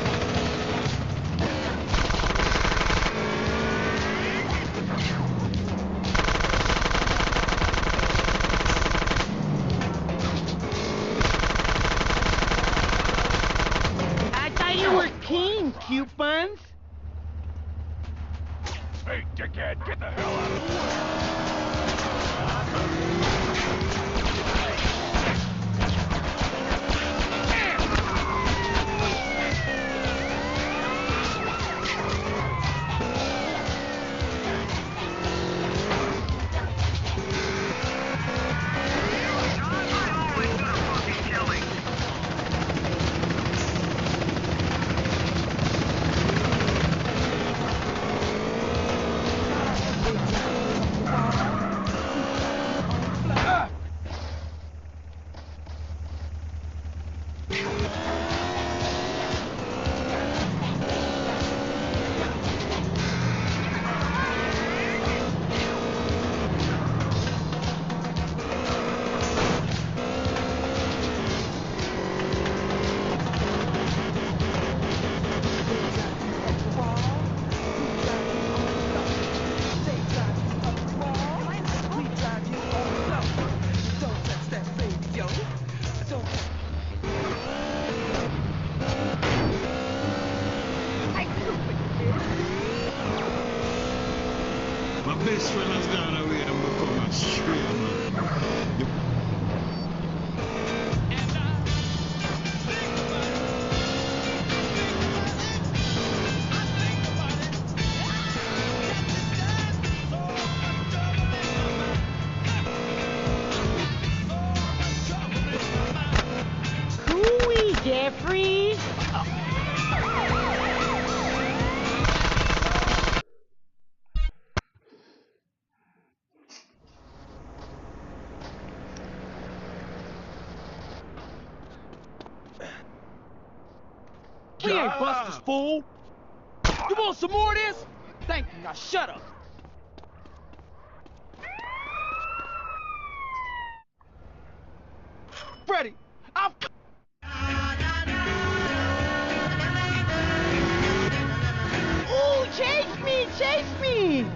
I thought you were king, cute buns. Hey, dickhead, get the hell out of the way. My best friend has gone away and become a straight man. Cooey, Jeffrey. We ain't busters, fool. You want some more of this? Thank you. Now shut up. Freddy, I've Ooh, chase me, chase me.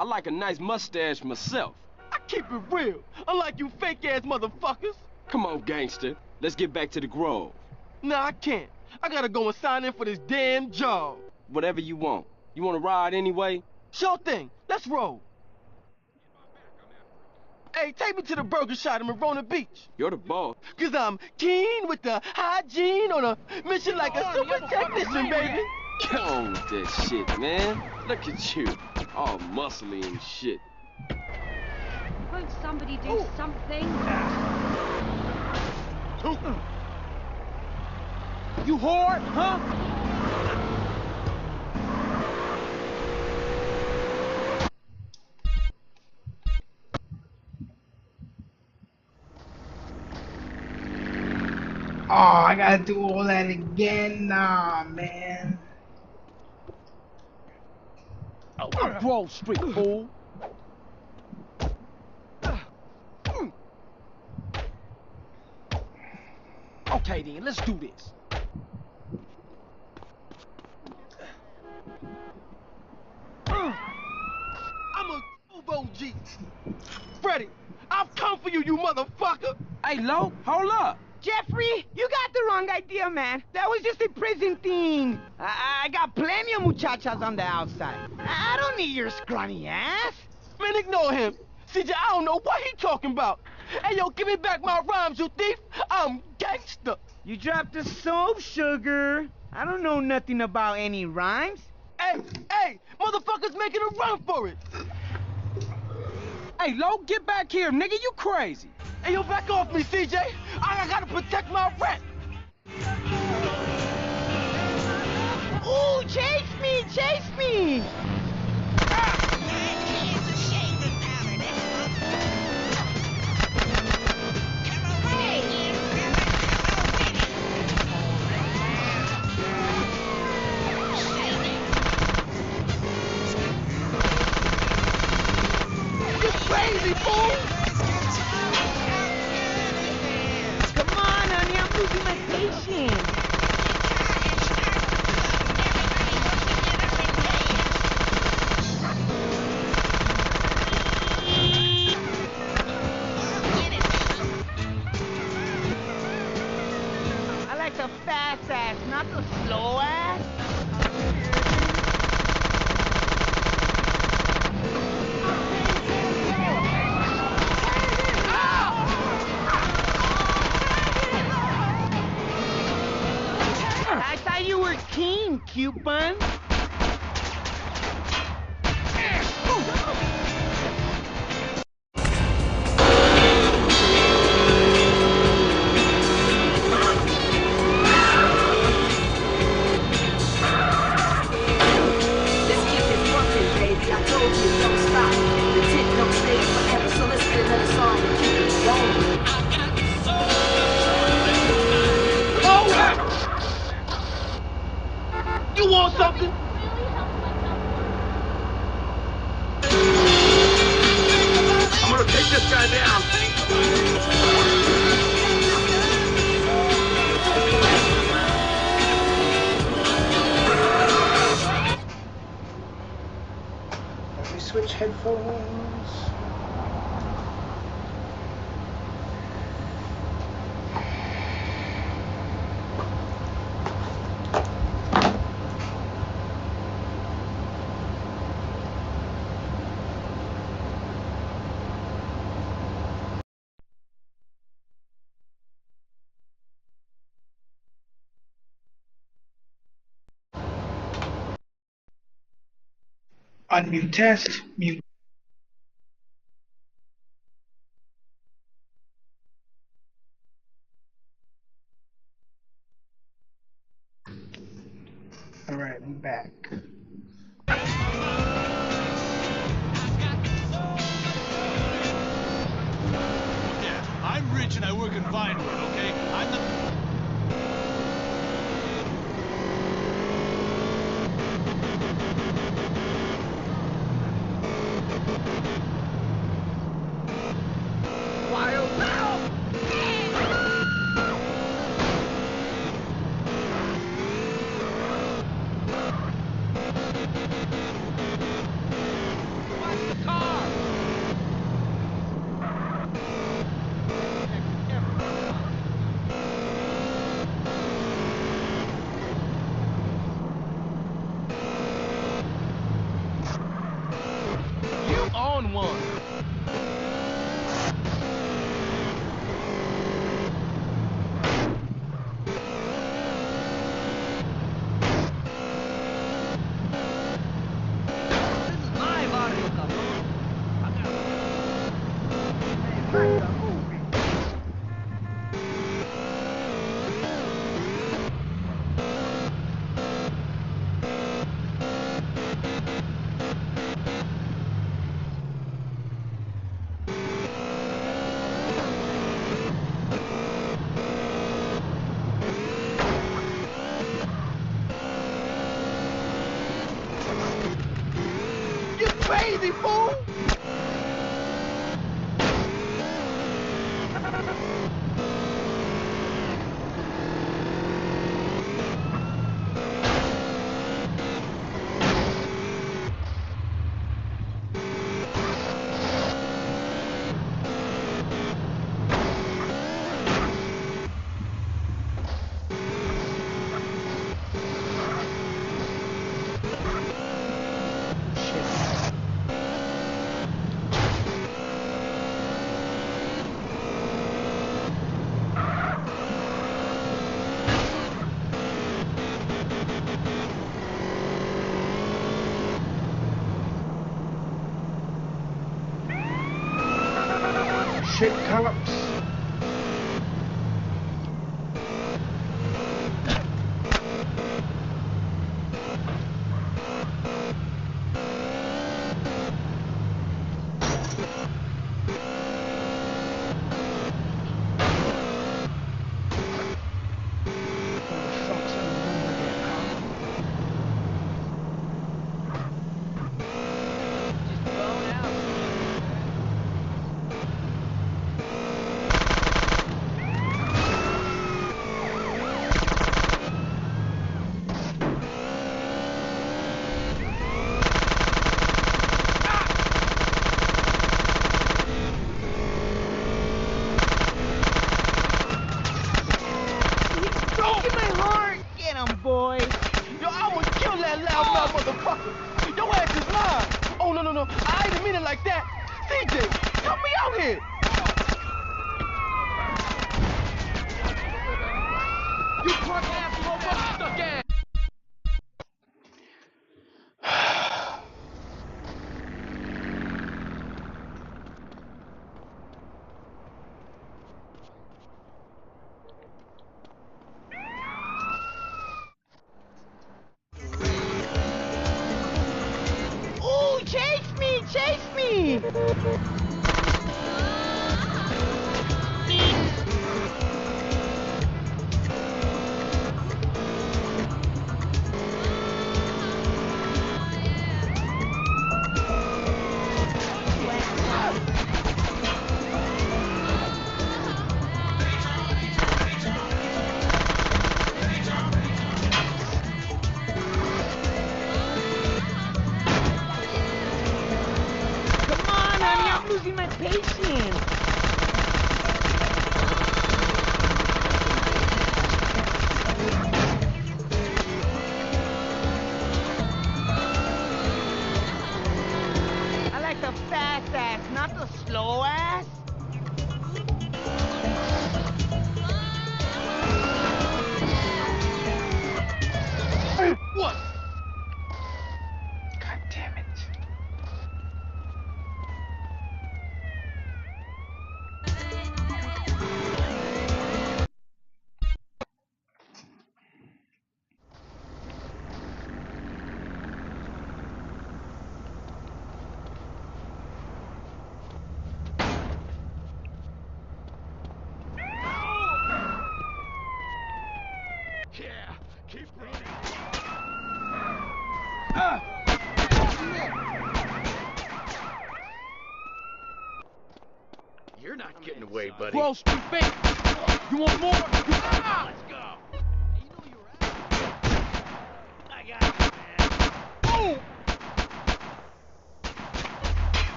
I like a nice mustache myself. I keep it real, unlike you fake-ass motherfuckers. Come on, gangster. Let's get back to the Grove. Nah, I can't. I gotta go and sign in for this damn job. Whatever you want. You want to ride anyway? Sure thing. Let's roll. Hey, take me to the burger shop in Marona Beach. You're the boss. Cause I'm keen with the hygiene on a mission like a super technician, baby. Come on with that shit, man. Look at you. All muscly and shit. Won't somebody do something? You whore, huh? Oh, I gotta do all that again? Nah, man. I'm Grove Street, fool. Okay then, let's do this. I'm a OG. Freddy, I've come for you, you motherfucker. Hey, Lo, hold up. Jeffrey, you got the wrong idea, man. That was just a prison thing. I got plenty of muchachas on the outside. I don't need your scrawny ass. Man, ignore him. CJ, I don't know what he talking about. Hey, yo, give me back my rhymes, you thief. I'm gangster. You dropped the soap, sugar. I don't know nothing about any rhymes. Hey, motherfuckers making a run for it. Hey, Lo, get back here, nigga. You crazy. Hey, yo, back off me, CJ. I gotta protect my rent. Ooh, chase me, chase me. Crazy fool! Come on, honey, I'm losing my patience. I like the fast ass, not the slow ass. I thought you were king, cute bun. You want something? I'm gonna take this guy down. Let me switch headphones. Unmute test, mute. All right, I'm back. Yeah, I'm rich and I work in Vinewood, okay? I'm the... shit, cops. Motherfucker! Your ass is lying! Oh, no. I didn't mean it like that! CJ, help me out here! You punk ass motherfucker stuck ass! Chase me! Losing my patience. I like the fast ass, not the slow ass. What? God damn it. Yeah, keep running. You're not getting away, buddy. Wall Street Bank. You want more? Let's go. You know you're out. I got you, man. Oh!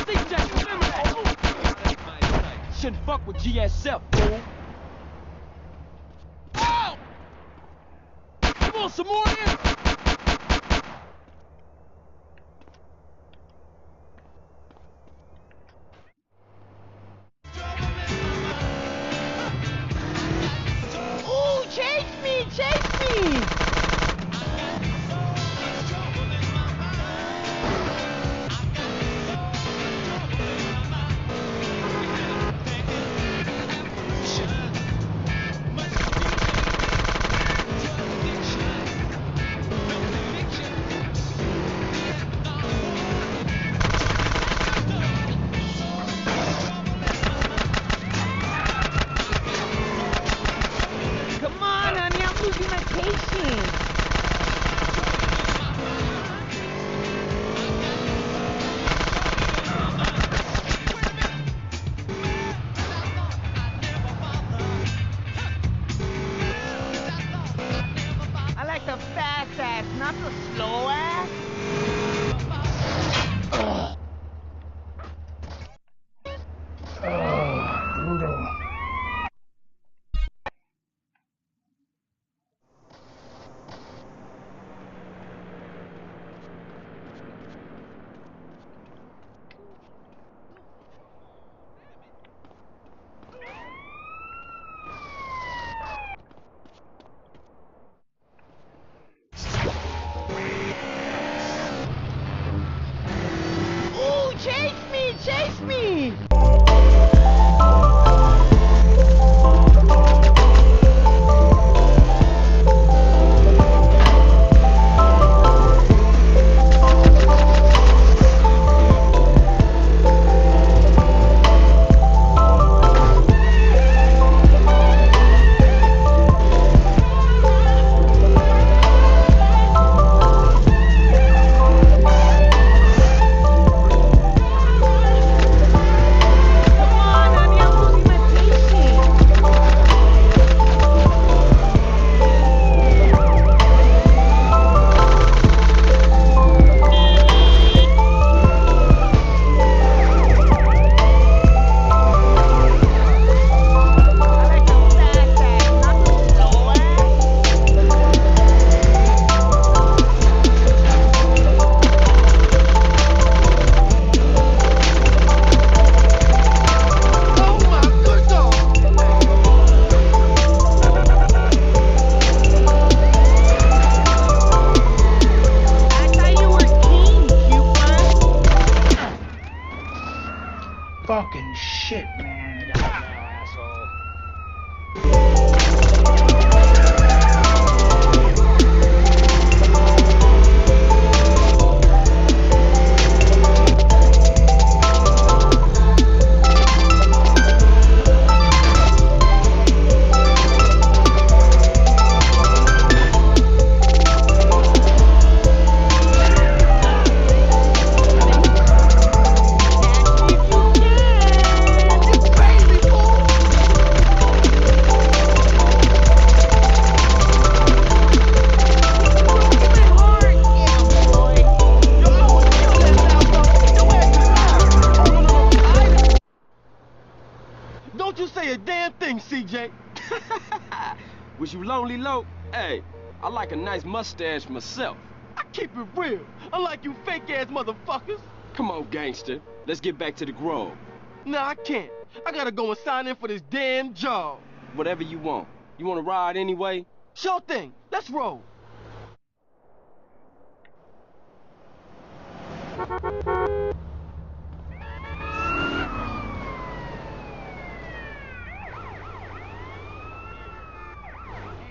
Think Jack, remember that. Shouldn't fuck with GSF, fool. Oh! You want some more here? Chase me! Losing my patience. I like the fast ass, not the slow ass. Brutal. Chase me! Fucking shit, man. Asshole. Don't you say a damn thing, CJ. Was you lonely, Lo? Hey, I like a nice mustache myself. I keep it real, unlike you fake-ass motherfuckers. Come on, gangster. Let's get back to the Grove. Nah, I can't. I gotta go and sign in for this damn job. Whatever you want. You want to ride anyway? Sure thing. Let's roll.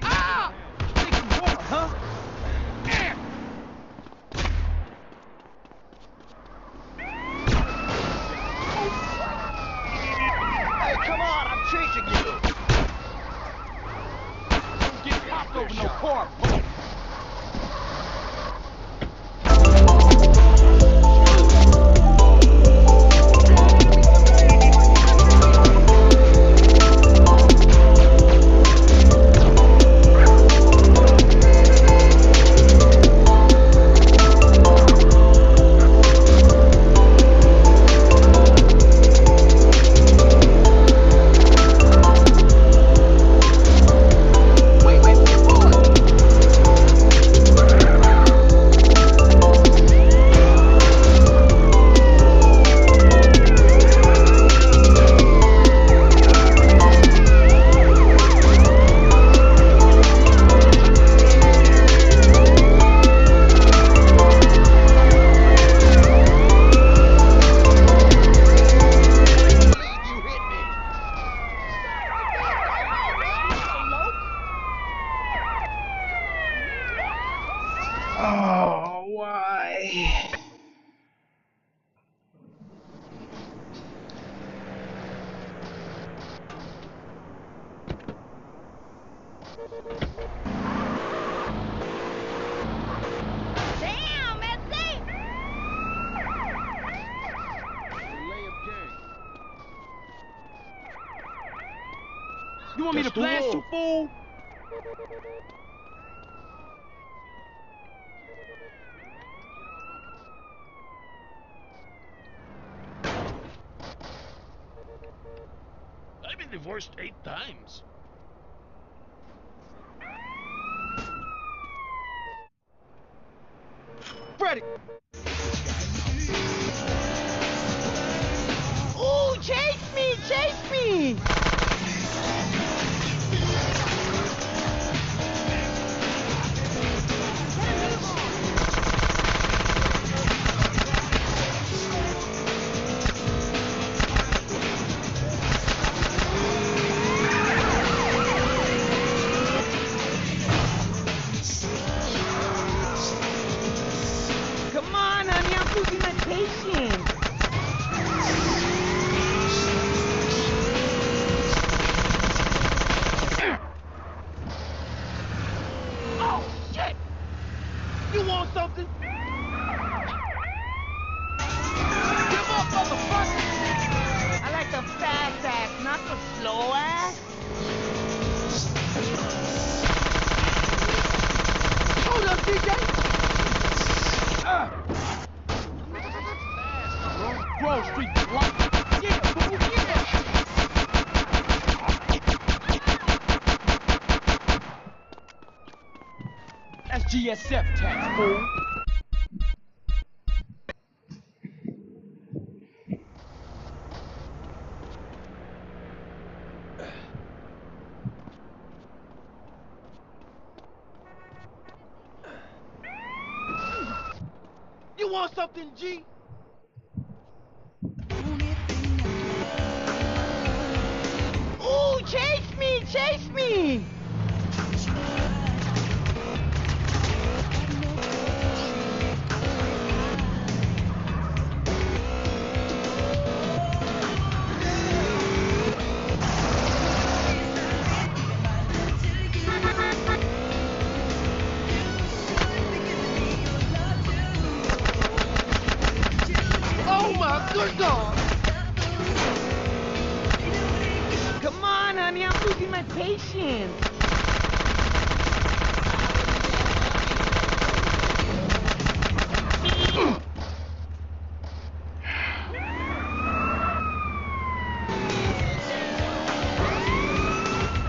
Ah! Take some water, huh? Hey, come on, I'm chasing you. Don't get popped over no car, punk. Oh, why? Damn, that's it! You want me to blast you, fool? I've been divorced 8 times. Freddy! Ooh, chase me, chase me! Come on, honey, I'm losing my patience. Oh, shit! You want something? Give up, motherfucker! I like the fast ass, not the slow ass. Hold up, DJ! Grove Street block. Yeah, boo, yeah! That's GSF tax, fool. You want something, G? a good dog. Come on, honey, I'm losing my patience.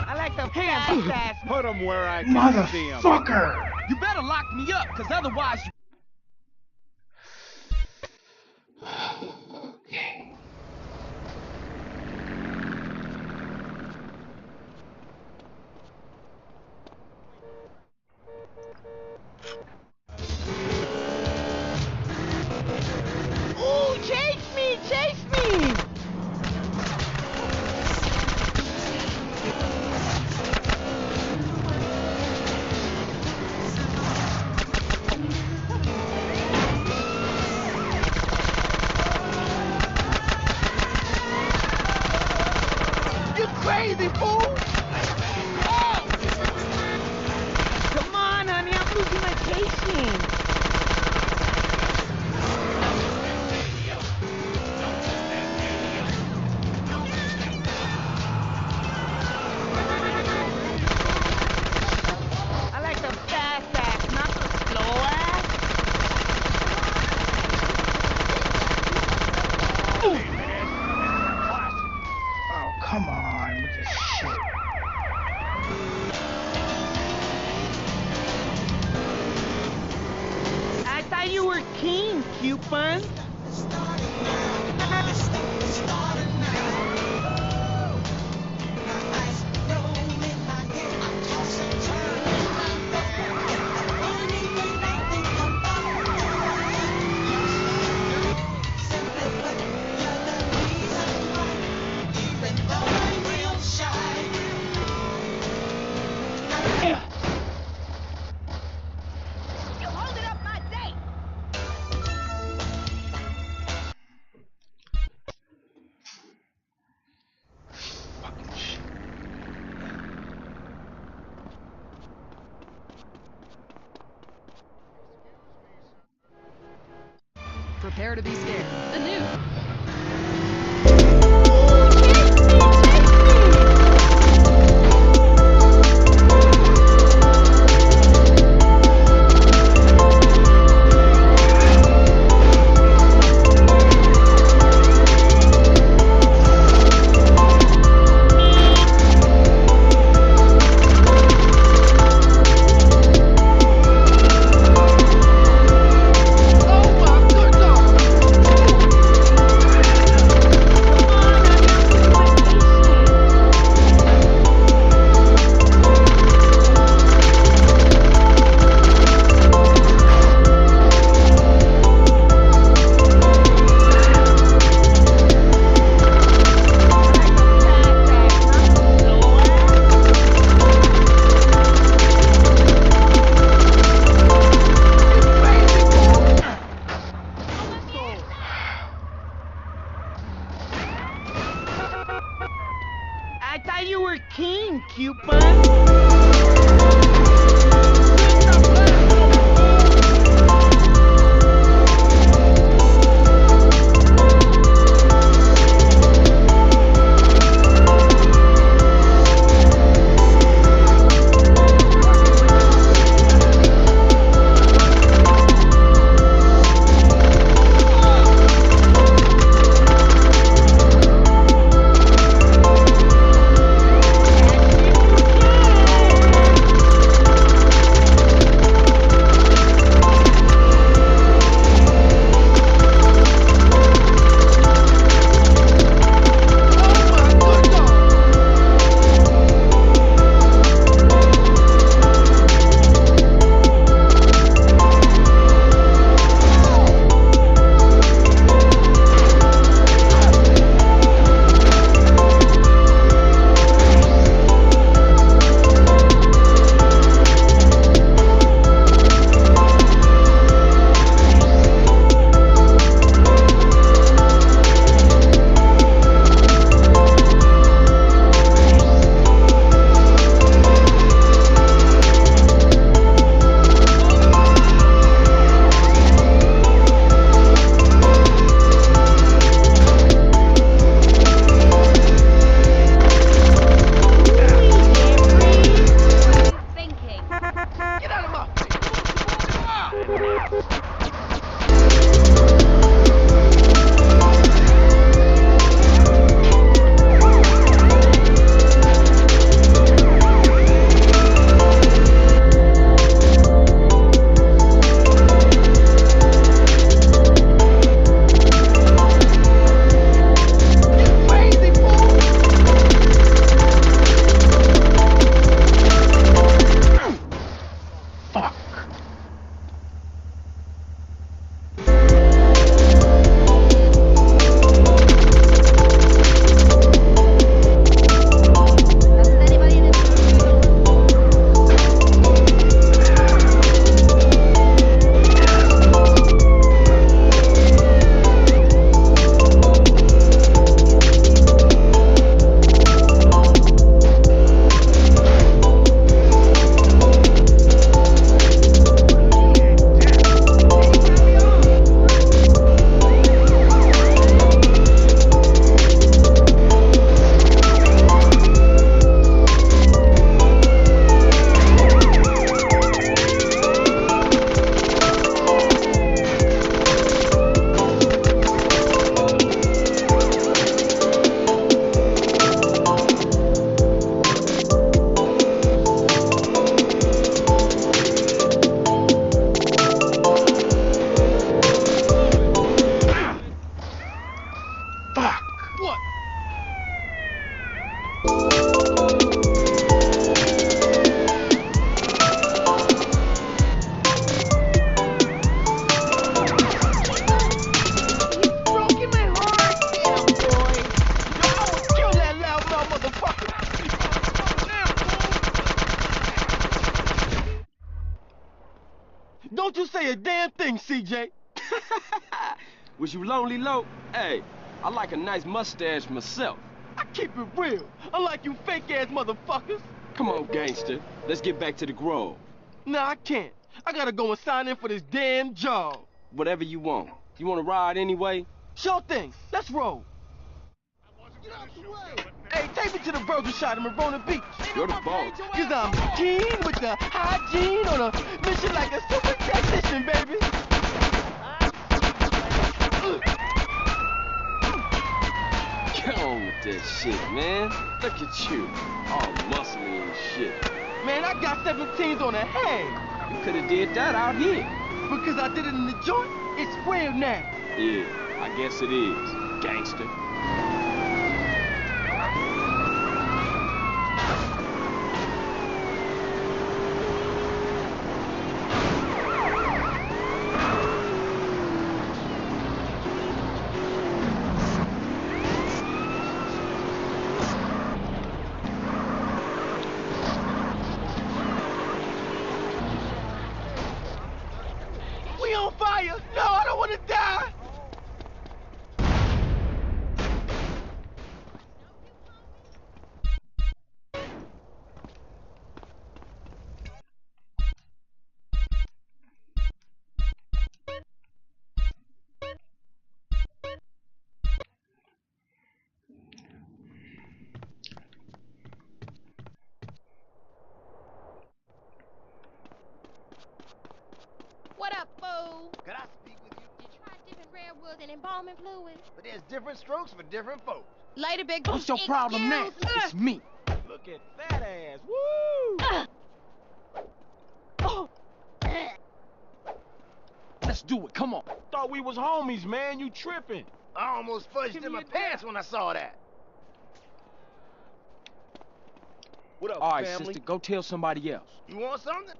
I like the fast. Put him where I can see him. Motherfucker! You better lock me up, cause otherwise you... Ooh, chase me! Chase me! You crazy fool! Oh! Come on, honey, I'm losing my patience. I like the fast ass, not the slow ass. Oh, come on with this shit. I thought you were king, coupon. You holding up my date. Fucking shit. Prepare to be scared. The new. I thought you were king, coupon. thing, CJ. Was you lonely, Lo? Hey, I like a nice mustache myself. I keep it real, unlike you fake-ass motherfuckers. Come on, gangster. Let's get back to the Grove. Nah, I can't. I gotta go and sign in for this damn job. Whatever you want. You want to ride anyway? Sure thing. Let's roll. Get out the way. Hey, take me to the burger shop in Marona Beach. You're the boss. Cause I'm keen with the hygiene on a mission like a super technician, baby. Get on with that shit, man. Look at you. All muscly and shit. Man, I got 17s on the head. You could have did that out here. Because I did it in the joint, it's real now. Yeah, I guess it is, gangster. We on fire! No, I don't want to die! What up, fool? Could I speak with you? You try different redwoods and embalming fluid? But there's different strokes for different folks. Later, big What's your problem now? It's me. Look at that ass. Woo! Let's do it, come on. Thought we was homies, man. You tripping. I almost fudged in my pants when I saw that. What up, All right, family? sister, go tell somebody else. You want something?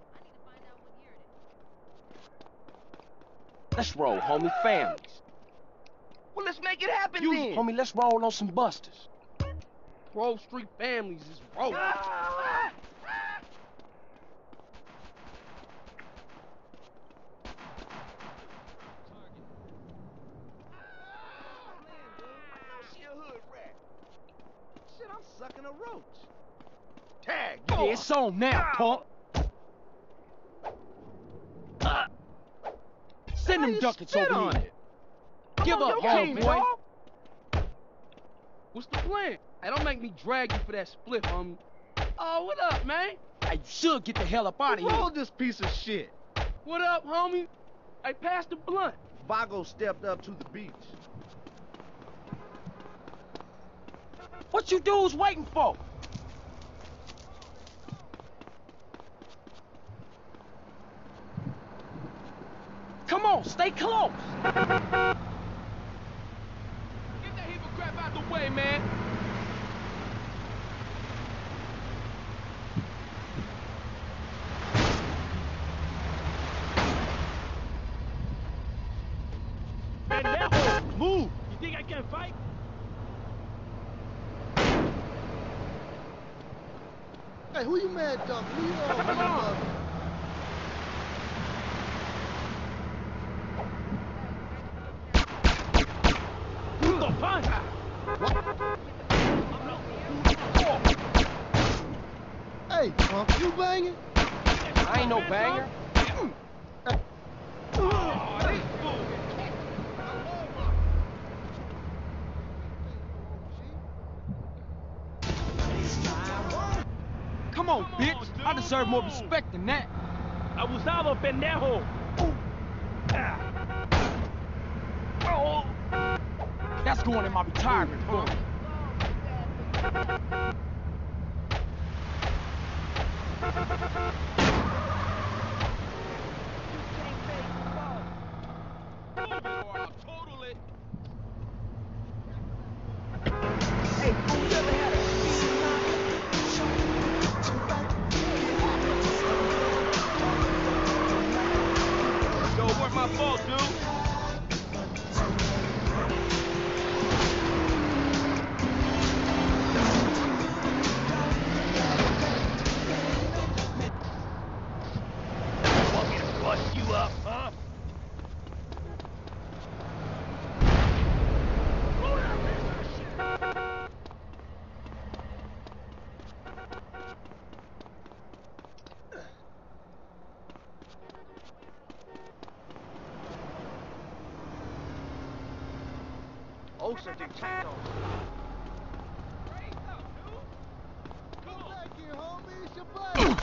Let's roll, homie. Families. Well, let's make it happen You, then. homie, let's roll on some busters. Grove Street families is rolling. She a hood rat. Shit, I'm sucking a roach. Tag. Yeah, it's on now, punk. Send them ducats over here. Give up, homeboy. What's the plan? Hey, don't make me drag you for that split, homie. Oh, what up, man? Hey, you should get the hell up out of here. Roll this piece of shit. What up, homie? Hey, pass the blunt. Vago stepped up to the beach. What you dudes waiting for? Come on, stay close. Get that heap of crap out the way, man. Move! You think I can't fight? Hey, who you mad dog? Who you on? Hey, punk, you banging? I ain't no banger. Come on, bitch. I deserve more respect than that. Abusado, pendejo! That's going in my retirement fund. Yo, work my fault, dude. Want me to bust you up, huh? closer to Chato. Come back here, homie. It's your buddy.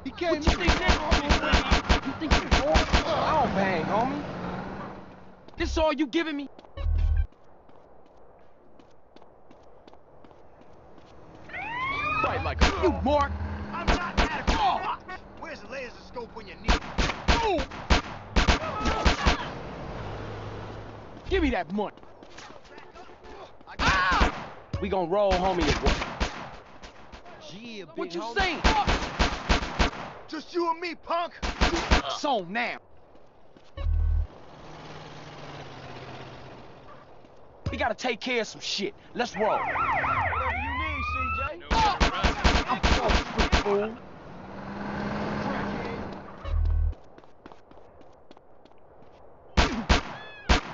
He came in. You think you know? I don't bang, homie. This all you giving me? Fight like a you, Mark. I'm not that hard. Where's the laser scope when you need it? Oh! Give me that money. We gon' roll, homie, or what? Yeah, big What you homie. saying? Just you and me, punk. So now. We gotta take care of some shit. Let's roll. Whatever you need, CJ. I'm close, fool.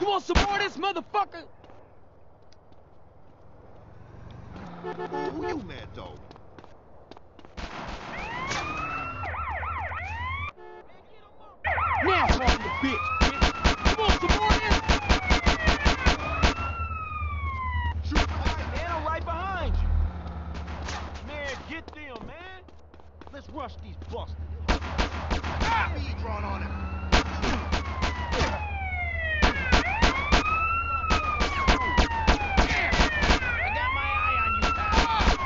You want some more of this, motherfucker? Who you mad, though? Now talking to bitch. You want some more of this? Shoot, man, I'm right behind you. Man, get them, man. Let's rush these busters. Speed drawn on him. I got my eye on you, pal.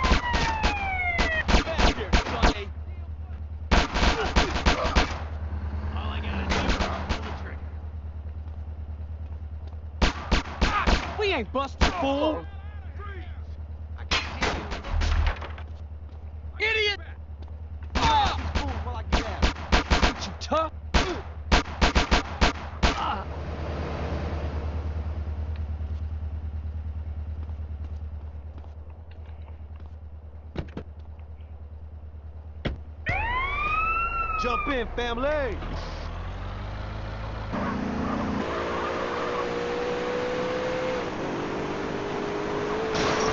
Back here, Sonny. All I gotta do is pull the trigger. We ain't busted, fool. I can see you. Idiot! These fools while I get at 'em. Ain't you tough? Jump in, family.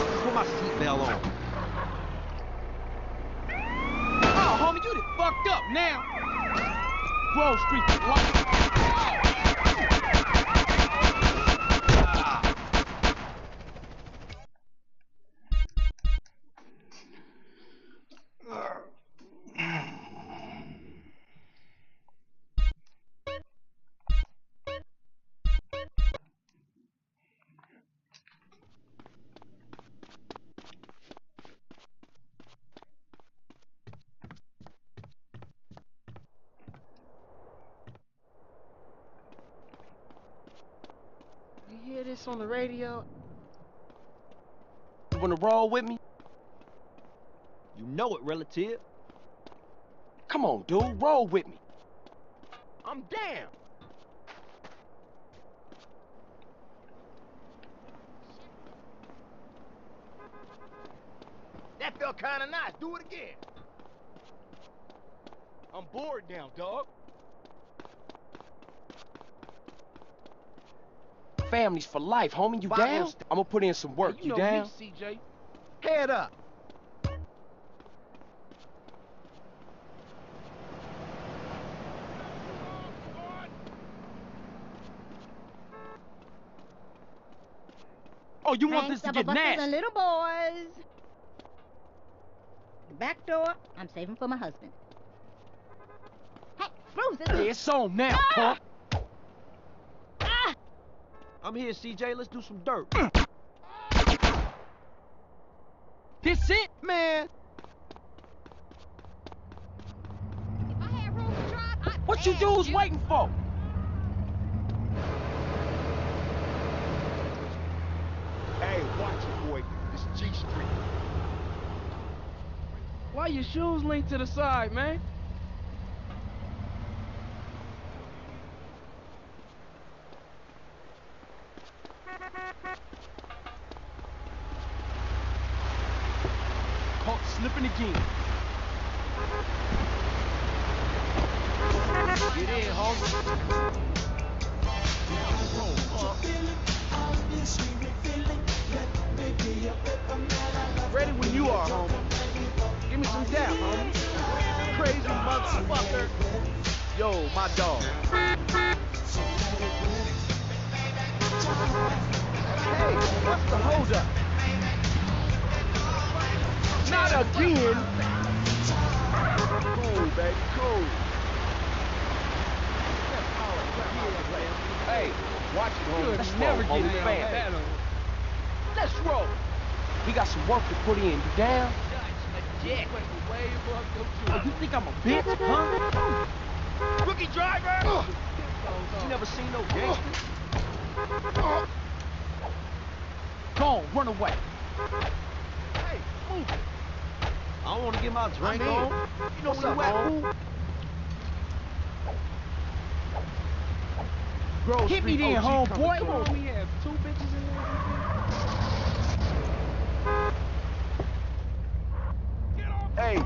Put my seatbelt on. Oh, homie, you done fucked up now. Grove Street for life. You hear this on the radio? You wanna roll with me? You know it, relative. Come on, dude, roll with me. I'm down. That felt kinda nice. Do it again. I'm bored now, dog. Families for life, homie. You Bible down? st- I'm gonna put in some work. Hey, You know down? me, CJ. Head up. Oh, you want Thanks, this to get busters nasty? and little boys. Back door, I'm saving for my husband. Hey, Bruce, Yeah, it's on now, punk. I'm here, CJ. Let's do some dirt. This it? Man, If I had room to drive, I'd What you ask dudes waiting for? hey, watch it, boy. This G Street. Why your shoes linked to the side, man? Caught slipping again. Get in, homie. Ready when you are, homie. Give me some dap, homie. Crazy motherfucker. Yo, my dog. Hey, what's the holdup? Not again. Cool, baby, cool. Hey, watch it, homie. Let's never get it fast. Let's roll. We got some work to put in. You down? Yeah. Oh, you think I'm a bitch, huh? Rookie driver! You never seen no gangster? Go on, run away. Hey, move it. I don't want to get my drink on. You know where you at, fool? Hit me then, homeboy. Come on, we have 2 bitches in there. Hey.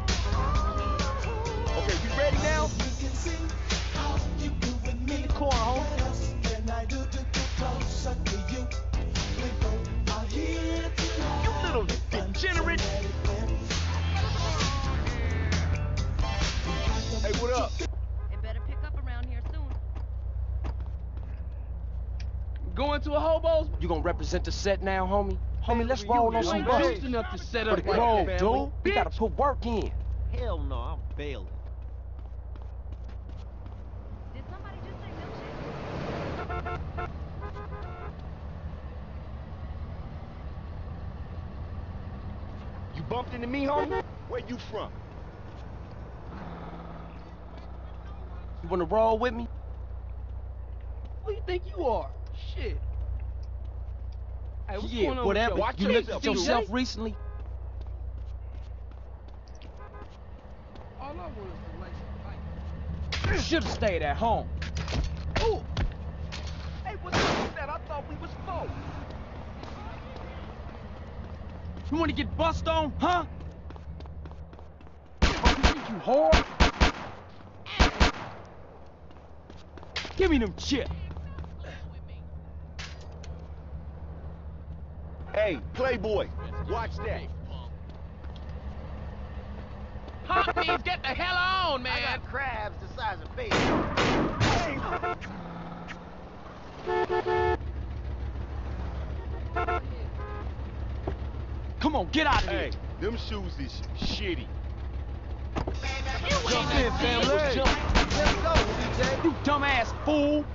Okay, you ready now? Come on, homie. You little degenerate. Hey, what up? They better pick up around here soon. Going to a hobo's? You gonna represent the set now, homie? Homie, let's roll on some buses. Enough to set up like that, dude. We gotta put work in. Hell no, I'm bailing. Did somebody just say milkshake? You bumped into me, homie? Where you from? You wanna roll with me? Who you think you are? Shit. Hey, what's going on whatever. With you looked at yourself recently? All I want is the license. You should've stayed at home. Ooh. Hey, what's up with that? I thought we was four. You wanna get bust on, huh? Oh, you think you whore? Give me them chips. Hey, Playboy, watch that. Hot beans, get the hell on, man! I got crabs the size of baby. Come on, get out of here. Hey, them shoes is shitty. Jump in, family. Let's go, DJ. You dumbass fool.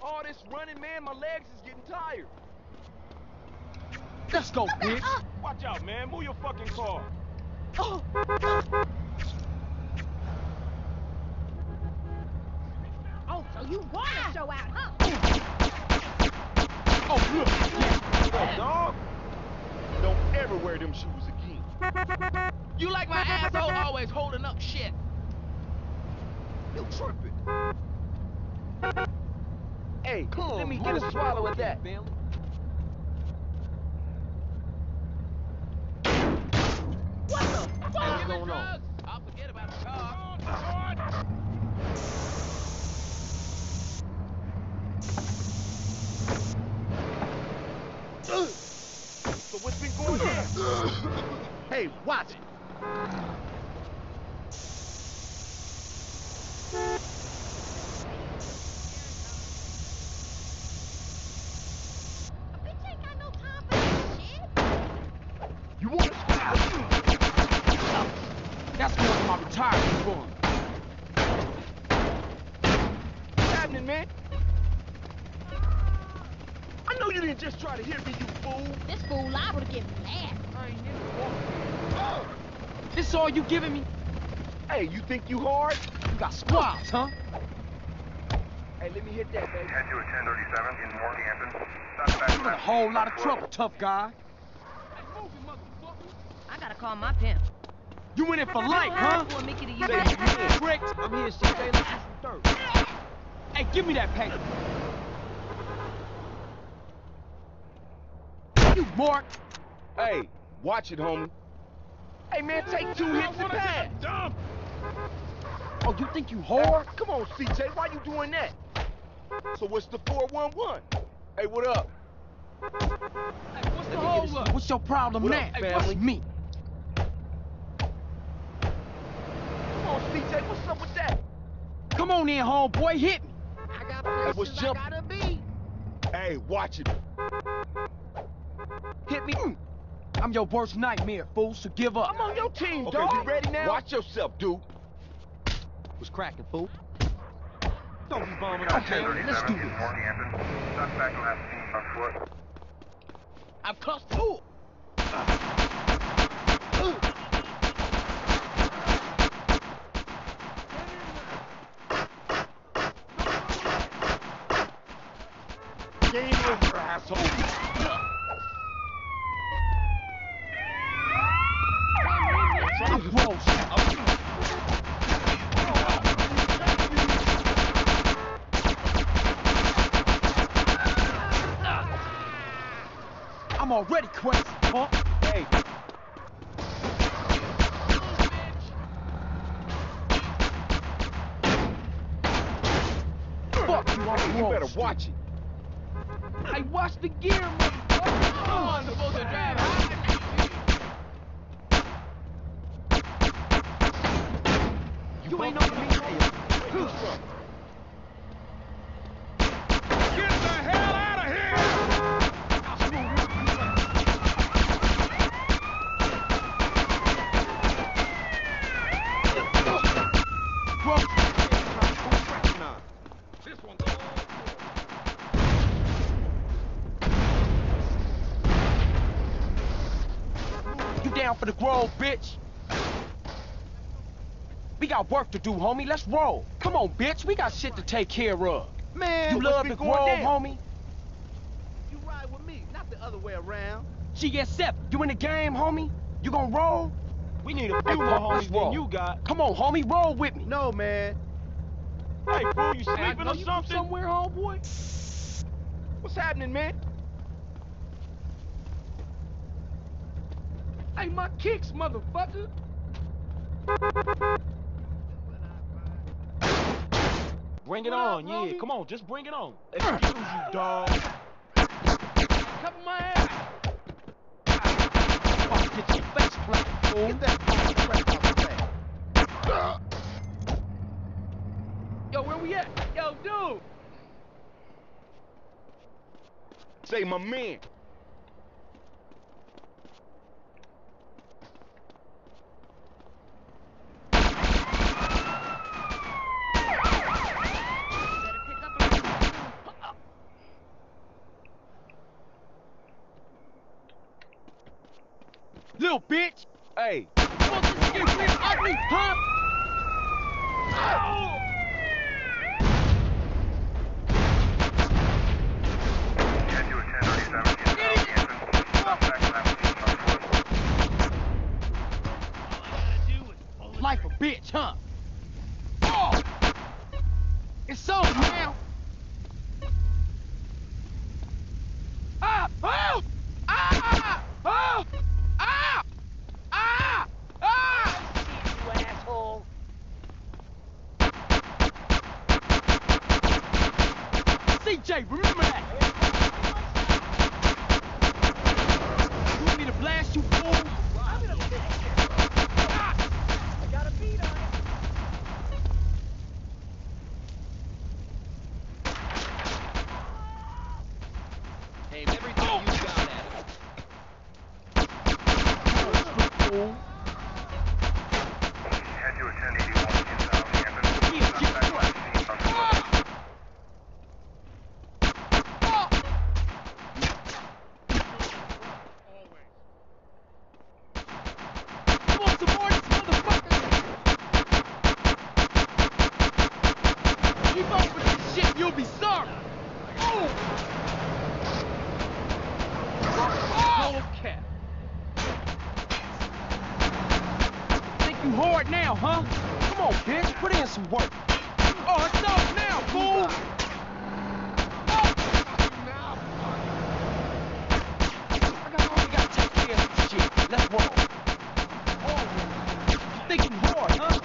All this running, man, my legs is getting tired. Let's go, bitch. Watch out, man. Move your fucking car. Oh, so you want to show out, huh? Oh, look. What, dog? Don't ever wear them shoes again. You like my asshole always holding up shit. You tripping. Hey, let me get a swallow of that. What the fuck is going on? I'll forget about the car. So what's been going on? Hey, watch it. You want to squat? That's going to my retirement fund. What's happening, man? I know you didn't just try to hit me, you fool. This fool liable to get mad. I ain't never walking. This all you giving me? Hey, you think you hard? You got squabs, huh? Hey, let me hit that, baby. Head to a 1037 in Northampton. You in a whole lot of trouble, tough guy. I gotta call my pimp. You in it for life, huh? Want Mickey to use Say that. you in tricked. I'm here since they left from third. Hey, give me that paper. You mark. Hey, watch it, homie. Hey, man, take 2 hits and pass. Oh, you think you whore? Come on, CJ, why you doing that? So what's the 411? Hey, what up? Hey, what's the hold up? What's your problem now, family? What's me? Come on, CJ, what's up with that? Come on in, homeboy, hit me. I got places I gotta be. Hey, watch it. Hit me. I'm your worst nightmare, fool, so give up. I'm on your team, okay, dog. you ready now? Watch yourself, dude. What's cracking, fool? Don't be bombing our town. Let's do this. I'm cussed too. Game over, asshole. I'm already crazy, huh? Hey. Fuck you, you better watch it. Hey, watch the gear, motherfucker. Come on, supposed to drive high. You ain't on me. Get the hell out of here! This one's You down for the Grove, bitch? We got work to do, homie. Let's roll. Come on, bitch. We got shit to take care of. Man, you love the Grove, homie? You ride with me, not the other way around. GS7, you in the game, homie? You gonna roll? We need a few more homies than you got. Come on, homie, roll with me. No, man. Hey, fool, you sleeping or something? Somewhere, homeboy? What's happening, man? Hey, my kicks, motherfucker. Bring it on, yeah. Come on, just bring it on. Excuse you, dog. Cover my ass. I'll get your face cracked, fool. Get that crap out the back. Yo, where we at? Yo, dude. Say, my man. Little bitch! Hey! Fuck this shit real ugly, huh? Like a bitch, huh? Oh! It's over now! Ah! Oh! Ah! Oh! Ah! Ah! Ah! You asshole. CJ, remember that! You want me to blast you, fool? I got a beat on it. Aim everything you got at it. Fool. Had you attend 81 inbound Hampton, You want some more of this motherfucker? Keep up with this shit, you'll be sorry. Oh! Okay. Think you hard now, huh? Come on, bitch, put in some work. Oh, it's off now, fool! I only gotta take care of some shit. Let's roll. Oh, you think you hard, huh?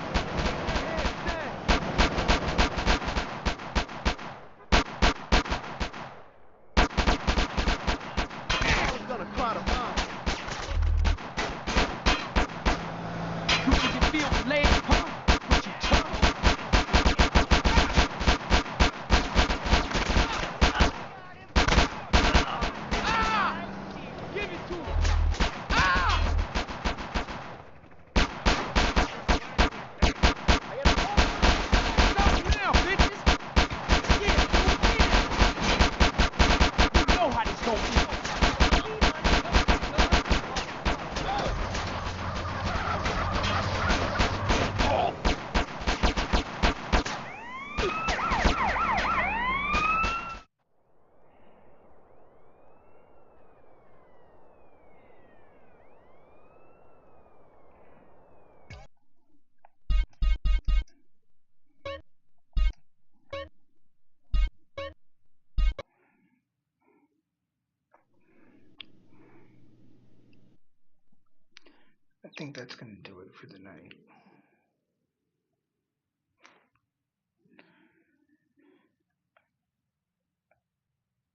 think that's gonna do it for the night.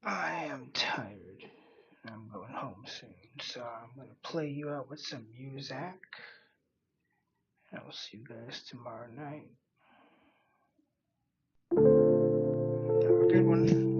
I am tired. I'm going home soon, so I'm gonna play you out with some music. I will see you guys tomorrow night. Have a good one.